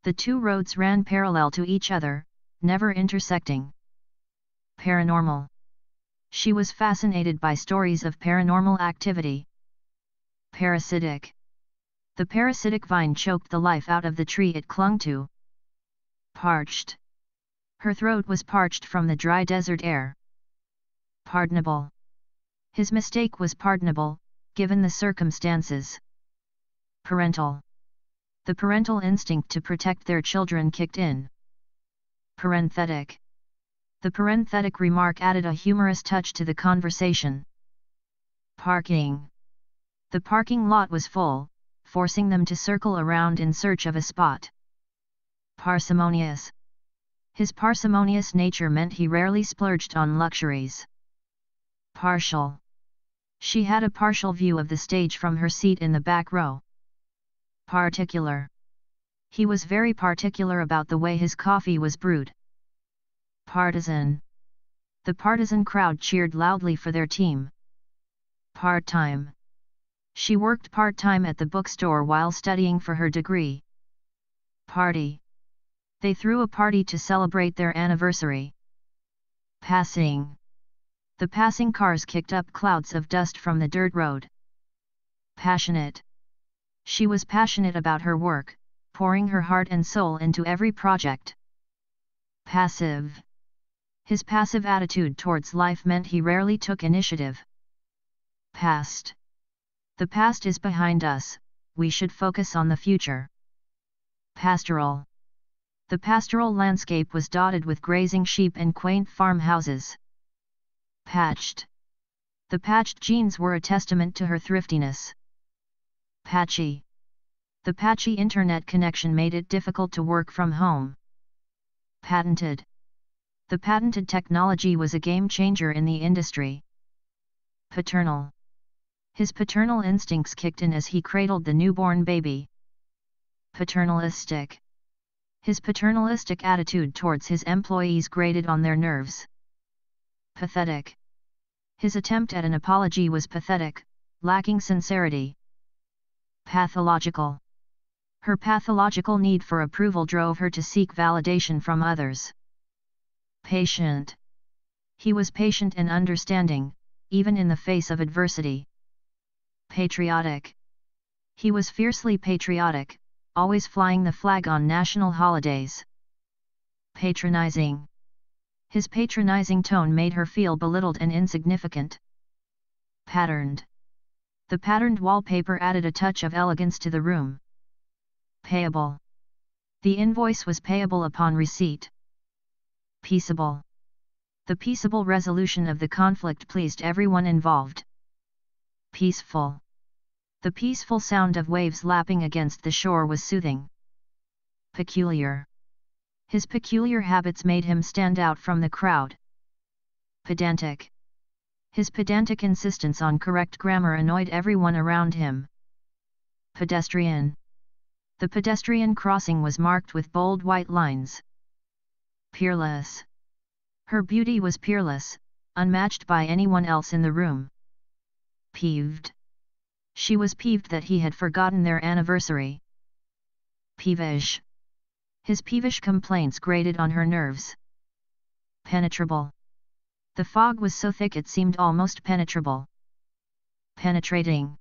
The two roads ran parallel to each other, never intersecting. Paranormal. She was fascinated by stories of paranormal activity. Parasitic. The parasitic vine choked the life out of the tree it clung to. Parched. Her throat was parched from the dry desert air. Pardonable. His mistake was pardonable, given the circumstances. Parental. The parental instinct to protect their children kicked in. Parenthetic. The parenthetic remark added a humorous touch to the conversation. Parking. The parking lot was full, forcing them to circle around in search of a spot. Parsimonious. His parsimonious nature meant he rarely splurged on luxuries. Partial. She had a partial view of the stage from her seat in the back row. Particular. He was very particular about the way his coffee was brewed. Partisan. The partisan crowd cheered loudly for their team. Part-time. She worked part-time at the bookstore while studying for her degree. Party. They threw a party to celebrate their anniversary. Passing. The passing cars kicked up clouds of dust from the dirt road. Passionate. She was passionate about her work, pouring her heart and soul into every project. Passive. His passive attitude towards life meant he rarely took initiative. Past. The past is behind us, we should focus on the future. Pastoral. The pastoral landscape was dotted with grazing sheep and quaint farmhouses. Patched. The patched jeans were a testament to her thriftiness. Patchy. The patchy internet connection made it difficult to work from home. Patented. The patented technology was a game changer in the industry. Paternal. His paternal instincts kicked in as he cradled the newborn baby. Paternalistic. His paternalistic attitude towards his employees grated on their nerves. Pathetic. His attempt at an apology was pathetic, lacking sincerity. Pathological. Her pathological need for approval drove her to seek validation from others. Patient. He was patient and understanding, even in the face of adversity. Patriotic. He was fiercely patriotic, always flying the flag on national holidays. Patronizing. His patronizing tone made her feel belittled and insignificant. Patterned. The patterned wallpaper added a touch of elegance to the room. Payable. The invoice was payable upon receipt. Peaceable. The peaceable resolution of the conflict pleased everyone involved. Peaceful. The peaceful sound of waves lapping against the shore was soothing. Peculiar. His peculiar habits made him stand out from the crowd. Pedantic. His pedantic insistence on correct grammar annoyed everyone around him. Pedestrian. The pedestrian crossing was marked with bold white lines. Peerless. Her beauty was peerless, unmatched by anyone else in the room. Peeved. She was peeved that he had forgotten their anniversary. Peevish. His peevish complaints grated on her nerves. Penetrable. The fog was so thick it seemed almost penetrable. Penetrating.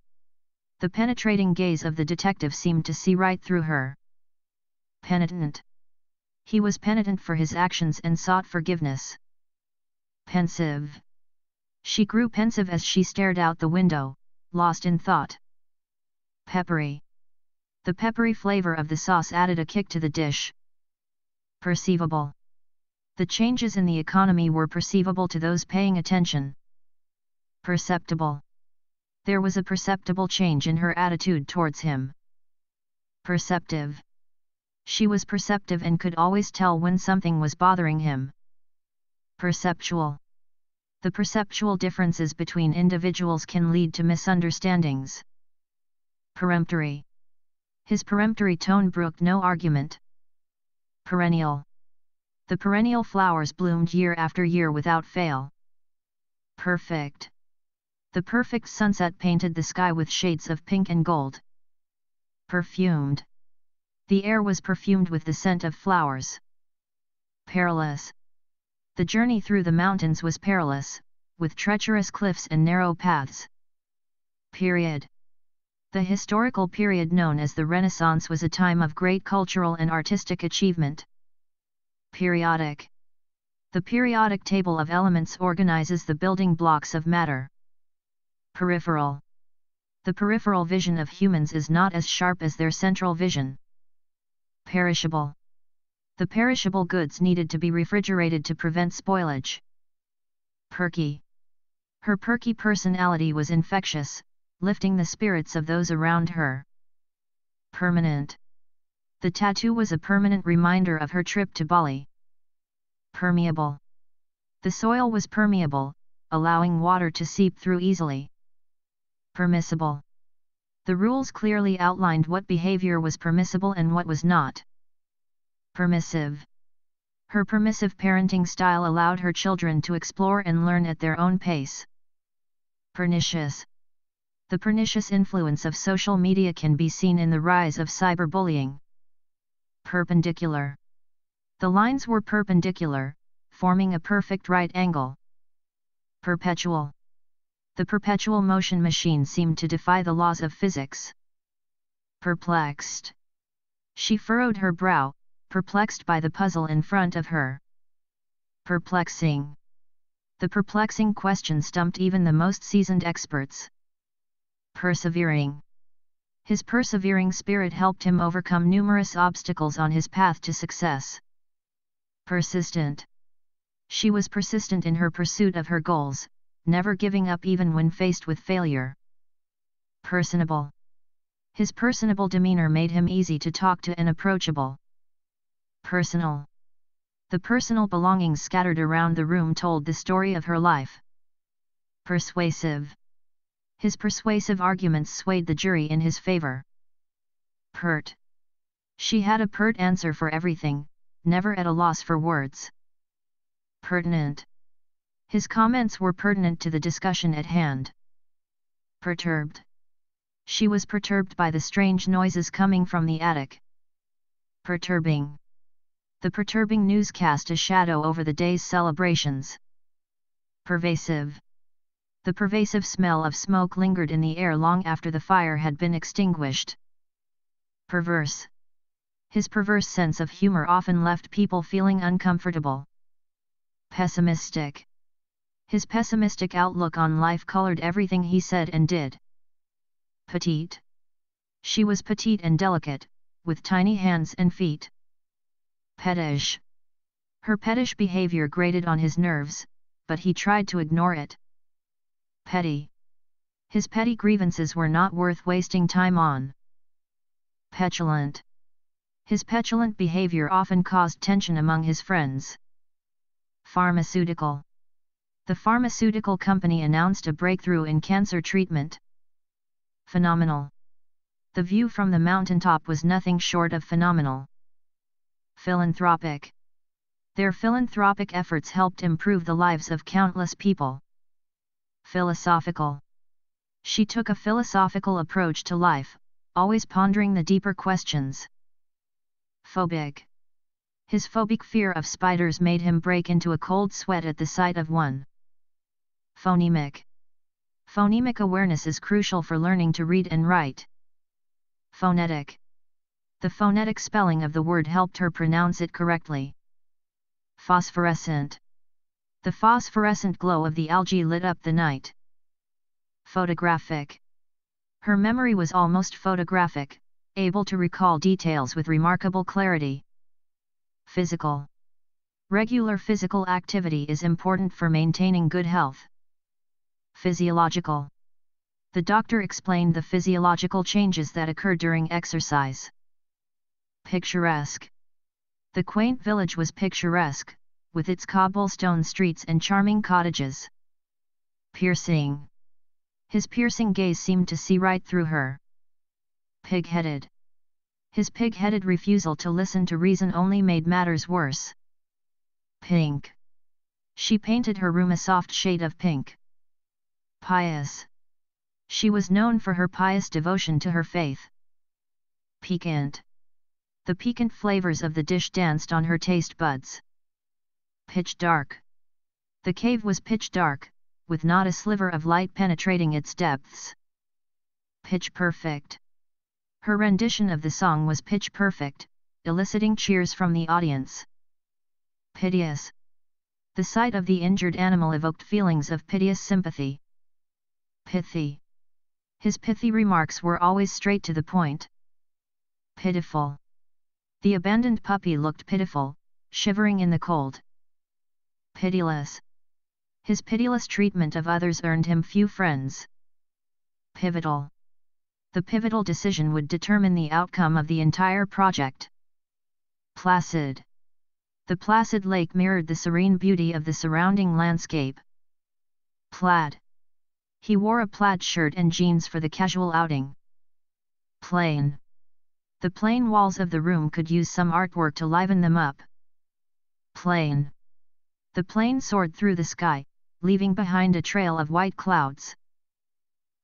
The penetrating gaze of the detective seemed to see right through her. Penitent. He was penitent for his actions and sought forgiveness. Pensive. She grew pensive as she stared out the window, lost in thought. Peppery. The peppery flavor of the sauce added a kick to the dish. Perceivable. The changes in the economy were perceivable to those paying attention. Perceptible. There was a perceptible change in her attitude towards him. Perceptive. She was perceptive and could always tell when something was bothering him. Perceptual. The perceptual differences between individuals can lead to misunderstandings. Peremptory. His peremptory tone brooked no argument. Perennial. The perennial flowers bloomed year after year without fail. Perfect. The perfect sunset painted the sky with shades of pink and gold. Perfumed. The air was perfumed with the scent of flowers. Perilous. The journey through the mountains was perilous, with treacherous cliffs and narrow paths. Period. The historical period known as the Renaissance was a time of great cultural and artistic achievement. Periodic. The periodic table of elements organizes the building blocks of matter. Peripheral. The peripheral vision of humans is not as sharp as their central vision. Perishable. The perishable goods needed to be refrigerated to prevent spoilage. Perky. Her perky personality was infectious, lifting the spirits of those around her. Permanent. The tattoo was a permanent reminder of her trip to Bali. Permeable. The soil was permeable, allowing water to seep through easily. Permissible. The rules clearly outlined what behavior was permissible and what was not. Permissive. Her permissive parenting style allowed her children to explore and learn at their own pace. Pernicious. The pernicious influence of social media can be seen in the rise of cyberbullying. Perpendicular. The lines were perpendicular, forming a perfect right angle. Perpetual. The perpetual motion machine seemed to defy the laws of physics. Perplexed. She furrowed her brow, perplexed by the puzzle in front of her. Perplexing. The perplexing question stumped even the most seasoned experts. Persevering. His persevering spirit helped him overcome numerous obstacles on his path to success. Persistent. She was persistent in her pursuit of her goals, never giving up even when faced with failure. Personable. His personable demeanor made him easy to talk to and approachable. Personal. The personal belongings scattered around the room told the story of her life. Persuasive. His persuasive arguments swayed the jury in his favor. Pert. She had a pert answer for everything, never at a loss for words. Pertinent. His comments were pertinent to the discussion at hand. Perturbed. She was perturbed by the strange noises coming from the attic. Perturbing. The perturbing news cast a shadow over the day's celebrations. Pervasive. The pervasive smell of smoke lingered in the air long after the fire had been extinguished. Perverse. His perverse sense of humor often left people feeling uncomfortable. Pessimistic. His pessimistic outlook on life colored everything he said and did. Petite. She was petite and delicate, with tiny hands and feet. Pettish. Her pettish behavior grated on his nerves, but he tried to ignore it. Petty. His petty grievances were not worth wasting time on. Petulant. His petulant behavior often caused tension among his friends. Pharmaceutical. The pharmaceutical company announced a breakthrough in cancer treatment. Phenomenal. The view from the mountaintop was nothing short of phenomenal. Philanthropic. Their philanthropic efforts helped improve the lives of countless people. Philosophical. She took a philosophical approach to life, always pondering the deeper questions. Phobic. His phobic fear of spiders made him break into a cold sweat at the sight of one. Phonemic. Phonemic awareness is crucial for learning to read and write. Phonetic. The phonetic spelling of the word helped her pronounce it correctly. Phosphorescent. The phosphorescent glow of the algae lit up the night. Photographic. Her memory was almost photographic, able to recall details with remarkable clarity. Physical. Regular physical activity is important for maintaining good health. Physiological. The doctor explained the physiological changes that occur during exercise. Picturesque. The quaint village was picturesque, with its cobblestone streets and charming cottages. Piercing. His piercing gaze seemed to see right through her. Pig-headed. His pig-headed refusal to listen to reason only made matters worse. Pink. She painted her room a soft shade of pink. Pious. She was known for her pious devotion to her faith. Piquant. The piquant flavors of the dish danced on her taste buds. Pitch dark. The cave was pitch dark, with not a sliver of light penetrating its depths. Pitch perfect. Her rendition of the song was pitch perfect, eliciting cheers from the audience. Piteous. The sight of the injured animal evoked feelings of piteous sympathy. Pithy. His pithy remarks were always straight to the point. Pitiful. The abandoned puppy looked pitiful, shivering in the cold. Pitiless. His pitiless treatment of others earned him few friends. Pivotal. The pivotal decision would determine the outcome of the entire project. Placid. The placid lake mirrored the serene beauty of the surrounding landscape. Plaid. He wore a plaid shirt and jeans for the casual outing. Plain. The plain walls of the room could use some artwork to liven them up. Plane. The plane soared through the sky, leaving behind a trail of white clouds.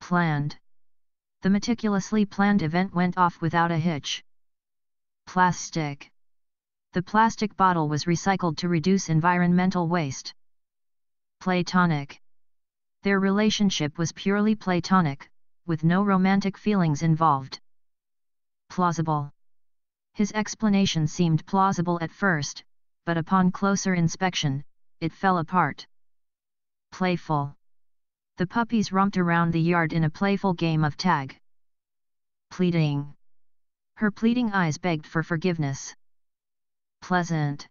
Planned. The meticulously planned event went off without a hitch. Plastic. The plastic bottle was recycled to reduce environmental waste. Platonic. Their relationship was purely platonic, with no romantic feelings involved. Plausible. His explanation seemed plausible at first, but upon closer inspection, it fell apart. Playful. The puppies romped around the yard in a playful game of tag. Pleading. Her pleading eyes begged for forgiveness. Pleasant.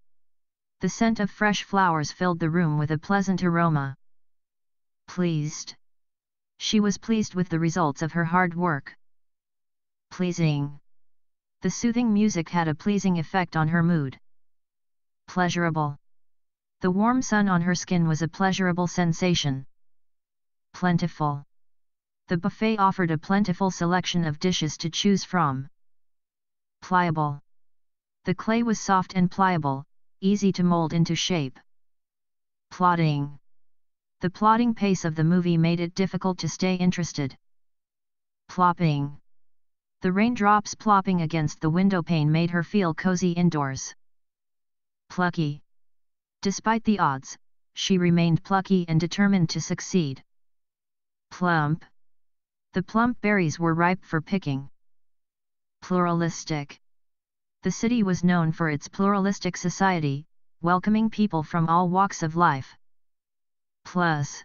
The scent of fresh flowers filled the room with a pleasant aroma. Pleased. She was pleased with the results of her hard work. Pleasing. The soothing music had a pleasing effect on her mood. Pleasurable. The warm sun on her skin was a pleasurable sensation. Plentiful. The buffet offered a plentiful selection of dishes to choose from. Pliable. The clay was soft and pliable, easy to mold into shape. Plodding. The plodding pace of the movie made it difficult to stay interested. Plopping. The raindrops plopping against the windowpane made her feel cozy indoors. Plucky. Despite the odds, she remained plucky and determined to succeed. Plump. The plump berries were ripe for picking. Pluralistic. The city was known for its pluralistic society, welcoming people from all walks of life. Plus.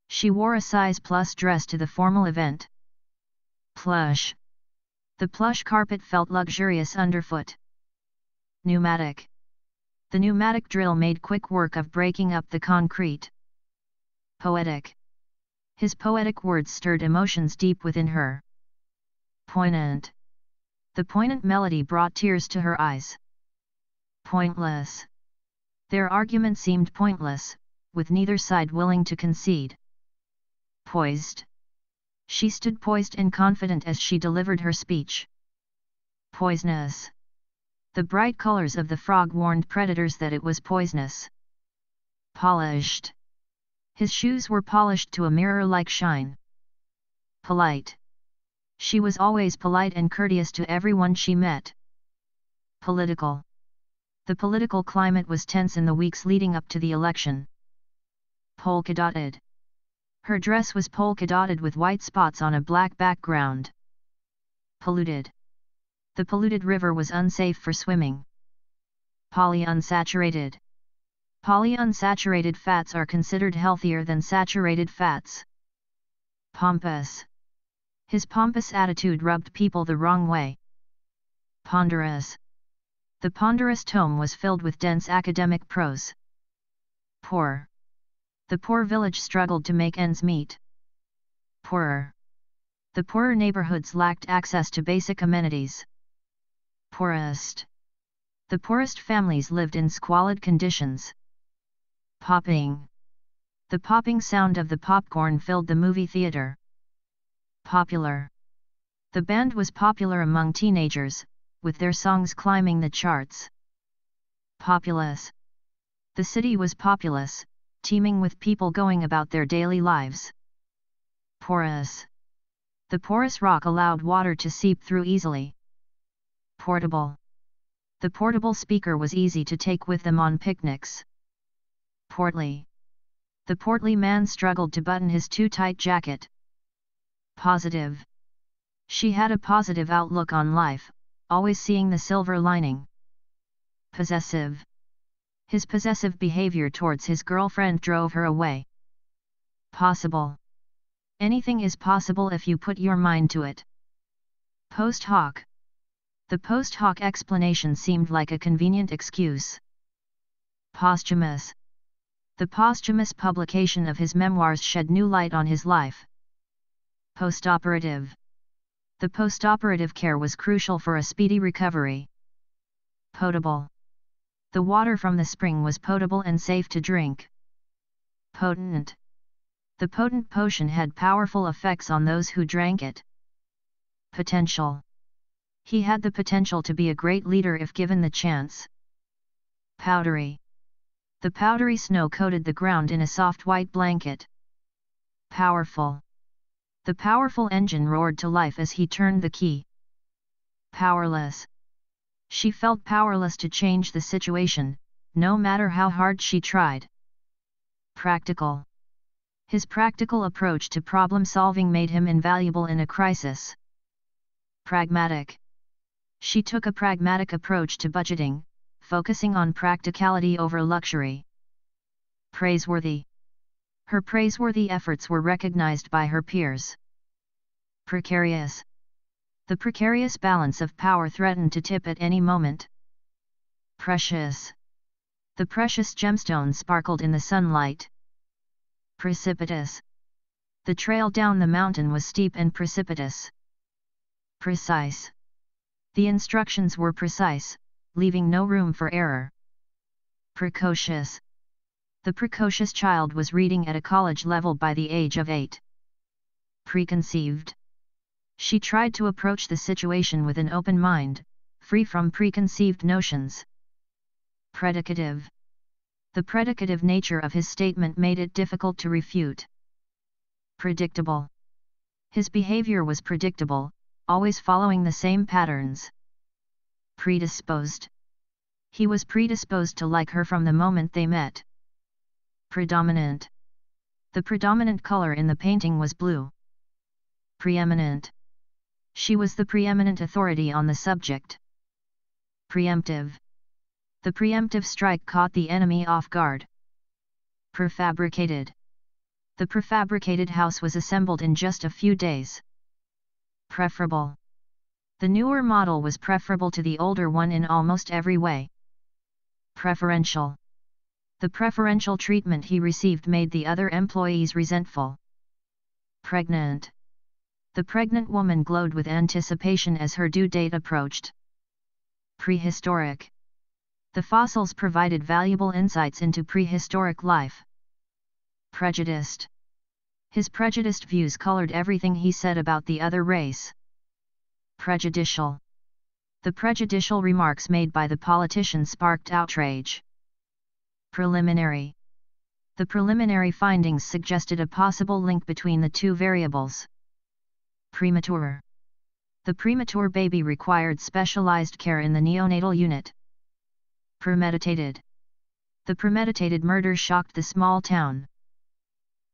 She wore a size plus dress to the formal event. Plush. The plush carpet felt luxurious underfoot. Pneumatic. The pneumatic drill made quick work of breaking up the concrete. Poetic. His poetic words stirred emotions deep within her. Poignant. The poignant melody brought tears to her eyes. Pointless. Their argument seemed pointless, with neither side willing to concede. Poised. She stood poised and confident as she delivered her speech. Poisonous. The bright colors of the frog warned predators that it was poisonous. Polished. His shoes were polished to a mirror-like shine. Polite. She was always polite and courteous to everyone she met. Political. The political climate was tense in the weeks leading up to the election. Polka-dotted. Her dress was polka-dotted with white spots on a black background. Polluted. The polluted river was unsafe for swimming. Polyunsaturated. Polyunsaturated fats are considered healthier than saturated fats. Pompous. His pompous attitude rubbed people the wrong way. Ponderous. The ponderous tome was filled with dense academic prose. Poor. The poor village struggled to make ends meet. Poorer. The poorer neighborhoods lacked access to basic amenities. Poorest. The poorest families lived in squalid conditions. Popping. The popping sound of the popcorn filled the movie theater. Popular. The band was popular among teenagers, with their songs climbing the charts. Populous. The city was populous, teeming with people going about their daily lives. Porous. The porous rock allowed water to seep through easily. Portable. The portable speaker was easy to take with them on picnics. Portly. The portly man struggled to button his too tight jacket. Positive. She had a positive outlook on life, always seeing the silver lining. Possessive. His possessive behavior towards his girlfriend drove her away. Possible. Anything is possible if you put your mind to it. Post hoc. The post hoc explanation seemed like a convenient excuse. Posthumous. The posthumous publication of his memoirs shed new light on his life. Postoperative. The postoperative care was crucial for a speedy recovery. Potable. The water from the spring was potable and safe to drink. Potent. The potent potion had powerful effects on those who drank it. Potential. He had the potential to be a great leader if given the chance. Powdery. The powdery snow coated the ground in a soft white blanket. Powerful. The powerful engine roared to life as he turned the key. Powerless. She felt powerless to change the situation, no matter how hard she tried. Practical. His practical approach to problem-solving made him invaluable in a crisis. Pragmatic. She took a pragmatic approach to budgeting, focusing on practicality over luxury. Praiseworthy. Her praiseworthy efforts were recognized by her peers. Precarious. The precarious balance of power threatened to tip at any moment. Precious. The precious gemstones sparkled in the sunlight. Precipitous. The trail down the mountain was steep and precipitous. Precise. The instructions were precise, leaving no room for error. Precocious. The precocious child was reading at a college level by the age of 8. Preconceived. She tried to approach the situation with an open mind, free from preconceived notions. Predicative. The predicative nature of his statement made it difficult to refute. Predictable. His behavior was predictable, always following the same patterns. Predisposed. He was predisposed to like her from the moment they met. Predominant. The predominant color in the painting was blue. Preeminent. She was the preeminent authority on the subject. Preemptive. The preemptive strike caught the enemy off guard. Prefabricated. The prefabricated house was assembled in just a few days. Preferable. The newer model was preferable to the older one in almost every way. Preferential. The preferential treatment he received made the other employees resentful. Pregnant. The pregnant woman glowed with anticipation as her due date approached. Prehistoric. The fossils provided valuable insights into prehistoric life. Prejudiced. His prejudiced views colored everything he said about the other race. Prejudicial. The prejudicial remarks made by the politician sparked outrage. Preliminary. The preliminary findings suggested a possible link between the two variables. Premature. The premature baby required specialized care in the neonatal unit. Premeditated. The premeditated murder shocked the small town.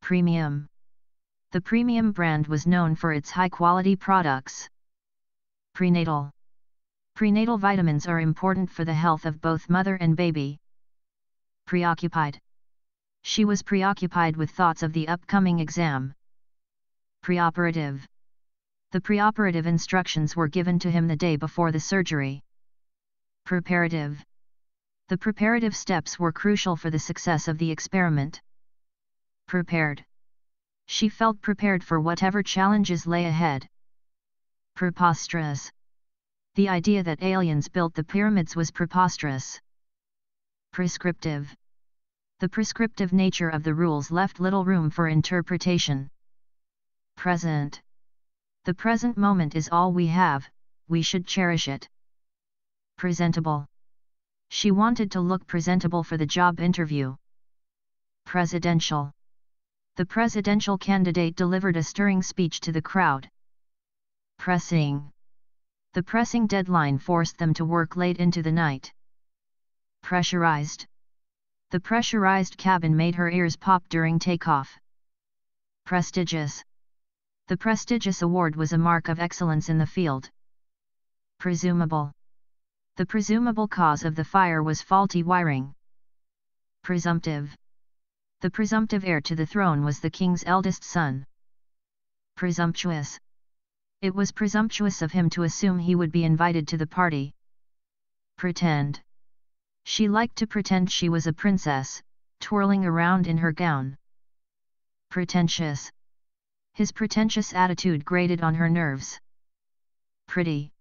Premium. The premium brand was known for its high-quality products. Prenatal. Prenatal vitamins are important for the health of both mother and baby. Preoccupied. She was preoccupied with thoughts of the upcoming exam. Preoperative. The preoperative instructions were given to him the day before the surgery. Preparative. The preparative steps were crucial for the success of the experiment. Prepared. She felt prepared for whatever challenges lay ahead. Preposterous. The idea that aliens built the pyramids was preposterous. Prescriptive. The prescriptive nature of the rules left little room for interpretation. Present. The present moment is all we have, we should cherish it. Presentable. She wanted to look presentable for the job interview. Presidential. The presidential candidate delivered a stirring speech to the crowd. Pressing. The pressing deadline forced them to work late into the night. Pressurized. The pressurized cabin made her ears pop during takeoff. Prestigious. The prestigious award was a mark of excellence in the field. Presumable. The presumable cause of the fire was faulty wiring. Presumptive. The presumptive heir to the throne was the king's eldest son. Presumptuous. It was presumptuous of him to assume he would be invited to the party. Pretend. She liked to pretend she was a princess, twirling around in her gown. Pretentious. His pretentious attitude grated on her nerves. Pretty.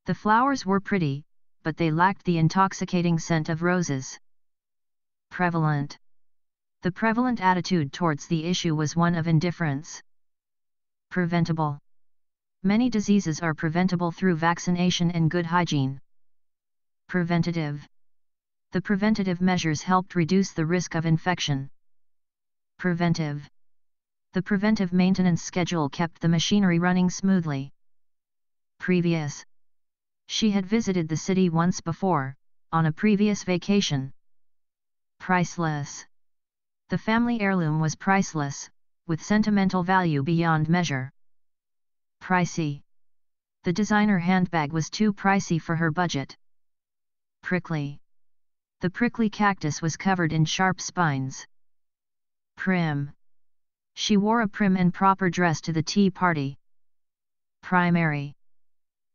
The flowers were pretty, but they lacked the intoxicating scent of roses. Prevalent. The prevalent attitude towards the issue was one of indifference. Preventable. Many diseases are preventable through vaccination and good hygiene. Preventative. The preventative measures helped reduce the risk of infection. Preventive. The preventive maintenance schedule kept the machinery running smoothly. Previous. She had visited the city once before, on a previous vacation. Priceless. The family heirloom was priceless, with sentimental value beyond measure. Pricey. The designer handbag was too pricey for her budget. Prickly. The prickly cactus was covered in sharp spines. Prim. She wore a prim and proper dress to the tea party. Primary.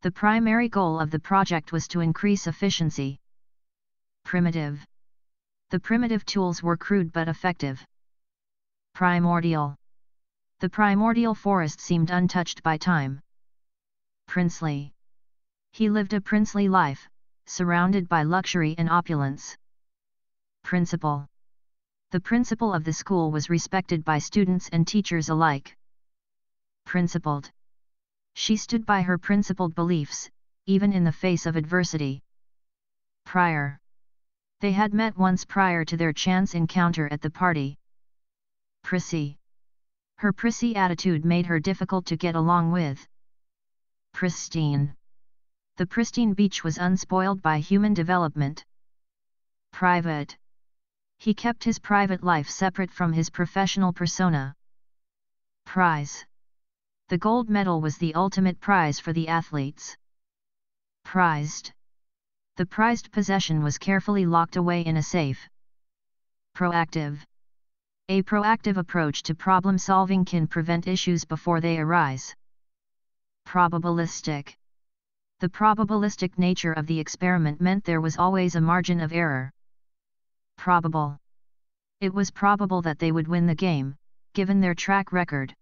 The primary goal of the project was to increase efficiency. Primitive. The primitive tools were crude but effective. Primordial. The primordial forest seemed untouched by time. Princely. He lived a princely life, surrounded by luxury and opulence. Principal. The principal of the school was respected by students and teachers alike. Principled. She stood by her principled beliefs, even in the face of adversity. Prior. They had met once prior to their chance encounter at the party. Prissy. Her prissy attitude made her difficult to get along with. Pristine. The pristine beach was unspoiled by human development. Private. He kept his private life separate from his professional persona. Prize. The gold medal was the ultimate prize for the athletes. Prized. The prized possession was carefully locked away in a safe. Proactive. A proactive approach to problem solving can prevent issues before they arise. Probabilistic. The probabilistic nature of the experiment meant there was always a margin of error. Probable. It was probable that they would win the game, given their track record.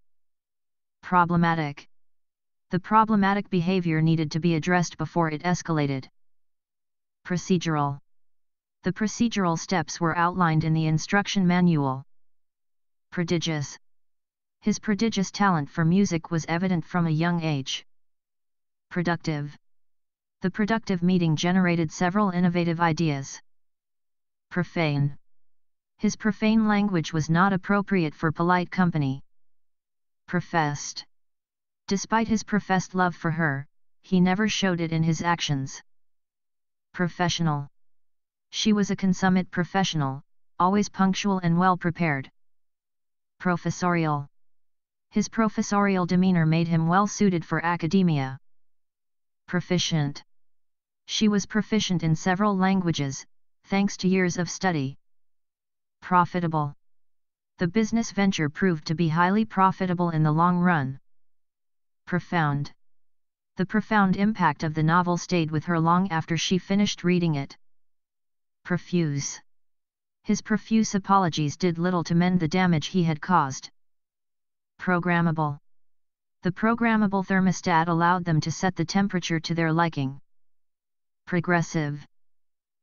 Problematic. The problematic behavior needed to be addressed before it escalated. Procedural. The procedural steps were outlined in the instruction manual. Prodigious. His prodigious talent for music was evident from a young age. Productive. The productive meeting generated several innovative ideas. Profane. His profane language was not appropriate for polite company. Professed. Despite his professed love for her, he never showed it in his actions. Professional. She was a consummate professional, always punctual and well prepared. Professorial. His professorial demeanor made him well suited for academia. Proficient. She was proficient in several languages, thanks to years of study. Profitable. The business venture proved to be highly profitable in the long run. Profound. The profound impact of the novel stayed with her long after she finished reading it. Profuse. His profuse apologies did little to mend the damage he had caused. Programmable. The programmable thermostat allowed them to set the temperature to their liking. Progressive.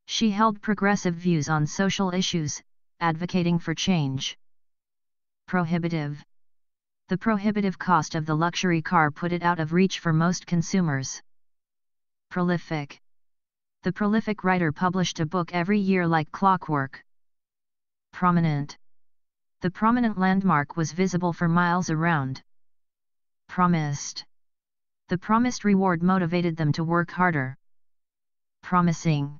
She held progressive views on social issues, advocating for change. Prohibitive. The prohibitive cost of the luxury car put it out of reach for most consumers. Prolific. The prolific writer published a book every year like clockwork. Prominent. The prominent landmark was visible for miles around. Promised. The promised reward motivated them to work harder. Promising.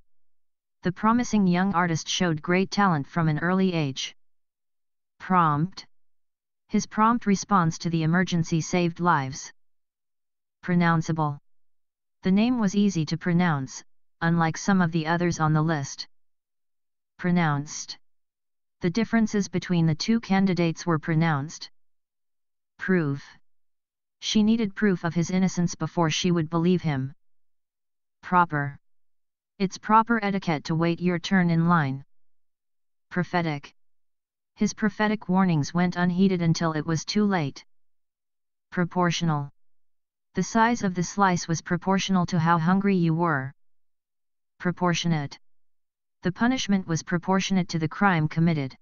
The promising young artist showed great talent from an early age. Prompt. His prompt response to the emergency saved lives. Pronounceable. The name was easy to pronounce, unlike some of the others on the list. Pronounced. The differences between the two candidates were pronounced. Proof. She needed proof of his innocence before she would believe him. Proper. It's proper etiquette to wait your turn in line. Prophetic. His prophetic warnings went unheeded until it was too late. Proportional. The size of the slice was proportional to how hungry you were. Proportionate. The punishment was proportionate to the crime committed.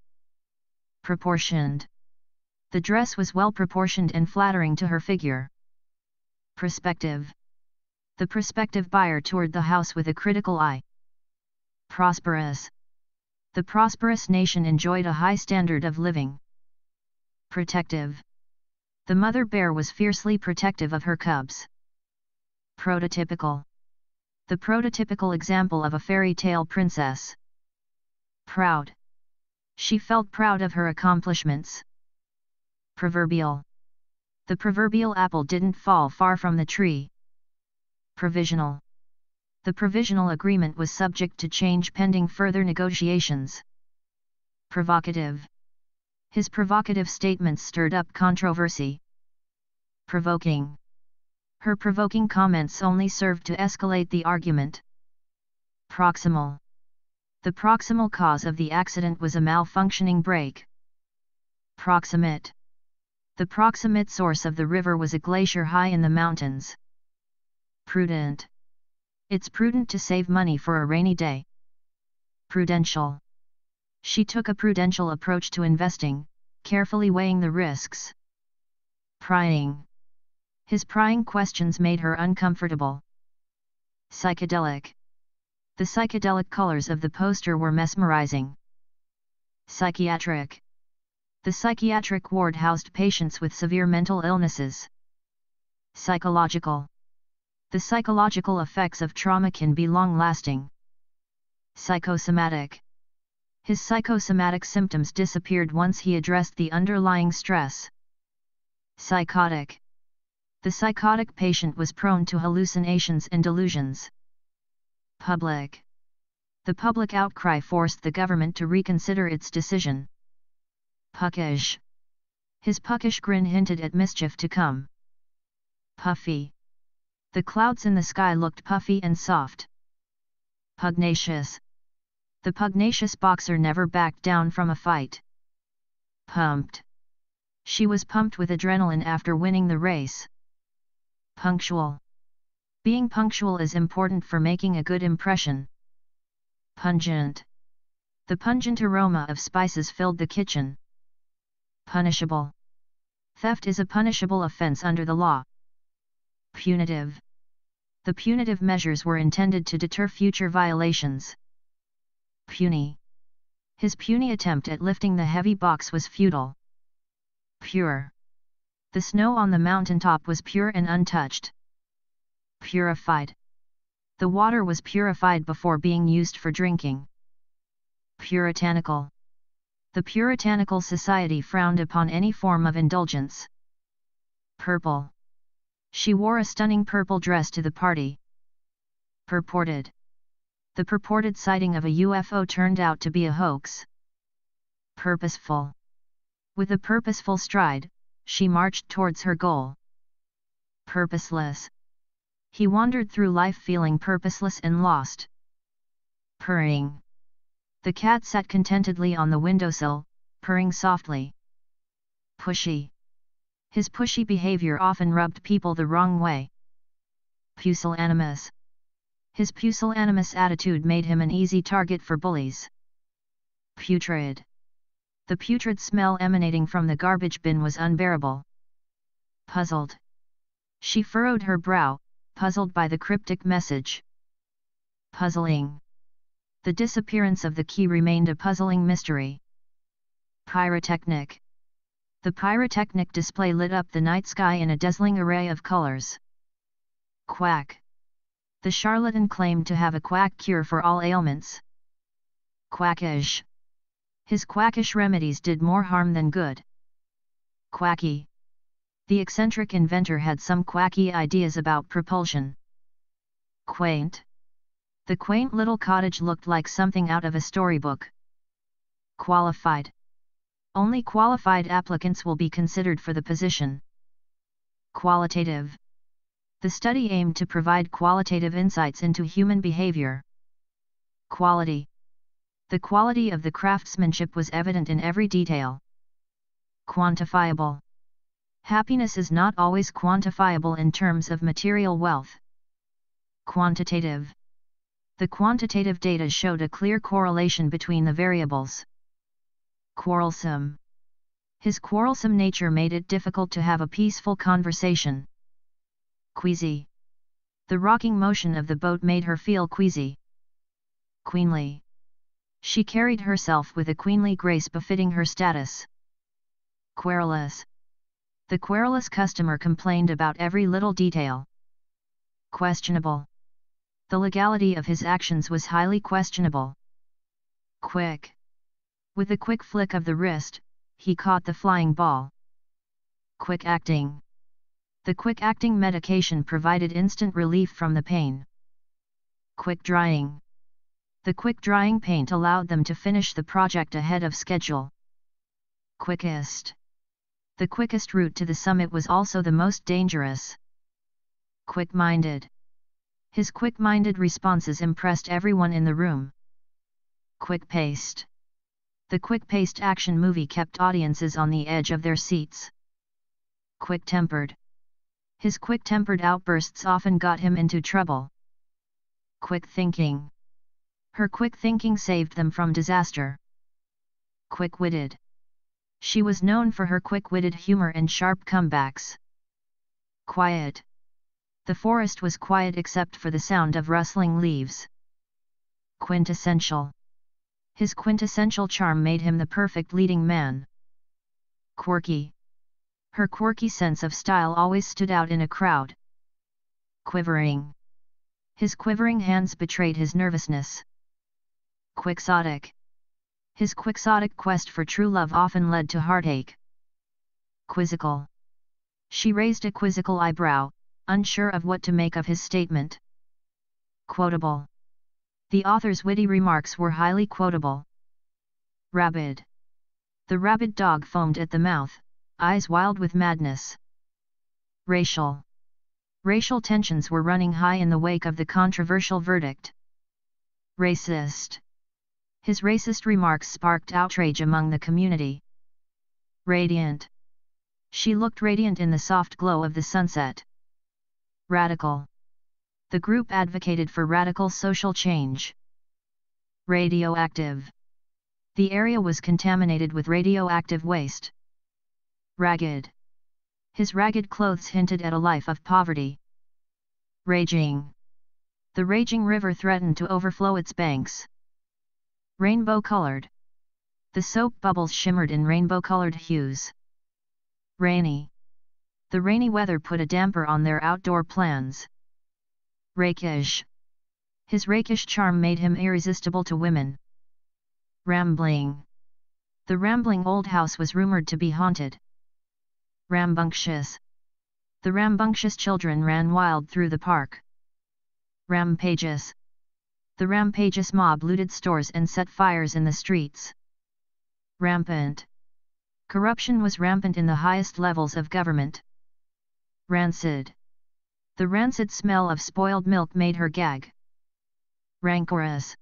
Proportioned. The dress was well proportioned and flattering to her figure. Prospective. The prospective buyer toured the house with a critical eye. Prosperous. The prosperous nation enjoyed a high standard of living. Protective. The mother bear was fiercely protective of her cubs. Prototypical. The prototypical example of a fairy tale princess. Proud. She felt proud of her accomplishments. Proverbial. The proverbial apple didn't fall far from the tree. Provisional. The provisional agreement was subject to change pending further negotiations. Provocative. His provocative statements stirred up controversy. Provoking. Her provoking comments only served to escalate the argument. Proximal. The proximal cause of the accident was a malfunctioning brake. Proximate. The proximate source of the river was a glacier high in the mountains. Prudent. It's prudent to save money for a rainy day. Prudential. She took a prudential approach to investing, carefully weighing the risks. Prying. His prying questions made her uncomfortable. Psychedelic. The psychedelic colors of the poster were mesmerizing. Psychiatric. The psychiatric ward housed patients with severe mental illnesses. Psychological. The psychological effects of trauma can be long-lasting. Psychosomatic. His psychosomatic symptoms disappeared once he addressed the underlying stress. Psychotic. The psychotic patient was prone to hallucinations and delusions. Public. The public outcry forced the government to reconsider its decision. Puckish. His puckish grin hinted at mischief to come. Puffy. The clouds in the sky looked puffy and soft. Pugnacious. The pugnacious boxer never backed down from a fight. Pumped. She was pumped with adrenaline after winning the race. Punctual. Being punctual is important for making a good impression. Pungent. The pungent aroma of spices filled the kitchen. Punishable. Theft is a punishable offense under the law. Punitive. The punitive measures were intended to deter future violations. Puny. His puny attempt at lifting the heavy box was futile. Pure. The snow on the mountaintop was pure and untouched. Purified. The water was purified before being used for drinking. Puritanical. The Puritanical society frowned upon any form of indulgence. Purple. She wore a stunning purple dress to the party. Purported. The purported sighting of a UFO turned out to be a hoax. Purposeful. With a purposeful stride, she marched towards her goal. Purposeless. He wandered through life feeling purposeless and lost. Purring. The cat sat contentedly on the windowsill, purring softly. Pushy. His pushy behavior often rubbed people the wrong way. Pusillanimous. His pusillanimous attitude made him an easy target for bullies. Putrid. The putrid smell emanating from the garbage bin was unbearable. Puzzled. She furrowed her brow, puzzled by the cryptic message. Puzzling. The disappearance of the key remained a puzzling mystery. Pyrotechnic. The pyrotechnic display lit up the night sky in a dazzling array of colors. Quack. The charlatan claimed to have a quack cure for all ailments. Quackish. His quackish remedies did more harm than good. Quacky. The eccentric inventor had some quacky ideas about propulsion. Quaint. The quaint little cottage looked like something out of a storybook. Qualified. Only qualified applicants will be considered for the position. Qualitative. The study aimed to provide qualitative insights into human behavior. Quality. The quality of the craftsmanship was evident in every detail. Quantifiable. Happiness is not always quantifiable in terms of material wealth. Quantitative. The quantitative data showed a clear correlation between the variables. Quarrelsome. His quarrelsome nature made it difficult to have a peaceful conversation. Queasy. The rocking motion of the boat made her feel queasy. Queenly. She carried herself with a queenly grace befitting her status. Querulous. The querulous customer complained about every little detail. Questionable. The legality of his actions was highly questionable. Quick. With a quick flick of the wrist, he caught the flying ball. Quick acting. The quick acting medication provided instant relief from the pain. Quick drying. The quick drying paint allowed them to finish the project ahead of schedule. Quickest. The quickest route to the summit was also the most dangerous. Quick-minded. His quick-minded responses impressed everyone in the room. Quick-paced. The quick-paced action movie kept audiences on the edge of their seats. Quick-tempered. His quick-tempered outbursts often got him into trouble. Quick-thinking. Her quick thinking saved them from disaster. Quick-witted. She was known for her quick-witted humor and sharp comebacks. Quiet. The forest was quiet except for the sound of rustling leaves. Quintessential. His quintessential charm made him the perfect leading man. Quirky. Her quirky sense of style always stood out in a crowd. Quivering. His quivering hands betrayed his nervousness. Quixotic. His quixotic quest for true love often led to heartache. Quizzical. She raised a quizzical eyebrow, unsure of what to make of his statement. Quotable. The author's witty remarks were highly quotable. Rabid. The rabid dog foamed at the mouth, eyes wild with madness. Racial. Racial tensions were running high in the wake of the controversial verdict. Racist. His racist remarks sparked outrage among the community. Radiant. She looked radiant in the soft glow of the sunset. Radical. The group advocated for radical social change. Radioactive. The area was contaminated with radioactive waste. Ragged. His ragged clothes hinted at a life of poverty. Raging. The raging river threatened to overflow its banks. Rainbow-colored. The soap bubbles shimmered in rainbow-colored hues. Rainy. The rainy weather put a damper on their outdoor plans. Rakish. His rakish charm made him irresistible to women. Rambling. The rambling old house was rumored to be haunted. Rambunctious. The rambunctious children ran wild through the park. Rampageous. The rampageous mob looted stores and set fires in the streets. Rampant. Corruption was rampant in the highest levels of government. Rancid. The rancid smell of spoiled milk made her gag. Rancorous.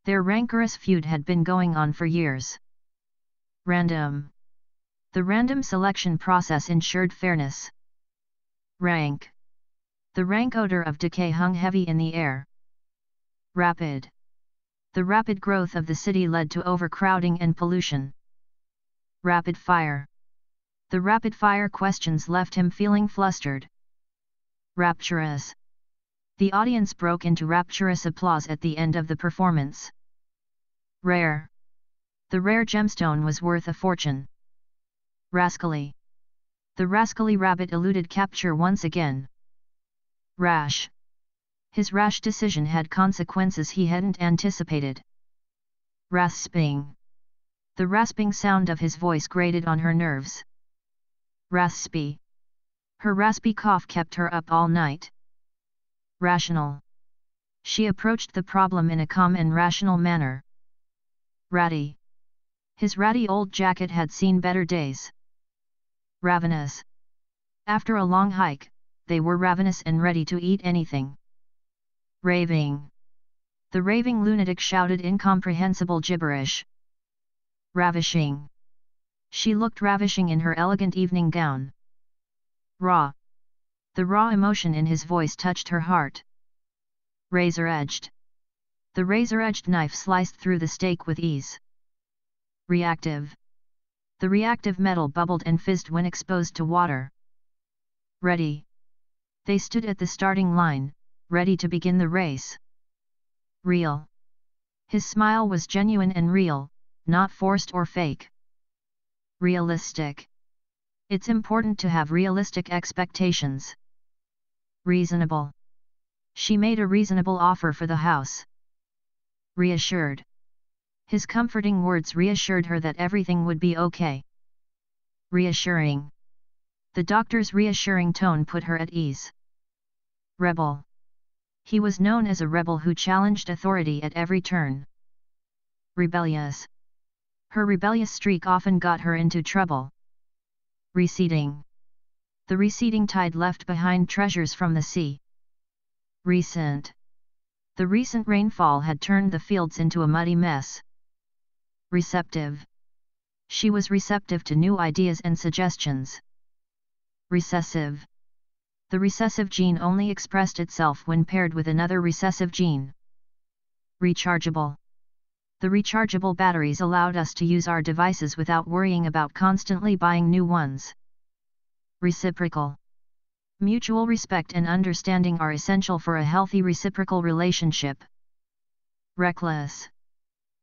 Their rancorous feud had been going on for years. Random. The random selection process ensured fairness. Rank. The rank odor of decay hung heavy in the air. Rapid. The rapid growth of the city led to overcrowding and pollution. Rapid fire. The rapid fire questions left him feeling flustered. Rapturous. The audience broke into rapturous applause at the end of the performance. Rare. The rare gemstone was worth a fortune. Rascally. The rascally rabbit eluded capture once again. Rash. His rash decision had consequences he hadn't anticipated. Rasping. The rasping sound of his voice grated on her nerves. Raspy. Her raspy cough kept her up all night. Rational. She approached the problem in a calm and rational manner. Ratty. His ratty old jacket had seen better days. Ravenous. After a long hike, they were ravenous and ready to eat anything. Raving. The raving lunatic shouted incomprehensible gibberish. Ravishing. She looked ravishing in her elegant evening gown. Raw. The raw emotion in his voice touched her heart. Razor-edged. The razor-edged knife sliced through the steak with ease. Reactive. The reactive metal bubbled and fizzed when exposed to water. Ready. They stood at the starting line, ready to begin the race. Real. His smile was genuine and real, not forced or fake. Realistic. It's important to have realistic expectations. Reasonable. She made a reasonable offer for the house. Reassured. His comforting words reassured her that everything would be okay. Reassuring. The doctor's reassuring tone put her at ease. Rebel. He was known as a rebel who challenged authority at every turn. Rebellious. Her rebellious streak often got her into trouble. Receding. The receding tide left behind treasures from the sea. Recent. The recent rainfall had turned the fields into a muddy mess. Receptive. She was receptive to new ideas and suggestions. Recessive. The recessive gene only expressed itself when paired with another recessive gene. Rechargeable. The rechargeable batteries allowed us to use our devices without worrying about constantly buying new ones. Reciprocal. Mutual respect and understanding are essential for a healthy reciprocal relationship. Reckless.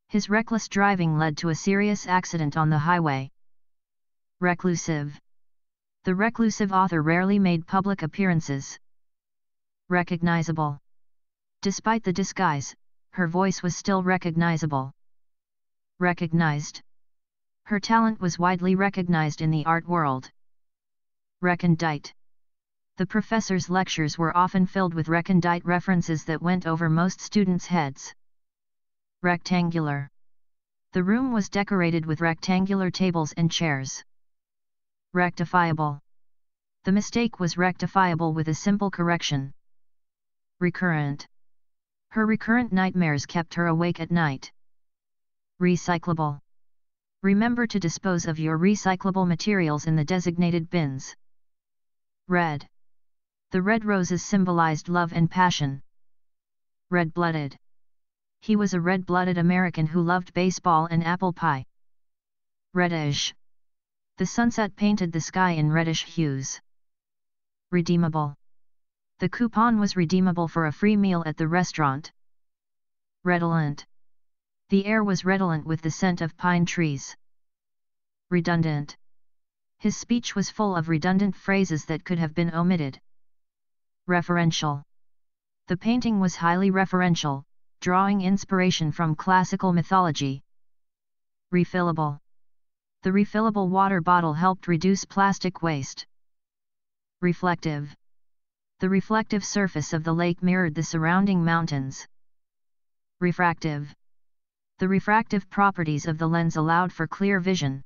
His reckless driving led to a serious accident on the highway. Reclusive. The reclusive author rarely made public appearances. Recognizable. Despite the disguise, her voice was still recognizable. Recognized. Her talent was widely recognized in the art world. Recondite. The professor's lectures were often filled with recondite references that went over most students' heads. Rectangular. The room was decorated with rectangular tables and chairs. Rectifiable. The mistake was rectifiable with a simple correction. Recurrent. Her recurrent nightmares kept her awake at night. Recyclable. Remember to dispose of your recyclable materials in the designated bins. Red. The red roses symbolized love and passion. Red-blooded. He was a red-blooded American who loved baseball and apple pie. Reddish. The sunset painted the sky in reddish hues. Redeemable. The coupon was redeemable for a free meal at the restaurant. Redolent. The air was redolent with the scent of pine trees. Redundant. His speech was full of redundant phrases that could have been omitted. Referential. The painting was highly referential, drawing inspiration from classical mythology. Refillable. The refillable water bottle helped reduce plastic waste. Reflective. The reflective surface of the lake mirrored the surrounding mountains. Refractive. The refractive properties of the lens allowed for clear vision.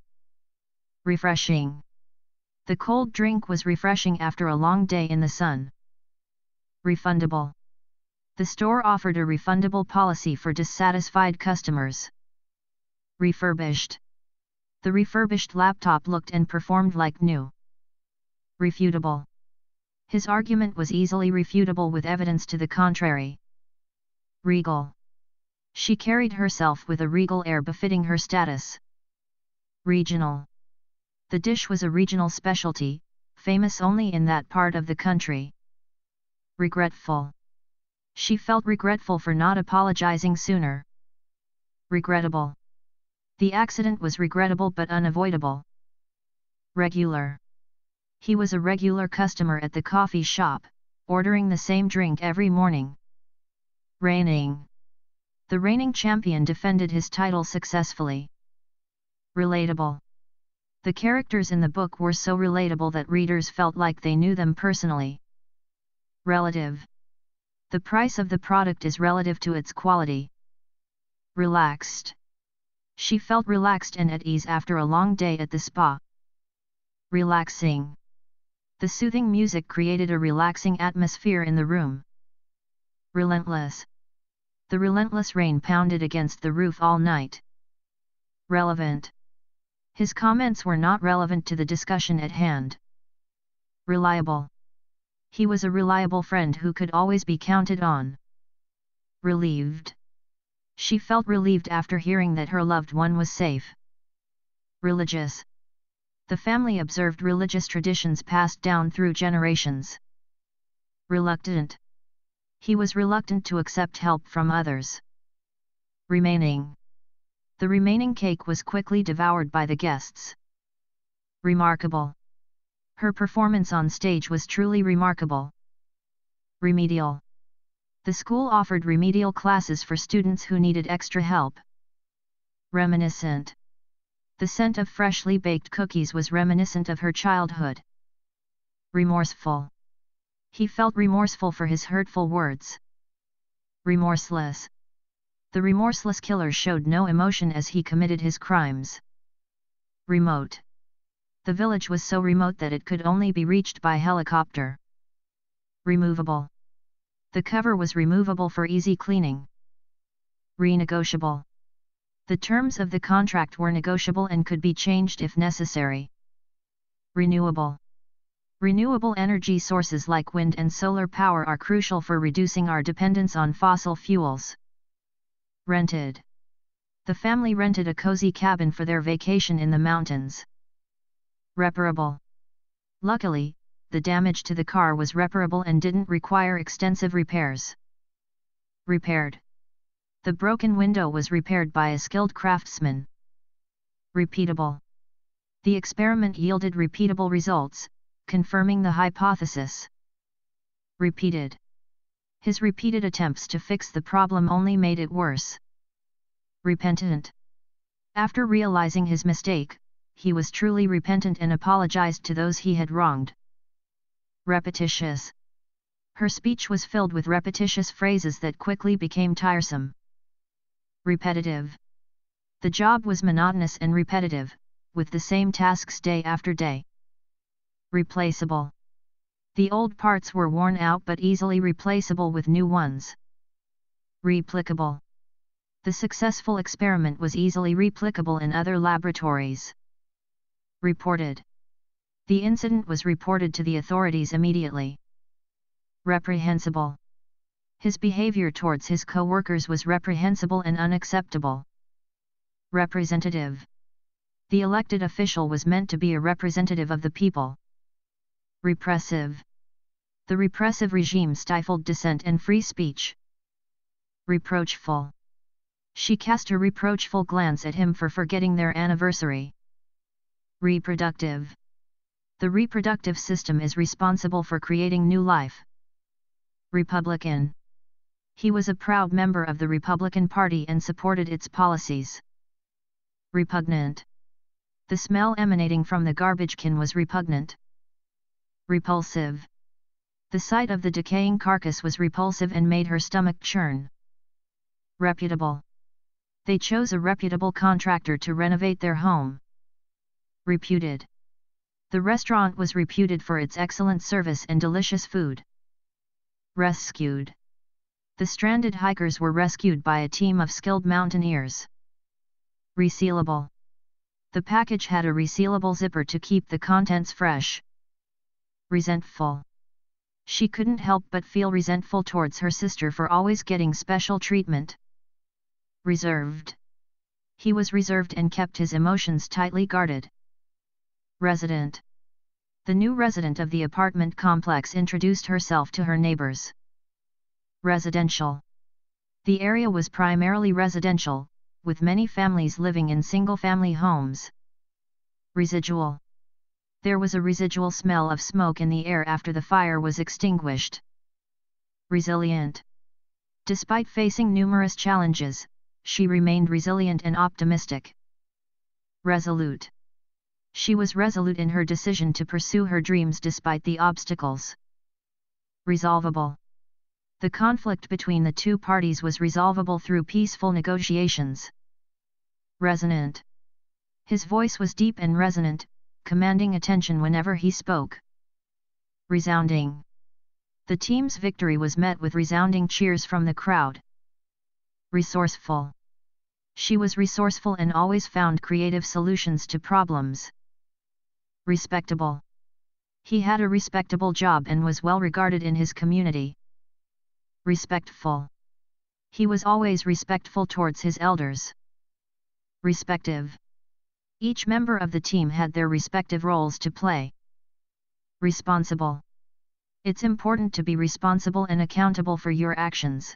Refreshing. The cold drink was refreshing after a long day in the sun. Refundable. The store offered a refundable policy for dissatisfied customers. Refurbished. The refurbished laptop looked and performed like new. Refutable. His argument was easily refutable with evidence to the contrary. Regal. She carried herself with a regal air befitting her status. Regional. The dish was a regional specialty, famous only in that part of the country. Regretful. She felt regretful for not apologizing sooner. Regrettable. The accident was regrettable but unavoidable. Regular. He was a regular customer at the coffee shop, ordering the same drink every morning. Reigning. The reigning champion defended his title successfully. Relatable. The characters in the book were so relatable that readers felt like they knew them personally. Relative. The price of the product is relative to its quality. Relaxed. She felt relaxed and at ease after a long day at the spa. Relaxing. The soothing music created a relaxing atmosphere in the room. Relentless. The relentless rain pounded against the roof all night. Relevant. His comments were not relevant to the discussion at hand. Reliable. He was a reliable friend who could always be counted on. Relieved. She felt relieved after hearing that her loved one was safe. Religious. The family observed religious traditions passed down through generations. Reluctant. He was reluctant to accept help from others. Remaining. The remaining cake was quickly devoured by the guests. Remarkable. Her performance on stage was truly remarkable. Remedial. The school offered remedial classes for students who needed extra help. Reminiscent. The scent of freshly baked cookies was reminiscent of her childhood. Remorseful. He felt remorseful for his hurtful words. Remorseless. The remorseless killer showed no emotion as he committed his crimes. Remote. The village was so remote that it could only be reached by helicopter. Removable. The cover was removable for easy cleaning. Renegotiable. The terms of the contract were negotiable and could be changed if necessary. Renewable. Renewable energy sources like wind and solar power are crucial for reducing our dependence on fossil fuels. Rented. The family rented a cozy cabin for their vacation in the mountains. Reparable. Luckily, the damage to the car was reparable and didn't require extensive repairs. Repaired. The broken window was repaired by a skilled craftsman. Repeatable. The experiment yielded repeatable results, confirming the hypothesis. Repeated. His repeated attempts to fix the problem only made it worse. Repentant. After realizing his mistake, he was truly repentant and apologized to those he had wronged. Repetitious. Her speech was filled with repetitious phrases that quickly became tiresome. Repetitive. The job was monotonous and repetitive, with the same tasks day after day. Replaceable. The old parts were worn out but easily replaceable with new ones. Replicable. The successful experiment was easily replicable in other laboratories. Reported. The incident was reported to the authorities immediately. Reprehensible. His behavior towards his co-workers was reprehensible and unacceptable. Representative. The elected official was meant to be a representative of the people. Repressive. The repressive regime stifled dissent and free speech. Reproachful. She cast a reproachful glance at him for forgetting their anniversary. Reproductive. The reproductive system is responsible for creating new life. Republican. He was a proud member of the Republican Party and supported its policies. Repugnant. The smell emanating from the garbage can was repugnant. Repulsive. The sight of the decaying carcass was repulsive and made her stomach churn. Reputable. They chose a reputable contractor to renovate their home. Reputed. The restaurant was reputed for its excellent service and delicious food. Rescued. The stranded hikers were rescued by a team of skilled mountaineers. Resealable. The package had a resealable zipper to keep the contents fresh. Resentful. She couldn't help but feel resentful towards her sister for always getting special treatment. Reserved. He was reserved and kept his emotions tightly guarded. Resident. The new resident of the apartment complex introduced herself to her neighbors. Residential. The area was primarily residential, with many families living in single-family homes. Residual. There was a residual smell of smoke in the air after the fire was extinguished. Resilient. Despite facing numerous challenges, she remained resilient and optimistic. Resolute. She was resolute in her decision to pursue her dreams despite the obstacles. Resolvable. The conflict between the two parties was resolvable through peaceful negotiations. Resonant. His voice was deep and resonant, commanding attention whenever he spoke. Resounding. The team's victory was met with resounding cheers from the crowd. Resourceful. She was resourceful and always found creative solutions to problems. Respectable. He had a respectable job and was well regarded in his community. Respectful. He was always respectful towards his elders. Respective. Each member of the team had their respective roles to play. Responsible. It's important to be responsible and accountable for your actions.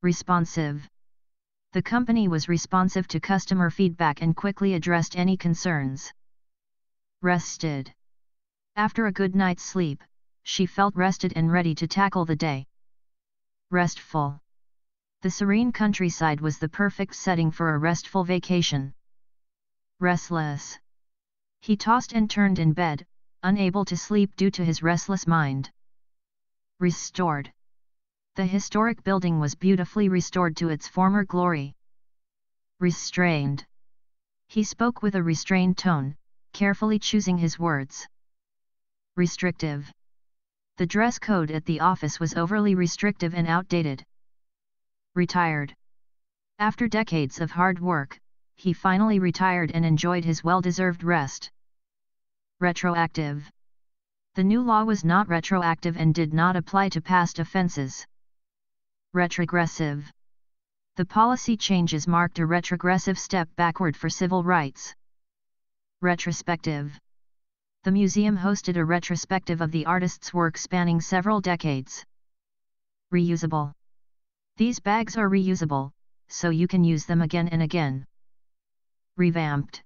Responsive. The company was responsive to customer feedback and quickly addressed any concerns. Rested. After a good night's sleep, she felt rested and ready to tackle the day. Restful. The serene countryside was the perfect setting for a restful vacation. Restless. He tossed and turned in bed, unable to sleep due to his restless mind. Restored. The historic building was beautifully restored to its former glory. Restrained. He spoke with a restrained tone, carefully choosing his words. Restrictive. The dress code at the office was overly restrictive and outdated. Retired. After decades of hard work, he finally retired and enjoyed his well-deserved rest. Retroactive. The new law was not retroactive and did not apply to past offenses. Retrogressive. The policy changes marked a retrogressive step backward for civil rights. Retrospective. The museum hosted a retrospective of the artist's work spanning several decades. Reusable. These bags are reusable, so you can use them again and again. Revamped.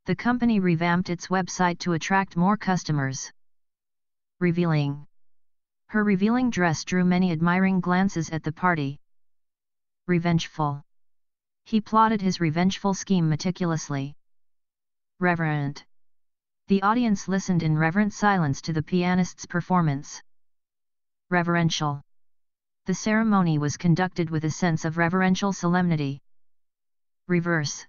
The company revamped its website to attract more customers. Revealing. Her revealing dress drew many admiring glances at the party. Revengeful. He plotted his revengeful scheme meticulously. Reverent. The audience listened in reverent silence to the pianist's performance. Reverential. The ceremony was conducted with a sense of reverential solemnity. Reverse.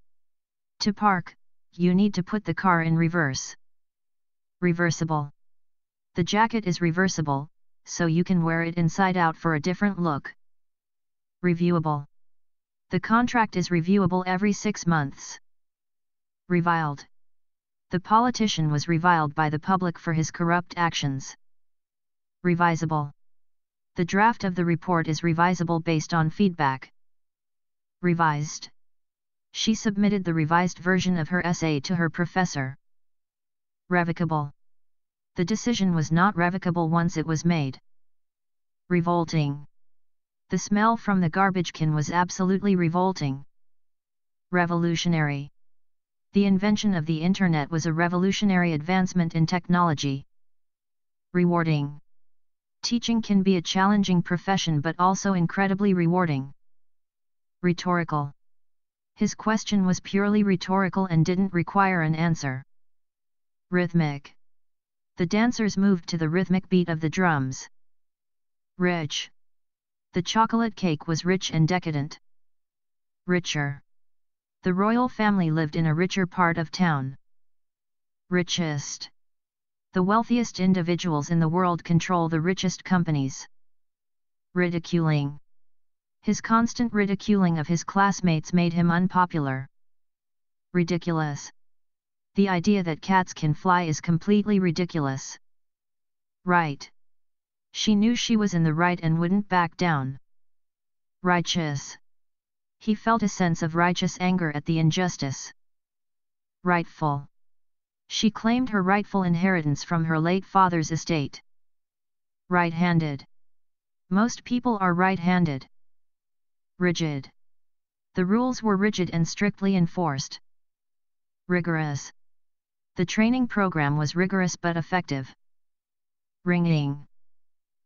To park, you need to put the car in reverse. Reversible. The jacket is reversible, so you can wear it inside out for a different look. Reviewable. The contract is reviewable every 6 months. Reviled. The politician was reviled by the public for his corrupt actions. Revisable. The draft of the report is revisable based on feedback. Revised. She submitted the revised version of her essay to her professor. Revocable. The decision was not revocable once it was made. Revolting. The smell from the garbage can was absolutely revolting. Revolutionary. The invention of the Internet was a revolutionary advancement in technology. Rewarding. Teaching can be a challenging profession but also incredibly rewarding. Rhetorical. His question was purely rhetorical and didn't require an answer. Rhythmic. The dancers moved to the rhythmic beat of the drums. Rich. The chocolate cake was rich and decadent. Richer. The royal family lived in a richer part of town. Richest. The wealthiest individuals in the world control the richest companies. Ridiculing. His constant ridiculing of his classmates made him unpopular. Ridiculous. The idea that cats can fly is completely ridiculous. Right. She knew she was in the right and wouldn't back down. Righteous. He felt a sense of righteous anger at the injustice. Rightful. She claimed her rightful inheritance from her late father's estate. Right-handed. Most people are right-handed. Rigid. The rules were rigid and strictly enforced. Rigorous. The training program was rigorous but effective. Ringing.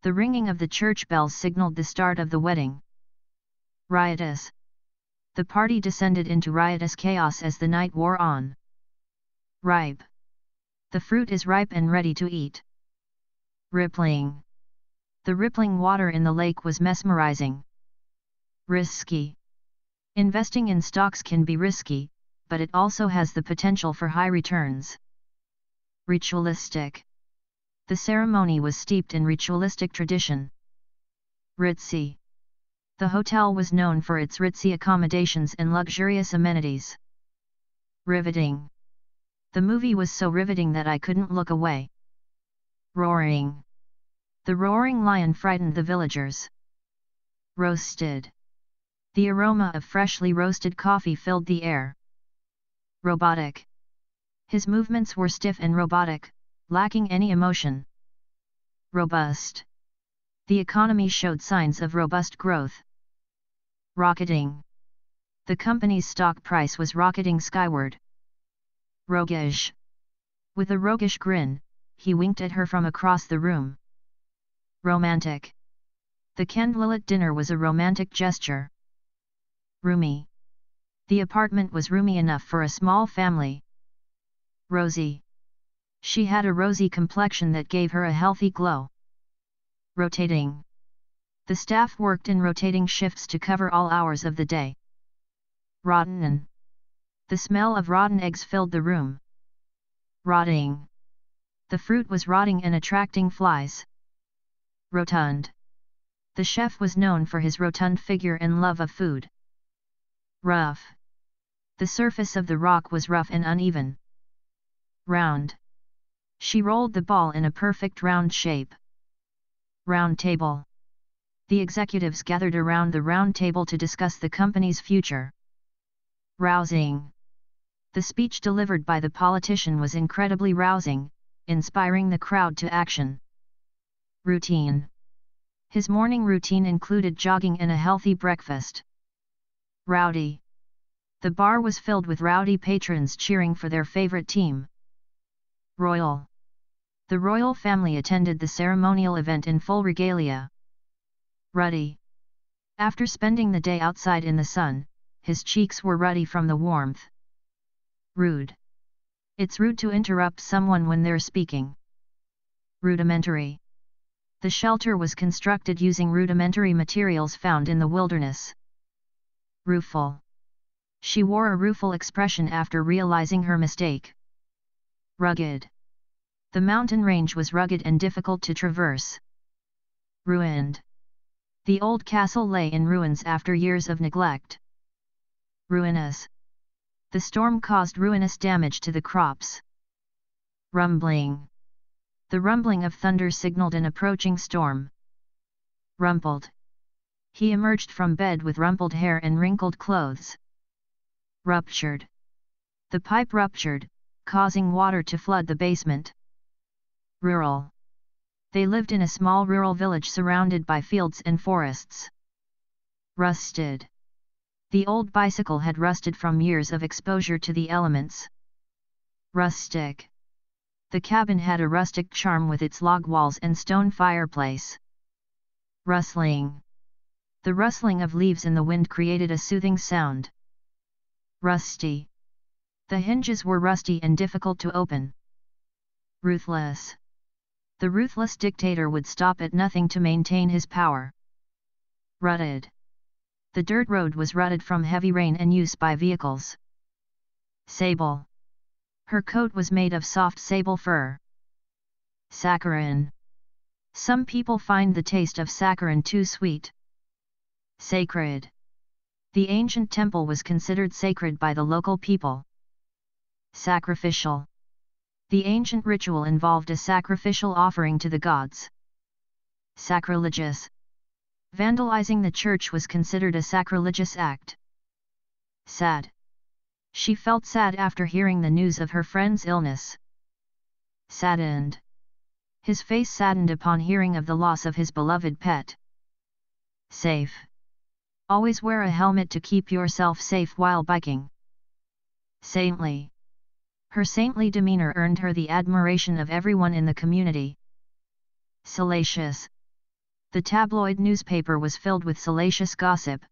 The ringing of the church bells signaled the start of the wedding. Riotous. The party descended into riotous chaos as the night wore on. Ripe. The fruit is ripe and ready to eat. Rippling. The rippling water in the lake was mesmerizing. Risky. Investing in stocks can be risky, but it also has the potential for high returns. Ritualistic. The ceremony was steeped in ritualistic tradition. Ritzy. The hotel was known for its ritzy accommodations and luxurious amenities. Riveting. The movie was so riveting that I couldn't look away. Roaring. The roaring lion frightened the villagers. Roasted. The aroma of freshly roasted coffee filled the air. Robotic. His movements were stiff and robotic, lacking any emotion. Robust. The economy showed signs of robust growth. Rocketing. The company's stock price was rocketing skyward. Roguish. With a roguish grin, he winked at her from across the room. Romantic. The candlelit dinner was a romantic gesture. Roomy. The apartment was roomy enough for a small family. Rosy. She had a rosy complexion that gave her a healthy glow. Rotating. The staff worked in rotating shifts to cover all hours of the day. Rotten. The smell of rotten eggs filled the room. Rotting. The fruit was rotting and attracting flies. Rotund. The chef was known for his rotund figure and love of food. Rough. The surface of the rock was rough and uneven. Round. She rolled the ball in a perfect round shape. Round table. The executives gathered around the round table to discuss the company's future. Rousing. The speech delivered by the politician was incredibly rousing, inspiring the crowd to action. Routine. His morning routine included jogging and a healthy breakfast. Rowdy. The bar was filled with rowdy patrons cheering for their favorite team. Royal. The royal family attended the ceremonial event in full regalia. Ruddy. After spending the day outside in the sun, his cheeks were ruddy from the warmth. Rude. It's rude to interrupt someone when they're speaking. Rudimentary. The shelter was constructed using rudimentary materials found in the wilderness. Rueful. She wore a rueful expression after realizing her mistake. Rugged. The mountain range was rugged and difficult to traverse. Ruined. The old castle lay in ruins after years of neglect. Ruinous. The storm caused ruinous damage to the crops. Rumbling. The rumbling of thunder signaled an approaching storm. Rumpled. He emerged from bed with rumpled hair and wrinkled clothes. Ruptured. The pipe ruptured, causing water to flood the basement. Rural. They lived in a small rural village surrounded by fields and forests. Rusted. The old bicycle had rusted from years of exposure to the elements. Rustic. The cabin had a rustic charm with its log walls and stone fireplace. Rustling. The rustling of leaves in the wind created a soothing sound. Rusty. The hinges were rusty and difficult to open. Ruthless. The ruthless dictator would stop at nothing to maintain his power. Rutted. The dirt road was rutted from heavy rain and use by vehicles. Sable. Her coat was made of soft sable fur. Saccharine. Some people find the taste of saccharine too sweet. Sacred. The ancient temple was considered sacred by the local people. Sacrificial. The ancient ritual involved a sacrificial offering to the gods. Sacrilegious. Vandalizing the church was considered a sacrilegious act. Sad. She felt sad after hearing the news of her friend's illness. Saddened. His face saddened upon hearing of the loss of his beloved pet. Safe. Always wear a helmet to keep yourself safe while biking. Saintly. Her saintly demeanor earned her the admiration of everyone in the community. Salacious. The tabloid newspaper was filled with salacious gossip.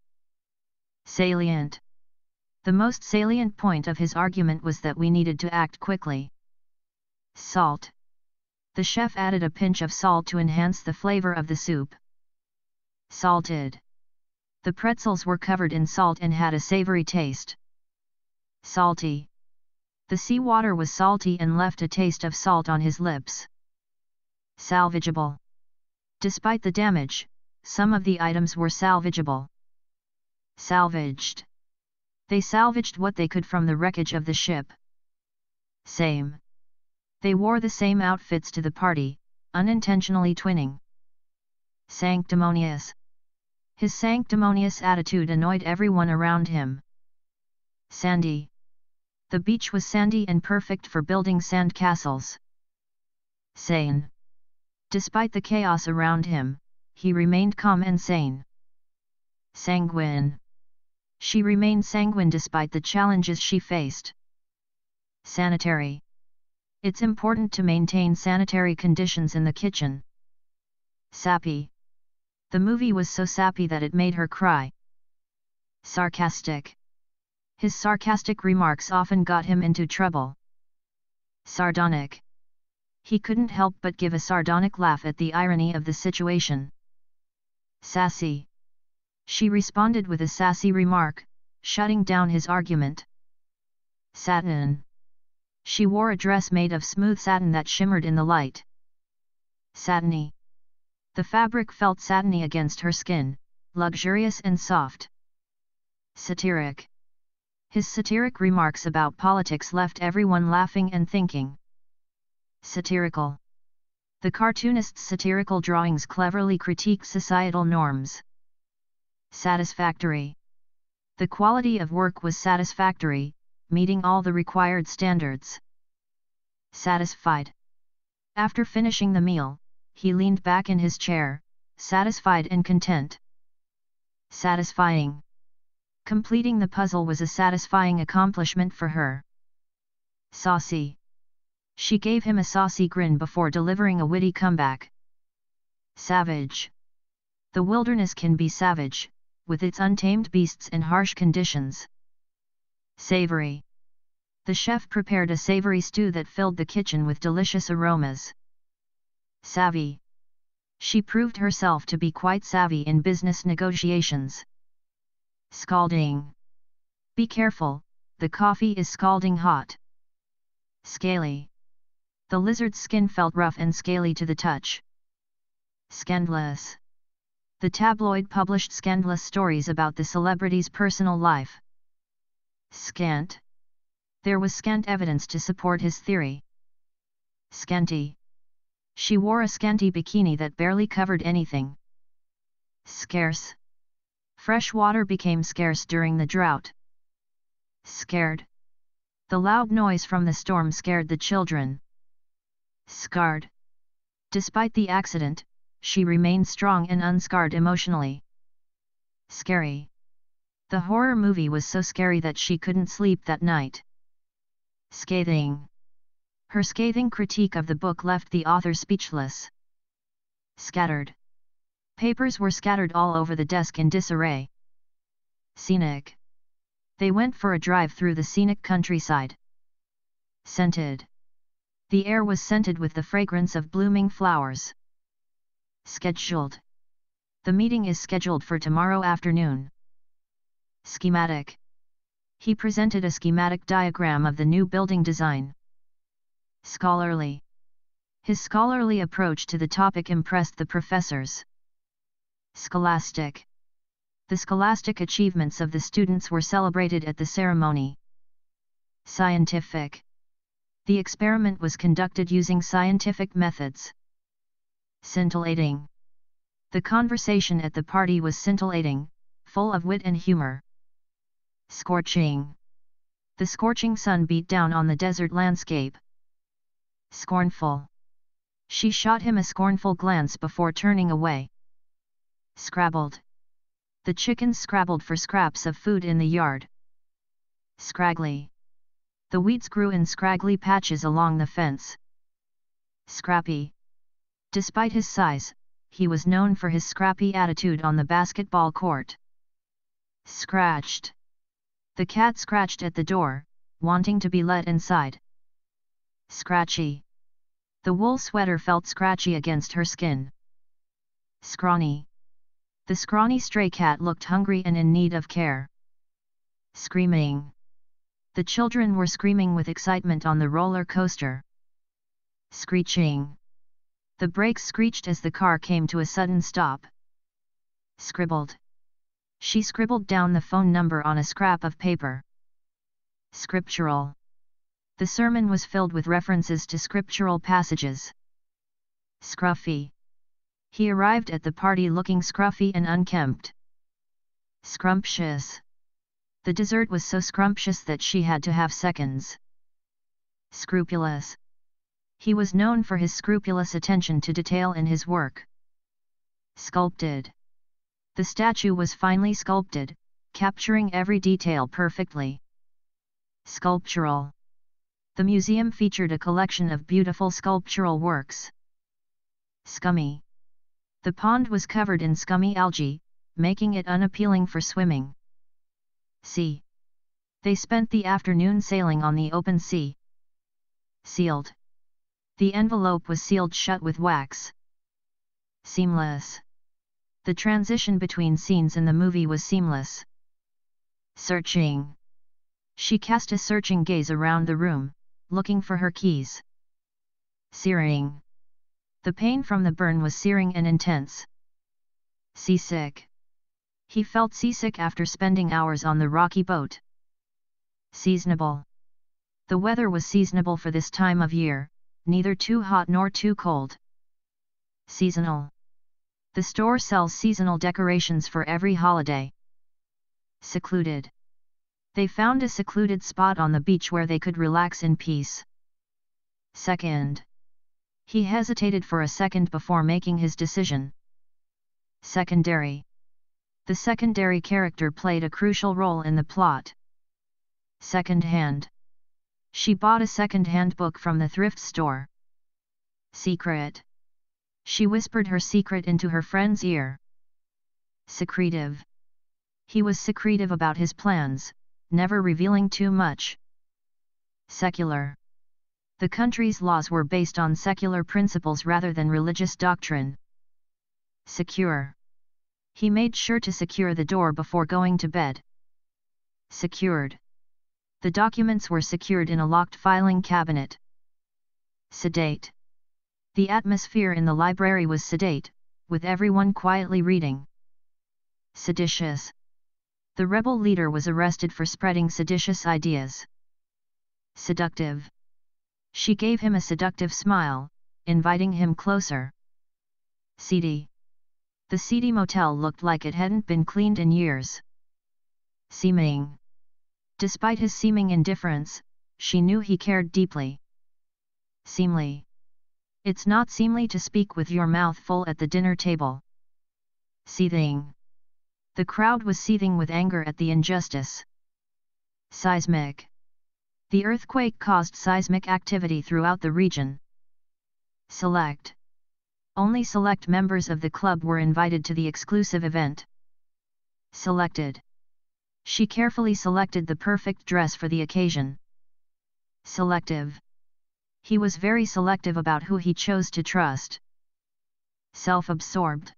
Salient. The most salient point of his argument was that we needed to act quickly. Salt. The chef added a pinch of salt to enhance the flavor of the soup. Salted. The pretzels were covered in salt and had a savory taste. Salty. The seawater was salty and left a taste of salt on his lips. Salvageable. Despite the damage, some of the items were salvageable. Salvaged. They salvaged what they could from the wreckage of the ship. Same. They wore the same outfits to the party, unintentionally twinning. Sanctimonious. His sanctimonious attitude annoyed everyone around him. Sandy. The beach was sandy and perfect for building sand castles. Sane. Despite the chaos around him, he remained calm and sane. Sanguine. She remained sanguine despite the challenges she faced. Sanitary. It's important to maintain sanitary conditions in the kitchen. Sappy. The movie was so sappy that it made her cry. Sarcastic. His sarcastic remarks often got him into trouble. Sardonic. He couldn't help but give a sardonic laugh at the irony of the situation. Sassy. She responded with a sassy remark, shutting down his argument. Satin. She wore a dress made of smooth satin that shimmered in the light. Satiny. The fabric felt satiny against her skin, luxurious and soft. Satiric. His satiric remarks about politics left everyone laughing and thinking. Satirical. The cartoonist's satirical drawings cleverly critique societal norms. Satisfactory. The quality of work was satisfactory, meeting all the required standards. Satisfied. After finishing the meal, he leaned back in his chair, satisfied and content. Satisfying. Completing the puzzle was a satisfying accomplishment for her. Saucy. She gave him a saucy grin before delivering a witty comeback. Savage. The wilderness can be savage, with its untamed beasts and harsh conditions. Savory. The chef prepared a savory stew that filled the kitchen with delicious aromas. Savvy. She proved herself to be quite savvy in business negotiations. Scalding. Be careful, the coffee is scalding hot. Scaly. The lizard's skin felt rough and scaly to the touch. Scandalous. The tabloid published scandalous stories about the celebrity's personal life. Scant. There was scant evidence to support his theory. Scanty. She wore a scanty bikini that barely covered anything. Scarce. Fresh water became scarce during the drought. Scared. The loud noise from the storm scared the children. Scarred. Despite the accident, she remained strong and unscarred emotionally. Scary. The horror movie was so scary that she couldn't sleep that night. Scathing. Her scathing critique of the book left the author speechless. Scattered. Papers were scattered all over the desk in disarray. Scenic. They went for a drive through the scenic countryside. Scented. The air was scented with the fragrance of blooming flowers. Scheduled. The meeting is scheduled for tomorrow afternoon. Schematic. He presented a schematic diagram of the new building design. Scholarly. His scholarly approach to the topic impressed the professors. Scholastic. The scholastic achievements of the students were celebrated at the ceremony. Scientific. The experiment was conducted using scientific methods. Scintillating. The conversation at the party was scintillating, full of wit and humor. Scorching. The scorching sun beat down on the desert landscape. Scornful. She shot him a scornful glance before turning away. Scrabbled. The chickens scrabbled for scraps of food in the yard. Scraggly. The weeds grew in scraggly patches along the fence. Scrappy. Despite his size, he was known for his scrappy attitude on the basketball court. Scratched. The cat scratched at the door, wanting to be let inside. Scratchy. The wool sweater felt scratchy against her skin. Scrawny. The scrawny stray cat looked hungry and in need of care. Screaming. The children were screaming with excitement on the roller coaster. Screeching. The brakes screeched as the car came to a sudden stop. Scribbled. She scribbled down the phone number on a scrap of paper. Scriptural. The sermon was filled with references to scriptural passages. Scruffy. He arrived at the party looking scruffy and unkempt. Scrumptious. The dessert was so scrumptious that she had to have seconds. Scrupulous. He was known for his scrupulous attention to detail in his work. Sculpted. The statue was finely sculpted, capturing every detail perfectly. Sculptural. The museum featured a collection of beautiful sculptural works. Scummy. The pond was covered in scummy algae, making it unappealing for swimming. Sea. They spent the afternoon sailing on the open sea. Sealed. The envelope was sealed shut with wax. Seamless. The transition between scenes in the movie was seamless. Searching. She cast a searching gaze around the room, looking for her keys. Searing. The pain from the burn was searing and intense. Seasick. He felt seasick after spending hours on the rocky boat. Seasonable. The weather was seasonable for this time of year, neither too hot nor too cold. Seasonal. The store sells seasonal decorations for every holiday. Secluded. They found a secluded spot on the beach where they could relax in peace. Second. He hesitated for a second before making his decision. Secondary. The secondary character played a crucial role in the plot. Second-hand. She bought a second-hand book from the thrift store. Secret. She whispered her secret into her friend's ear. Secretive. He was secretive about his plans, never revealing too much. Secular. The country's laws were based on secular principles rather than religious doctrine. Secure. He made sure to secure the door before going to bed. Secured. The documents were secured in a locked filing cabinet. Sedate. The atmosphere in the library was sedate, with everyone quietly reading. Seditious. The rebel leader was arrested for spreading seditious ideas. Seductive. She gave him a seductive smile, inviting him closer. Seedy. The seedy motel looked like it hadn't been cleaned in years. Seeming. Despite his seeming indifference, she knew he cared deeply. Seemly. It's not seemly to speak with your mouth full at the dinner table. Seething. The crowd was seething with anger at the injustice. Seismic. The earthquake caused seismic activity throughout the region. Select. Only select members of the club were invited to the exclusive event. Selected. She carefully selected the perfect dress for the occasion. Selective. He was very selective about who he chose to trust. Self-absorbed.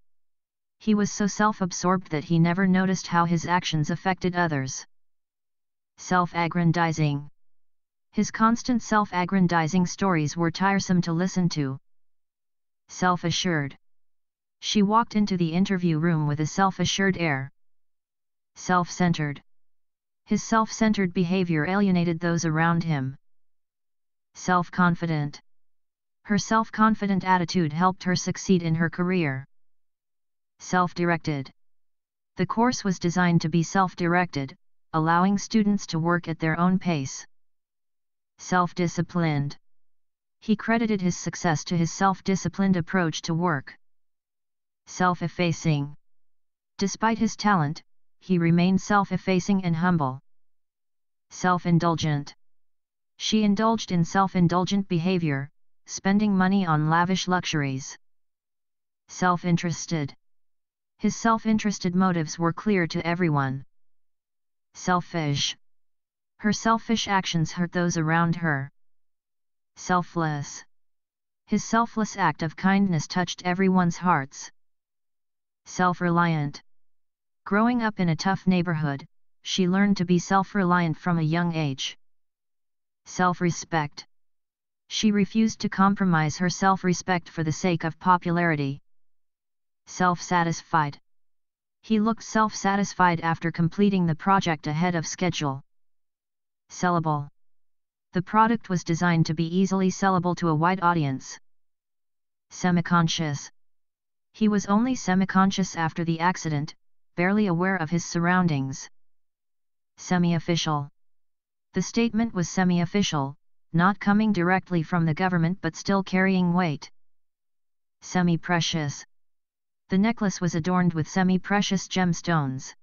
He was so self-absorbed that he never noticed how his actions affected others. Self-aggrandizing. His constant self-aggrandizing stories were tiresome to listen to. Self-assured. She walked into the interview room with a self-assured air. Self-centered. His self-centered behavior alienated those around him. Self-confident. Her self-confident attitude helped her succeed in her career. Self-directed. The course was designed to be self-directed, allowing students to work at their own pace. Self-disciplined. He credited his success to his self-disciplined approach to work. Self-effacing. Despite his talent, he remained self-effacing and humble. Self-indulgent. She indulged in self-indulgent behavior, spending money on lavish luxuries. Self-interested. His self-interested motives were clear to everyone. Selfish. Her selfish actions hurt those around her. Selfless. His selfless act of kindness touched everyone's hearts. Self-reliant. Growing up in a tough neighborhood, she learned to be self-reliant from a young age. Self-respect. She refused to compromise her self-respect for the sake of popularity. Self-satisfied. He looked self-satisfied after completing the project ahead of schedule. Sellable. The product was designed to be easily sellable to a wide audience. Semi-conscious. He was only semi-conscious after the accident, barely aware of his surroundings. Semi-official. The statement was semi-official, not coming directly from the government but still carrying weight. Semi-precious. The necklace was adorned with semi-precious gemstones.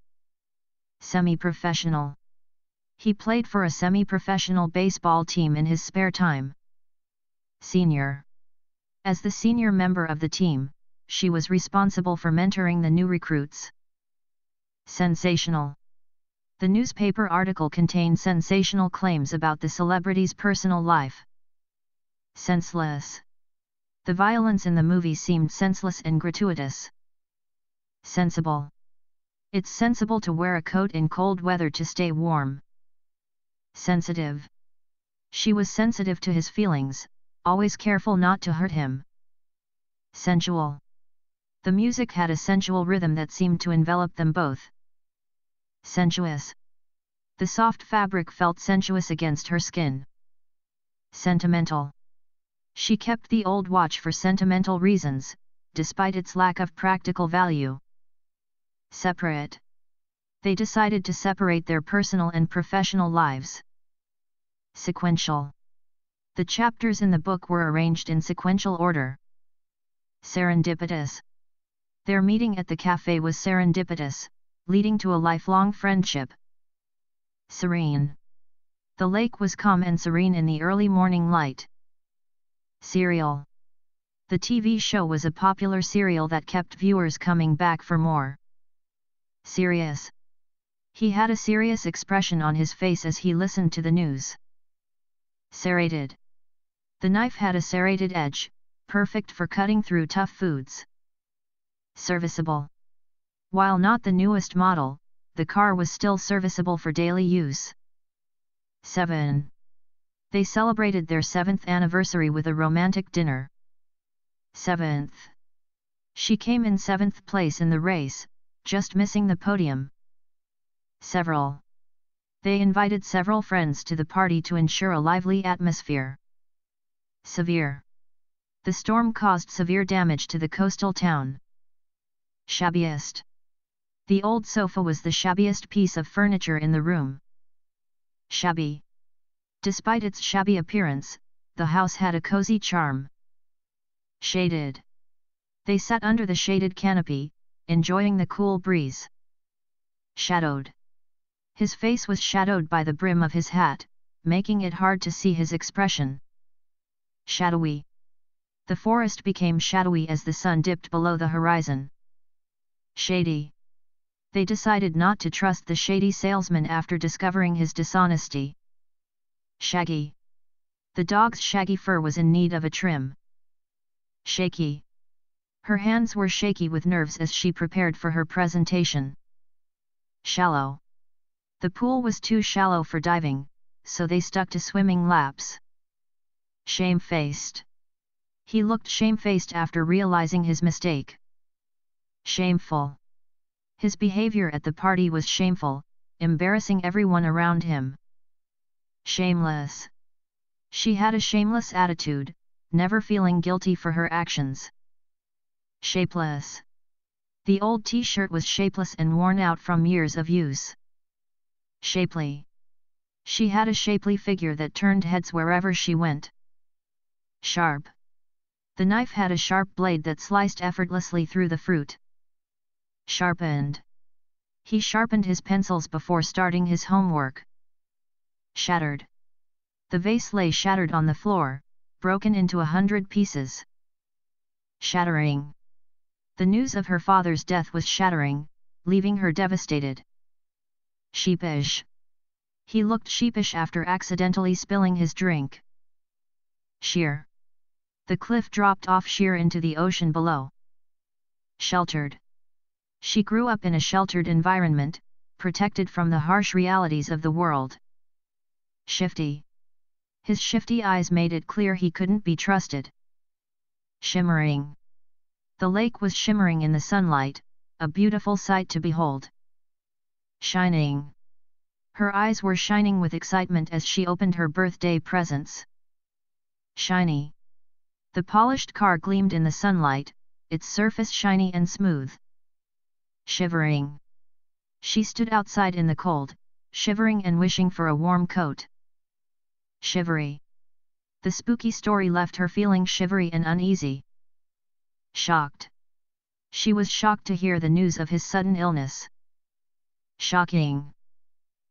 Semi-professional. He played for a semi-professional baseball team in his spare time. Senior. As the senior member of the team, she was responsible for mentoring the new recruits. Sensational. The newspaper article contained sensational claims about the celebrity's personal life. Senseless. The violence in the movie seemed senseless and gratuitous. Sensible. It's sensible to wear a coat in cold weather to stay warm. Sensitive. She was sensitive to his feelings, always careful not to hurt him. Sensual. The music had a sensual rhythm that seemed to envelop them both. Sensuous. The soft fabric felt sensuous against her skin. Sentimental. She kept the old watch for sentimental reasons, despite its lack of practical value. Separate. They decided to separate their personal and professional lives. Sequential. The chapters in the book were arranged in sequential order. Serendipitous. Their meeting at the cafe was serendipitous, leading to a lifelong friendship. Serene. The lake was calm and serene in the early morning light. Serial. The TV show was a popular serial that kept viewers coming back for more. Serious. He had a serious expression on his face as he listened to the news. Serrated. The knife had a serrated edge, perfect for cutting through tough foods. Serviceable. While not the newest model, the car was still serviceable for daily use. 7. They celebrated their 7th anniversary with a romantic dinner. 7th. She came in 7th place in the race, just missing the podium. Several. They invited several friends to the party to ensure a lively atmosphere. Severe. The storm caused severe damage to the coastal town. Shabbiest. The old sofa was the shabbiest piece of furniture in the room. Shabby. Despite its shabby appearance, the house had a cozy charm. Shaded. They sat under the shaded canopy, enjoying the cool breeze. Shadowed. His face was shadowed by the brim of his hat, making it hard to see his expression. Shadowy. The forest became shadowy as the sun dipped below the horizon. Shady. They decided not to trust the shady salesman after discovering his dishonesty. Shaggy. The dog's shaggy fur was in need of a trim. Shaky. Her hands were shaky with nerves as she prepared for her presentation. Shallow. The pool was too shallow for diving, so they stuck to swimming laps. Shamefaced. He looked shamefaced after realizing his mistake. Shameful. His behavior at the party was shameful, embarrassing everyone around him. Shameless. She had a shameless attitude, never feeling guilty for her actions. Shapeless. The old t-shirt was shapeless and worn out from years of use. Shapely. She had a shapely figure that turned heads wherever she went. Sharp. The knife had a sharp blade that sliced effortlessly through the fruit. Sharpened. He sharpened his pencils before starting his homework. Shattered. The vase lay shattered on the floor, broken into 100 pieces. Shattering. The news of her father's death was shattering, leaving her devastated. Sheepish. He looked sheepish after accidentally spilling his drink. Sheer. The cliff dropped off sheer into the ocean below. Sheltered. She grew up in a sheltered environment, protected from the harsh realities of the world. Shifty. His shifty eyes made it clear he couldn't be trusted. Shimmering. The lake was shimmering in the sunlight, a beautiful sight to behold. Shining. Her eyes were shining with excitement as she opened her birthday presents. Shiny. The polished car gleamed in the sunlight, its surface shiny and smooth. Shivering. She stood outside in the cold, shivering and wishing for a warm coat. Shivery. The spooky story left her feeling shivery and uneasy. Shocked. She was shocked to hear the news of his sudden illness. Shocking.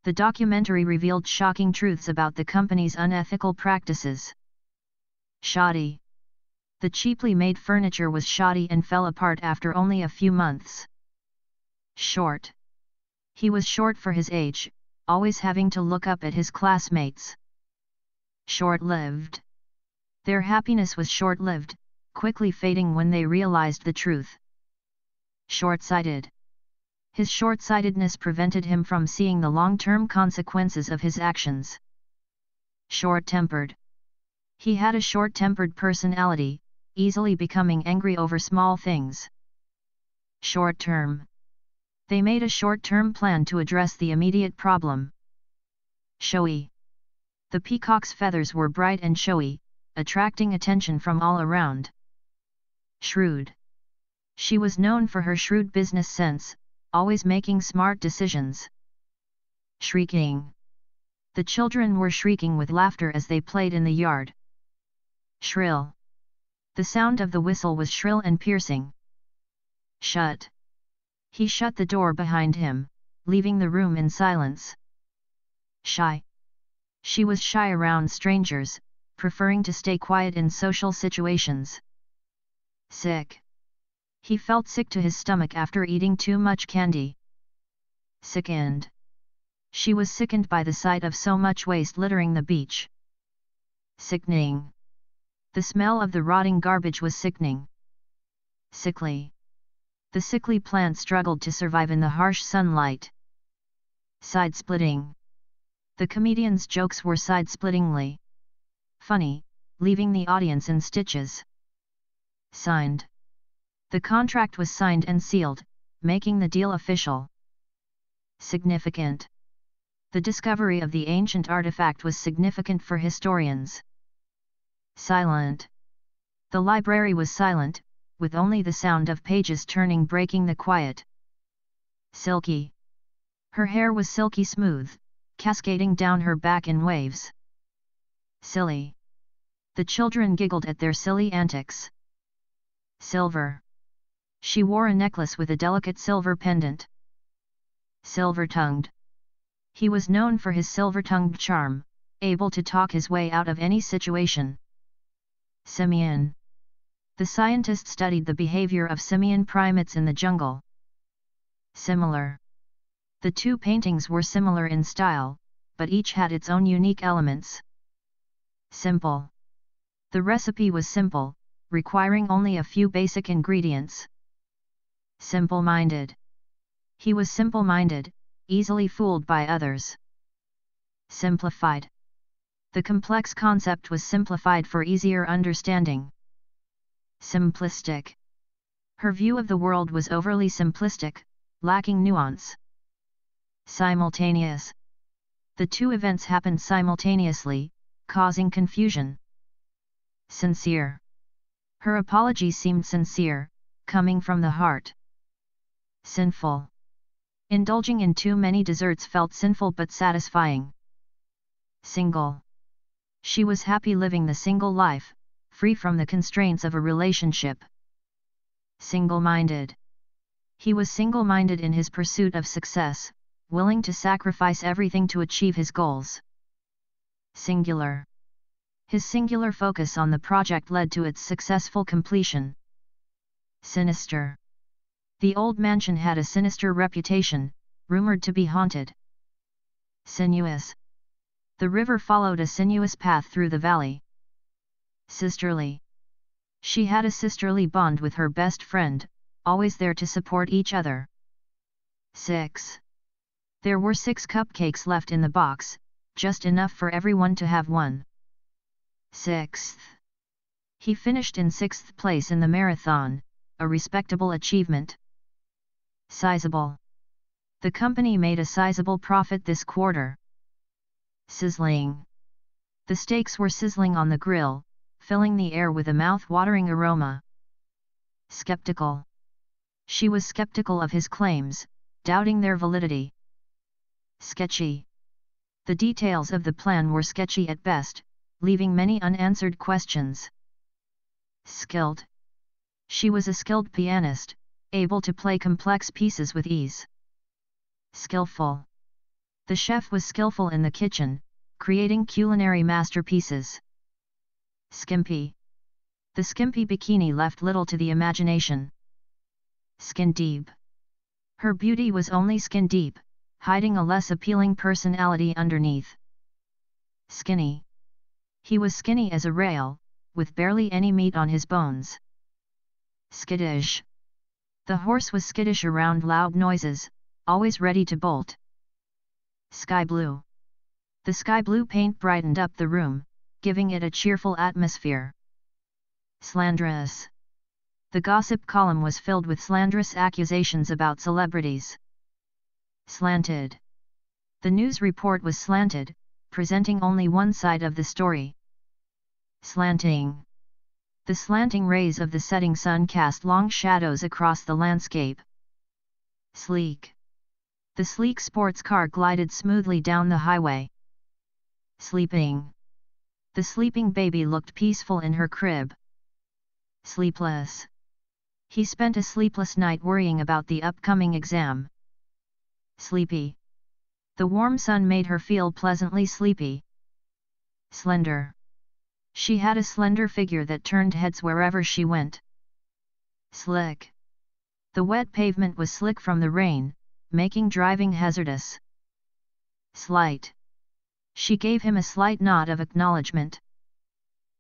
The documentary revealed shocking truths about the company's unethical practices. Shoddy. The cheaply made furniture was shoddy and fell apart after only a few months. Short. He was short for his age, always having to look up at his classmates. Short-lived. Their happiness was short-lived, quickly fading when they realized the truth. Short-sighted. His short-sightedness prevented him from seeing the long-term consequences of his actions. Short-tempered. He had a short-tempered personality, easily becoming angry over small things. Short-term. They made a short-term plan to address the immediate problem. Showy. The peacock's feathers were bright and showy, attracting attention from all around. Shrewd. She was known for her shrewd business sense, always making smart decisions. Shrieking. The children were shrieking with laughter as they played in the yard. Shrill. The sound of the whistle was shrill and piercing. Shut. He shut the door behind him, leaving the room in silence. Shy. She was shy around strangers, preferring to stay quiet in social situations. Sick. He felt sick to his stomach after eating too much candy. Sickened. She was sickened by the sight of so much waste littering the beach. Sickening. The smell of the rotting garbage was sickening. Sickly. The sickly plant struggled to survive in the harsh sunlight. Side-splitting. The comedian's jokes were side-splittingly funny, leaving the audience in stitches. Signed. The contract was signed and sealed, making the deal official. Significant. The discovery of the ancient artifact was significant for historians. Silent. The library was silent, with only the sound of pages turning breaking the quiet. Silky. Her hair was silky smooth, cascading down her back in waves. Silly. The children giggled at their silly antics. Silver. She wore a necklace with a delicate silver pendant. Silver-tongued. He was known for his silver-tongued charm, able to talk his way out of any situation. Simian. The scientist studied the behavior of simian primates in the jungle. Similar. The two paintings were similar in style, but each had its own unique elements. Simple. The recipe was simple, requiring only a few basic ingredients. Simple-minded. He was simple-minded, easily fooled by others. Simplified. The complex concept was simplified for easier understanding. Simplistic. Her view of the world was overly simplistic, lacking nuance. Simultaneous. The two events happened simultaneously, causing confusion. Sincere. Her apology seemed sincere, coming from the heart. Sinful. Indulging in too many desserts felt sinful but satisfying. Single. She was happy living the single life, free from the constraints of a relationship. Single-minded. He was single-minded in his pursuit of success, willing to sacrifice everything to achieve his goals. Singular. His singular focus on the project led to its successful completion. Sinister. The old mansion had a sinister reputation, rumored to be haunted. Sinuous. The river followed a sinuous path through the valley. Sisterly. She had a sisterly bond with her best friend, always there to support each other. 6. There were 6 cupcakes left in the box, just enough for everyone to have one. 6th. He finished in 6th place in the marathon, a respectable achievement. Sizable. The company made a sizable profit this quarter. Sizzling. The steaks were sizzling on the grill, filling the air with a mouth-watering aroma. Skeptical. She was skeptical of his claims, doubting their validity. Sketchy. The details of the plan were sketchy at best, leaving many unanswered questions. Skilled. She was a skilled pianist, able to play complex pieces with ease. Skillful. The chef was skillful in the kitchen, creating culinary masterpieces. Skimpy. The skimpy bikini left little to the imagination. Skin deep. Her beauty was only skin deep, hiding a less appealing personality underneath. Skinny. He was skinny as a rail, with barely any meat on his bones. Skittish. The horse was skittish around loud noises, always ready to bolt. Sky blue. The sky blue paint brightened up the room, giving it a cheerful atmosphere. Slanderous. The gossip column was filled with slanderous accusations about celebrities. Slanted. The news report was slanted, presenting only one side of the story. Slanting. The slanting rays of the setting sun cast long shadows across the landscape. Sleek. The sleek sports car glided smoothly down the highway. Sleeping. The sleeping baby looked peaceful in her crib. Sleepless. He spent a sleepless night worrying about the upcoming exam. Sleepy. The warm sun made her feel pleasantly sleepy. Slender. She had a slender figure that turned heads wherever she went. Slick. The wet pavement was slick from the rain, making driving hazardous. Slight. She gave him a slight nod of acknowledgement.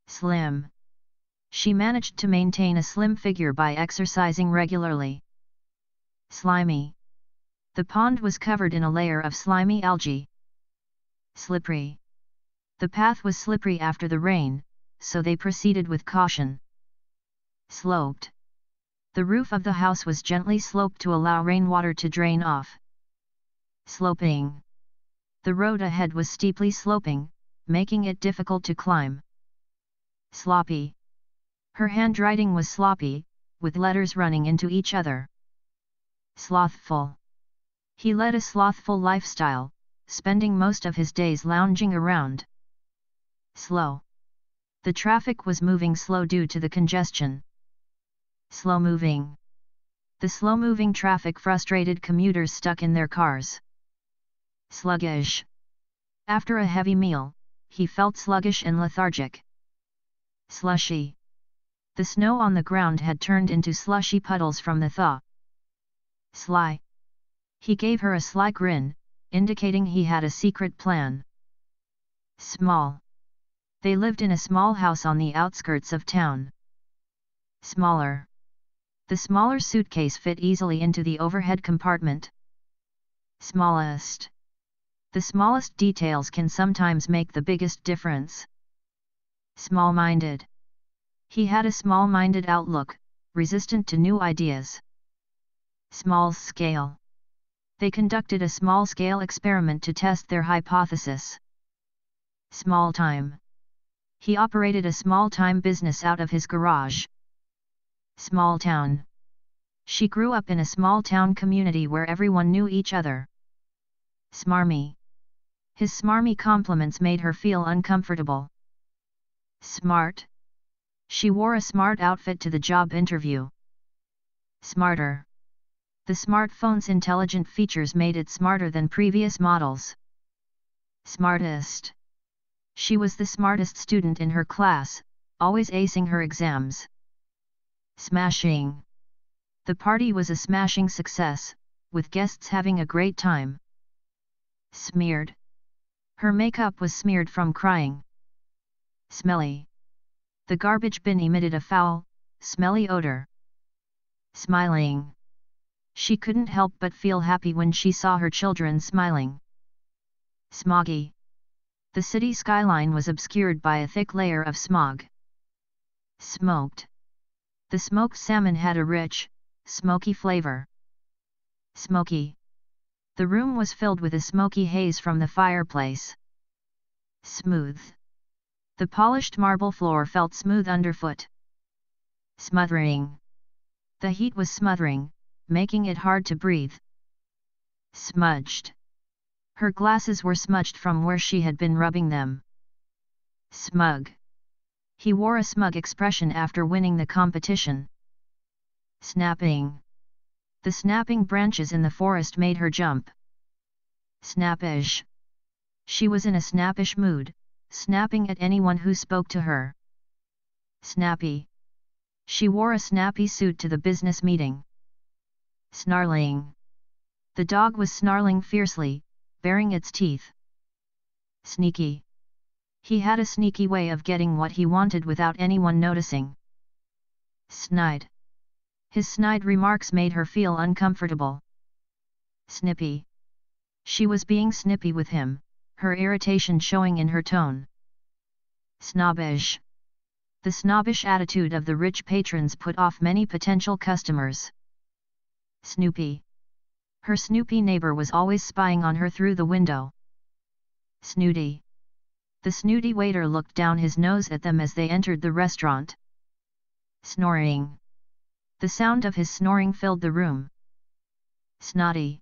Slim. She managed to maintain a slim figure by exercising regularly. Slimy. The pond was covered in a layer of slimy algae. Slippery. The path was slippery after the rain, so they proceeded with caution. Sloped. The roof of the house was gently sloped to allow rainwater to drain off. Sloping. The road ahead was steeply sloping, making it difficult to climb. Sloppy. Her handwriting was sloppy, with letters running into each other. Slothful. He led a slothful lifestyle, spending most of his days lounging around. Slow. The traffic was moving slow due to the congestion. Slow-moving. The slow-moving traffic frustrated commuters stuck in their cars. Sluggish. After a heavy meal, he felt sluggish and lethargic. Slushy. The snow on the ground had turned into slushy puddles from the thaw. Sly. He gave her a sly grin, indicating he had a secret plan. Small. They lived in a small house on the outskirts of town. Smaller. The smaller suitcase fit easily into the overhead compartment. Smallest. The smallest details can sometimes make the biggest difference. Small-minded. He had a small-minded outlook, resistant to new ideas. Small-scale. They conducted a small-scale experiment to test their hypothesis. Small-time. He operated a small-time business out of his garage. Small town. She grew up in a small-town community where everyone knew each other. Smarmy. His smarmy compliments made her feel uncomfortable. Smart. She wore a smart outfit to the job interview. Smarter. The smartphone's intelligent features made it smarter than previous models. Smartest. She was the smartest student in her class, always acing her exams. Smashing. The party was a smashing success, with guests having a great time. Smeared. Her makeup was smeared from crying. Smelly. The garbage bin emitted a foul, smelly odor. Smiling. She couldn't help but feel happy when she saw her children smiling. Smoggy. The city skyline was obscured by a thick layer of smog. Smoked. The smoked salmon had a rich, smoky flavor. Smoky. The room was filled with a smoky haze from the fireplace. Smooth. The polished marble floor felt smooth underfoot. Smothering. The heat was smothering, making it hard to breathe. Smudged. Her glasses were smudged from where she had been rubbing them. Smug. He wore a smug expression after winning the competition. Snapping. The snapping branches in the forest made her jump. Snappish. She was in a snappish mood, snapping at anyone who spoke to her. Snappy. She wore a snappy suit to the business meeting. Snarling. The dog was snarling fiercely, baring its teeth. Sneaky. He had a sneaky way of getting what he wanted without anyone noticing. Snide. His snide remarks made her feel uncomfortable. Snippy. She was being snippy with him, her irritation showing in her tone. Snobbish. The snobbish attitude of the rich patrons put off many potential customers. Snoopy. Her snoopy neighbor was always spying on her through the window. Snooty. The snooty waiter looked down his nose at them as they entered the restaurant. Snoring. The sound of his snoring filled the room. Snotty.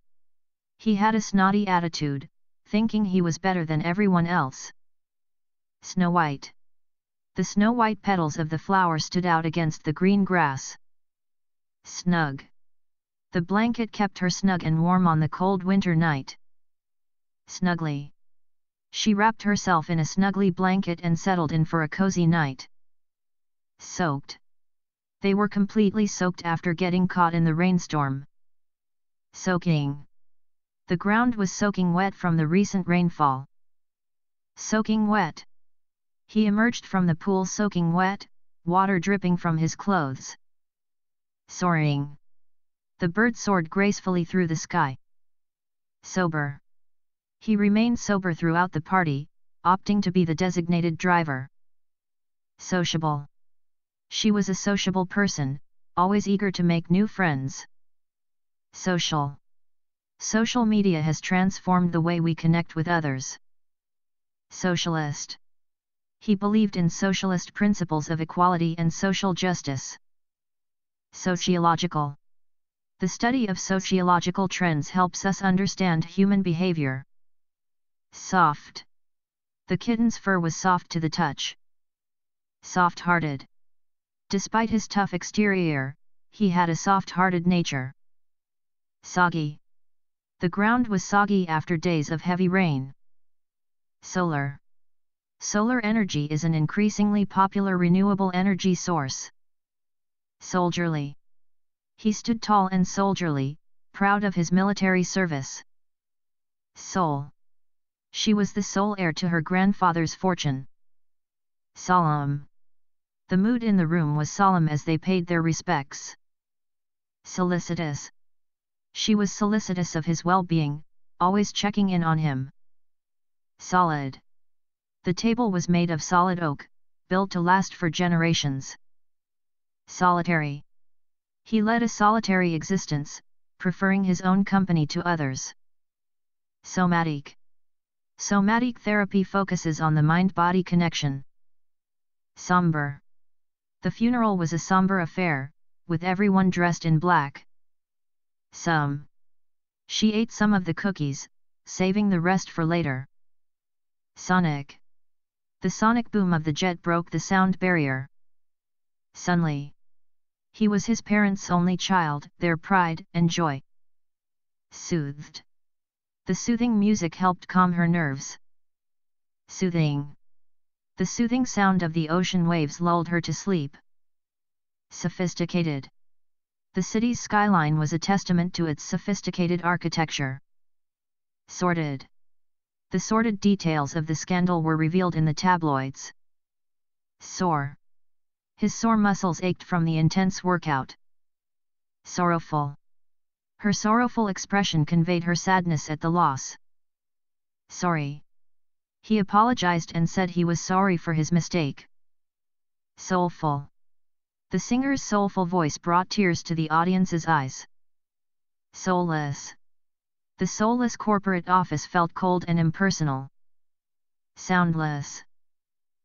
He had a snotty attitude, thinking he was better than everyone else. Snow White. The snow-white petals of the flower stood out against the green grass. Snug. The blanket kept her snug and warm on the cold winter night. Snugly. She wrapped herself in a snuggly blanket and settled in for a cozy night. Soaked. They were completely soaked after getting caught in the rainstorm. Soaking. The ground was soaking wet from the recent rainfall. Soaking wet. He emerged from the pool soaking wet, water dripping from his clothes. Soaring. The bird soared gracefully through the sky. Sober. He remained sober throughout the party, opting to be the designated driver. Sociable. She was a sociable person, always eager to make new friends. Social. Social media has transformed the way we connect with others. Socialist. He believed in socialist principles of equality and social justice. Sociological. The study of sociological trends helps us understand human behavior. Soft. The kitten's fur was soft to the touch. Soft-hearted. Despite his tough exterior, he had a soft-hearted nature. Soggy. The ground was soggy after days of heavy rain. Solar. Solar energy is an increasingly popular renewable energy source. Soldierly. He stood tall and soldierly, proud of his military service. Soul. She was the sole heir to her grandfather's fortune. Solemn. The mood in the room was solemn as they paid their respects. Solicitous. She was solicitous of his well-being, always checking in on him. Solid. The table was made of solid oak, built to last for generations. Solitary. He led a solitary existence, preferring his own company to others. Somatic. Somatic therapy focuses on the mind-body connection. Somber. The funeral was a somber affair, with everyone dressed in black. Some. She ate some of the cookies, saving the rest for later. Sonic. The sonic boom of the jet broke the sound barrier. Sunly. He was his parents' only child, their pride and joy. Soothed. The soothing music helped calm her nerves. Soothing. The soothing sound of the ocean waves lulled her to sleep. Sophisticated. The city's skyline was a testament to its sophisticated architecture. Sorted. The sordid details of the scandal were revealed in the tabloids. Sore. His sore muscles ached from the intense workout. Sorrowful. Her sorrowful expression conveyed her sadness at the loss. Sorry. He apologized and said he was sorry for his mistake. Soulful. The singer's soulful voice brought tears to the audience's eyes. Soulless. The soulless corporate office felt cold and impersonal. Soundless.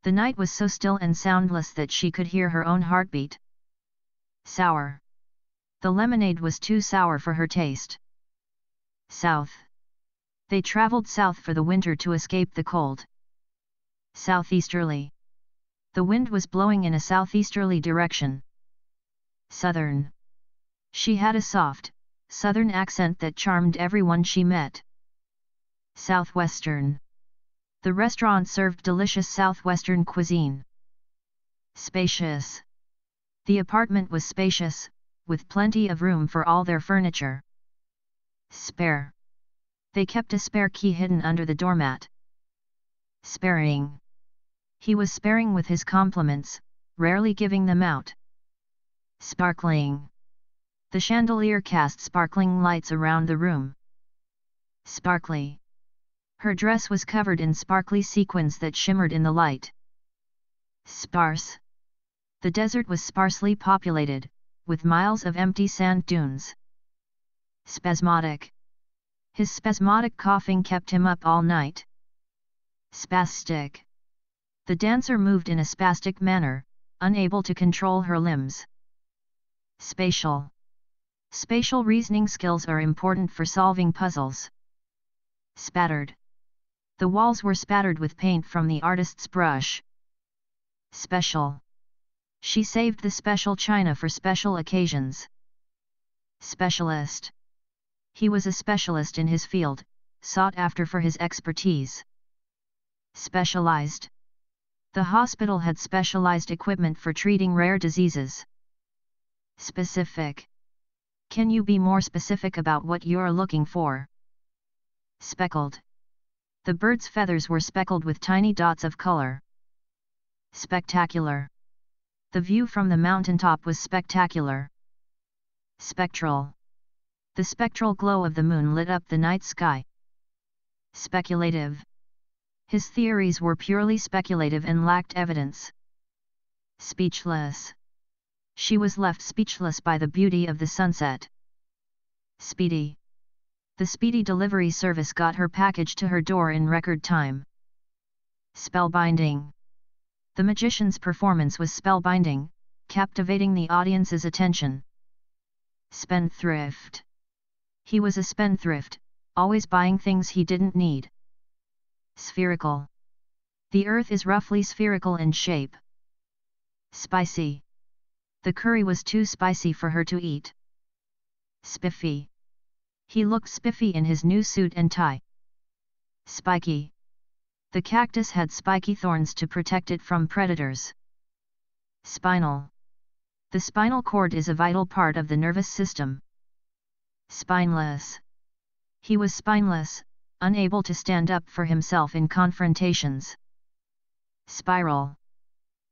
The night was so still and soundless that she could hear her own heartbeat. Sour. The lemonade was too sour for her taste. South. They traveled south for the winter to escape the cold. Southeasterly. The wind was blowing in a southeasterly direction. Southern. She had a soft, southern accent that charmed everyone she met. Southwestern. The restaurant served delicious southwestern cuisine. Spacious. The apartment was spacious, with plenty of room for all their furniture. Spare. They kept a spare key hidden under the doormat. Sparing. He was sparing with his compliments, rarely giving them out. Sparkling. The chandelier cast sparkling lights around the room. Sparkly. Her dress was covered in sparkly sequins that shimmered in the light. Sparse. The desert was sparsely populated, with miles of empty sand dunes. Spasmodic. His spasmodic coughing kept him up all night. Spastic. The dancer moved in a spastic manner, unable to control her limbs. Spatial. Spatial reasoning skills are important for solving puzzles. Spattered. The walls were spattered with paint from the artist's brush. Special. She saved the special china for special occasions. Specialist. He was a specialist in his field, sought after for his expertise. Specialized. The hospital had specialized equipment for treating rare diseases. Specific. Can you be more specific about what you're looking for? Speckled. The bird's feathers were speckled with tiny dots of color. Spectacular. The view from the mountaintop was spectacular. Spectral. The spectral glow of the moon lit up the night sky. Speculative. His theories were purely speculative and lacked evidence. Speechless. She was left speechless by the beauty of the sunset. Speedy. The speedy delivery service got her package to her door in record time. Spellbinding. The magician's performance was spellbinding, captivating the audience's attention. Spendthrift. He was a spendthrift, always buying things he didn't need. Spherical. The earth is roughly spherical in shape. Spicy. The curry was too spicy for her to eat. Spiffy. He looked spiffy in his new suit and tie. Spiky. The cactus had spiky thorns to protect it from predators. Spinal. The spinal cord is a vital part of the nervous system. Spineless. He was spineless, unable to stand up for himself in confrontations. Spiral.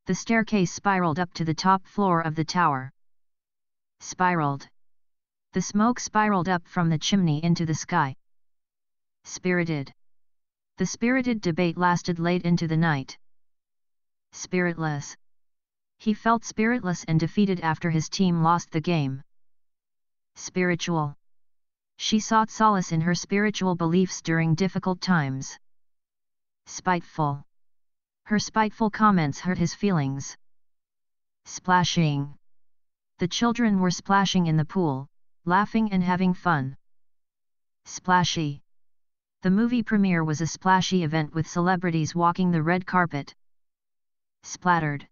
The staircase spiraled up to the top floor of the tower. Spiraled. The smoke spiraled up from the chimney into the sky. Spirited. The spirited debate lasted late into the night. Spiritless. He felt spiritless and defeated after his team lost the game. Spiritual. She sought solace in her spiritual beliefs during difficult times. Spiteful. Her spiteful comments hurt his feelings. Splashing. The children were splashing in the pool, laughing and having fun. Splashy. The movie premiere was a splashy event with celebrities walking the red carpet. Splattered.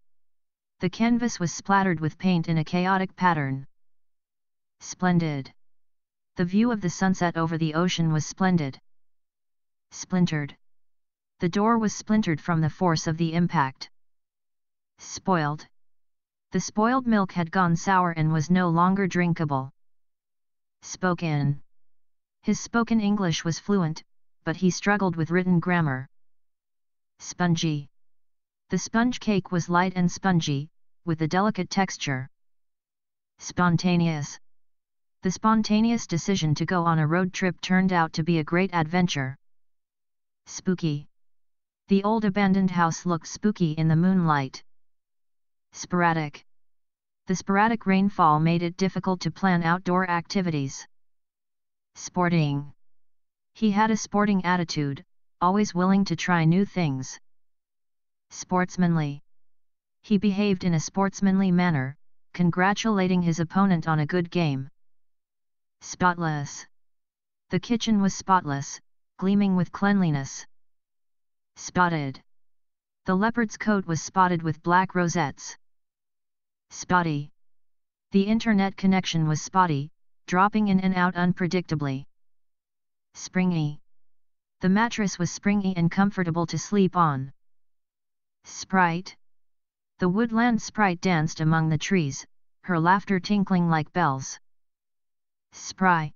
The canvas was splattered with paint in a chaotic pattern. Splendid. The view of the sunset over the ocean was splendid. Splintered. The door was splintered from the force of the impact. Spoiled. The spoiled milk had gone sour and was no longer drinkable. Spoken. His spoken English was fluent, but he struggled with written grammar. Spongy. The sponge cake was light and spongy, with a delicate texture. Spontaneous. The spontaneous decision to go on a road trip turned out to be a great adventure. Spooky. The old abandoned house looked spooky in the moonlight. Sporadic. The sporadic rainfall made it difficult to plan outdoor activities. Sporting. He had a sporting attitude, always willing to try new things. Sportsmanly. He behaved in a sportsmanly manner, congratulating his opponent on a good game. Spotless. The kitchen was spotless, gleaming with cleanliness. Spotted. The leopard's coat was spotted with black rosettes. Spotty. The internet connection was spotty, dropping in and out unpredictably. Springy. The mattress was springy and comfortable to sleep on. Sprite. The woodland sprite danced among the trees, her laughter tinkling like bells. Spry.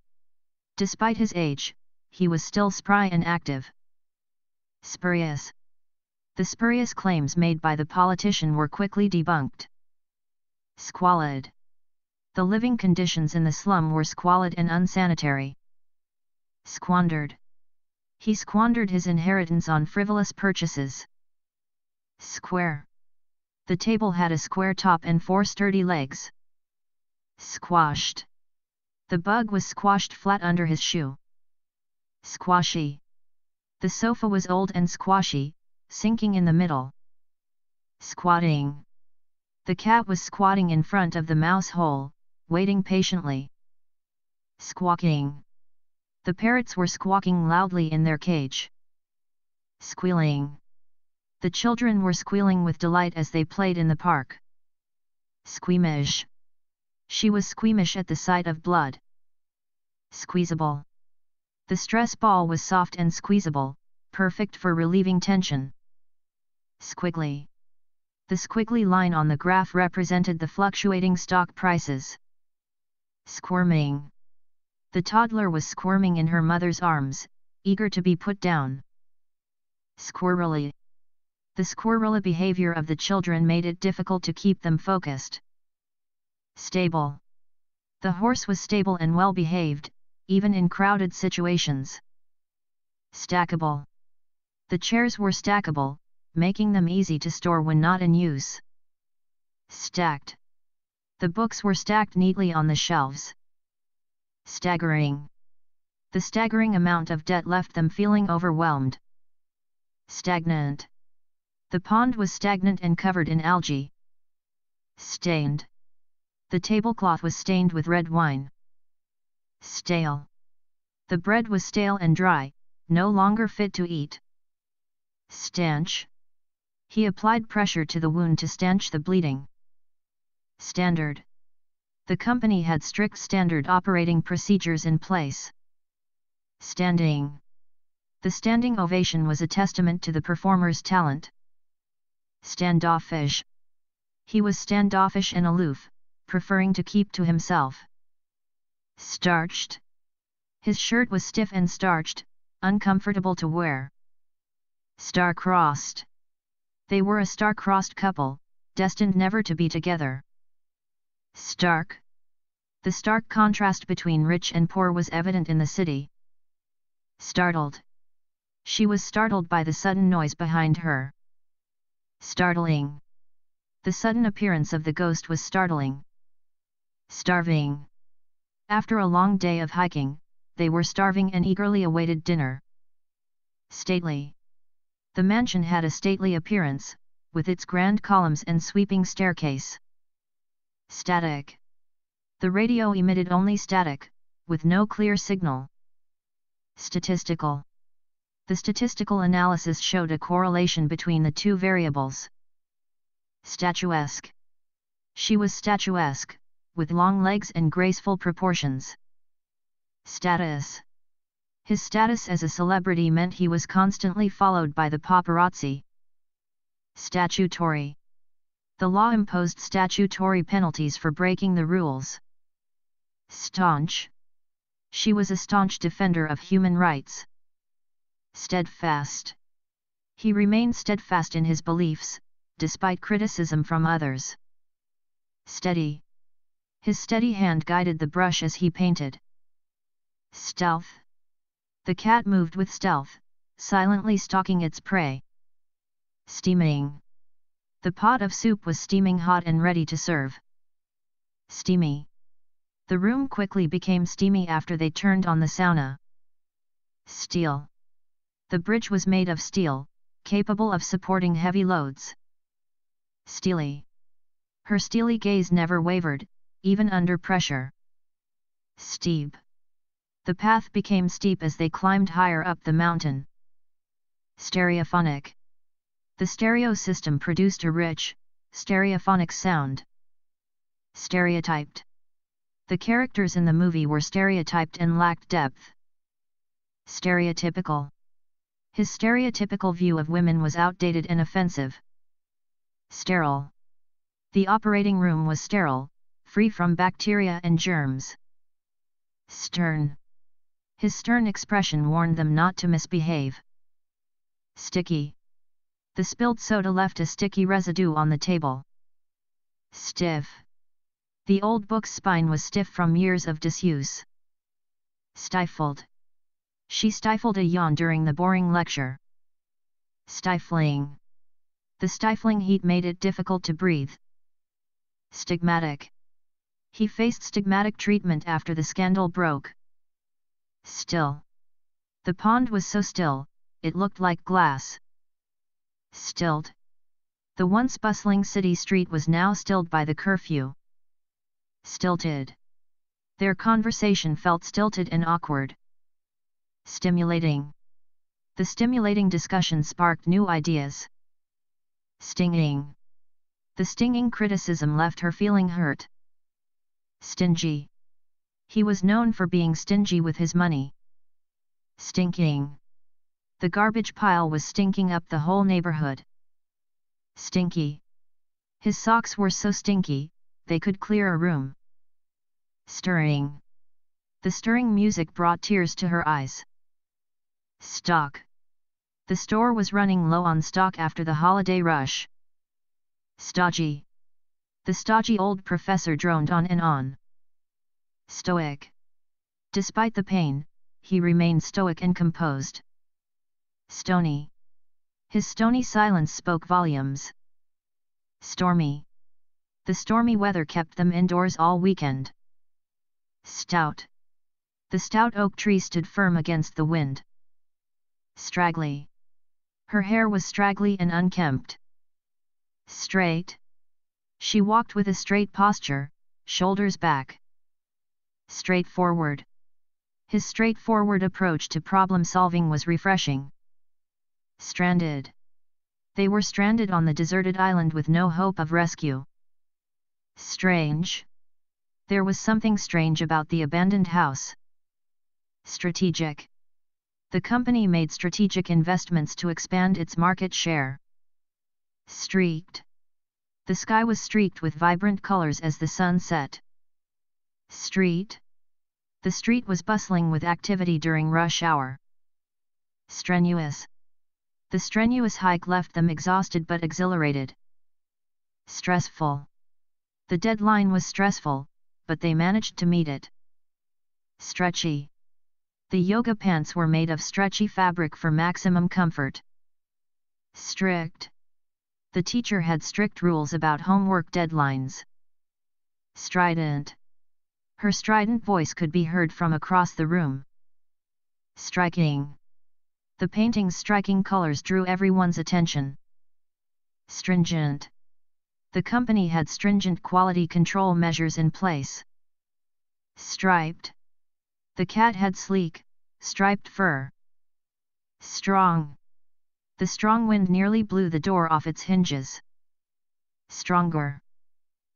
Despite his age, he was still spry and active. Spurious. The spurious claims made by the politician were quickly debunked. Squalid. The living conditions in the slum were squalid and unsanitary. Squandered. He squandered his inheritance on frivolous purchases. Square. The table had a square top and 4 sturdy legs. Squashed. The bug was squashed flat under his shoe. Squashy. The sofa was old and squashy, sinking in the middle. Squatting. The cat was squatting in front of the mouse hole, waiting patiently. Squawking. The parrots were squawking loudly in their cage. Squealing. The children were squealing with delight as they played in the park. Squeamish. She was squeamish at the sight of blood. Squeezable. The stress ball was soft and squeezable, perfect for relieving tension. Squiggly. The squiggly line on the graph represented the fluctuating stock prices. Squirming. The toddler was squirming in her mother's arms, eager to be put down. Squirrely. The squirrely behavior of the children made it difficult to keep them focused. Stable. The horse was stable and well behaved, even in crowded situations. Stackable. The chairs were stackable, making them easy to store when not in use. Stacked. The books were stacked neatly on the shelves. Staggering. The staggering amount of debt left them feeling overwhelmed. Stagnant. The pond was stagnant and covered in algae. Stained. The tablecloth was stained with red wine. Stale. The bread was stale and dry, no longer fit to eat. Stanch. He applied pressure to the wound to stanch the bleeding. Standard. The company had strict standard operating procedures in place. Standing. The standing ovation was a testament to the performer's talent. Standoffish. He was standoffish and aloof, preferring to keep to himself. Starched. His shirt was stiff and starched, uncomfortable to wear. Star-crossed. They were a star-crossed couple, destined never to be together. Stark. The stark contrast between rich and poor was evident in the city. Startled. She was startled by the sudden noise behind her. Startling. The sudden appearance of the ghost was startling. Starving. After a long day of hiking, they were starving and eagerly awaited dinner. Stately. The mansion had a stately appearance, with its grand columns and sweeping staircase. Static. The radio emitted only static, with no clear signal. Statistical. The statistical analysis showed a correlation between the two variables. Statuesque. She was statuesque, with long legs and graceful proportions. Status. His status as a celebrity meant he was constantly followed by the paparazzi. Statutory. The law imposed statutory penalties for breaking the rules. Staunch. She was a staunch defender of human rights. Steadfast. He remained steadfast in his beliefs, despite criticism from others. Steady. His steady hand guided the brush as he painted. Stealth. The cat moved with stealth, silently stalking its prey. Steaming. The pot of soup was steaming hot and ready to serve. Steamy. The room quickly became steamy after they turned on the sauna. Steel. The bridge was made of steel, capable of supporting heavy loads. Steely. Her steely gaze never wavered, even under pressure. Steep. The path became steep as they climbed higher up the mountain. Stereophonic. The stereo system produced a rich, stereophonic sound. Stereotyped. The characters in the movie were stereotyped and lacked depth. Stereotypical. His stereotypical view of women was outdated and offensive. Sterile. The operating room was sterile, free from bacteria and germs. Stern. His stern expression warned them not to misbehave. Sticky. The spilled soda left a sticky residue on the table. Stiff. The old book's spine was stiff from years of disuse. Stifled. She stifled a yawn during the boring lecture. Stifling. The stifling heat made it difficult to breathe. Stigmatic. He faced stigmatic treatment after the scandal broke. Still. The pond was so still, it looked like glass. Stilled. The once bustling city street was now stilled by the curfew. Stilted. Their conversation felt stilted and awkward. Stimulating. The stimulating discussion sparked new ideas. Stinging. The stinging criticism left her feeling hurt. Stingy. He was known for being stingy with his money. Stinking. The garbage pile was stinking up the whole neighborhood. Stinky. His socks were so stinky, they could clear a room. Stirring. The stirring music brought tears to her eyes. Stock. The store was running low on stock after the holiday rush. Stodgy. The stodgy old professor droned on and on. Stoic. Despite the pain, he remained stoic and composed. Stony. His stony silence spoke volumes. Stormy. The stormy weather kept them indoors all weekend. Stout. The stout oak tree stood firm against the wind. Straggly. Her hair was straggly and unkempt. Straight. She walked with a straight posture, shoulders back. Straightforward. His straightforward approach to problem solving was refreshing. Stranded. They were stranded on the deserted island with no hope of rescue. Strange. There was something strange about the abandoned house. Strategic. The company made strategic investments to expand its market share. Streaked. The sky was streaked with vibrant colors as the sun set. Street. The street was bustling with activity during rush hour. Strenuous. The strenuous hike left them exhausted but exhilarated. Stressful. The deadline was stressful, but they managed to meet it. Stretchy. The yoga pants were made of stretchy fabric for maximum comfort. Strict. The teacher had strict rules about homework deadlines. Strident. Her strident voice could be heard from across the room. Striking. The painting's striking colors drew everyone's attention. Stringent. The company had stringent quality control measures in place. Striped. The cat had sleek, striped fur. Strong. The strong wind nearly blew the door off its hinges. Stronger.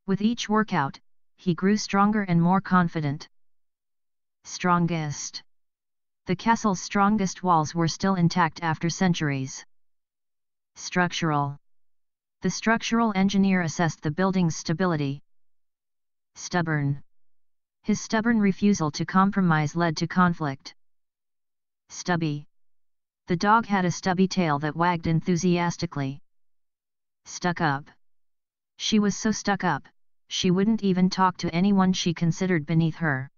With each workout, he grew stronger and more confident. Strongest. The castle's strongest walls were still intact after centuries. Structural. The structural engineer assessed the building's stability. Stubborn. His stubborn refusal to compromise led to conflict. Stubby. The dog had a stubby tail that wagged enthusiastically. Stuck up. She was so stuck up, she wouldn't even talk to anyone she considered beneath her.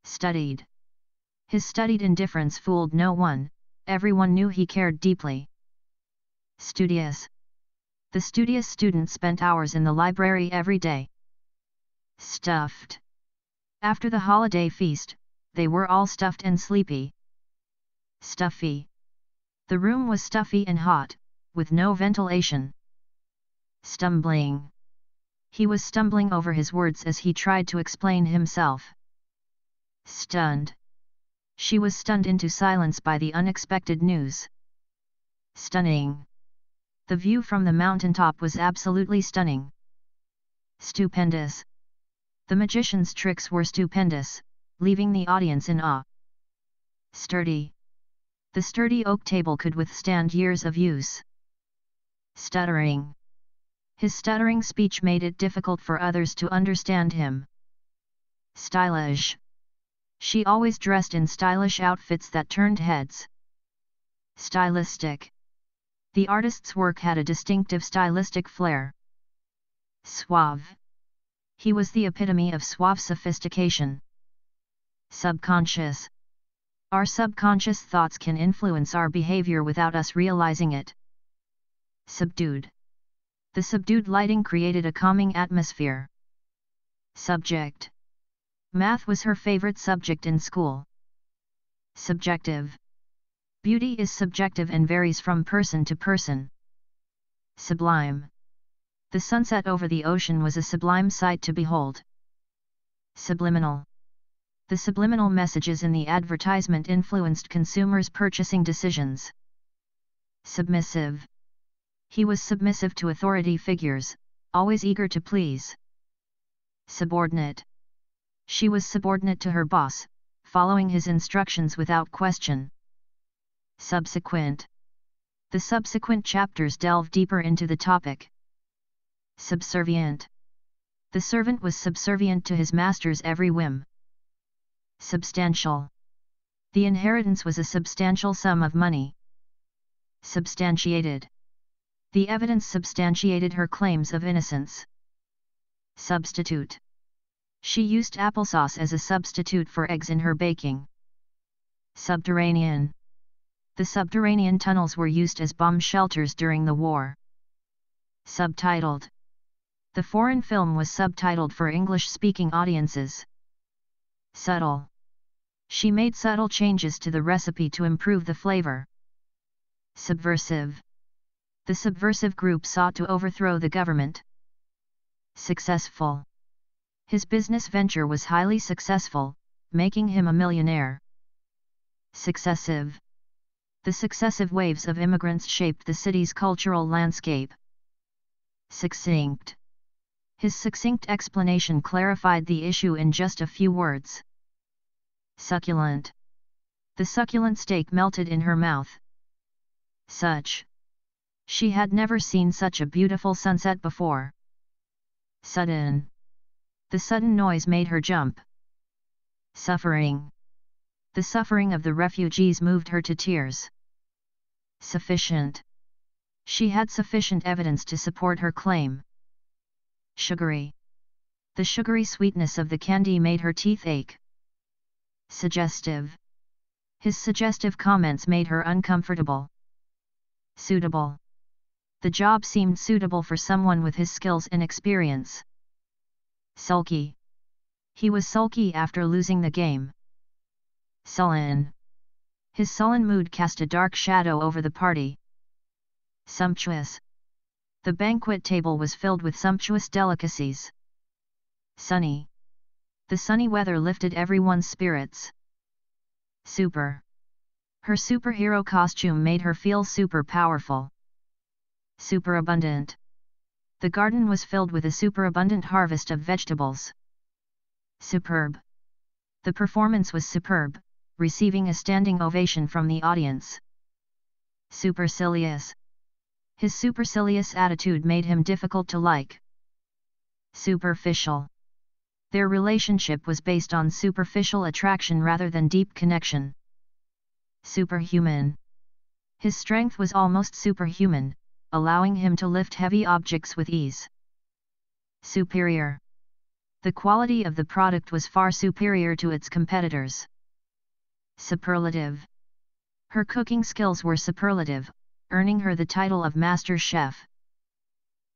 Studied. His studied indifference fooled no one, everyone knew he cared deeply. Studious. The studious student spent hours in the library every day. Stuffed. After the holiday feast, they were all stuffed and sleepy. Stuffy. The room was stuffy and hot, with no ventilation. Stumbling. He was stumbling over his words as he tried to explain himself. Stunned. She was stunned into silence by the unexpected news. Stunning. The view from the mountaintop was absolutely stunning. Stupendous. The magician's tricks were stupendous, leaving the audience in awe. Sturdy. The sturdy oak table could withstand years of use. Stuttering. His stuttering speech made it difficult for others to understand him. Stylish. She always dressed in stylish outfits that turned heads. Stylistic. The artist's work had a distinctive stylistic flair. Suave. He was the epitome of suave sophistication. Subconscious. Our subconscious thoughts can influence our behavior without us realizing it. Subdued. The subdued lighting created a calming atmosphere. Subject. Math was her favorite subject in school. Subjective. Beauty is subjective and varies from person to person. Sublime. The sunset over the ocean was a sublime sight to behold. Subliminal. The subliminal messages in the advertisement influenced consumers' purchasing decisions. Submissive. He was submissive to authority figures, always eager to please. Subordinate. She was subordinate to her boss, following his instructions without question. Subsequent. The subsequent chapters delve deeper into the topic. Subservient. The servant was subservient to his master's every whim. Substantial. The inheritance was a substantial sum of money. Substantiated. The evidence substantiated her claims of innocence. Substitute. She used applesauce as a substitute for eggs in her baking. Subterranean. The subterranean tunnels were used as bomb shelters during the war. Subtitled. The foreign film was subtitled for English-speaking audiences. Subtle. She made subtle changes to the recipe to improve the flavor. Subversive. The subversive group sought to overthrow the government. Successful. His business venture was highly successful, making him a millionaire. Successive. The successive waves of immigrants shaped the city's cultural landscape. Succinct. His succinct explanation clarified the issue in just a few words. Succulent. The succulent steak melted in her mouth. Such. She had never seen such a beautiful sunset before. Sudden. The sudden noise made her jump. Suffering. The suffering of the refugees moved her to tears. Sufficient. She had sufficient evidence to support her claim. Sugary. The sugary sweetness of the candy made her teeth ache. Suggestive. His suggestive comments made her uncomfortable. Suitable. The job seemed suitable for someone with his skills and experience. Sulky. He was sulky after losing the game. Sullen. His sullen mood cast a dark shadow over the party. Sumptuous. The banquet table was filled with sumptuous delicacies. Sunny. The sunny weather lifted everyone's spirits. Super. Her superhero costume made her feel super powerful. Superabundant. The garden was filled with a superabundant harvest of vegetables. Superb. The performance was superb, receiving a standing ovation from the audience. Supercilious. His supercilious attitude made him difficult to like. Superficial. Their relationship was based on superficial attraction rather than deep connection. Superhuman. His strength was almost superhuman, allowing him to lift heavy objects with ease. Superior. The quality of the product was far superior to its competitors. Superlative. Her cooking skills were superlative, earning her the title of Master Chef.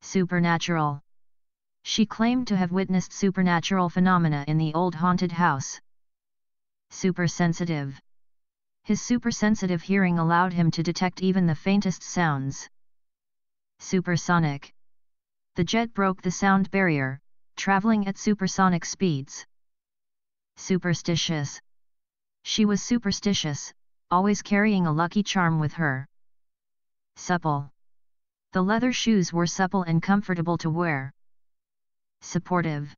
Supernatural. She claimed to have witnessed supernatural phenomena in the old haunted house. Supersensitive. His supersensitive hearing allowed him to detect even the faintest sounds. Supersonic. The jet broke the sound barrier, traveling at supersonic speeds. Superstitious. She was superstitious, always carrying a lucky charm with her. Supple. The leather shoes were supple and comfortable to wear. Supportive.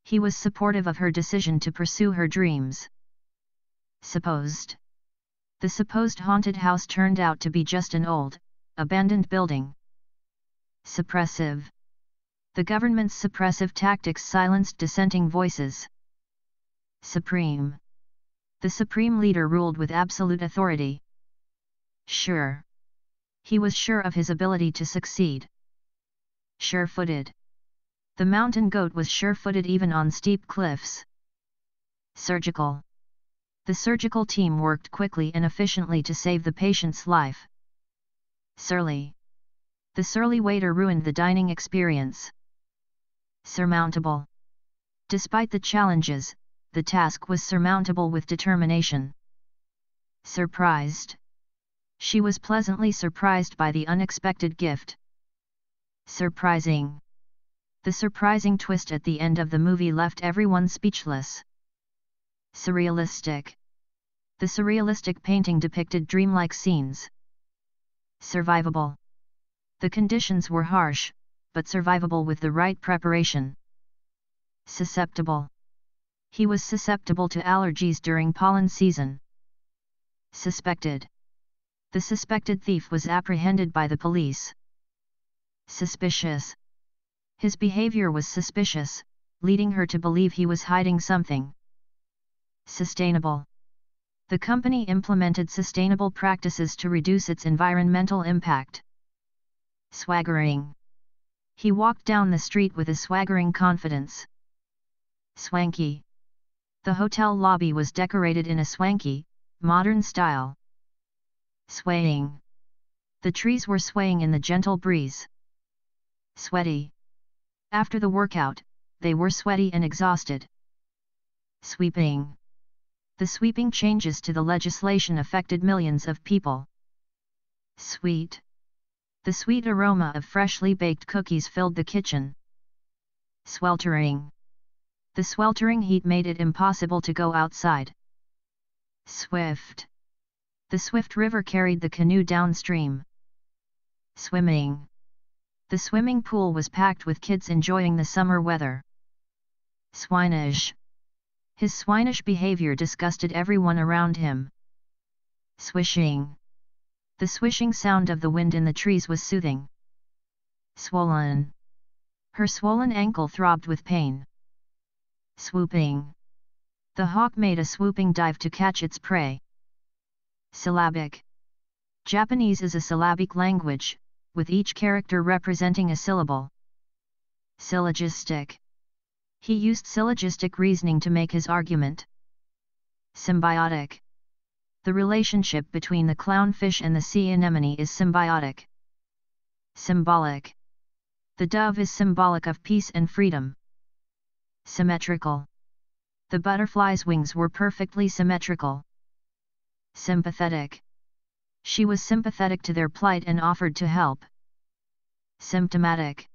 He was supportive of her decision to pursue her dreams. Supposed. The supposed haunted house turned out to be just an old, abandoned building. Suppressive. The government's suppressive tactics silenced dissenting voices. Supreme. The supreme leader ruled with absolute authority. Sure. He was sure of his ability to succeed. Sure-footed. The mountain goat was sure-footed even on steep cliffs. Surgical. The surgical team worked quickly and efficiently to save the patient's life. Surly. The surly waiter ruined the dining experience. Surmountable. Despite the challenges, the task was surmountable with determination. Surprised. She was pleasantly surprised by the unexpected gift. Surprising. The surprising twist at the end of the movie left everyone speechless. Surrealistic. The surrealistic painting depicted dreamlike scenes. Survivable. The conditions were harsh, but survivable with the right preparation. Susceptible. He was susceptible to allergies during pollen season. Suspected. The suspected thief was apprehended by the police. Suspicious. His behavior was suspicious, leading her to believe he was hiding something. Sustainable. The company implemented sustainable practices to reduce its environmental impact. Swaggering. He walked down the street with a swaggering confidence. Swanky. The hotel lobby was decorated in a swanky, modern style. Swaying. The trees were swaying in the gentle breeze. Sweaty. After the workout, they were sweaty and exhausted. Sweeping. The sweeping changes to the legislation affected millions of people. Sweet. The sweet aroma of freshly baked cookies filled the kitchen. Sweltering. The sweltering heat made it impossible to go outside. Swift. The swift river carried the canoe downstream. Swimming. The swimming pool was packed with kids enjoying the summer weather. Swinish. His swinish behavior disgusted everyone around him. Swishing. The swishing sound of the wind in the trees was soothing. Swollen. Her swollen ankle throbbed with pain. Swooping. The hawk made a swooping dive to catch its prey. Syllabic. Japanese is a syllabic language, with each character representing a syllable. Syllogistic. He used syllogistic reasoning to make his argument. Symbiotic. The relationship between the clownfish and the sea anemone is symbiotic. Symbolic. The dove is symbolic of peace and freedom. Symmetrical. The butterfly's wings were perfectly symmetrical. Sympathetic. She was sympathetic to their plight and offered to help. Symptomatic.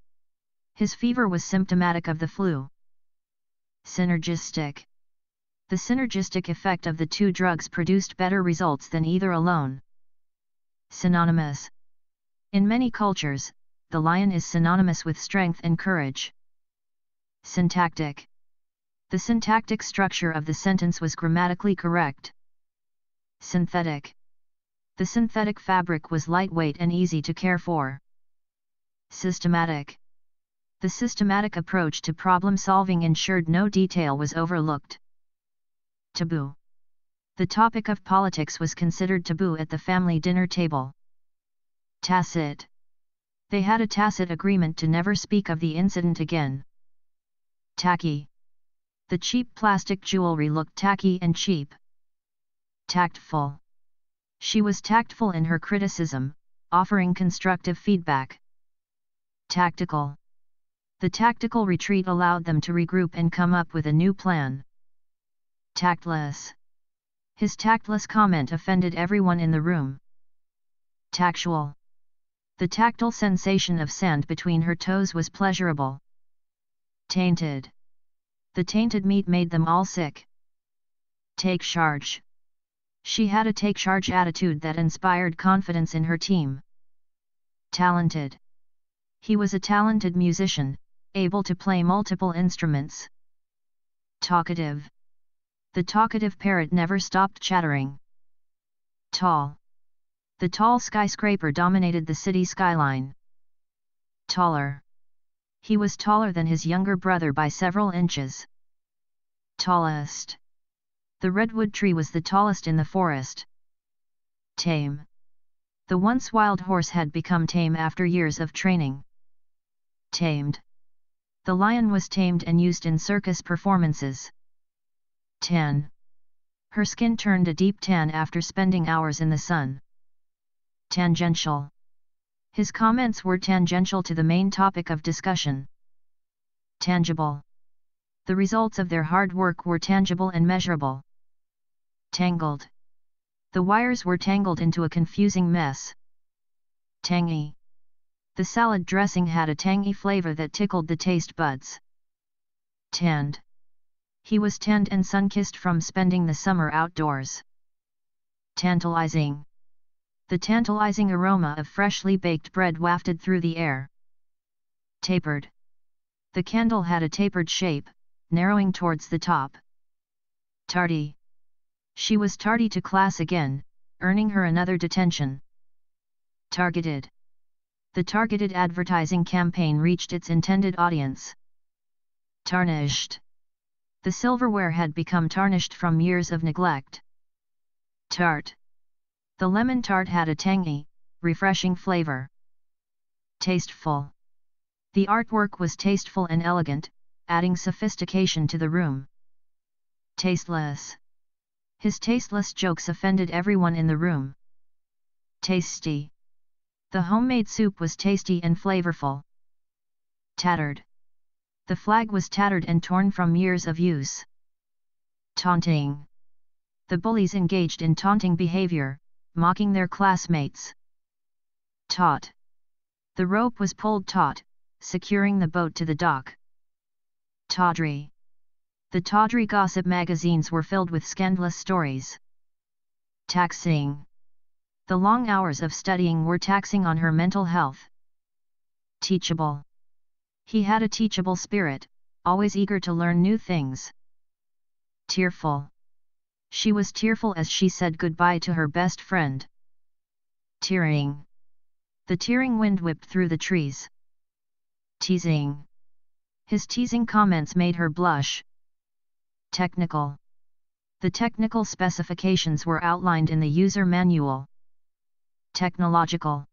His fever was symptomatic of the flu. Synergistic. The synergistic effect of the two drugs produced better results than either alone. Synonymous. In many cultures, the lion is synonymous with strength and courage. Syntactic. The syntactic structure of the sentence was grammatically correct. Synthetic. The synthetic fabric was lightweight and easy to care for. Systematic. The systematic approach to problem solving ensured no detail was overlooked. Taboo. The topic of politics was considered taboo at the family dinner table. Tacit. They had a tacit agreement to never speak of the incident again. Tacky. The cheap plastic jewelry looked tacky and cheap. Tactful. She was tactful in her criticism, offering constructive feedback. Tactical. The tactical retreat allowed them to regroup and come up with a new plan. Tactless. His tactless comment offended everyone in the room. Tactual. The tactile sensation of sand between her toes was pleasurable. Tainted. The tainted meat made them all sick. Take charge. She had a take charge attitude that inspired confidence in her team. Talented. He was a talented musician, able to play multiple instruments. Talkative. The talkative parrot never stopped chattering. Tall. The tall skyscraper dominated the city skyline. Taller. He was taller than his younger brother by several inches. Tallest. The redwood tree was the tallest in the forest. Tame. The once wild horse had become tame after years of training. Tamed. The lion was tamed and used in circus performances. Tan. Her skin turned a deep tan after spending hours in the sun. Tangential. His comments were tangential to the main topic of discussion. Tangible. The results of their hard work were tangible and measurable. Tangled. The wires were tangled into a confusing mess. Tangy. The salad dressing had a tangy flavor that tickled the taste buds. Tanned. He was tanned and sun-kissed from spending the summer outdoors. Tantalizing. The tantalizing aroma of freshly baked bread wafted through the air. Tapered. The candle had a tapered shape, narrowing towards the top. Tardy. She was tardy to class again, earning her another detention. Targeted. The targeted advertising campaign reached its intended audience. Tarnished. The silverware had become tarnished from years of neglect. Tart. The lemon tart had a tangy, refreshing flavor. Tasteful. The artwork was tasteful and elegant, adding sophistication to the room. Tasteless. His tasteless jokes offended everyone in the room. Tasty. The homemade soup was tasty and flavorful. Tattered. The flag was tattered and torn from years of use. Taunting. The bullies engaged in taunting behavior, mocking their classmates. Taut. The rope was pulled taut, securing the boat to the dock. Tawdry. The tawdry gossip magazines were filled with scandalous stories. Taxing. The long hours of studying were taxing on her mental health. Teachable. He had a teachable spirit, always eager to learn new things. Tearful. She was tearful as she said goodbye to her best friend. Tearing. The tearing wind whipped through the trees. Teasing. His teasing comments made her blush. Technical. The technical specifications were outlined in the user manual. Technological.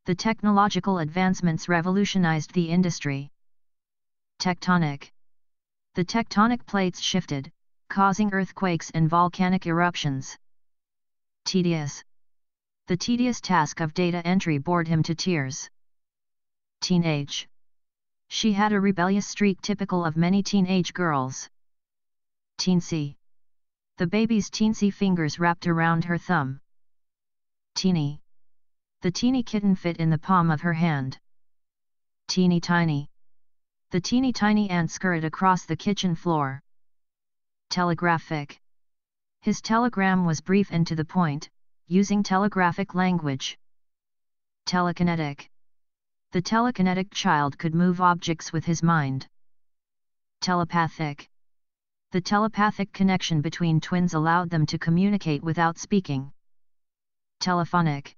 The technological advancements revolutionized the industry. Tectonic. The tectonic plates shifted, causing earthquakes and volcanic eruptions. Tedious. The tedious task of data entry bored him to tears. Teenage. She had a rebellious streak typical of many teenage girls. Teensy. The baby's teensy fingers wrapped around her thumb. Teeny. The teeny kitten fit in the palm of her hand. Teeny tiny. The teeny tiny ant scurried across the kitchen floor. Telegraphic. His telegram was brief and to the point, using telegraphic language. Telekinetic. The telekinetic child could move objects with his mind. Telepathic. The telepathic connection between twins allowed them to communicate without speaking. Telephonic.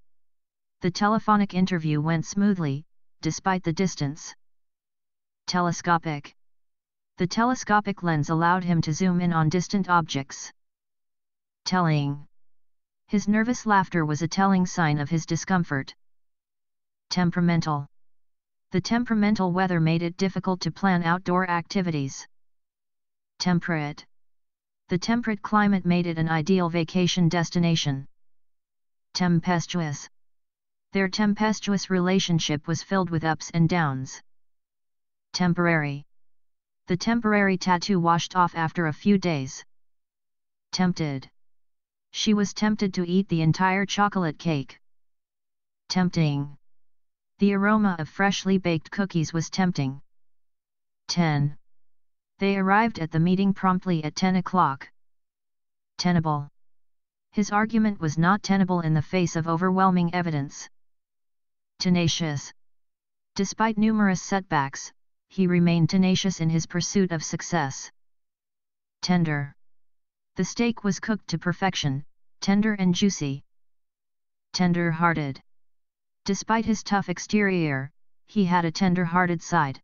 The telephonic interview went smoothly, despite the distance. Telescopic. The telescopic lens allowed him to zoom in on distant objects. Telling. His nervous laughter was a telling sign of his discomfort. Temperamental. The temperamental weather made it difficult to plan outdoor activities. Temperate. The temperate climate made it an ideal vacation destination. Tempestuous. Their tempestuous relationship was filled with ups and downs. Temporary. The temporary tattoo washed off after a few days. Tempted. She was tempted to eat the entire chocolate cake. Tempting. The aroma of freshly baked cookies was tempting. 10. They arrived at the meeting promptly at 10 o'clock. Tenable. His argument was not tenable in the face of overwhelming evidence. Tenacious. Despite numerous setbacks, he remained tenacious in his pursuit of success. Tender. The steak was cooked to perfection, tender and juicy. Tender-hearted. Despite his tough exterior, he had a tender-hearted side.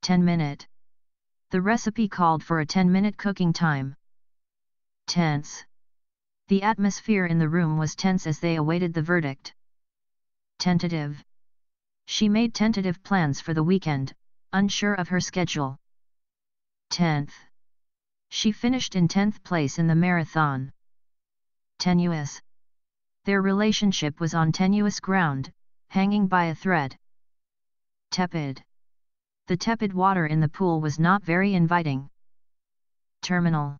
10-minute. The recipe called for a 10-minute cooking time. Tense. The atmosphere in the room was tense as they awaited the verdict. Tentative. She made tentative plans for the weekend, unsure of her schedule. 10th. She finished in 10th place in the marathon. Tenuous. Their relationship was on tenuous ground, hanging by a thread. Tepid. The tepid water in the pool was not very inviting. Terminal.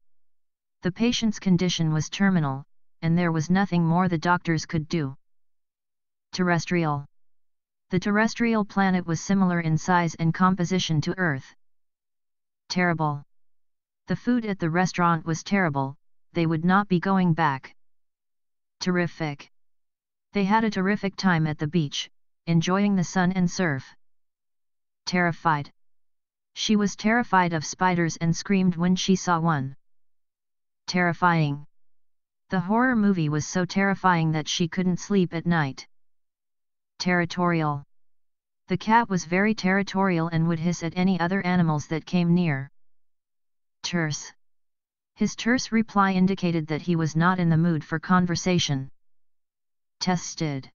The patient's condition was terminal, and there was nothing more the doctors could do. Terrestrial. The terrestrial planet was similar in size and composition to Earth. Terrible. The food at the restaurant was terrible, they would not be going back. Terrific. They had a terrific time at the beach, enjoying the sun and surf. Terrified. She was terrified of spiders and screamed when she saw one. Terrifying. The horror movie was so terrifying that she couldn't sleep at night. Territorial. The cat was very territorial and would hiss at any other animals that came near. Terse. His terse reply indicated that he was not in the mood for conversation. Tested.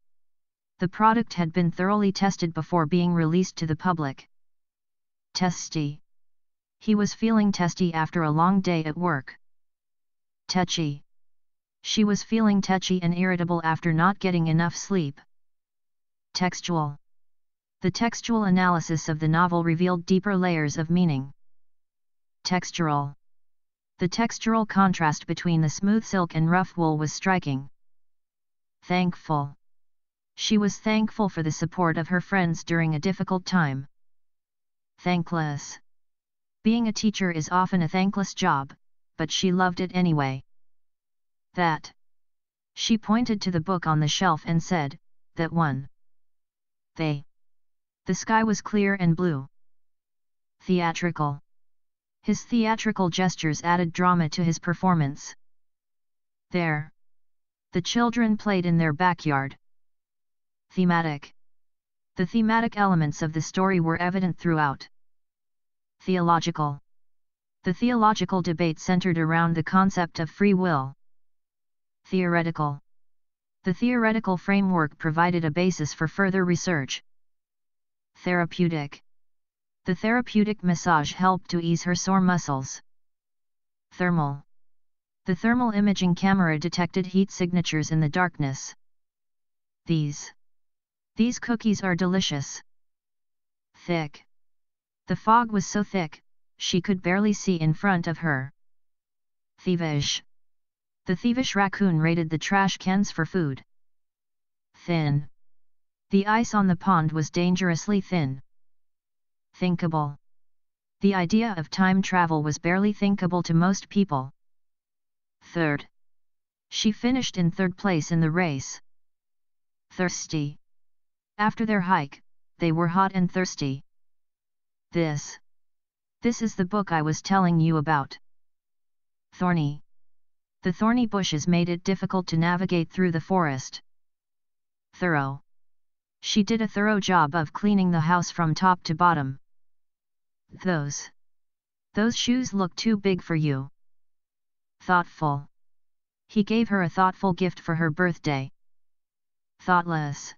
The product had been thoroughly tested before being released to the public. Testy. He was feeling testy after a long day at work. Tetchy. She was feeling tetchy and irritable after not getting enough sleep. Textual. The textual analysis of the novel revealed deeper layers of meaning. Textural. The textural contrast between the smooth silk and rough wool was striking. Thankful. She was thankful for the support of her friends during a difficult time. Thankless. Being a teacher is often a thankless job, but she loved it anyway. That. She pointed to the book on the shelf and said, that one. They. The sky was clear and blue. Theatrical. His theatrical gestures added drama to his performance. There. The children played in their backyard. Thematic. The thematic elements of the story were evident throughout. Theological. The theological debate centered around the concept of free will. Theoretical. The theoretical framework provided a basis for further research. Therapeutic. The therapeutic massage helped to ease her sore muscles. Thermal. The thermal imaging camera detected heat signatures in the darkness. These cookies are delicious. Thick. The fog was so thick, she could barely see in front of her. Thievish. The thievish raccoon raided the trash cans for food. Thin. The ice on the pond was dangerously thin. Thinkable. The idea of time travel was barely thinkable to most people. Third. She finished in third place in the race. Thirsty. After their hike, they were hot and thirsty. This is the book I was telling you about. Thorny. The thorny bushes made it difficult to navigate through the forest. Thorough. She did a thorough job of cleaning the house from top to bottom. Those shoes look too big for you. Thoughtful. He gave her a thoughtful gift for her birthday. Thoughtless.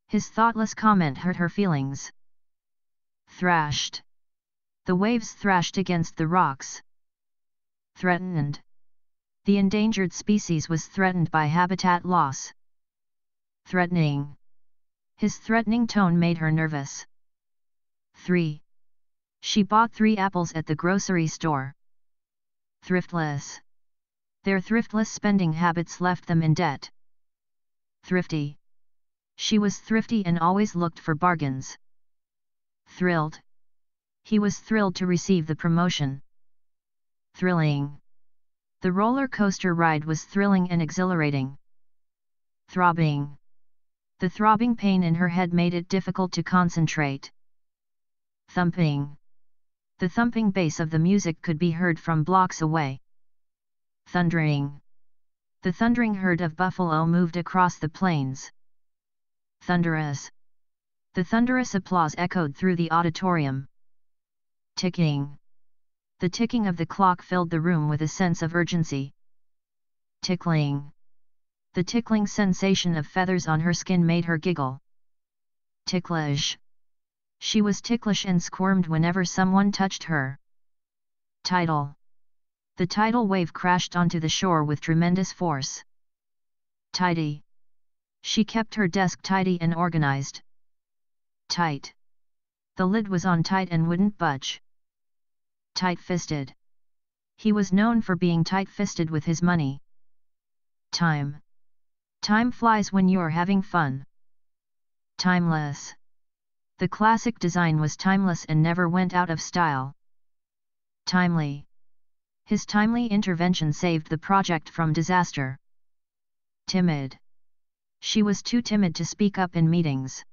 His thoughtless comment hurt her feelings. Thrashed. The waves thrashed against the rocks. Threatened. The endangered species was threatened by habitat loss. Threatening. His threatening tone made her nervous. 3. She bought 3 apples at the grocery store. Thriftless. Their thriftless spending habits left them in debt. Thrifty. She was thrifty and always looked for bargains. Thrilled. He was thrilled to receive the promotion. Thrilling. The roller coaster ride was thrilling and exhilarating. Throbbing. The throbbing pain in her head made it difficult to concentrate. Thumping. The thumping bass of the music could be heard from blocks away. Thundering. The thundering herd of buffalo moved across the plains. Thunderous. The thunderous applause echoed through the auditorium. Ticking. The ticking of the clock filled the room with a sense of urgency. Tickling. The tickling sensation of feathers on her skin made her giggle. Ticklish. She was ticklish and squirmed whenever someone touched her. Tidal. The tidal wave crashed onto the shore with tremendous force. Tidy. She kept her desk tidy and organized. Tight. The lid was on tight and wouldn't budge. Tight-fisted. He was known for being tight-fisted with his money. Time. Time flies when you're having fun. Timeless. The classic design was timeless and never went out of style. Timely. His timely intervention saved the project from disaster. Timid. She was too timid to speak up in meetings.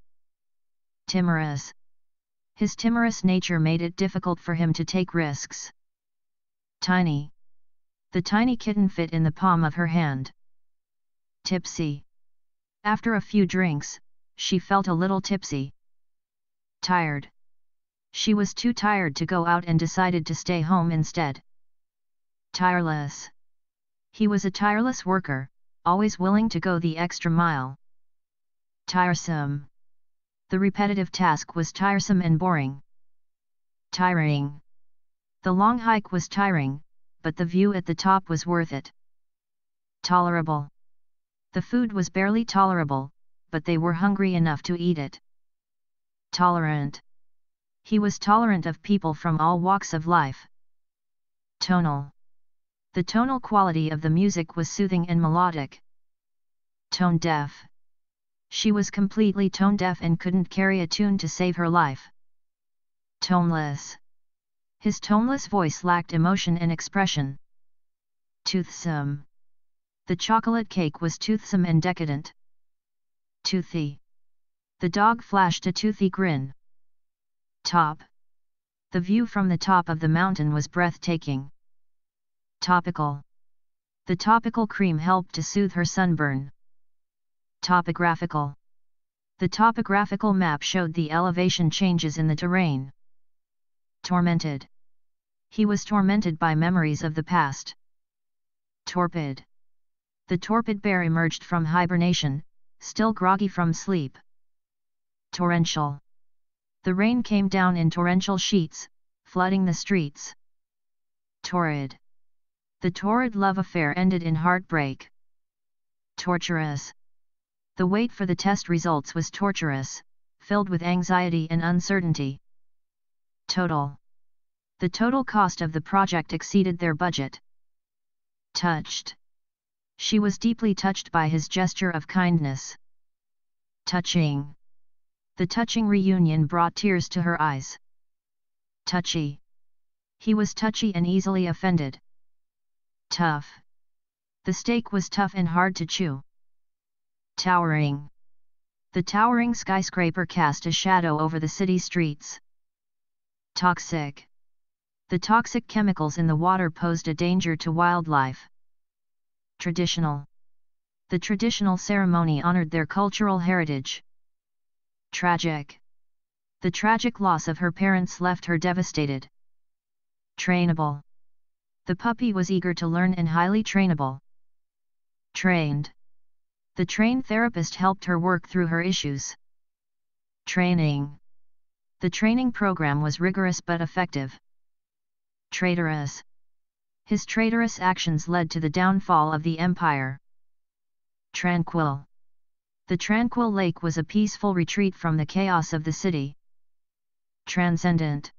Timorous. His timorous nature made it difficult for him to take risks. Tiny. The tiny kitten fit in the palm of her hand. Tipsy. After a few drinks, she felt a little tipsy. Tired. She was too tired to go out and decided to stay home instead. Tireless. He was a tireless worker, always willing to go the extra mile. Tiresome. The repetitive task was tiresome and boring. Tiring. The long hike was tiring, but the view at the top was worth it. Tolerable. The food was barely tolerable, but they were hungry enough to eat it. Tolerant. He was tolerant of people from all walks of life. Tonal. The tonal quality of the music was soothing and melodic. Tone deaf. She was completely tone deaf and couldn't carry a tune to save her life. Toneless. His toneless voice lacked emotion and expression. Toothsome. The chocolate cake was toothsome and decadent. Toothy. The dog flashed a toothy grin. Top. The view from the top of the mountain was breathtaking. Topical. The topical cream helped to soothe her sunburn. Topographical. The topographical map showed the elevation changes in the terrain. Tormented. He was tormented by memories of the past. Torpid. The torpid bear emerged from hibernation, still groggy from sleep. Torrential. The rain came down in torrential sheets, flooding the streets. Torrid. The torrid love affair ended in heartbreak. Torturous. The wait for the test results was torturous, filled with anxiety and uncertainty. Total. The total cost of the project exceeded their budget. Touched. She was deeply touched by his gesture of kindness. Touching. The touching reunion brought tears to her eyes. Touchy. He was touchy and easily offended. Tough. The steak was tough and hard to chew. Towering. The towering skyscraper cast a shadow over the city streets. Toxic. The toxic chemicals in the water posed a danger to wildlife. Traditional. The traditional ceremony honored their cultural heritage. Tragic. The tragic loss of her parents left her devastated. Trainable. The puppy was eager to learn and highly trainable. Trained. The trained therapist helped her work through her issues. Training. The training program was rigorous but effective. Traitorous. His traitorous actions led to the downfall of the empire. Tranquil. The tranquil lake was a peaceful retreat from the chaos of the city. Transcendent.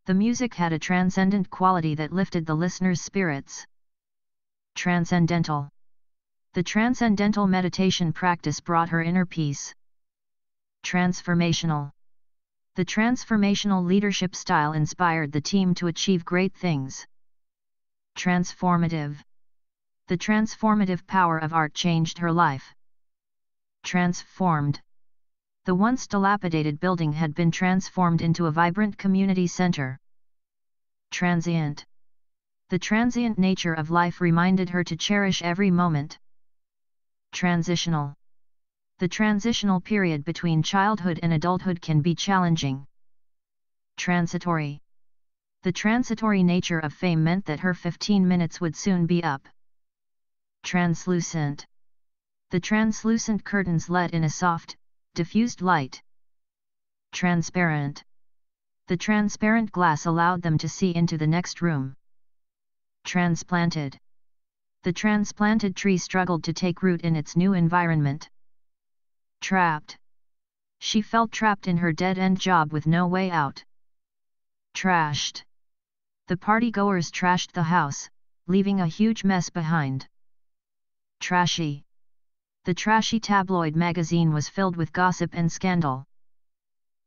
The music had a transcendent quality that lifted the listener's spirits. Transcendental. The transcendental meditation practice brought her inner peace. Transformational. The transformational leadership style inspired the team to achieve great things. Transformative. The transformative power of art changed her life. Transformed. The once dilapidated building had been transformed into a vibrant community center. Transient. The transient nature of life reminded her to cherish every moment. Transitional. The transitional period between childhood and adulthood can be challenging. Transitory. The transitory nature of fame meant that her 15 minutes would soon be up. Translucent. The translucent curtains let in a soft, diffused light. Transparent. The transparent glass allowed them to see into the next room. Transplanted. The transplanted tree struggled to take root in its new environment. Trapped. She felt trapped in her dead-end job with no way out. Trashed. The partygoers trashed the house, leaving a huge mess behind. Trashy. The trashy tabloid magazine was filled with gossip and scandal.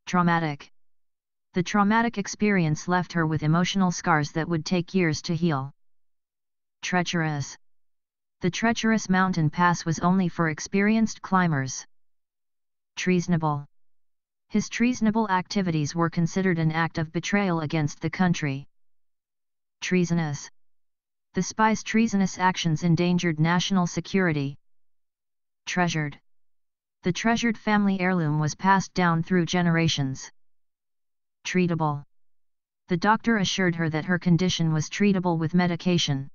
Traumatic. The traumatic experience left her with emotional scars that would take years to heal. Treacherous. The treacherous mountain pass was only for experienced climbers. Treasonable. His treasonable activities were considered an act of betrayal against the country. Treasonous. The spy's treasonous actions endangered national security. Treasured. The treasured family heirloom was passed down through generations. Treatable. The doctor assured her that her condition was treatable with medication.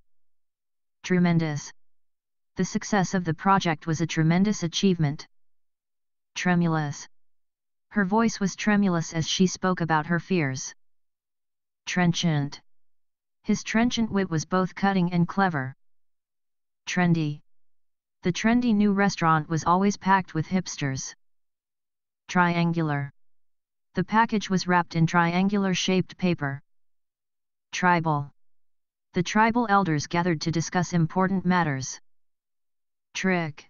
Tremendous. The success of the project was a tremendous achievement. Tremulous. Her voice was tremulous as she spoke about her fears. Trenchant. His trenchant wit was both cutting and clever. Trendy. The trendy new restaurant was always packed with hipsters. Triangular. The package was wrapped in triangular-shaped paper. Tribal. The tribal elders gathered to discuss important matters. Trick.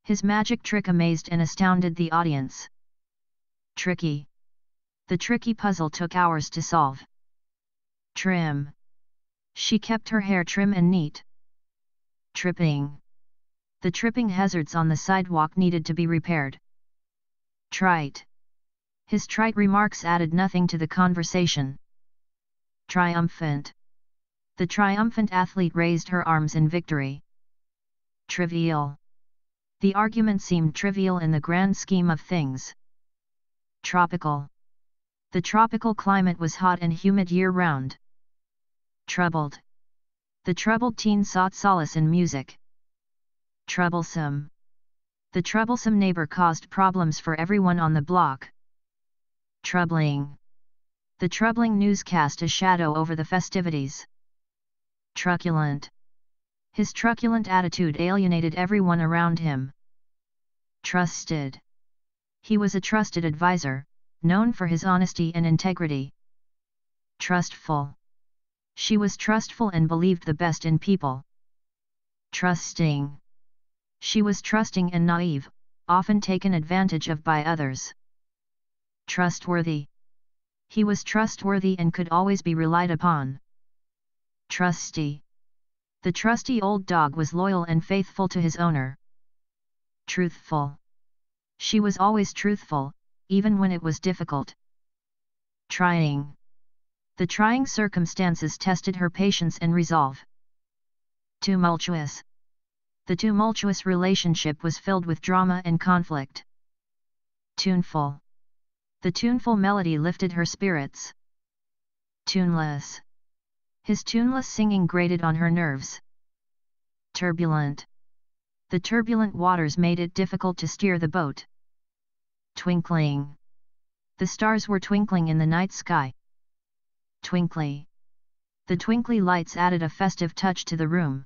His magic trick amazed and astounded the audience. Tricky. The tricky puzzle took hours to solve. Trim. She kept her hair trim and neat. Tripping. The tripping hazards on the sidewalk needed to be repaired. Trite. His trite remarks added nothing to the conversation. Triumphant. The triumphant athlete raised her arms in victory. Trivial. The argument seemed trivial in the grand scheme of things. Tropical. The tropical climate was hot and humid year-round. Troubled. The troubled teen sought solace in music. Troublesome. The troublesome neighbor caused problems for everyone on the block. Troubling. The troubling news cast a shadow over the festivities. Truculent. His truculent attitude alienated everyone around him. Trusted. He was a trusted advisor, known for his honesty and integrity. Trustful. She was trustful and believed the best in people. Trusting. She was trusting and naive, often taken advantage of by others. Trustworthy. He was trustworthy and could always be relied upon. Trusty. The trusty old dog was loyal and faithful to his owner. Truthful. She was always truthful, even when it was difficult. Trying. The trying circumstances tested her patience and resolve. Tumultuous. The tumultuous relationship was filled with drama and conflict. Tuneful. The tuneful melody lifted her spirits. Tuneless. His tuneless singing grated on her nerves. Turbulent. The turbulent waters made it difficult to steer the boat. Twinkling. The stars were twinkling in the night sky. Twinkly. The twinkly lights added a festive touch to the room.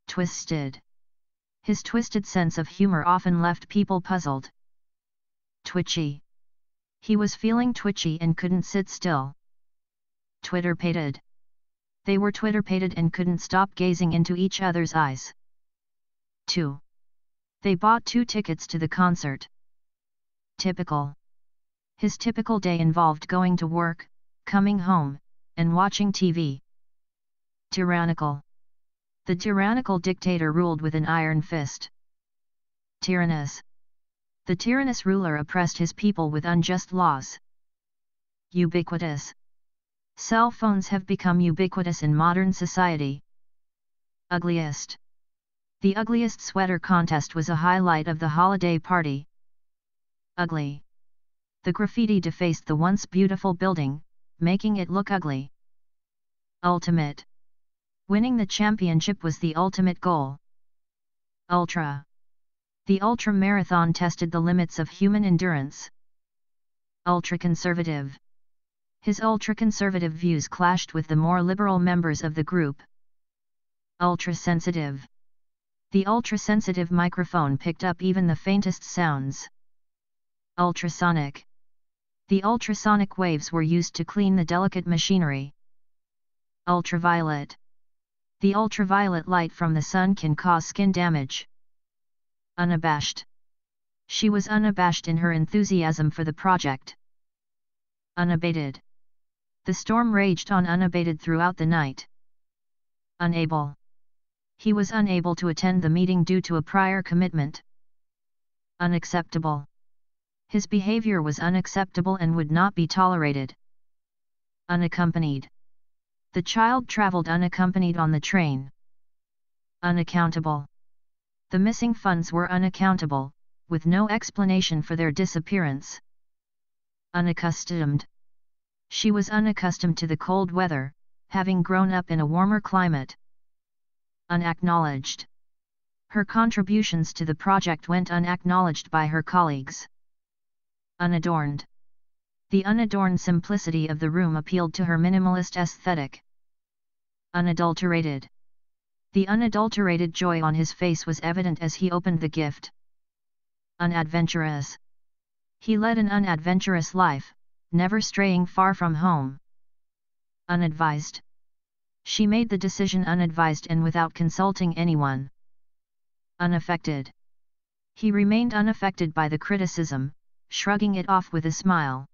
Twisted. His twisted sense of humor often left people puzzled. Twitchy. He was feeling twitchy and couldn't sit still. Twitterpated. They were twitterpated and couldn't stop gazing into each other's eyes. 2. They bought 2 tickets to the concert. Typical. His typical day involved going to work, coming home, and watching TV. Tyrannical. The tyrannical dictator ruled with an iron fist. Tyrannous. The tyrannous ruler oppressed his people with unjust laws. Ubiquitous. Cell phones have become ubiquitous in modern society. Ugliest. The ugliest sweater contest was a highlight of the holiday party. Ugly. The graffiti defaced the once beautiful building, making it look ugly. Ultimate. Winning the championship was the ultimate goal. Ultra. The ultra marathon tested the limits of human endurance. Ultra-conservative. His ultra-conservative views clashed with the more liberal members of the group. Ultra-sensitive. The ultra-sensitive microphone picked up even the faintest sounds. Ultrasonic. The ultrasonic waves were used to clean the delicate machinery. Ultraviolet. The ultraviolet light from the sun can cause skin damage. Unabashed. She was unabashed in her enthusiasm for the project. Unabated. The storm raged on unabated throughout the night. Unable. He was unable to attend the meeting due to a prior commitment. Unacceptable. His behavior was unacceptable and would not be tolerated. Unaccompanied. The child traveled unaccompanied on the train. Unaccountable. The missing funds were unaccountable, with no explanation for their disappearance. Unaccustomed. She was unaccustomed to the cold weather, having grown up in a warmer climate. Unacknowledged. Her contributions to the project went unacknowledged by her colleagues. Unadorned. The unadorned simplicity of the room appealed to her minimalist aesthetic. Unadulterated. The unadulterated joy on his face was evident as he opened the gift. Unadventurous. He led an unadventurous life, never straying far from home. Unadvised. She made the decision unadvised and without consulting anyone. Unaffected. He remained unaffected by the criticism, shrugging it off with a smile.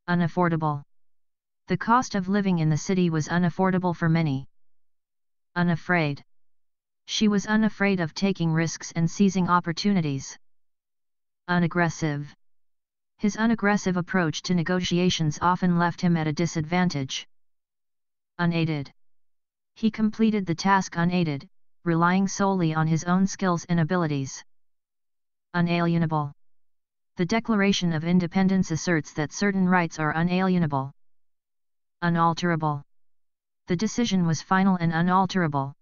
Unaffordable. The cost of living in the city was unaffordable for many. Unafraid. She was unafraid of taking risks and seizing opportunities. Unaggressive. His unaggressive approach to negotiations often left him at a disadvantage. Unaided. He completed the task unaided, relying solely on his own skills and abilities. Unalienable. The Declaration of Independence asserts that certain rights are unalienable. Unalterable. The decision was final and unalterable.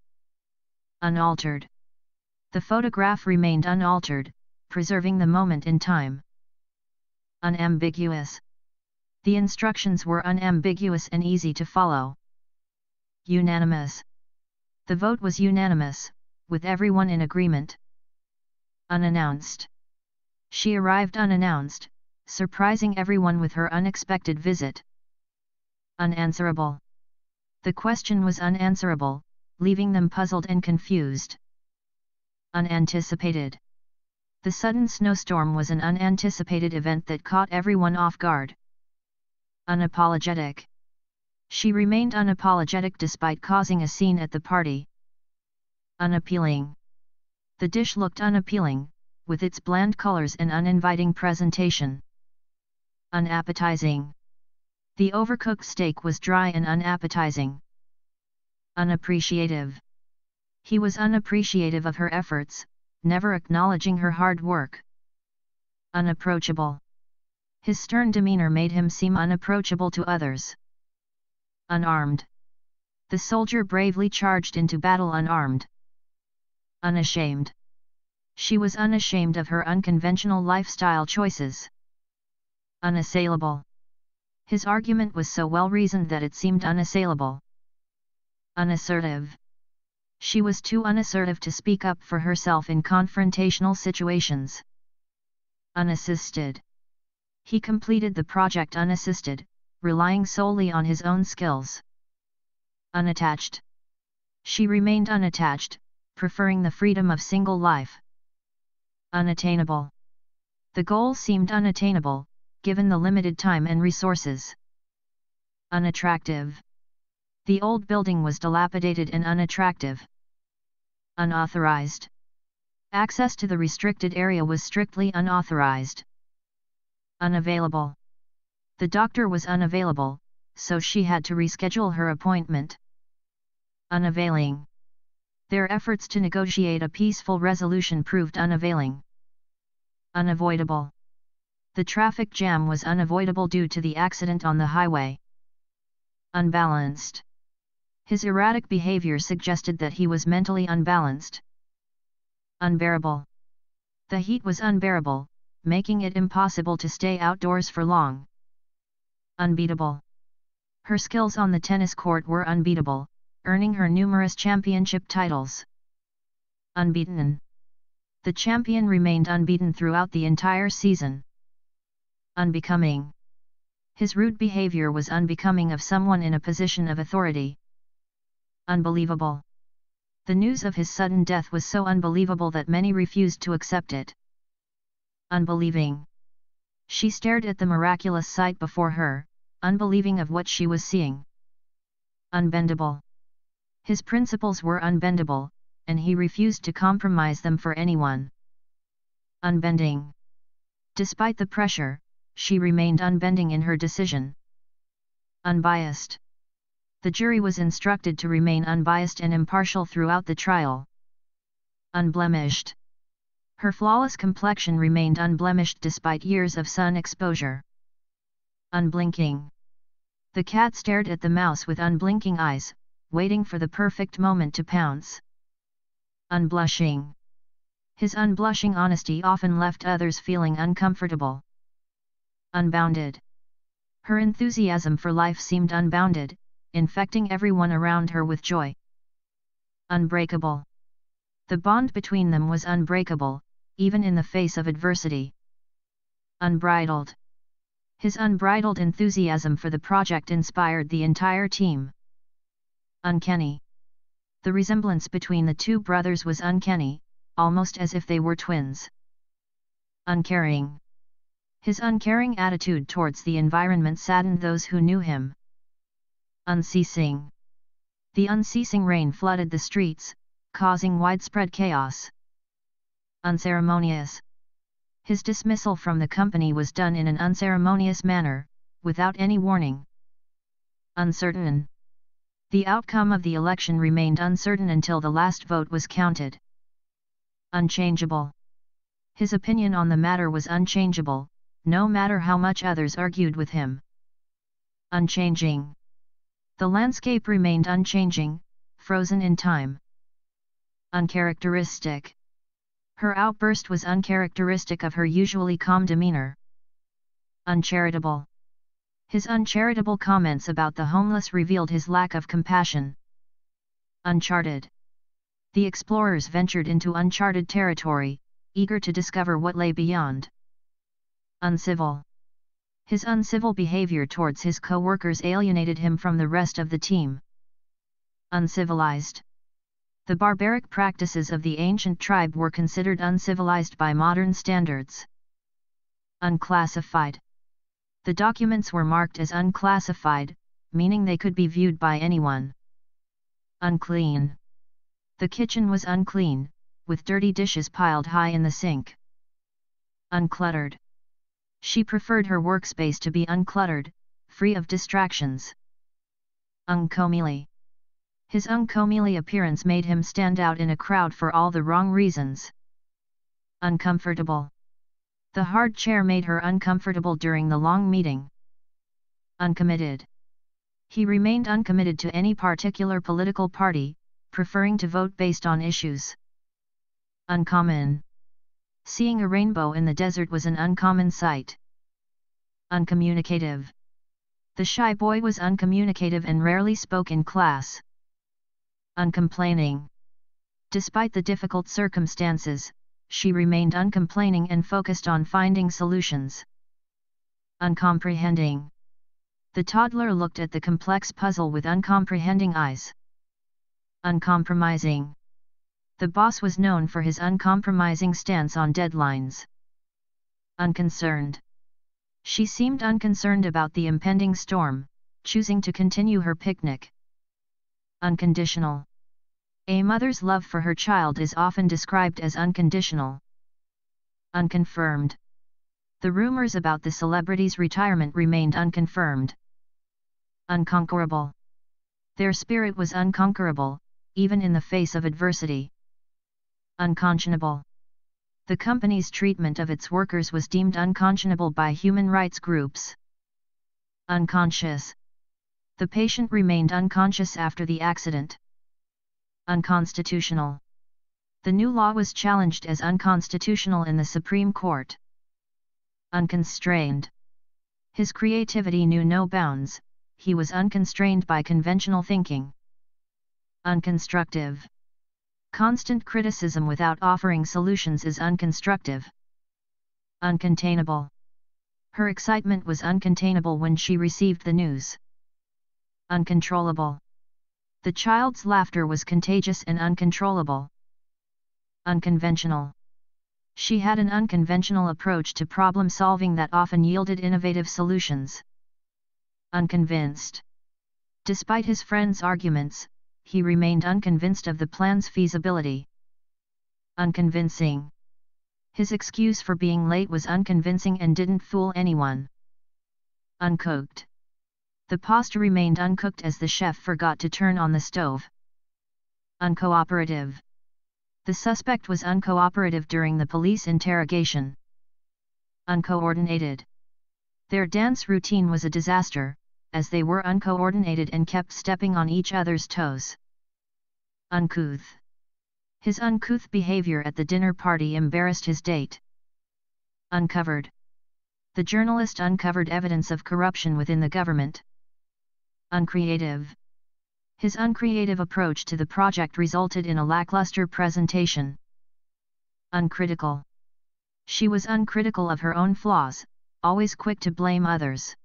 Unaltered. The photograph remained unaltered, preserving the moment in time. Unambiguous. The instructions were unambiguous and easy to follow. Unanimous. The vote was unanimous, with everyone in agreement. Unannounced. She arrived unannounced, surprising everyone with her unexpected visit. Unanswerable. The question was unanswerable, leaving them puzzled and confused. Unanticipated. The sudden snowstorm was an unanticipated event that caught everyone off guard. Unapologetic. She remained unapologetic despite causing a scene at the party. Unappealing. The dish looked unappealing, with its bland colors and uninviting presentation. Unappetizing. The overcooked steak was dry and unappetizing. Unappreciative. He was unappreciative of her efforts, never acknowledging her hard work. Unapproachable. His stern demeanor made him seem unapproachable to others. Unarmed. The soldier bravely charged into battle unarmed. Unashamed. She was unashamed of her unconventional lifestyle choices. Unassailable. His argument was so well reasoned that it seemed unassailable. Unassertive. She was too unassertive to speak up for herself in confrontational situations. Unassisted. He completed the project unassisted, relying solely on his own skills. Unattached. She remained unattached, preferring the freedom of single life. Unattainable. The goal seemed unattainable, given the limited time and resources. Unattractive. The old building was dilapidated and unattractive. Unauthorized. Access to the restricted area was strictly unauthorized. Unavailable. The doctor was unavailable, so she had to reschedule her appointment. Unavailing. Their efforts to negotiate a peaceful resolution proved unavailing. Unavoidable. The traffic jam was unavoidable due to the accident on the highway. Unbalanced. His erratic behavior suggested that he was mentally unbalanced. Unbearable. The heat was unbearable, making it impossible to stay outdoors for long. Unbeatable. Her skills on the tennis court were unbeatable, earning her numerous championship titles. Unbeaten. The champion remained unbeaten throughout the entire season. Unbecoming. His rude behavior was unbecoming of someone in a position of authority. Unbelievable. The news of his sudden death was so unbelievable that many refused to accept it. Unbelieving. She stared at the miraculous sight before her, unbelieving of what she was seeing. Unbendable. His principles were unbendable, and he refused to compromise them for anyone. Unbending. Despite the pressure, she remained unbending in her decision. Unbiased. The jury was instructed to remain unbiased and impartial throughout the trial. Unblemished. Her flawless complexion remained unblemished despite years of sun exposure. Unblinking. The cat stared at the mouse with unblinking eyes, waiting for the perfect moment to pounce. Unblushing. His unblushing honesty often left others feeling uncomfortable. Unbounded. Her enthusiasm for life seemed unbounded, infecting everyone around her with joy. Unbreakable. The bond between them was unbreakable, even in the face of adversity. Unbridled. His unbridled enthusiasm for the project inspired the entire team. Uncanny. The resemblance between the two brothers was uncanny, almost as if they were twins. Uncaring. His uncaring attitude towards the environment saddened those who knew him. Unceasing. The unceasing rain flooded the streets, causing widespread chaos. Unceremonious. His dismissal from the company was done in an unceremonious manner, without any warning. Uncertain. The outcome of the election remained uncertain until the last vote was counted. Unchangeable. His opinion on the matter was unchangeable, no matter how much others argued with him. Unchanging. The landscape remained unchanging, frozen in time. Uncharacteristic. Her outburst was uncharacteristic of her usually calm demeanor. Uncharitable. His uncharitable comments about the homeless revealed his lack of compassion. Uncharted. The explorers ventured into uncharted territory, eager to discover what lay beyond. Uncivil. His uncivil behavior towards his co-workers alienated him from the rest of the team. Uncivilized. The barbaric practices of the ancient tribe were considered uncivilized by modern standards. Unclassified. The documents were marked as unclassified, meaning they could be viewed by anyone. Unclean. The kitchen was unclean, with dirty dishes piled high in the sink. Uncluttered. She preferred her workspace to be uncluttered, free of distractions. Uncomely. His uncomely appearance made him stand out in a crowd for all the wrong reasons. Uncomfortable. The hard chair made her uncomfortable during the long meeting. Uncommitted. He remained uncommitted to any particular political party, preferring to vote based on issues. Uncommon. Seeing a rainbow in the desert was an uncommon sight. Uncommunicative. The shy boy was uncommunicative and rarely spoke in class. Uncomplaining. Despite the difficult circumstances, she remained uncomplaining and focused on finding solutions. Uncomprehending. The toddler looked at the complex puzzle with uncomprehending eyes. Uncompromising. The boss was known for his uncompromising stance on deadlines. Unconcerned. She seemed unconcerned about the impending storm, choosing to continue her picnic. Unconditional. A mother's love for her child is often described as unconditional. Unconfirmed. The rumors about the celebrity's retirement remained unconfirmed. Unconquerable. Their spirit was unconquerable, even in the face of adversity. Unconscionable. The company's treatment of its workers was deemed unconscionable by human rights groups. Unconscious. The patient remained unconscious after the accident. Unconstitutional. The new law was challenged as unconstitutional in the Supreme Court. Unconstrained. His creativity knew no bounds, he was unconstrained by conventional thinking. Unconstructive. Constant criticism without offering solutions is unconstructive. Uncontainable. Her excitement was uncontainable when she received the news. Uncontrollable. The child's laughter was contagious and uncontrollable. Unconventional. She had an unconventional approach to problem solving that often yielded innovative solutions. Unconvinced. Despite his friend's arguments, he remained unconvinced of the plan's feasibility. Unconvincing. His excuse for being late was unconvincing and didn't fool anyone. Uncooked. The pasta remained uncooked as the chef forgot to turn on the stove. Uncooperative. The suspect was uncooperative during the police interrogation. Uncoordinated. Their dance routine was a disaster, as they were uncoordinated and kept stepping on each other's toes. Uncouth. His uncouth behavior at the dinner party embarrassed his date. Uncovered. The journalist uncovered evidence of corruption within the government. Uncreative. His uncreative approach to the project resulted in a lackluster presentation. Uncritical. She was uncritical of her own flaws, always quick to blame others.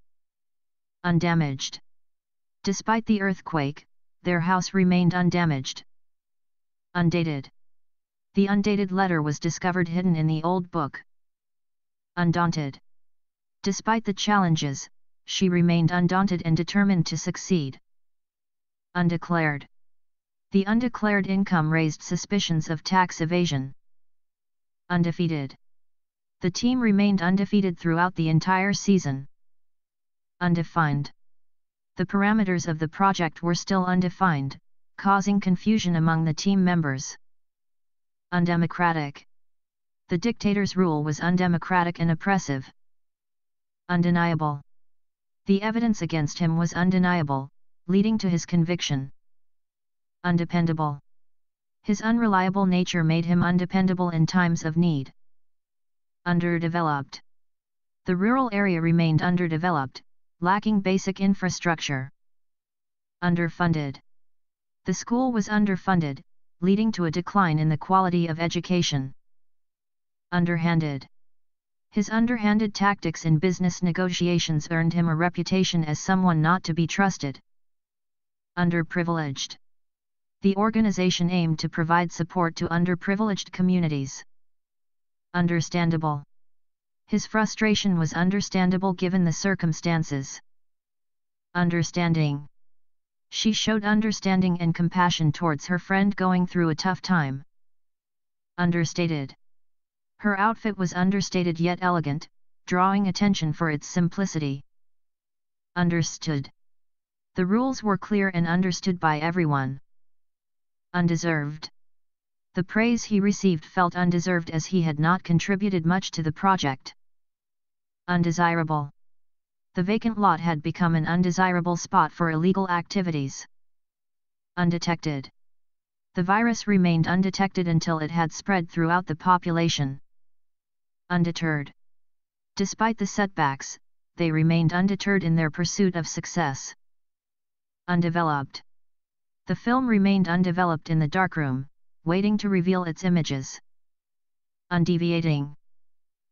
Undamaged. Despite the earthquake, their house remained undamaged. Undated. The undated letter was discovered hidden in the old book. Undaunted. Despite the challenges, she remained undaunted and determined to succeed. Undeclared. The undeclared income raised suspicions of tax evasion. Undefeated. The team remained undefeated throughout the entire season. Undefined. The parameters of the project were still undefined, causing confusion among the team members. Undemocratic. The dictator's rule was undemocratic and oppressive. Undeniable. The evidence against him was undeniable, leading to his conviction. Undependable. His unreliable nature made him undependable in times of need. Underdeveloped. The rural area remained underdeveloped, lacking basic infrastructure. Underfunded. The school was underfunded, leading to a decline in the quality of education. Underhanded. His underhanded tactics in business negotiations earned him a reputation as someone not to be trusted. Underprivileged. The organization aimed to provide support to underprivileged communities. Understandable. His frustration was understandable given the circumstances. Understanding. She showed understanding and compassion towards her friend going through a tough time. Understated. Her outfit was understated yet elegant, drawing attention for its simplicity. Understood. The rules were clear and understood by everyone. Undeserved. The praise he received felt undeserved as he had not contributed much to the project. Undesirable. The vacant lot had become an undesirable spot for illegal activities. Undetected. The virus remained undetected until it had spread throughout the population. Undeterred. Despite the setbacks, they remained undeterred in their pursuit of success. Undeveloped. The film remained undeveloped in the darkroom, waiting to reveal its images. Undeviating.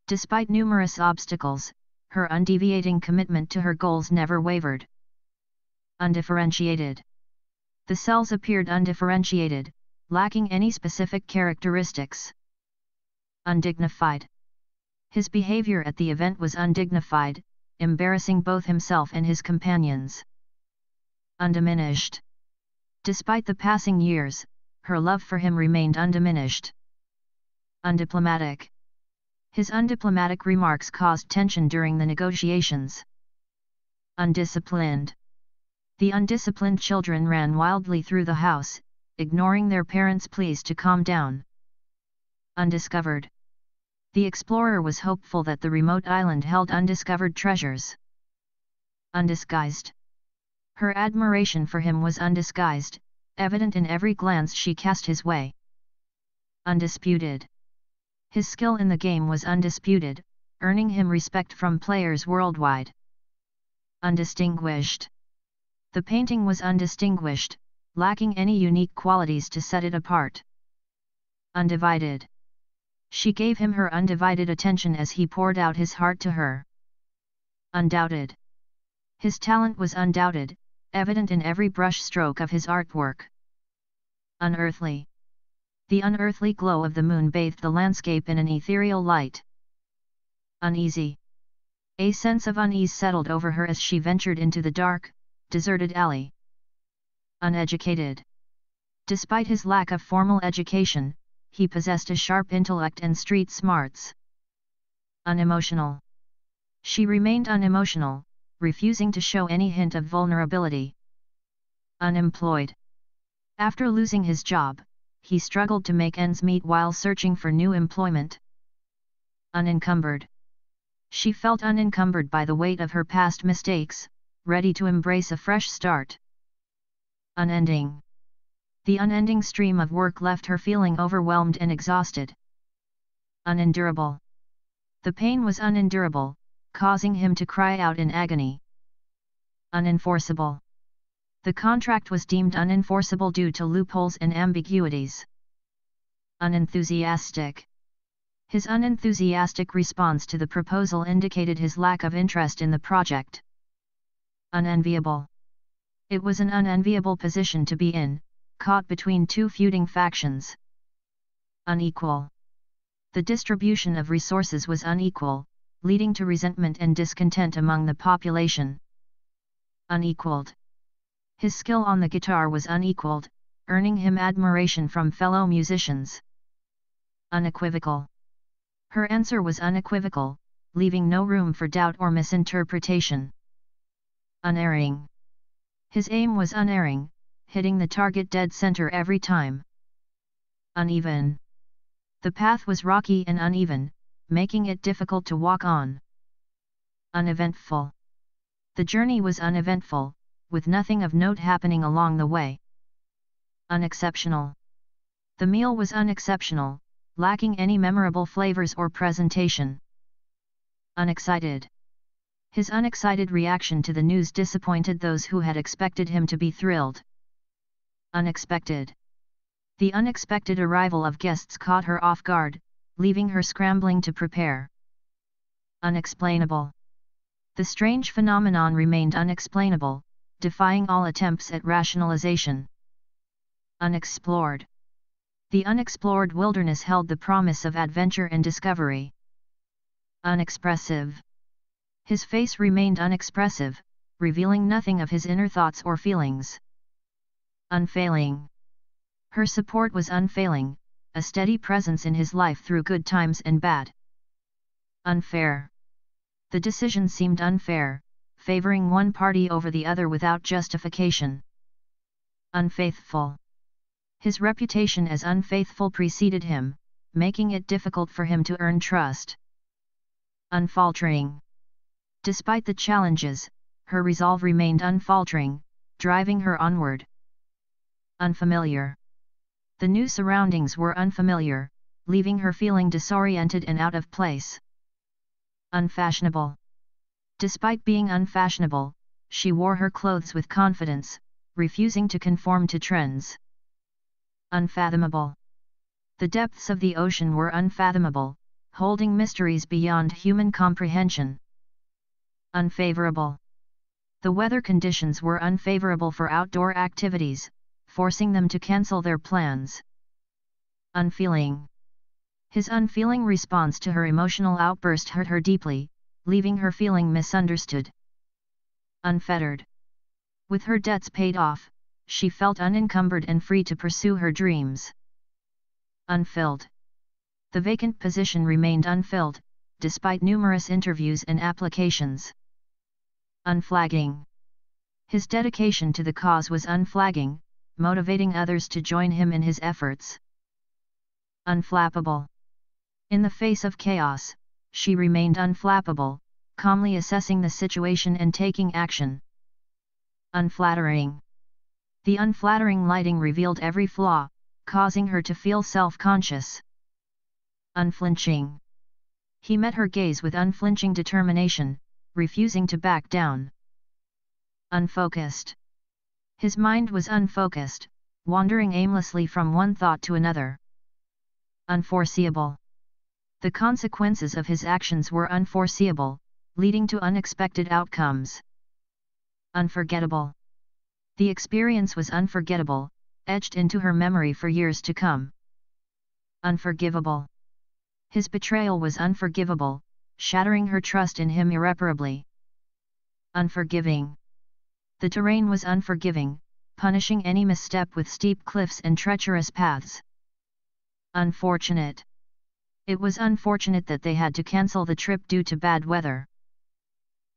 Despite numerous obstacles, her undeviating commitment to her goals never wavered. Undifferentiated. The cells appeared undifferentiated, lacking any specific characteristics. Undignified. His behavior at the event was undignified, embarrassing both himself and his companions. Undiminished. Despite the passing years, her love for him remained undiminished. Undiplomatic. His undiplomatic remarks caused tension during the negotiations. Undisciplined. The undisciplined children ran wildly through the house, ignoring their parents' pleas to calm down. Undiscovered. The explorer was hopeful that the remote island held undiscovered treasures. Undisguised. Her admiration for him was undisguised, evident in every glance she cast his way. Undisputed. His skill in the game was undisputed, earning him respect from players worldwide. Undistinguished. The painting was undistinguished, lacking any unique qualities to set it apart. Undivided. She gave him her undivided attention as he poured out his heart to her. Undoubted. His talent was undoubted, evident in every brush stroke of his artwork. Unearthly. The unearthly glow of the moon bathed the landscape in an ethereal light. Uneasy. A sense of unease settled over her as she ventured into the dark, deserted alley. Uneducated. Despite his lack of formal education, he possessed a sharp intellect and street smarts. Unemotional. She remained unemotional, refusing to show any hint of vulnerability. Unemployed. After losing his job, he struggled to make ends meet while searching for new employment. Unencumbered. She felt unencumbered by the weight of her past mistakes, ready to embrace a fresh start. Unending. The unending stream of work left her feeling overwhelmed and exhausted. Unendurable. The pain was unendurable, causing him to cry out in agony. Unenforceable. The contract was deemed unenforceable due to loopholes and ambiguities. Unenthusiastic. His unenthusiastic response to the proposal indicated his lack of interest in the project. Unenviable. It was an unenviable position to be in, caught between two feuding factions. Unequal. The distribution of resources was unequal, leading to resentment and discontent among the population. Unequaled. His skill on the guitar was unequaled, earning him admiration from fellow musicians. Unequivocal. Her answer was unequivocal, leaving no room for doubt or misinterpretation. Unerring. His aim was unerring, hitting the target dead center every time. Uneven. The path was rocky and uneven, making it difficult to walk on. Uneventful. The journey was uneventful, with nothing of note happening along the way. Unexceptional. The meal was unexceptional, lacking any memorable flavors or presentation. Unexcited. His unexcited reaction to the news disappointed those who had expected him to be thrilled. Unexpected. The unexpected arrival of guests caught her off guard, leaving her scrambling to prepare. Unexplainable. The strange phenomenon remained unexplainable, defying all attempts at rationalization. Unexplored. The unexplored wilderness held the promise of adventure and discovery. Unexpressive. His face remained unexpressive, revealing nothing of his inner thoughts or feelings. Unfailing. Her support was unfailing, a steady presence in his life through good times and bad. Unfair. The decision seemed unfair, favoring one party over the other without justification. Unfaithful. His reputation as unfaithful preceded him, making it difficult for him to earn trust. Unfaltering. Despite the challenges, her resolve remained unfaltering, driving her onward. Unfamiliar. The new surroundings were unfamiliar, leaving her feeling disoriented and out of place. Unfashionable. Despite being unfashionable, she wore her clothes with confidence, refusing to conform to trends. Unfathomable. The depths of the ocean were unfathomable, holding mysteries beyond human comprehension. Unfavorable. The weather conditions were unfavorable for outdoor activities, forcing them to cancel their plans. Unfeeling. His unfeeling response to her emotional outburst hurt her deeply, leaving her feeling misunderstood. Unfettered. With her debts paid off, she felt unencumbered and free to pursue her dreams. Unfilled. The vacant position remained unfilled, despite numerous interviews and applications. Unflagging. His dedication to the cause was unflagging, motivating others to join him in his efforts. Unflappable. In the face of chaos, she remained unflappable, calmly assessing the situation and taking action. Unflattering. The unflattering lighting revealed every flaw, causing her to feel self-conscious. Unflinching. He met her gaze with unflinching determination, refusing to back down. Unfocused. His mind was unfocused, wandering aimlessly from one thought to another. Unforeseeable. The consequences of his actions were unforeseeable, leading to unexpected outcomes. Unforgettable. The experience was unforgettable, etched into her memory for years to come. Unforgivable. His betrayal was unforgivable, shattering her trust in him irreparably. Unforgiving. The terrain was unforgiving, punishing any misstep with steep cliffs and treacherous paths. Unfortunate. It was unfortunate that they had to cancel the trip due to bad weather.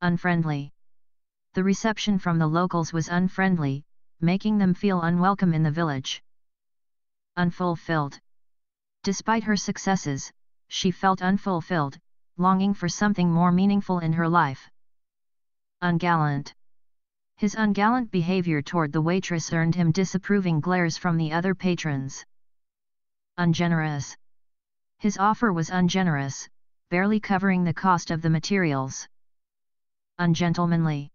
Unfriendly. The reception from the locals was unfriendly, making them feel unwelcome in the village. Unfulfilled. Despite her successes, she felt unfulfilled, longing for something more meaningful in her life. Ungallant. His ungallant behavior toward the waitress earned him disapproving glares from the other patrons. Ungenerous. His offer was ungenerous, barely covering the cost of the materials. Ungentlemanly.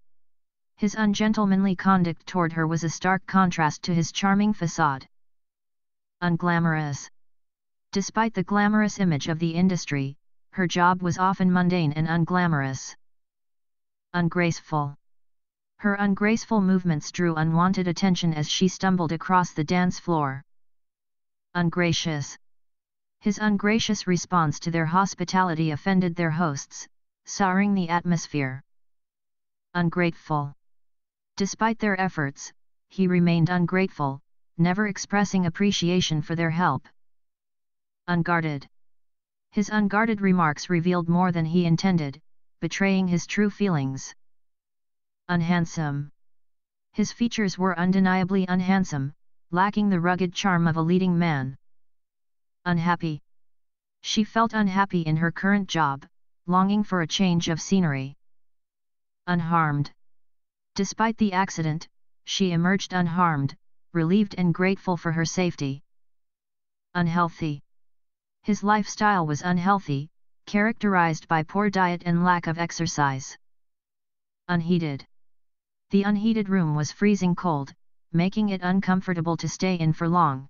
His ungentlemanly conduct toward her was a stark contrast to his charming facade. Unglamorous. Despite the glamorous image of the industry, her job was often mundane and unglamorous. Ungraceful. Her ungraceful movements drew unwanted attention as she stumbled across the dance floor. Ungracious. His ungracious response to their hospitality offended their hosts, souring the atmosphere. Ungrateful. Despite their efforts, he remained ungrateful, never expressing appreciation for their help. Unguarded. His unguarded remarks revealed more than he intended, betraying his true feelings. Unhandsome. His features were undeniably unhandsome, lacking the rugged charm of a leading man. Unhappy. She felt unhappy in her current job, longing for a change of scenery. Unharmed. Despite the accident, she emerged unharmed, relieved and grateful for her safety. Unhealthy. His lifestyle was unhealthy, characterized by poor diet and lack of exercise. Unheated. The unheated room was freezing cold, making it uncomfortable to stay in for long.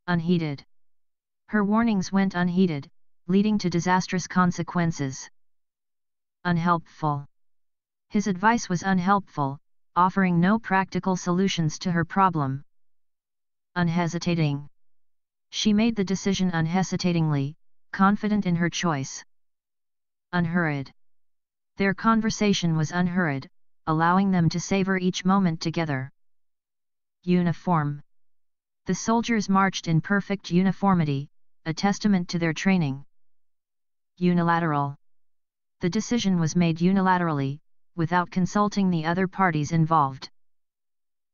Unheeded. Her warnings went unheeded, leading to disastrous consequences. Unhelpful. His advice was unhelpful, offering no practical solutions to her problem. Unhesitating. She made the decision unhesitatingly, confident in her choice. Unhurried. Their conversation was unhurried, allowing them to savor each moment together. Uniform. The soldiers marched in perfect uniformity, a testament to their training. Unilateral. The decision was made unilaterally, without consulting the other parties involved.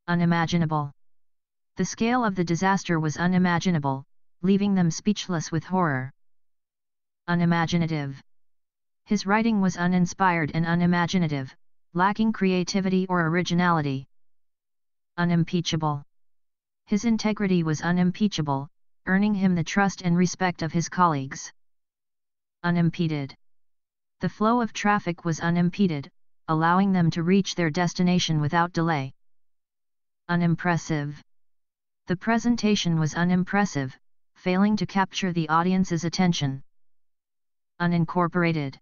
Unimaginable. The scale of the disaster was unimaginable, leaving them speechless with horror. Unimaginative. His writing was uninspired and unimaginative, lacking creativity or originality. Unimpeachable. His integrity was unimpeachable, earning him the trust and respect of his colleagues. Unimpeded. The flow of traffic was unimpeded, allowing them to reach their destination without delay. Unimpressive. The presentation was unimpressive, failing to capture the audience's attention. Unincorporated.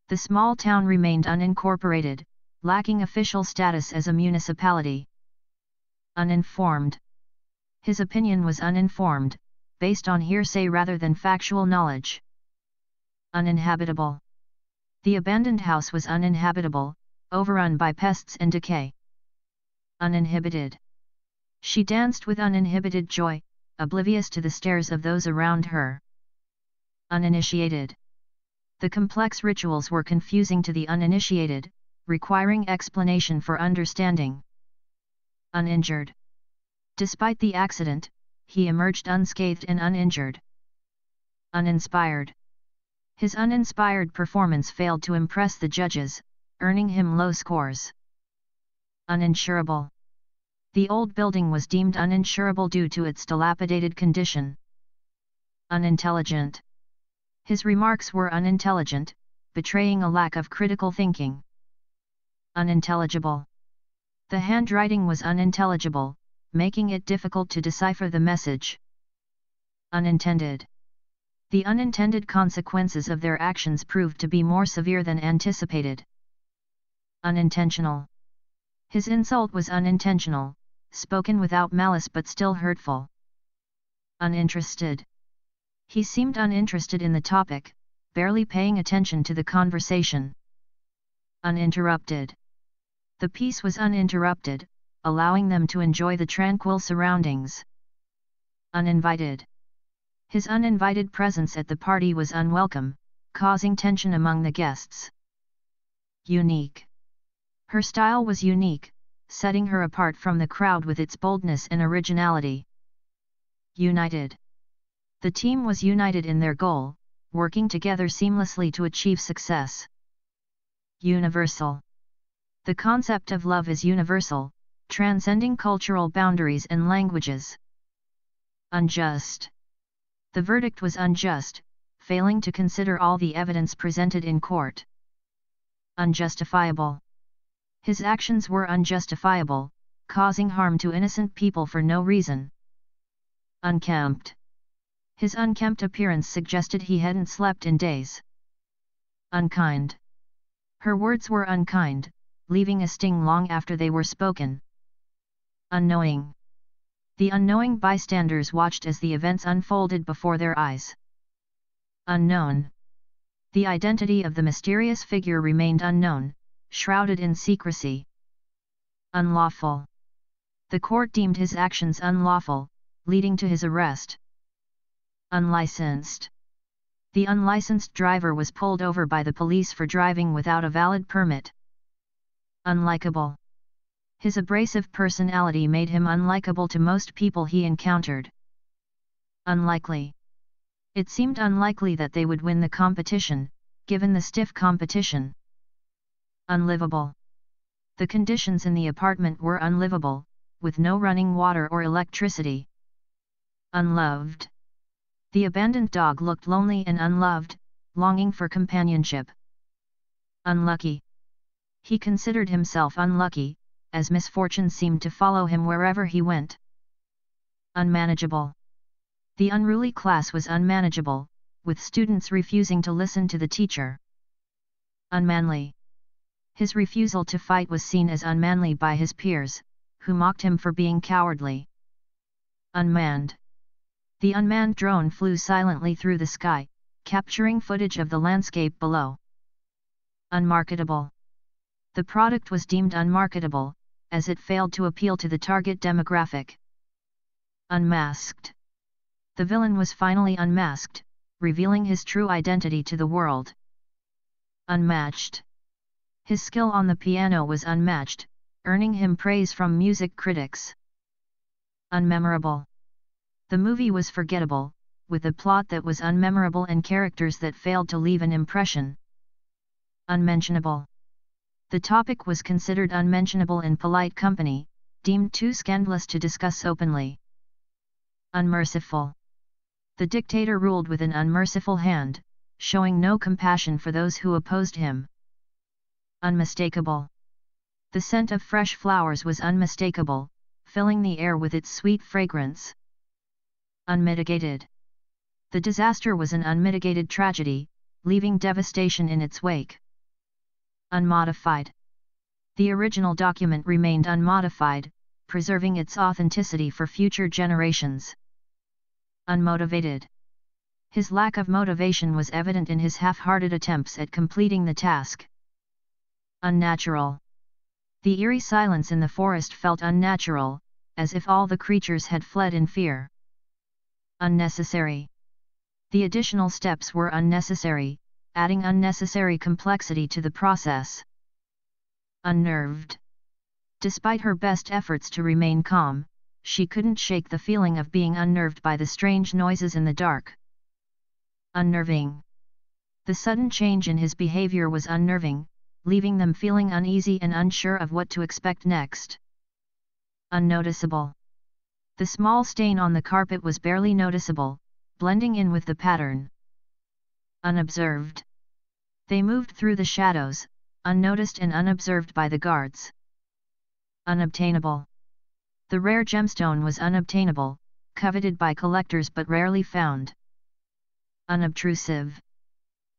The small town remained unincorporated, lacking official status as a municipality. Uninformed. His opinion was uninformed, based on hearsay rather than factual knowledge. Uninhabitable. The abandoned house was uninhabitable, overrun by pests and decay. Uninhibited. She danced with uninhibited joy, oblivious to the stares of those around her. Uninitiated. The complex rituals were confusing to the uninitiated, requiring explanation for understanding. Uninjured. Despite the accident, he emerged unscathed and uninjured. Uninspired. His uninspired performance failed to impress the judges, earning him low scores. Uninsurable. The old building was deemed uninsurable due to its dilapidated condition. Unintelligent. His remarks were unintelligent, betraying a lack of critical thinking. Unintelligible. The handwriting was unintelligible, making it difficult to decipher the message. Unintended. The unintended consequences of their actions proved to be more severe than anticipated. Unintentional. His insult was unintentional, spoken without malice but still hurtful. Uninterested. He seemed uninterested in the topic, barely paying attention to the conversation. Uninterrupted. The piece was uninterrupted, allowing them to enjoy the tranquil surroundings. Uninvited. His uninvited presence at the party was unwelcome, causing tension among the guests. Unique. Her style was unique, setting her apart from the crowd with its boldness and originality. United. The team was united in their goal, working together seamlessly to achieve success. Universal. The concept of love is universal, transcending cultural boundaries and languages. Unjust. The verdict was unjust, failing to consider all the evidence presented in court. Unjustifiable. His actions were unjustifiable, causing harm to innocent people for no reason. Unkempt. His unkempt appearance suggested he hadn't slept in days. Unkind. Her words were unkind, leaving a sting long after they were spoken. Unknowing. The unknowing bystanders watched as the events unfolded before their eyes. Unknown. The identity of the mysterious figure remained unknown, shrouded in secrecy. Unlawful. The court deemed his actions unlawful, leading to his arrest. Unlicensed. The unlicensed driver was pulled over by the police for driving without a valid permit. Unlikable. His abrasive personality made him unlikable to most people he encountered. Unlikely. It seemed unlikely that they would win the competition, given the stiff competition. Unlivable. The conditions in the apartment were unlivable, with no running water or electricity. Unloved. The abandoned dog looked lonely and unloved, longing for companionship. Unlucky. He considered himself unlucky, as misfortune seemed to follow him wherever he went. Unmanageable. The unruly class was unmanageable, with students refusing to listen to the teacher. Unmanly. His refusal to fight was seen as unmanly by his peers, who mocked him for being cowardly. Unmanned. The unmanned drone flew silently through the sky, capturing footage of the landscape below. Unmarketable. The product was deemed unmarketable, as it failed to appeal to the target demographic. Unmasked. The villain was finally unmasked, revealing his true identity to the world. Unmatched. His skill on the piano was unmatched, earning him praise from music critics. Unmemorable. The movie was forgettable, with a plot that was unmemorable and characters that failed to leave an impression. Unmentionable. The topic was considered unmentionable in polite company, deemed too scandalous to discuss openly. Unmerciful. The dictator ruled with an unmerciful hand, showing no compassion for those who opposed him. Unmistakable. The scent of fresh flowers was unmistakable, filling the air with its sweet fragrance. Unmitigated. The disaster was an unmitigated tragedy, leaving devastation in its wake. Unmodified. The original document remained unmodified, preserving its authenticity for future generations. Unmotivated. His lack of motivation was evident in his half-hearted attempts at completing the task. Unnatural. The eerie silence in the forest felt unnatural, as if all the creatures had fled in fear. Unnecessary. The additional steps were unnecessary, adding unnecessary complexity to the process. Unnerved. Despite her best efforts to remain calm, she couldn't shake the feeling of being unnerved by the strange noises in the dark. Unnerving. The sudden change in his behavior was unnerving, leaving them feeling uneasy and unsure of what to expect next. Unnoticeable. The small stain on the carpet was barely noticeable, blending in with the pattern. Unobserved. They moved through the shadows, unnoticed and unobserved by the guards. Unobtainable. The rare gemstone was unobtainable, coveted by collectors but rarely found. Unobtrusive.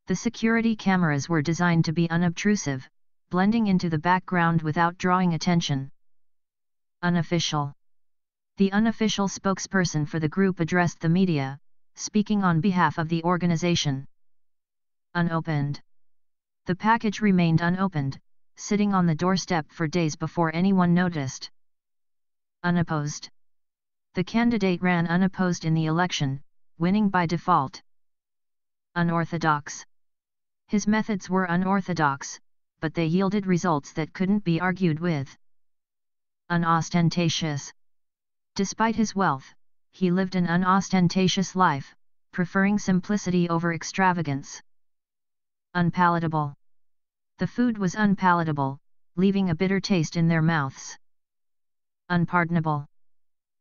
The security cameras were designed to be unobtrusive, blending into the background without drawing attention. Unofficial. The unofficial spokesperson for the group addressed the media, speaking on behalf of the organization. Unopened. The package remained unopened, sitting on the doorstep for days before anyone noticed. Unopposed. The candidate ran unopposed in the election, winning by default. Unorthodox. His methods were unorthodox, but they yielded results that couldn't be argued with. Unostentatious. Despite his wealth, he lived an unostentatious life, preferring simplicity over extravagance. Unpalatable. The food was unpalatable, leaving a bitter taste in their mouths. Unpardonable.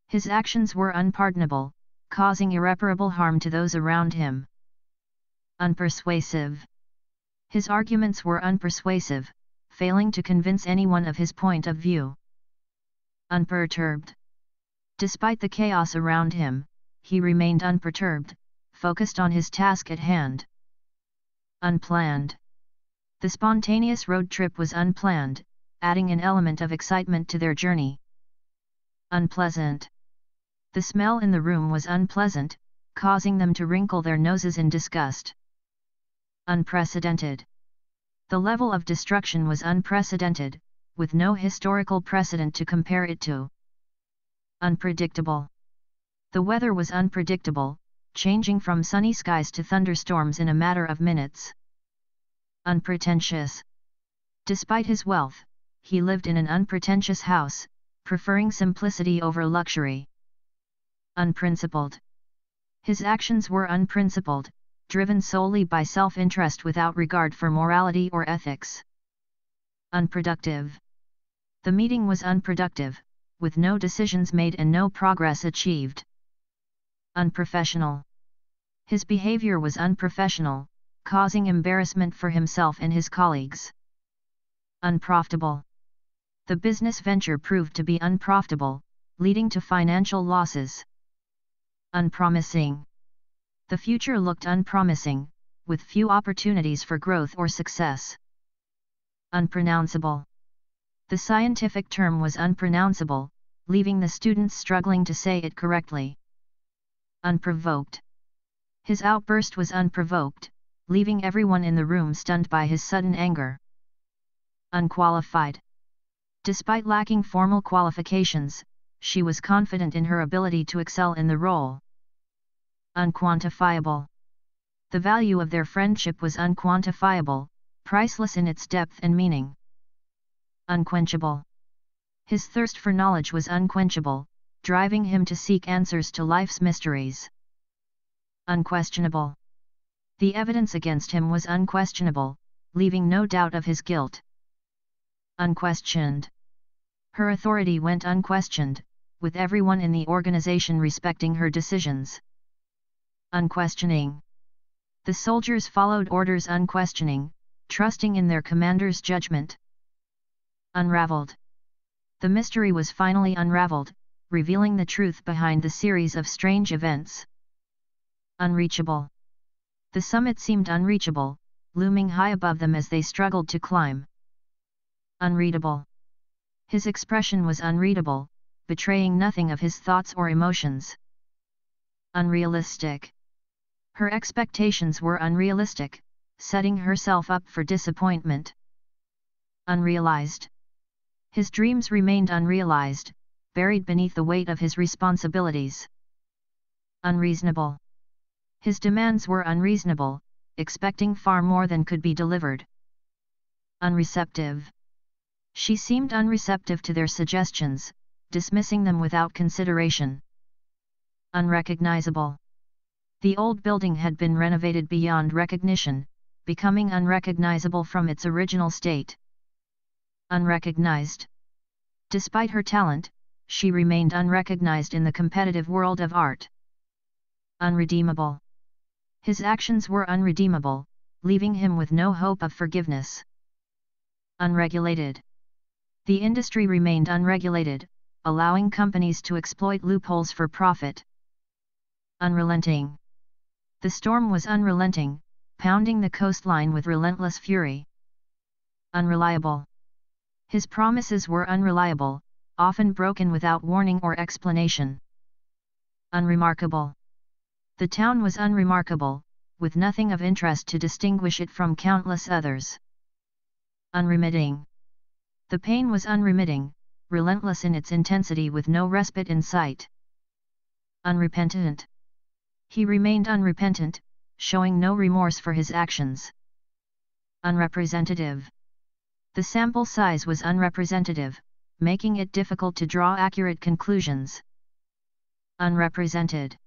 His actions were unpardonable, causing irreparable harm to those around him. Unpersuasive. His arguments were unpersuasive, failing to convince anyone of his point of view. Unperturbed. Despite the chaos around him, he remained unperturbed, focused on his task at hand. Unplanned. The spontaneous road trip was unplanned, adding an element of excitement to their journey. Unpleasant. The smell in the room was unpleasant, causing them to wrinkle their noses in disgust. Unprecedented. The level of destruction was unprecedented, with no historical precedent to compare it to. Unpredictable. The weather was unpredictable, changing from sunny skies to thunderstorms in a matter of minutes. Unpretentious. Despite his wealth, he lived in an unpretentious house, preferring simplicity over luxury. Unprincipled. His actions were unprincipled, driven solely by self-interest without regard for morality or ethics. Unproductive. The meeting was unproductive, with no decisions made and no progress achieved. Unprofessional. His behavior was unprofessional, causing embarrassment for himself and his colleagues. Unprofitable. The business venture proved to be unprofitable, leading to financial losses. Unpromising. The future looked unpromising, with few opportunities for growth or success. Unpronounceable. The scientific term was unpronounceable, leaving the students struggling to say it correctly. Unprovoked. His outburst was unprovoked, leaving everyone in the room stunned by his sudden anger. Unqualified. Despite lacking formal qualifications, she was confident in her ability to excel in the role. Unquantifiable. The value of their friendship was unquantifiable, priceless in its depth and meaning. Unquenchable. His thirst for knowledge was unquenchable, driving him to seek answers to life's mysteries. Unquestionable. The evidence against him was unquestionable, leaving no doubt of his guilt. Unquestioned. Her authority went unquestioned, with everyone in the organization respecting her decisions. Unquestioning. The soldiers followed orders unquestioning, trusting in their commander's judgment. Unraveled. The mystery was finally unraveled, revealing the truth behind the series of strange events. Unreachable. The summit seemed unreachable, looming high above them as they struggled to climb. Unreadable. His expression was unreadable, betraying nothing of his thoughts or emotions. Unrealistic. Her expectations were unrealistic, setting herself up for disappointment. Unrealized. His dreams remained unrealized, buried beneath the weight of his responsibilities. Unreasonable. His demands were unreasonable, expecting far more than could be delivered. Unreceptive. She seemed unreceptive to their suggestions, dismissing them without consideration. Unrecognizable. The old building had been renovated beyond recognition, becoming unrecognizable from its original state. Unrecognized. Despite her talent, she remained unrecognized in the competitive world of art. Unredeemable. His actions were unredeemable, leaving him with no hope of forgiveness. Unregulated. The industry remained unregulated, allowing companies to exploit loopholes for profit. Unrelenting. The storm was unrelenting, pounding the coastline with relentless fury. Unreliable. His promises were unreliable, often broken without warning or explanation. Unremarkable. The town was unremarkable, with nothing of interest to distinguish it from countless others. Unremitting. The pain was unremitting, relentless in its intensity with no respite in sight. Unrepentant. He remained unrepentant, showing no remorse for his actions. Unrepresentative. The sample size was unrepresentative, making it difficult to draw accurate conclusions. Unrepresented.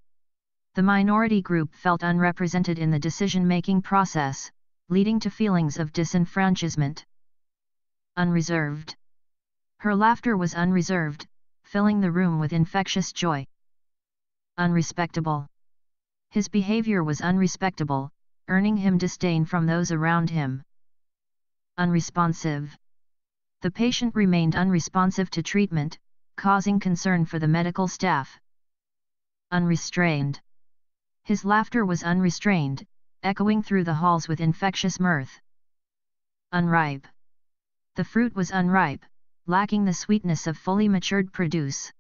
The minority group felt unrepresented in the decision-making process, leading to feelings of disenfranchisement. Unreserved. Her laughter was unreserved, filling the room with infectious joy. Unrespectable. His behavior was unrespectable, earning him disdain from those around him. Unresponsive. The patient remained unresponsive to treatment, causing concern for the medical staff. Unrestrained. His laughter was unrestrained, echoing through the halls with infectious mirth. Unripe. The fruit was unripe, lacking the sweetness of fully matured produce.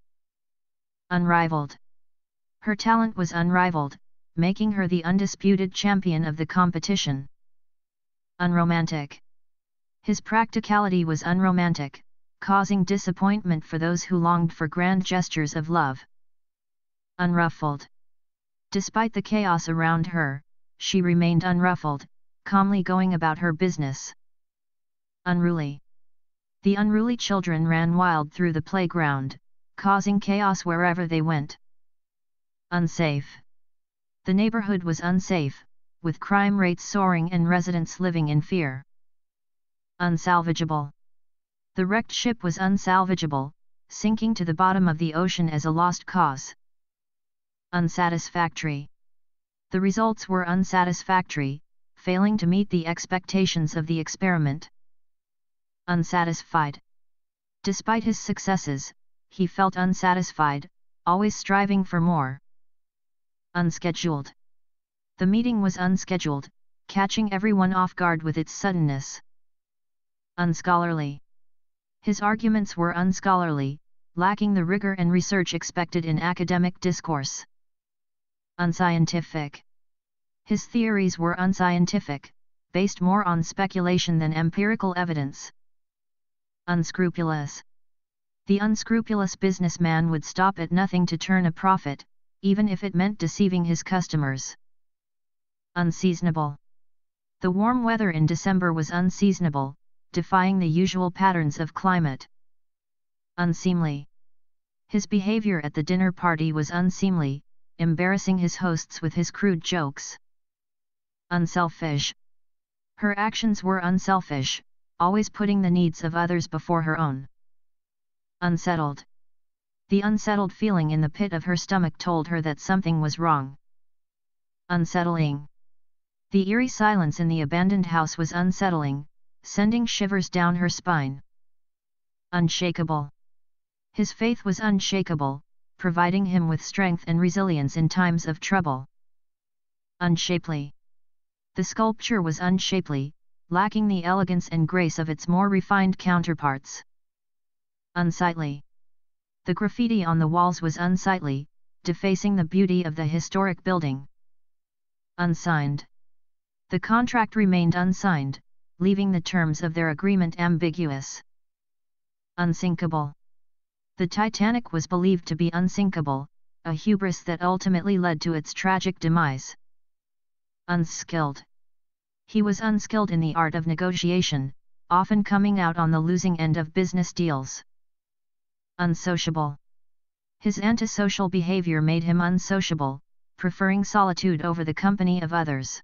Unrivaled. Her talent was unrivaled, making her the undisputed champion of the competition. Unromantic. His practicality was unromantic, causing disappointment for those who longed for grand gestures of love. Unruffled. Despite the chaos around her, she remained unruffled, calmly going about her business. Unruly. The unruly children ran wild through the playground, causing chaos wherever they went. Unsafe. The neighborhood was unsafe, with crime rates soaring and residents living in fear. Unsalvageable. The wrecked ship was unsalvageable, sinking to the bottom of the ocean as a lost cause. Unsatisfactory. The results were unsatisfactory, failing to meet the expectations of the experiment. Unsatisfied. Despite his successes, he felt unsatisfied, always striving for more. Unscheduled. The meeting was unscheduled, catching everyone off guard with its suddenness. Unscholarly. His arguments were unscholarly, lacking the rigor and research expected in academic discourse. Unscientific. His theories were unscientific, based more on speculation than empirical evidence. Unscrupulous. The unscrupulous businessman would stop at nothing to turn a profit, even if it meant deceiving his customers. Unseasonable. The warm weather in December was unseasonable, defying the usual patterns of climate. Unseemly. His behavior at the dinner party was unseemly, embarrassing his hosts with his crude jokes. Unselfish. Her actions were unselfish, always putting the needs of others before her own. Unsettled. The unsettled feeling in the pit of her stomach told her that something was wrong. Unsettling. The eerie silence in the abandoned house was unsettling, sending shivers down her spine. Unshakable. His faith was unshakable, providing him with strength and resilience in times of trouble. Unshapely. The sculpture was unshapely, lacking the elegance and grace of its more refined counterparts. Unsightly. The graffiti on the walls was unsightly, defacing the beauty of the historic building. Unsigned. The contract remained unsigned, leaving the terms of their agreement ambiguous. Unsinkable. The Titanic was believed to be unsinkable, a hubris that ultimately led to its tragic demise. Unskilled. He was unskilled in the art of negotiation, often coming out on the losing end of business deals. Unsociable. His antisocial behavior made him unsociable, preferring solitude over the company of others.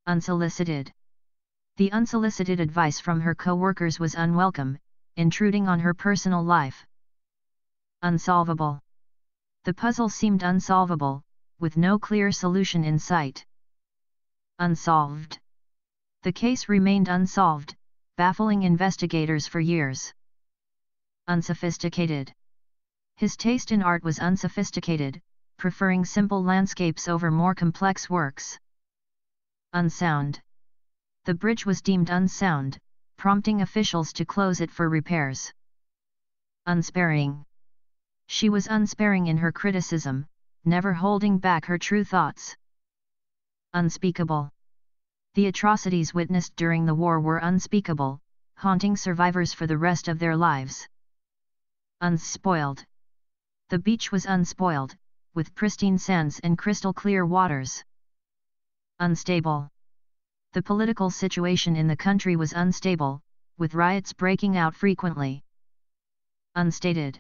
Unsolicited. The unsolicited advice from her co-workers was unwelcome, intruding on her personal life. Unsolvable. The puzzle seemed unsolvable, with no clear solution in sight. Unsolved. The case remained unsolved, baffling investigators for years. Unsophisticated. His taste in art was unsophisticated, preferring simple landscapes over more complex works. Unsound. The bridge was deemed unsound, prompting officials to close it for repairs. Unsparing. She was unsparing in her criticism, never holding back her true thoughts. Unspeakable. The atrocities witnessed during the war were unspeakable, haunting survivors for the rest of their lives. Unspoiled. The beach was unspoiled, with pristine sands and crystal clear waters. Unstable. The political situation in the country was unstable, with riots breaking out frequently. Unstated.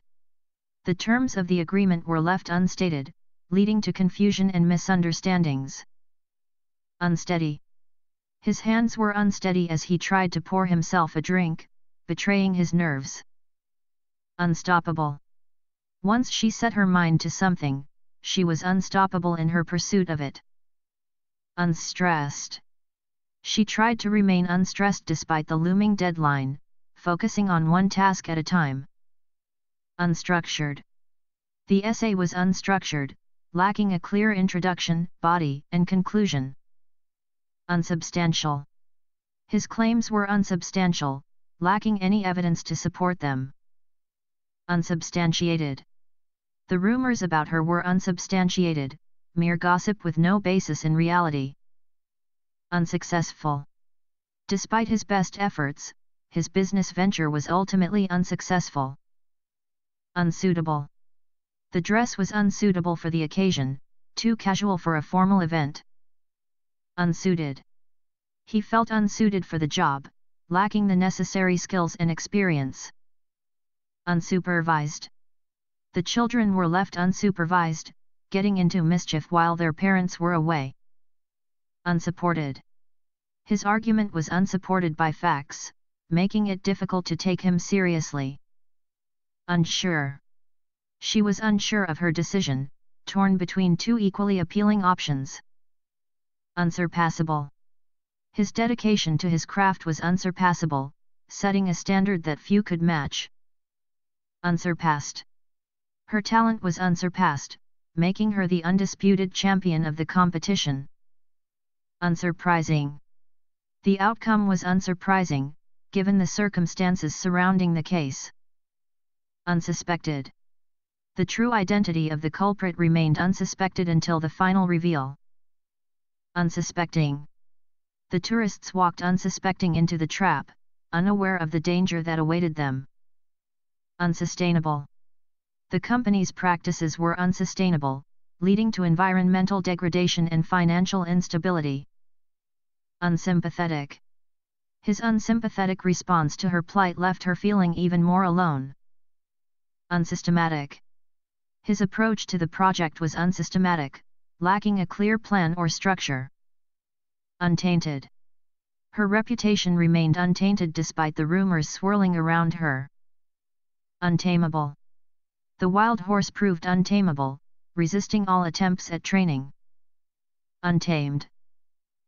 The terms of the agreement were left unstated, leading to confusion and misunderstandings. Unsteady. His hands were unsteady as he tried to pour himself a drink, betraying his nerves. Unstoppable. Once she set her mind to something, she was unstoppable in her pursuit of it. Unstressed. She tried to remain unstressed despite the looming deadline, focusing on one task at a time. Unstructured. The essay was unstructured, lacking a clear introduction, body, and conclusion. Unsubstantial. His claims were unsubstantial, lacking any evidence to support them. Unsubstantiated. The rumors about her were unsubstantiated, mere gossip with no basis in reality. Unsuccessful. Despite his best efforts, his business venture was ultimately unsuccessful. Unsuitable. The dress was unsuitable for the occasion, too casual for a formal event. Unsuited. He felt unsuited for the job, lacking the necessary skills and experience. Unsupervised. The children were left unsupervised, getting into mischief while their parents were away. Unsupported. His argument was unsupported by facts, making it difficult to take him seriously. Unsure. She was unsure of her decision, torn between two equally appealing options. Unsurpassable. His dedication to his craft was unsurpassable, setting a standard that few could match. Unsurpassed. Her talent was unsurpassed, making her the undisputed champion of the competition. Unsurprising. The outcome was unsurprising, given the circumstances surrounding the case. Unsuspected. The true identity of the culprit remained unsuspected until the final reveal. Unsuspecting. The tourists walked unsuspecting into the trap, unaware of the danger that awaited them. Unsustainable. The company's practices were unsustainable, leading to environmental degradation and financial instability. Unsympathetic. His unsympathetic response to her plight left her feeling even more alone. Unsystematic. His approach to the project was unsystematic, lacking a clear plan or structure. Untainted. Her reputation remained untainted despite the rumors swirling around her. Untamable. The wild horse proved untamable, resisting all attempts at training. Untamed.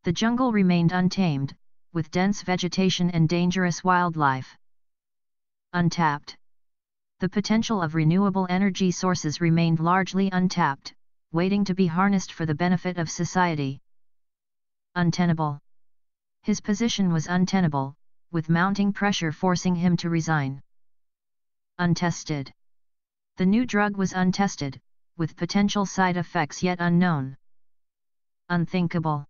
The jungle remained untamed, with dense vegetation and dangerous wildlife. Untapped. The potential of renewable energy sources remained largely untapped, waiting to be harnessed for the benefit of society. Untenable. His position was untenable, with mounting pressure forcing him to resign. Untested. The new drug was untested, with potential side effects yet unknown. Unthinkable.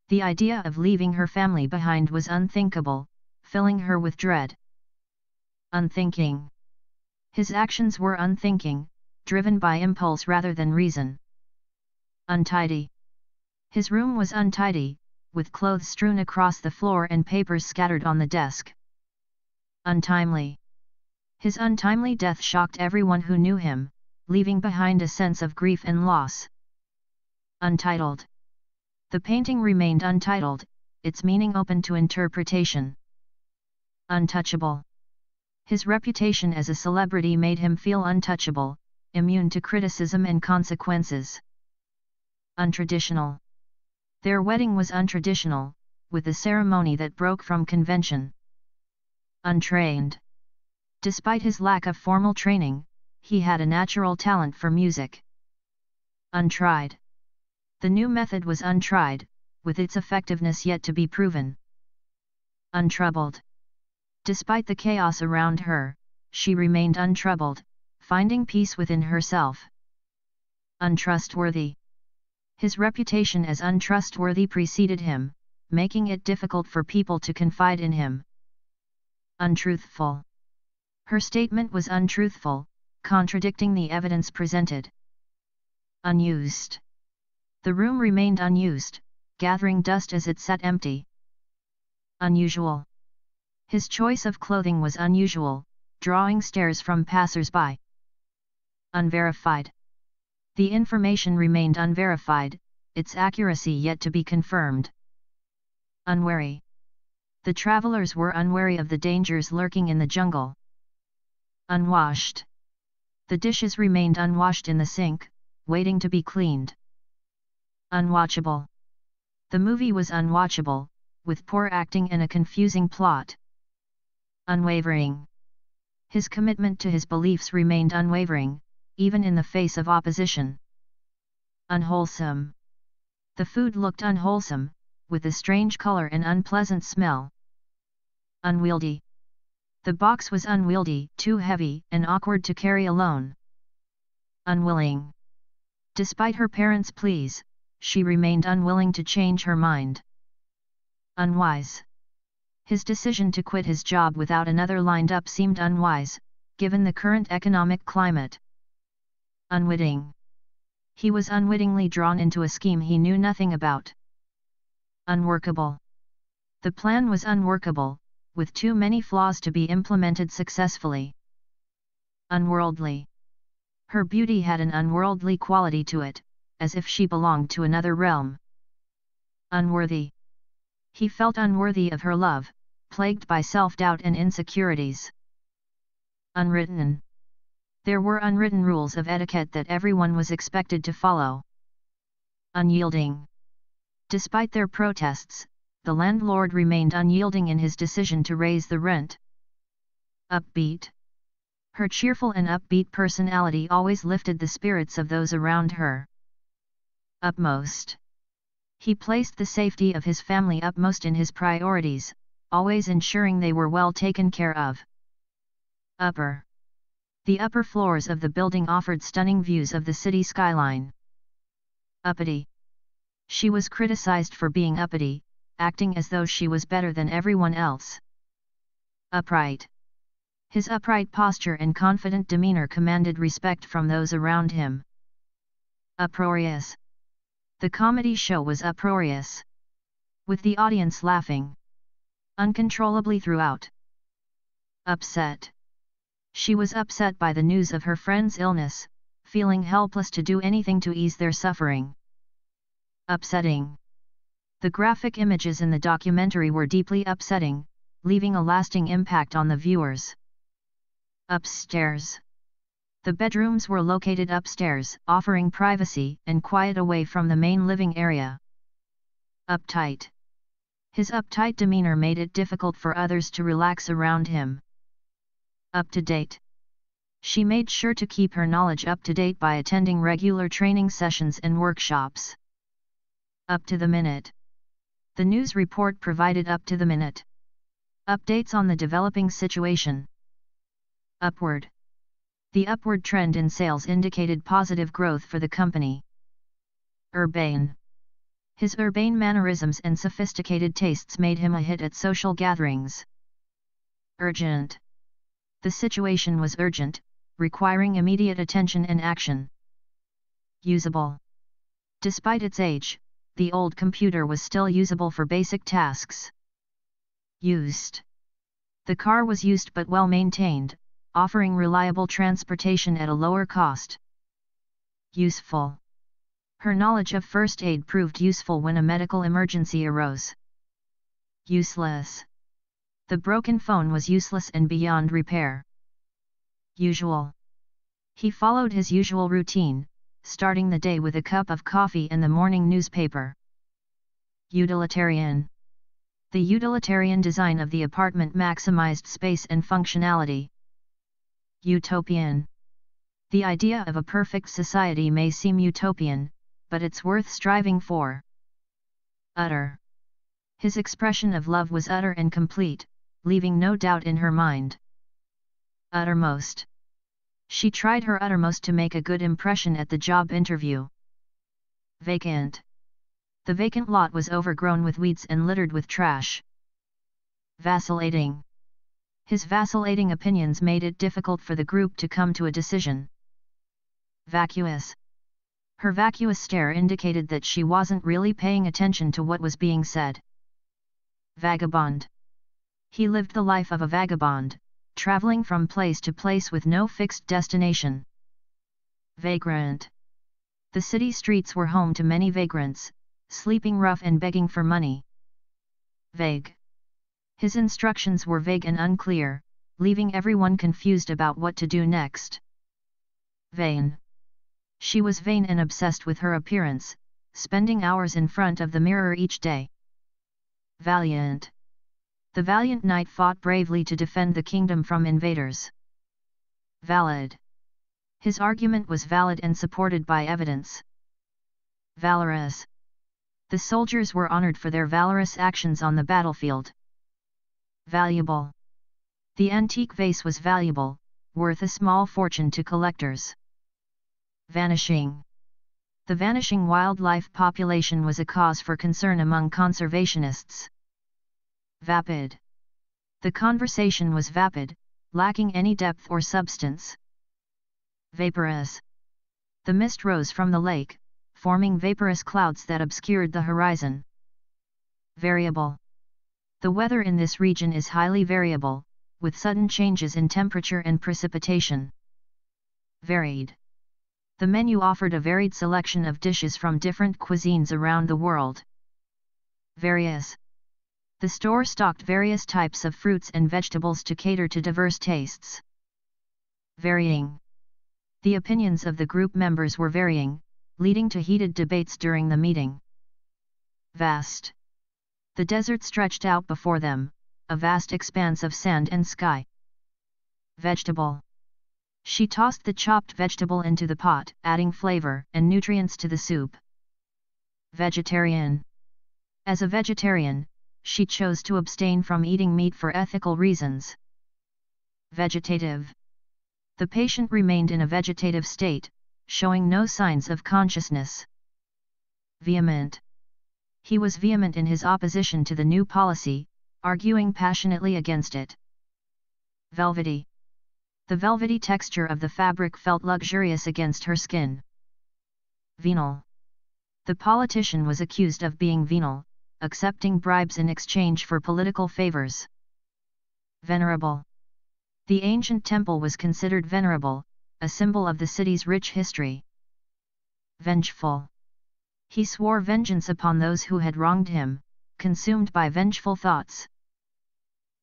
The idea of leaving her family behind was unthinkable, filling her with dread. Unthinking. His actions were unthinking, driven by impulse rather than reason. Untidy. His room was untidy, with clothes strewn across the floor and papers scattered on the desk. Untimely. His untimely death shocked everyone who knew him, leaving behind a sense of grief and loss. Untitled. The painting remained untitled, its meaning open to interpretation. Untouchable. His reputation as a celebrity made him feel untouchable, immune to criticism and consequences. Untraditional. Their wedding was untraditional, with a ceremony that broke from convention. Untrained. Despite his lack of formal training, he had a natural talent for music. Untried. The new method was untried, with its effectiveness yet to be proven. Untroubled. Despite the chaos around her, she remained untroubled, finding peace within herself. Untrustworthy. His reputation as untrustworthy preceded him, making it difficult for people to confide in him. Untruthful. Her statement was untruthful, contradicting the evidence presented. Unused. The room remained unused, gathering dust as it sat empty. Unusual. His choice of clothing was unusual, drawing stares from passers-by. Unverified. The information remained unverified, its accuracy yet to be confirmed. Unwary. The travelers were unwary of the dangers lurking in the jungle. Unwashed. The dishes remained unwashed in the sink, waiting to be cleaned. Unwatchable. The movie was unwatchable, with poor acting and a confusing plot. Unwavering. His commitment to his beliefs remained unwavering, even in the face of opposition. Unwholesome. The food looked unwholesome, with a strange color and unpleasant smell. Unwieldy. The box was unwieldy, too heavy and awkward to carry alone. Unwilling. Despite her parents' pleas, she remained unwilling to change her mind. Unwise. His decision to quit his job without another lined up seemed unwise, given the current economic climate. Unwitting. He was unwittingly drawn into a scheme he knew nothing about. Unworkable. The plan was unworkable, with too many flaws to be implemented successfully. Unworldly. Her beauty had an unworldly quality to it, as if she belonged to another realm. Unworthy. He felt unworthy of her love, plagued by self-doubt and insecurities. Unwritten. There were unwritten rules of etiquette that everyone was expected to follow. Unyielding. Despite their protests, the landlord remained unyielding in his decision to raise the rent. Upbeat. Her cheerful and upbeat personality always lifted the spirits of those around her. Upmost. He placed the safety of his family upmost in his priorities, always ensuring they were well taken care of. Upper. The upper floors of the building offered stunning views of the city skyline. Uppity. She was criticized for being uppity, acting as though she was better than everyone else. Upright. His upright posture and confident demeanor commanded respect from those around him. Uproarious. The comedy show was uproarious, with the audience laughing uncontrollably throughout. Upset. She was upset by the news of her friend's illness, feeling helpless to do anything to ease their suffering. Upsetting. The graphic images in the documentary were deeply upsetting, leaving a lasting impact on the viewers. Upstairs. The bedrooms were located upstairs, offering privacy and quiet away from the main living area. Uptight. His uptight demeanor made it difficult for others to relax around him. Up to date. She made sure to keep her knowledge up to date by attending regular training sessions and workshops. Up to the minute. The news report provided up to the minute updates on the developing situation. Upward. The upward trend in sales indicated positive growth for the company. Urbane. His urbane mannerisms and sophisticated tastes made him a hit at social gatherings. Urgent. The situation was urgent, requiring immediate attention and action. Usable. Despite its age, the old computer was still usable for basic tasks. Used. The car was used but well maintained, offering reliable transportation at a lower cost. Useful. Her knowledge of first aid proved useful when a medical emergency arose. Useless. The broken phone was useless and beyond repair. Usual. He followed his usual routine, starting the day with a cup of coffee and the morning newspaper. Utilitarian. The utilitarian design of the apartment maximized space and functionality. Utopian. The idea of a perfect society may seem utopian, but it's worth striving for. Utter. His expression of love was utter and complete, leaving no doubt in her mind. Uttermost. She tried her uttermost to make a good impression at the job interview. Vacant. The vacant lot was overgrown with weeds and littered with trash. Vacillating. His vacillating opinions made it difficult for the group to come to a decision. Vacuous. Her vacuous stare indicated that she wasn't really paying attention to what was being said. Vagabond. He lived the life of a vagabond, traveling from place to place with no fixed destination. Vagrant. The city streets were home to many vagrants, sleeping rough and begging for money. Vague. His instructions were vague and unclear, leaving everyone confused about what to do next. Vain. She was vain and obsessed with her appearance, spending hours in front of the mirror each day. Valiant. The valiant knight fought bravely to defend the kingdom from invaders. Valid. His argument was valid and supported by evidence. Valorous. The soldiers were honored for their valorous actions on the battlefield. Valuable. The antique vase was valuable, worth a small fortune to collectors. Vanishing. The vanishing wildlife population was a cause for concern among conservationists. Vapid. The conversation was vapid, lacking any depth or substance. Vaporous. The mist rose from the lake, forming vaporous clouds that obscured the horizon. Variable. The weather in this region is highly variable, with sudden changes in temperature and precipitation. Varied. The menu offered a varied selection of dishes from different cuisines around the world. Various. The store stocked various types of fruits and vegetables to cater to diverse tastes. Varying. The opinions of the group members were varying, leading to heated debates during the meeting. Vast. The desert stretched out before them, a vast expanse of sand and sky. Vegetable. She tossed the chopped vegetable into the pot, adding flavor and nutrients to the soup. Vegetarian. As a vegetarian, she chose to abstain from eating meat for ethical reasons. Vegetative. The patient remained in a vegetative state, showing no signs of consciousness. Vehement. He was vehement in his opposition to the new policy, arguing passionately against it. Velvety. The velvety texture of the fabric felt luxurious against her skin. Venal. The politician was accused of being venal, accepting bribes in exchange for political favors. Venerable. The ancient temple was considered venerable, a symbol of the city's rich history. Vengeful. He swore vengeance upon those who had wronged him, consumed by vengeful thoughts.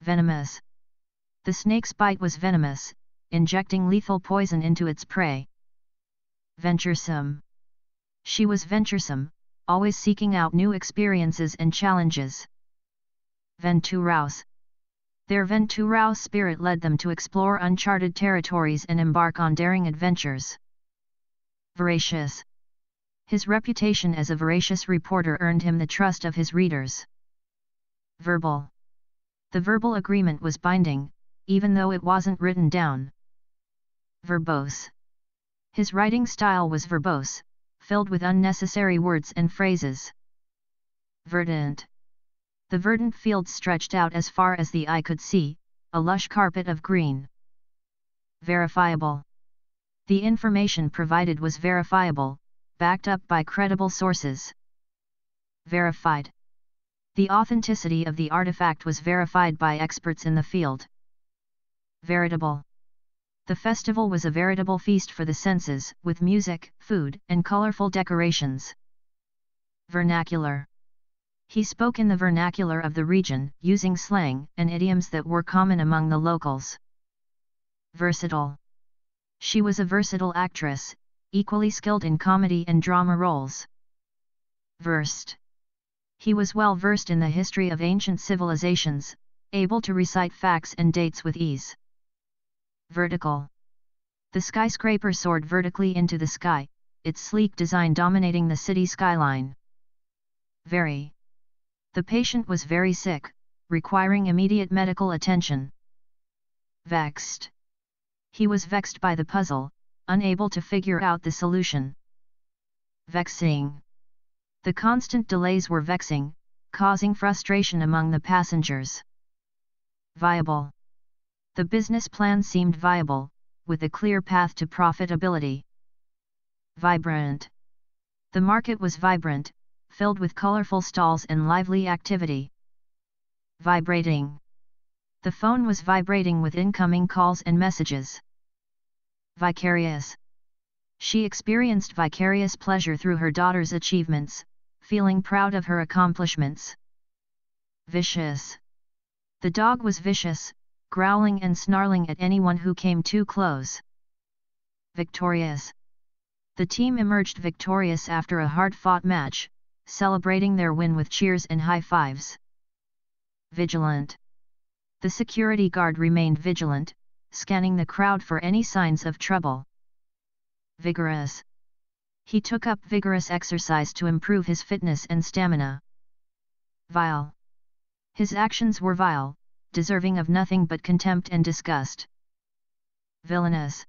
Venomous. The snake's bite was venomous, injecting lethal poison into its prey. Venturesome. She was venturesome, always seeking out new experiences and challenges. Venturous. Their venturous spirit led them to explore uncharted territories and embark on daring adventures. Voracious. His reputation as a voracious reporter earned him the trust of his readers. Verbal. The verbal agreement was binding, even though it wasn't written down. Verbose. His writing style was verbose, filled with unnecessary words and phrases. Verdant. The verdant fields stretched out as far as the eye could see, a lush carpet of green. Verifiable. The information provided was verifiable, backed up by credible sources. Verified. The authenticity of the artifact was verified by experts in the field. Veritable. The festival was a veritable feast for the senses, with music, food, and colorful decorations. Vernacular. He spoke in the vernacular of the region, using slang and idioms that were common among the locals. Versatile. She was a versatile actress, equally skilled in comedy and drama roles. Versed. He was well versed in the history of ancient civilizations, able to recite facts and dates with ease. Vertical. The skyscraper soared vertically into the sky, its sleek design dominating the city skyline. Very. The patient was very sick, requiring immediate medical attention. Vexed. He was vexed by the puzzle, unable to figure out the solution. Vexing. The constant delays were vexing, causing frustration among the passengers. Viable. The business plan seemed viable, with a clear path to profitability. Vibrant. The market was vibrant, filled with colorful stalls and lively activity. Vibrating. The phone was vibrating with incoming calls and messages. Vicarious. She experienced vicarious pleasure through her daughter's achievements, feeling proud of her accomplishments. Vicious. The dog was vicious, growling and snarling at anyone who came too close. Victorious. The team emerged victorious after a hard-fought match, celebrating their win with cheers and high fives. Vigilant. The security guard remained vigilant, scanning the crowd for any signs of trouble. Vigorous. He took up vigorous exercise to improve his fitness and stamina. Vile. His actions were vile, deserving of nothing but contempt and disgust. Villainous.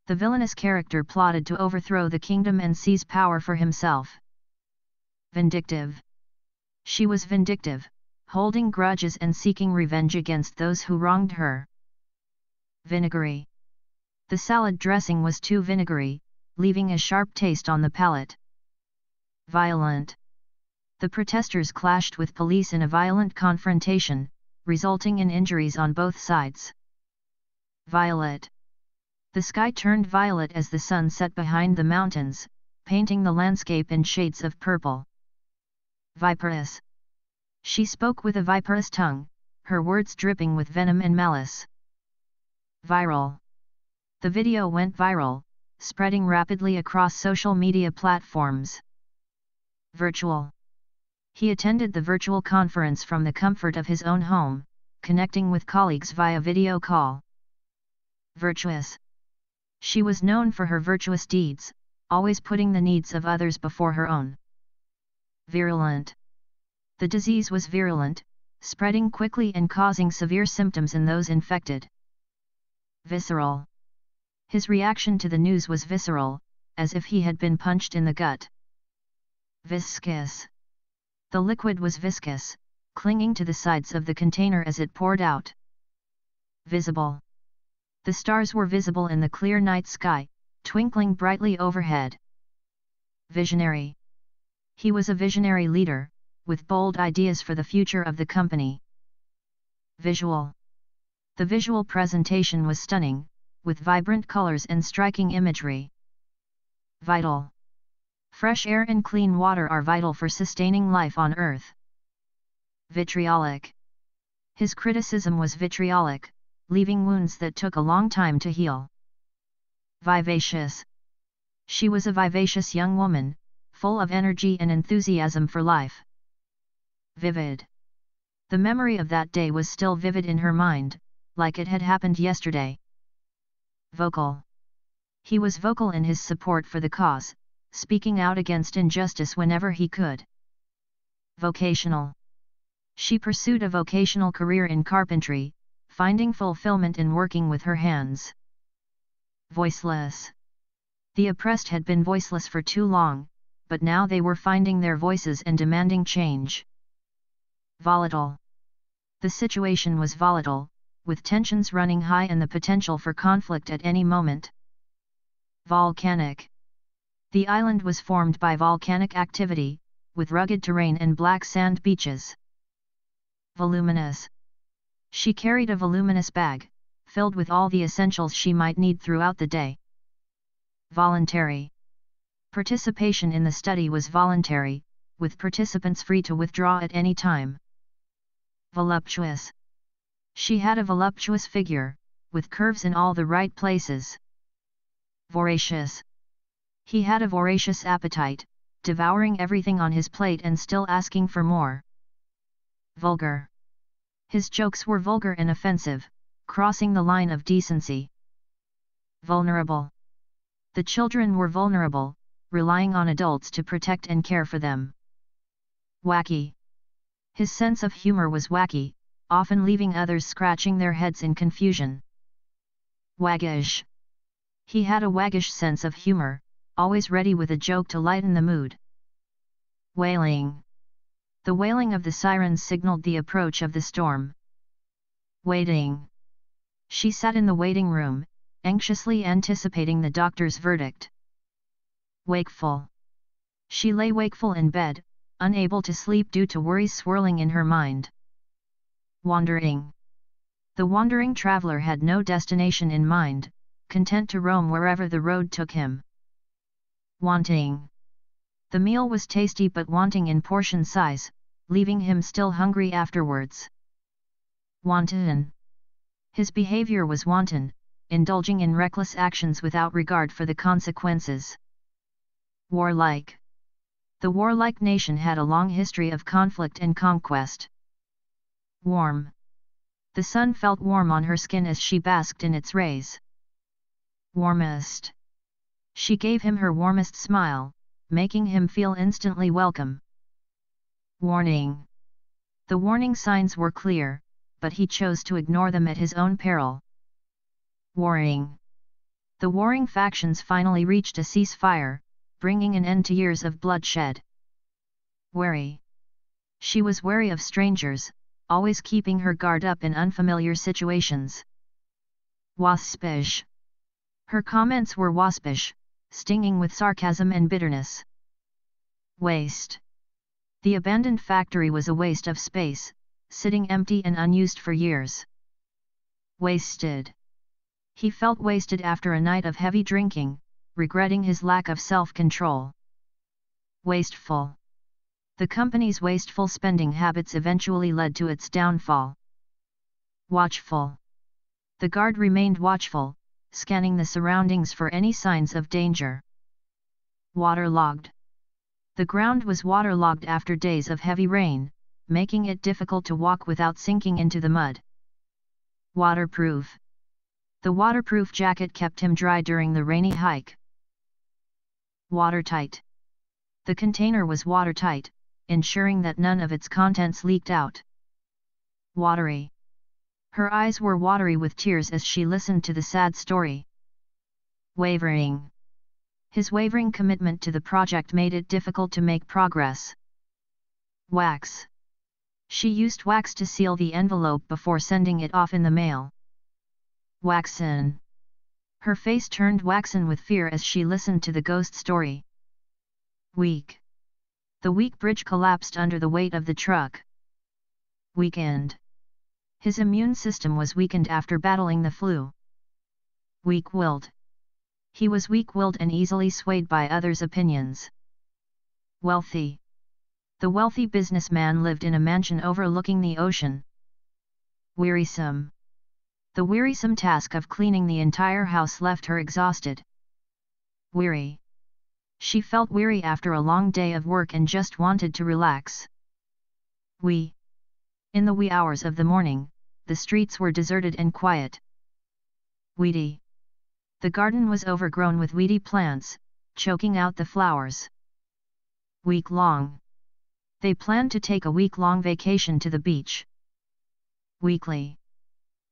The villainous character plotted to overthrow the kingdom and seize power for himself. Vindictive. She was vindictive, holding grudges and seeking revenge against those who wronged her. Vinegary. The salad dressing was too vinegary, leaving a sharp taste on the palate. Violent. The protesters clashed with police in a violent confrontation, resulting in injuries on both sides. Violet. The sky turned violet as the sun set behind the mountains, painting the landscape in shades of purple. Viperous. She spoke with a viperous tongue, her words dripping with venom and malice. Viral. The video went viral, spreading rapidly across social media platforms. Virtual. He attended the virtual conference from the comfort of his own home, connecting with colleagues via video call. Virtuous. She was known for her virtuous deeds, always putting the needs of others before her own. Virulent. The disease was virulent, spreading quickly and causing severe symptoms in those infected. Visceral. His reaction to the news was visceral, as if he had been punched in the gut. Viscous. The liquid was viscous, clinging to the sides of the container as it poured out. Visible. The stars were visible in the clear night sky, twinkling brightly overhead. Visionary. He was a visionary leader, with bold ideas for the future of the company. Visual. The visual presentation was stunning, with vibrant colors and striking imagery. Vital. Fresh air and clean water are vital for sustaining life on Earth. Vitriolic. His criticism was vitriolic, leaving wounds that took a long time to heal. Vivacious. She was a vivacious young woman, full of energy and enthusiasm for life. Vivid. The memory of that day was still vivid in her mind, like it had happened yesterday. Vocal. He was vocal in his support for the cause, speaking out against injustice whenever he could. Vocational. She pursued a vocational career in carpentry, finding fulfillment in working with her hands. Voiceless. The oppressed had been voiceless for too long, but now they were finding their voices and demanding change. Volatile. The situation was volatile, with tensions running high and the potential for conflict at any moment. Volcanic. The island was formed by volcanic activity, with rugged terrain and black sand beaches. Voluminous. She carried a voluminous bag, filled with all the essentials she might need throughout the day. Voluntary. Participation in the study was voluntary, with participants free to withdraw at any time. Voluptuous. She had a voluptuous figure, with curves in all the right places. Voracious. He had a voracious appetite, devouring everything on his plate and still asking for more. Vulgar. His jokes were vulgar and offensive, crossing the line of decency. Vulnerable. The children were vulnerable, relying on adults to protect and care for them. Wacky. His sense of humor was wacky, often leaving others scratching their heads in confusion. Waggish. He had a waggish sense of humor, always ready with a joke to lighten the mood. Wailing. The wailing of the sirens signaled the approach of the storm. Waiting. She sat in the waiting room, anxiously anticipating the doctor's verdict. Wakeful. She lay wakeful in bed, unable to sleep due to worries swirling in her mind. Wandering. The wandering traveler had no destination in mind, content to roam wherever the road took him. Wanting. The meal was tasty but wanting in portion size, leaving him still hungry afterwards. Wanton. His behavior was wanton, indulging in reckless actions without regard for the consequences. Warlike. The warlike nation had a long history of conflict and conquest. Warm. The sun felt warm on her skin as she basked in its rays. Warmest. She gave him her warmest smile, making him feel instantly welcome. Warning. The warning signs were clear, but he chose to ignore them at his own peril. Warring. The warring factions finally reached a ceasefire, bringing an end to years of bloodshed. Wary. She was wary of strangers, always keeping her guard up in unfamiliar situations. Waspish. Her comments were waspish, stinging with sarcasm and bitterness. Waste. The abandoned factory was a waste of space, sitting empty and unused for years. Wasted. He felt wasted after a night of heavy drinking, regretting his lack of self-control. Wasteful. The company's wasteful spending habits eventually led to its downfall. Watchful. The guard remained watchful, scanning the surroundings for any signs of danger. Waterlogged. The ground was waterlogged after days of heavy rain, making it difficult to walk without sinking into the mud. Waterproof. The waterproof jacket kept him dry during the rainy hike. Watertight. The container was watertight, ensuring that none of its contents leaked out. Watery. Her eyes were watery with tears as she listened to the sad story. Wavering. His wavering commitment to the project made it difficult to make progress. Wax. She used wax to seal the envelope before sending it off in the mail. Waxen. Her face turned waxen with fear as she listened to the ghost story. Weak. The weak bridge collapsed under the weight of the truck. Weakened. His immune system was weakened after battling the flu. Weak-willed. He was weak-willed and easily swayed by others' opinions. Wealthy. The wealthy businessman lived in a mansion overlooking the ocean. Wearisome. The wearisome task of cleaning the entire house left her exhausted. Weary. She felt weary after a long day of work and just wanted to relax. In the wee hours of the morning, the streets were deserted and quiet. Weedy. The garden was overgrown with weedy plants, choking out the flowers. Week-long. They planned to take a week-long vacation to the beach. Weekly.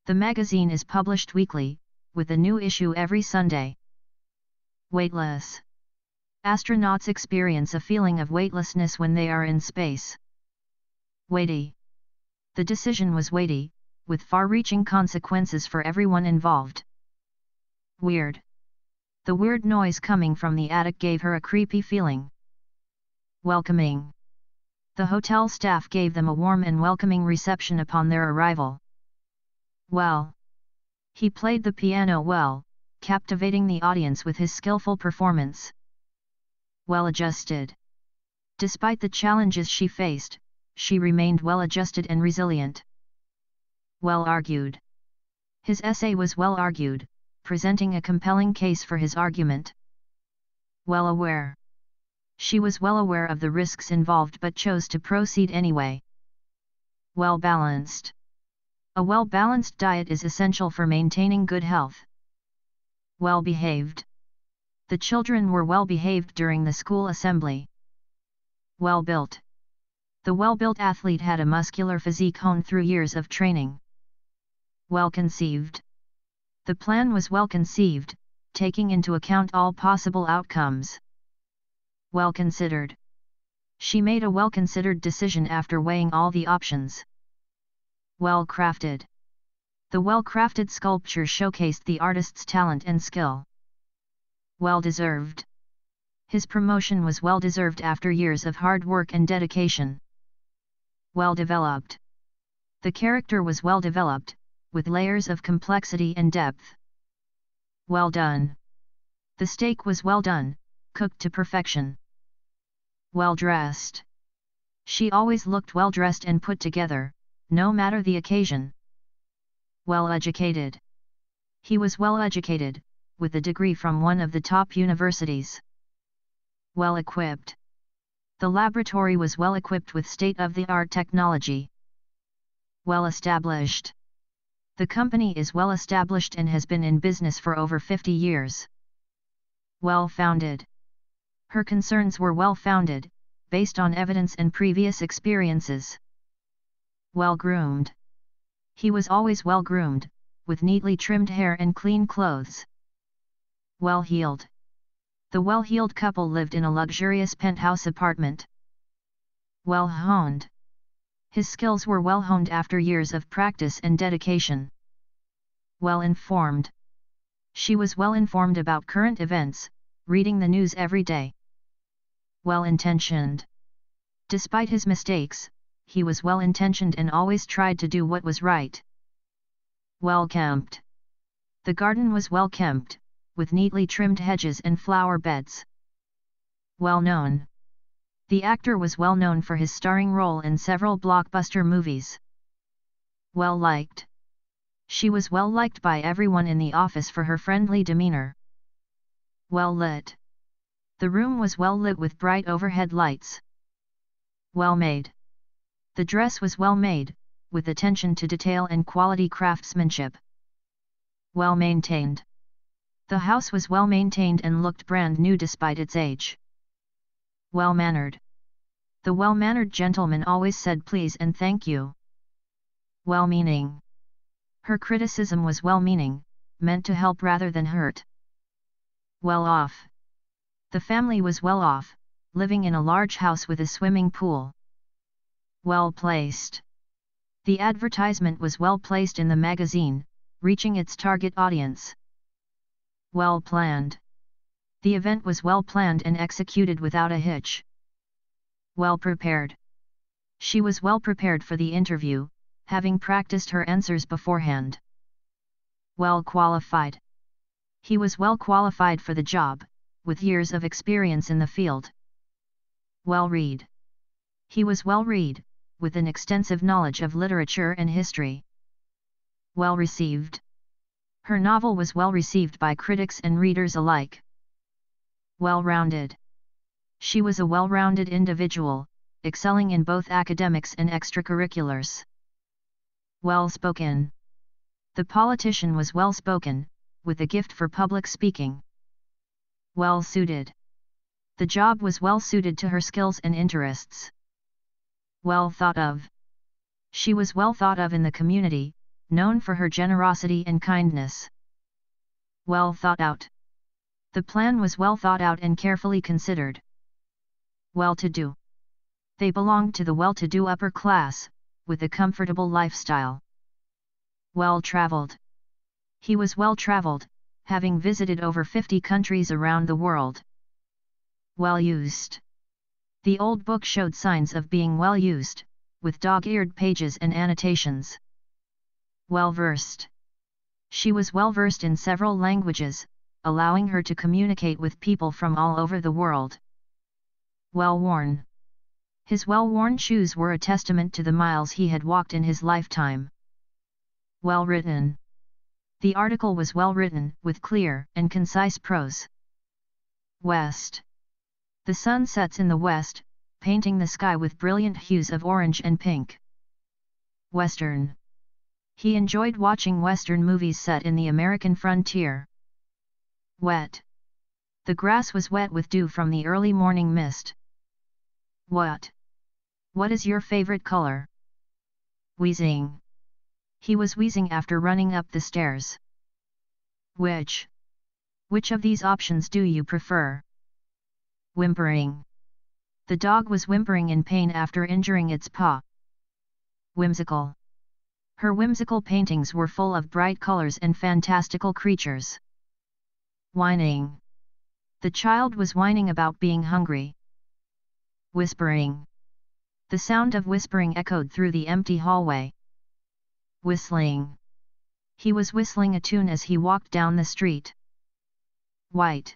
The magazine is published weekly, with a new issue every Sunday. Weightless. Astronauts experience a feeling of weightlessness when they are in space. Weighty. The decision was weighty, with far-reaching consequences for everyone involved. Weird. The weird noise coming from the attic gave her a creepy feeling. Welcoming. The hotel staff gave them a warm and welcoming reception upon their arrival. Well. He played the piano well, captivating the audience with his skillful performance. Well-adjusted. Despite the challenges she faced, she remained well-adjusted and resilient. Well-argued. His essay was well-argued, presenting a compelling case for his argument. Well-aware. She was well aware of the risks involved but chose to proceed anyway. Well-balanced. A well-balanced diet is essential for maintaining good health. Well-behaved. The children were well-behaved during the school assembly. Well-built. The well-built athlete had a muscular physique honed through years of training. Well-conceived. The plan was well-conceived, taking into account all possible outcomes. Well-considered. She made a well-considered decision after weighing all the options. Well-crafted. The well-crafted sculpture showcased the artist's talent and skill. Well-deserved. His promotion was well-deserved after years of hard work and dedication. Well-developed. The character was well-developed, with layers of complexity and depth. Well done. The steak was well done, cooked to perfection. Well-dressed. She always looked well-dressed and put together, no matter the occasion. Well-educated. He was well-educated, with a degree from one of the top universities. Well-equipped. The laboratory was well-equipped with state-of-the-art technology. Well-established. The company is well-established and has been in business for over 50 years. Well-founded. Her concerns were well-founded, based on evidence and previous experiences. Well-groomed. He was always well-groomed, with neatly trimmed hair and clean clothes. Well-heeled. The well-heeled couple lived in a luxurious penthouse apartment. Well-honed. His skills were well-honed after years of practice and dedication. Well-informed. She was well-informed about current events, reading the news every day. Well-intentioned. Despite his mistakes, he was well-intentioned and always tried to do what was right. Well-kempt. The garden was well-kempt, with neatly trimmed hedges and flower beds. Well-known. The actor was well-known for his starring role in several blockbuster movies. Well-liked. She was well-liked by everyone in the office for her friendly demeanor. Well-lit. The room was well-lit with bright overhead lights. Well-made. The dress was well-made, with attention to detail and quality craftsmanship. Well-maintained. The house was well-maintained and looked brand new despite its age. Well-mannered. The well-mannered gentleman always said please and thank you. Well-meaning. Her criticism was well-meaning, meant to help rather than hurt. Well-off. The family was well-off, living in a large house with a swimming pool. Well-placed. The advertisement was well-placed in the magazine, reaching its target audience. Well-planned. The event was well-planned and executed without a hitch. Well-prepared. She was well-prepared for the interview, having practiced her answers beforehand. Well-qualified. He was well-qualified for the job, with years of experience in the field. Well-read. He was well-read, with an extensive knowledge of literature and history. Well-received. Her novel was well received by critics and readers alike. Well-rounded. She was a well-rounded individual, excelling in both academics and extracurriculars. Well-spoken. The politician was well-spoken, with a gift for public speaking. Well-suited. The job was well-suited to her skills and interests. Well thought of. She was well thought of in the community, known for her generosity and kindness. Well thought out. The plan was well thought out and carefully considered. Well-to-do. They belonged to the well-to-do upper class, with a comfortable lifestyle. Well-traveled. He was well-traveled, having visited over 50 countries around the world. Well-used. The old book showed signs of being well-used, with dog-eared pages and annotations. Well-versed. She was well-versed in several languages, allowing her to communicate with people from all over the world. Well-worn. His well-worn shoes were a testament to the miles he had walked in his lifetime. Well-written. The article was well-written, with clear and concise prose. West. The sun sets in the west, painting the sky with brilliant hues of orange and pink. Western. He enjoyed watching Western movies set in the American frontier. Wet. The grass was wet with dew from the early morning mist. What? What is your favorite color? Wheezing. He was wheezing after running up the stairs. Which? Which of these options do you prefer? Whimpering. The dog was whimpering in pain after injuring its paw. Whimsical. Her whimsical paintings were full of bright colors and fantastical creatures. Whining. The child was whining about being hungry. Whispering. The sound of whispering echoed through the empty hallway. Whistling. He was whistling a tune as he walked down the street. White.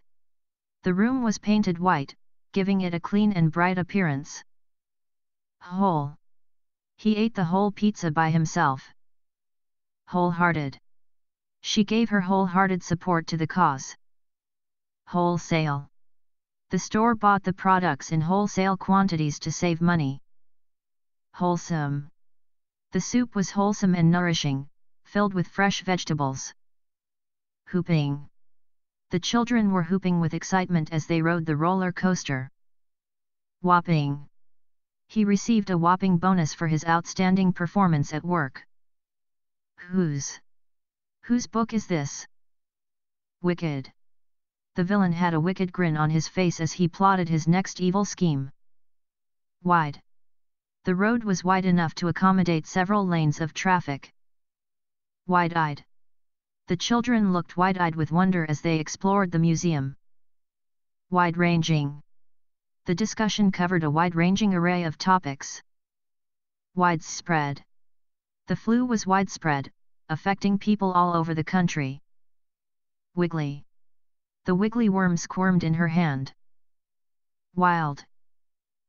The room was painted white, giving it a clean and bright appearance. Whole. He ate the whole pizza by himself. Wholehearted. She gave her wholehearted support to the cause. Wholesale. The store bought the products in wholesale quantities to save money. Wholesome. The soup was wholesome and nourishing, filled with fresh vegetables. Hooping. The children were hooping with excitement as they rode the roller coaster. Whopping. He received a whopping bonus for his outstanding performance at work. Whose book is this? Wicked. The villain had a wicked grin on his face as he plotted his next evil scheme. Wide. The road was wide enough to accommodate several lanes of traffic. Wide-eyed. The children looked wide-eyed with wonder as they explored the museum. Wide-ranging. The discussion covered a wide-ranging array of topics. Widespread. The flu was widespread, affecting people all over the country. Wiggly. The wiggly worm squirmed in her hand. Wild.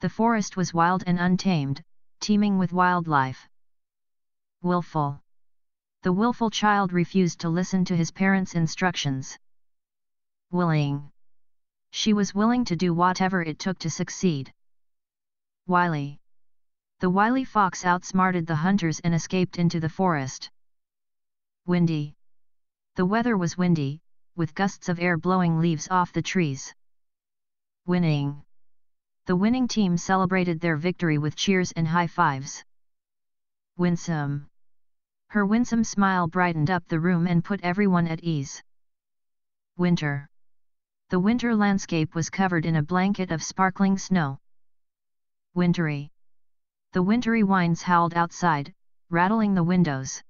The forest was wild and untamed, teeming with wildlife. Willful. The willful child refused to listen to his parents' instructions. Willing. She was willing to do whatever it took to succeed. Wily. The wily fox outsmarted the hunters and escaped into the forest. Windy. The weather was windy, with gusts of air blowing leaves off the trees. Winning. The winning team celebrated their victory with cheers and high fives. Winsome. Her winsome smile brightened up the room and put everyone at ease. Winter. The winter landscape was covered in a blanket of sparkling snow. Wintry. The wintry winds howled outside, rattling the windows.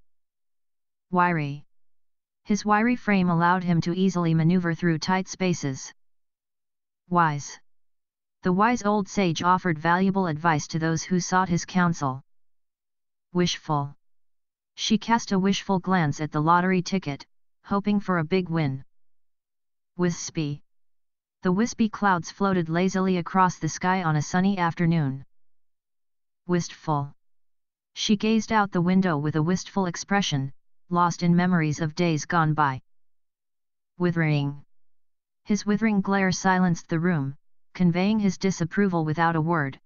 Wiry. His wiry frame allowed him to easily maneuver through tight spaces. Wise. The wise old sage offered valuable advice to those who sought his counsel. Wishful. She cast a wishful glance at the lottery ticket, hoping for a big win. Wispy. The wispy clouds floated lazily across the sky on a sunny afternoon. Wistful. She gazed out the window with a wistful expression, lost in memories of days gone by. Withering. His withering glare silenced the room, conveying his disapproval without a word.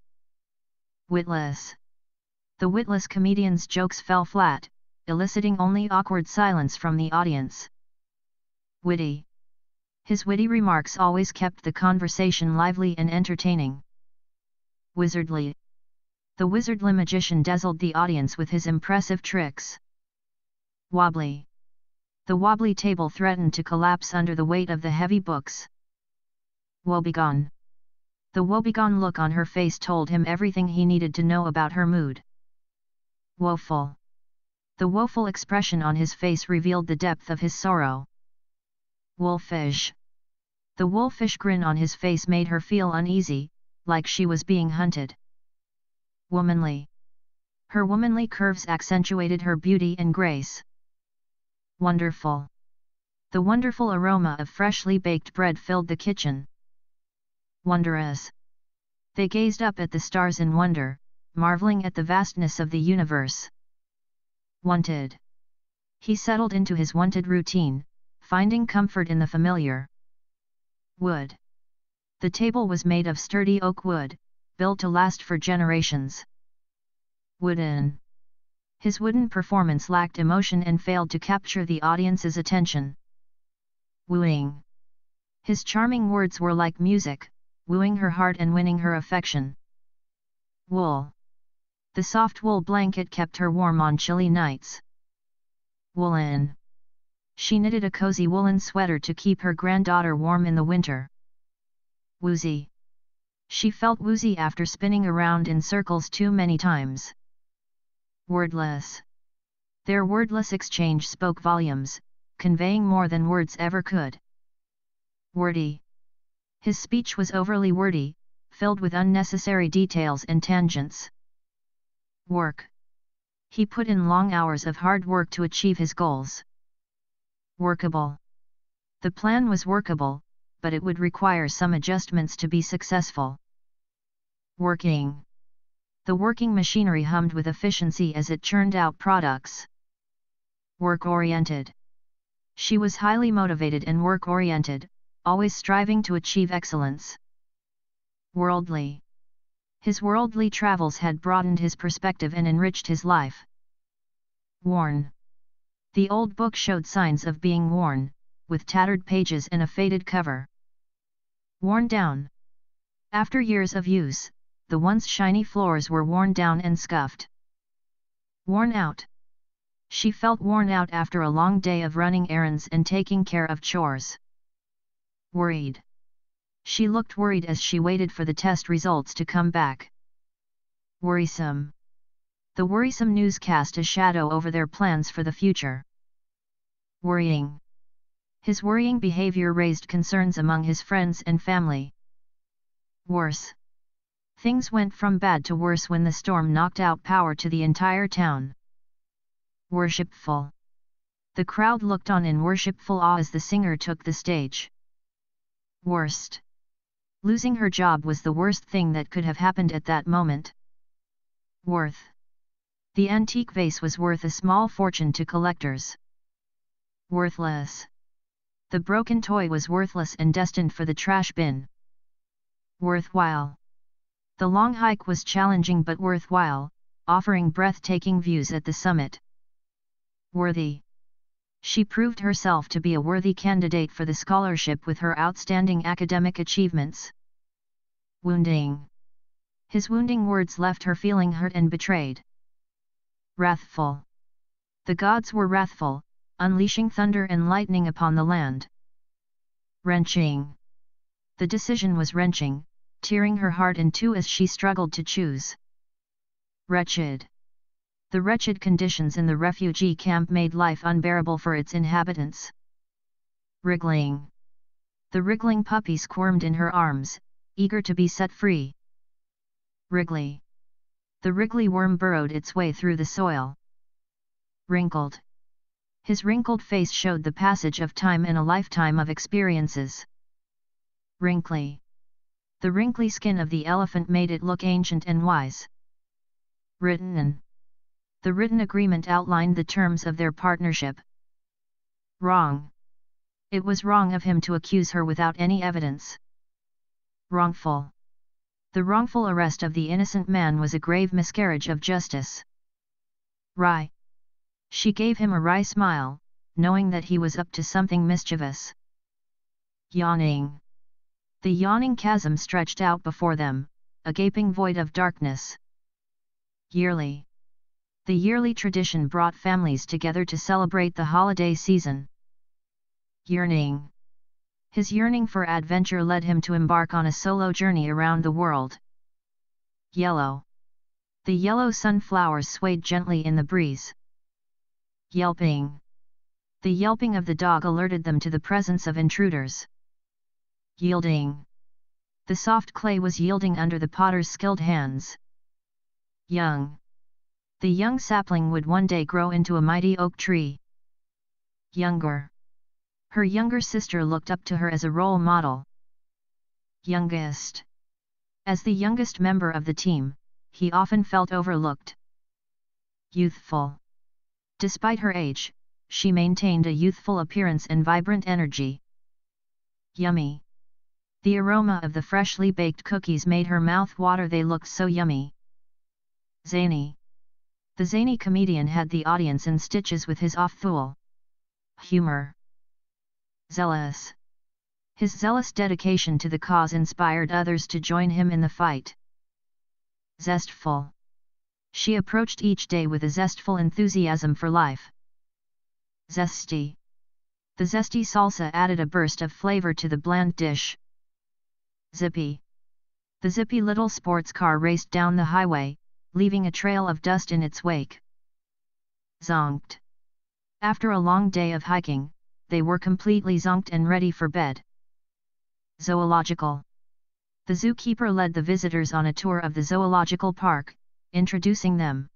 Witless. The witless comedian's jokes fell flat, eliciting only awkward silence from the audience. Witty. His witty remarks always kept the conversation lively and entertaining. Wizardly. The wizardly magician dazzled the audience with his impressive tricks. Wobbly. The wobbly table threatened to collapse under the weight of the heavy books. Woebegone. The woebegone look on her face told him everything he needed to know about her mood. Woeful. The woeful expression on his face revealed the depth of his sorrow. Wolfish. The wolfish grin on his face made her feel uneasy, like she was being hunted. Womanly. Her womanly curves accentuated her beauty and grace. Wonderful. The wonderful aroma of freshly baked bread filled the kitchen. Wondrous. They gazed up at the stars in wonder, marveling at the vastness of the universe. Wanted. He settled into his wonted routine, finding comfort in the familiar. Wood. The table was made of sturdy oak wood, built to last for generations. Wooden. His wooden performance lacked emotion and failed to capture the audience's attention. Wooing. His charming words were like music, wooing her heart and winning her affection. Wool. The soft wool blanket kept her warm on chilly nights. Woolen. She knitted a cozy woolen sweater to keep her granddaughter warm in the winter. Woozy. She felt woozy after spinning around in circles too many times. Wordless. Their wordless exchange spoke volumes, conveying more than words ever could. Wordy. His speech was overly wordy, filled with unnecessary details and tangents. Work. He put in long hours of hard work to achieve his goals. Workable. The plan was workable, but it would require some adjustments to be successful. Working. The working machinery hummed with efficiency as it churned out products. Work-oriented. She was highly motivated and work-oriented, always striving to achieve excellence. Worldly. His worldly travels had broadened his perspective and enriched his life. Worn. The old book showed signs of being worn, with tattered pages and a faded cover. Worn down. After years of use, the once shiny floors were worn down and scuffed. Worn out. She felt worn out after a long day of running errands and taking care of chores. Worried. She looked worried as she waited for the test results to come back. Worrisome. The worrisome news cast a shadow over their plans for the future. Worrying. His worrying behavior raised concerns among his friends and family. Worse. Things went from bad to worse when the storm knocked out power to the entire town. Worshipful. The crowd looked on in worshipful awe as the singer took the stage. Worst. Losing her job was the worst thing that could have happened at that moment. Worth. The antique vase was worth a small fortune to collectors. Worthless. The broken toy was worthless and destined for the trash bin. Worthwhile. The long hike was challenging but worthwhile, offering breathtaking views at the summit. Worthy. She proved herself to be a worthy candidate for the scholarship with her outstanding academic achievements. Wounding. His wounding words left her feeling hurt and betrayed. Wrathful. The gods were wrathful, unleashing thunder and lightning upon the land. Wrenching. The decision was wrenching, tearing her heart in two as she struggled to choose. Wretched. The wretched conditions in the refugee camp made life unbearable for its inhabitants. Wriggling. The wriggling puppy squirmed in her arms, eager to be set free. Wriggly. The wriggly worm burrowed its way through the soil. Wrinkled. His wrinkled face showed the passage of time and a lifetime of experiences. Wrinkly. The wrinkly skin of the elephant made it look ancient and wise. Written. The written agreement outlined the terms of their partnership. Wrong. It was wrong of him to accuse her without any evidence. Wrongful. The wrongful arrest of the innocent man was a grave miscarriage of justice. Wry. She gave him a wry smile, knowing that he was up to something mischievous. Yawning. The yawning chasm stretched out before them, a gaping void of darkness. Yearly. The yearly tradition brought families together to celebrate the holiday season. Yearning. His yearning for adventure led him to embark on a solo journey around the world. Yellow. The yellow sunflowers swayed gently in the breeze. Yelping. The yelping of the dog alerted them to the presence of intruders. Yielding. The soft clay was yielding under the potter's skilled hands. Young. The young sapling would one day grow into a mighty oak tree. Younger. Her younger sister looked up to her as a role model. Youngest. As the youngest member of the team, he often felt overlooked. Youthful. Despite her age, she maintained a youthful appearance and vibrant energy. Yummy. The aroma of the freshly baked cookies made her mouth water, they looked so yummy. Zany. The zany comedian had the audience in stitches with his off-thule humor. Zealous. His zealous dedication to the cause inspired others to join him in the fight. Zestful. She approached each day with a zestful enthusiasm for life. Zesty. The zesty salsa added a burst of flavor to the bland dish. Zippy. The zippy little sports car raced down the highway, leaving a trail of dust in its wake. Zonked. After a long day of hiking, they were completely zonked and ready for bed. Zoological. The zookeeper led the visitors on a tour of the zoological park, introducing them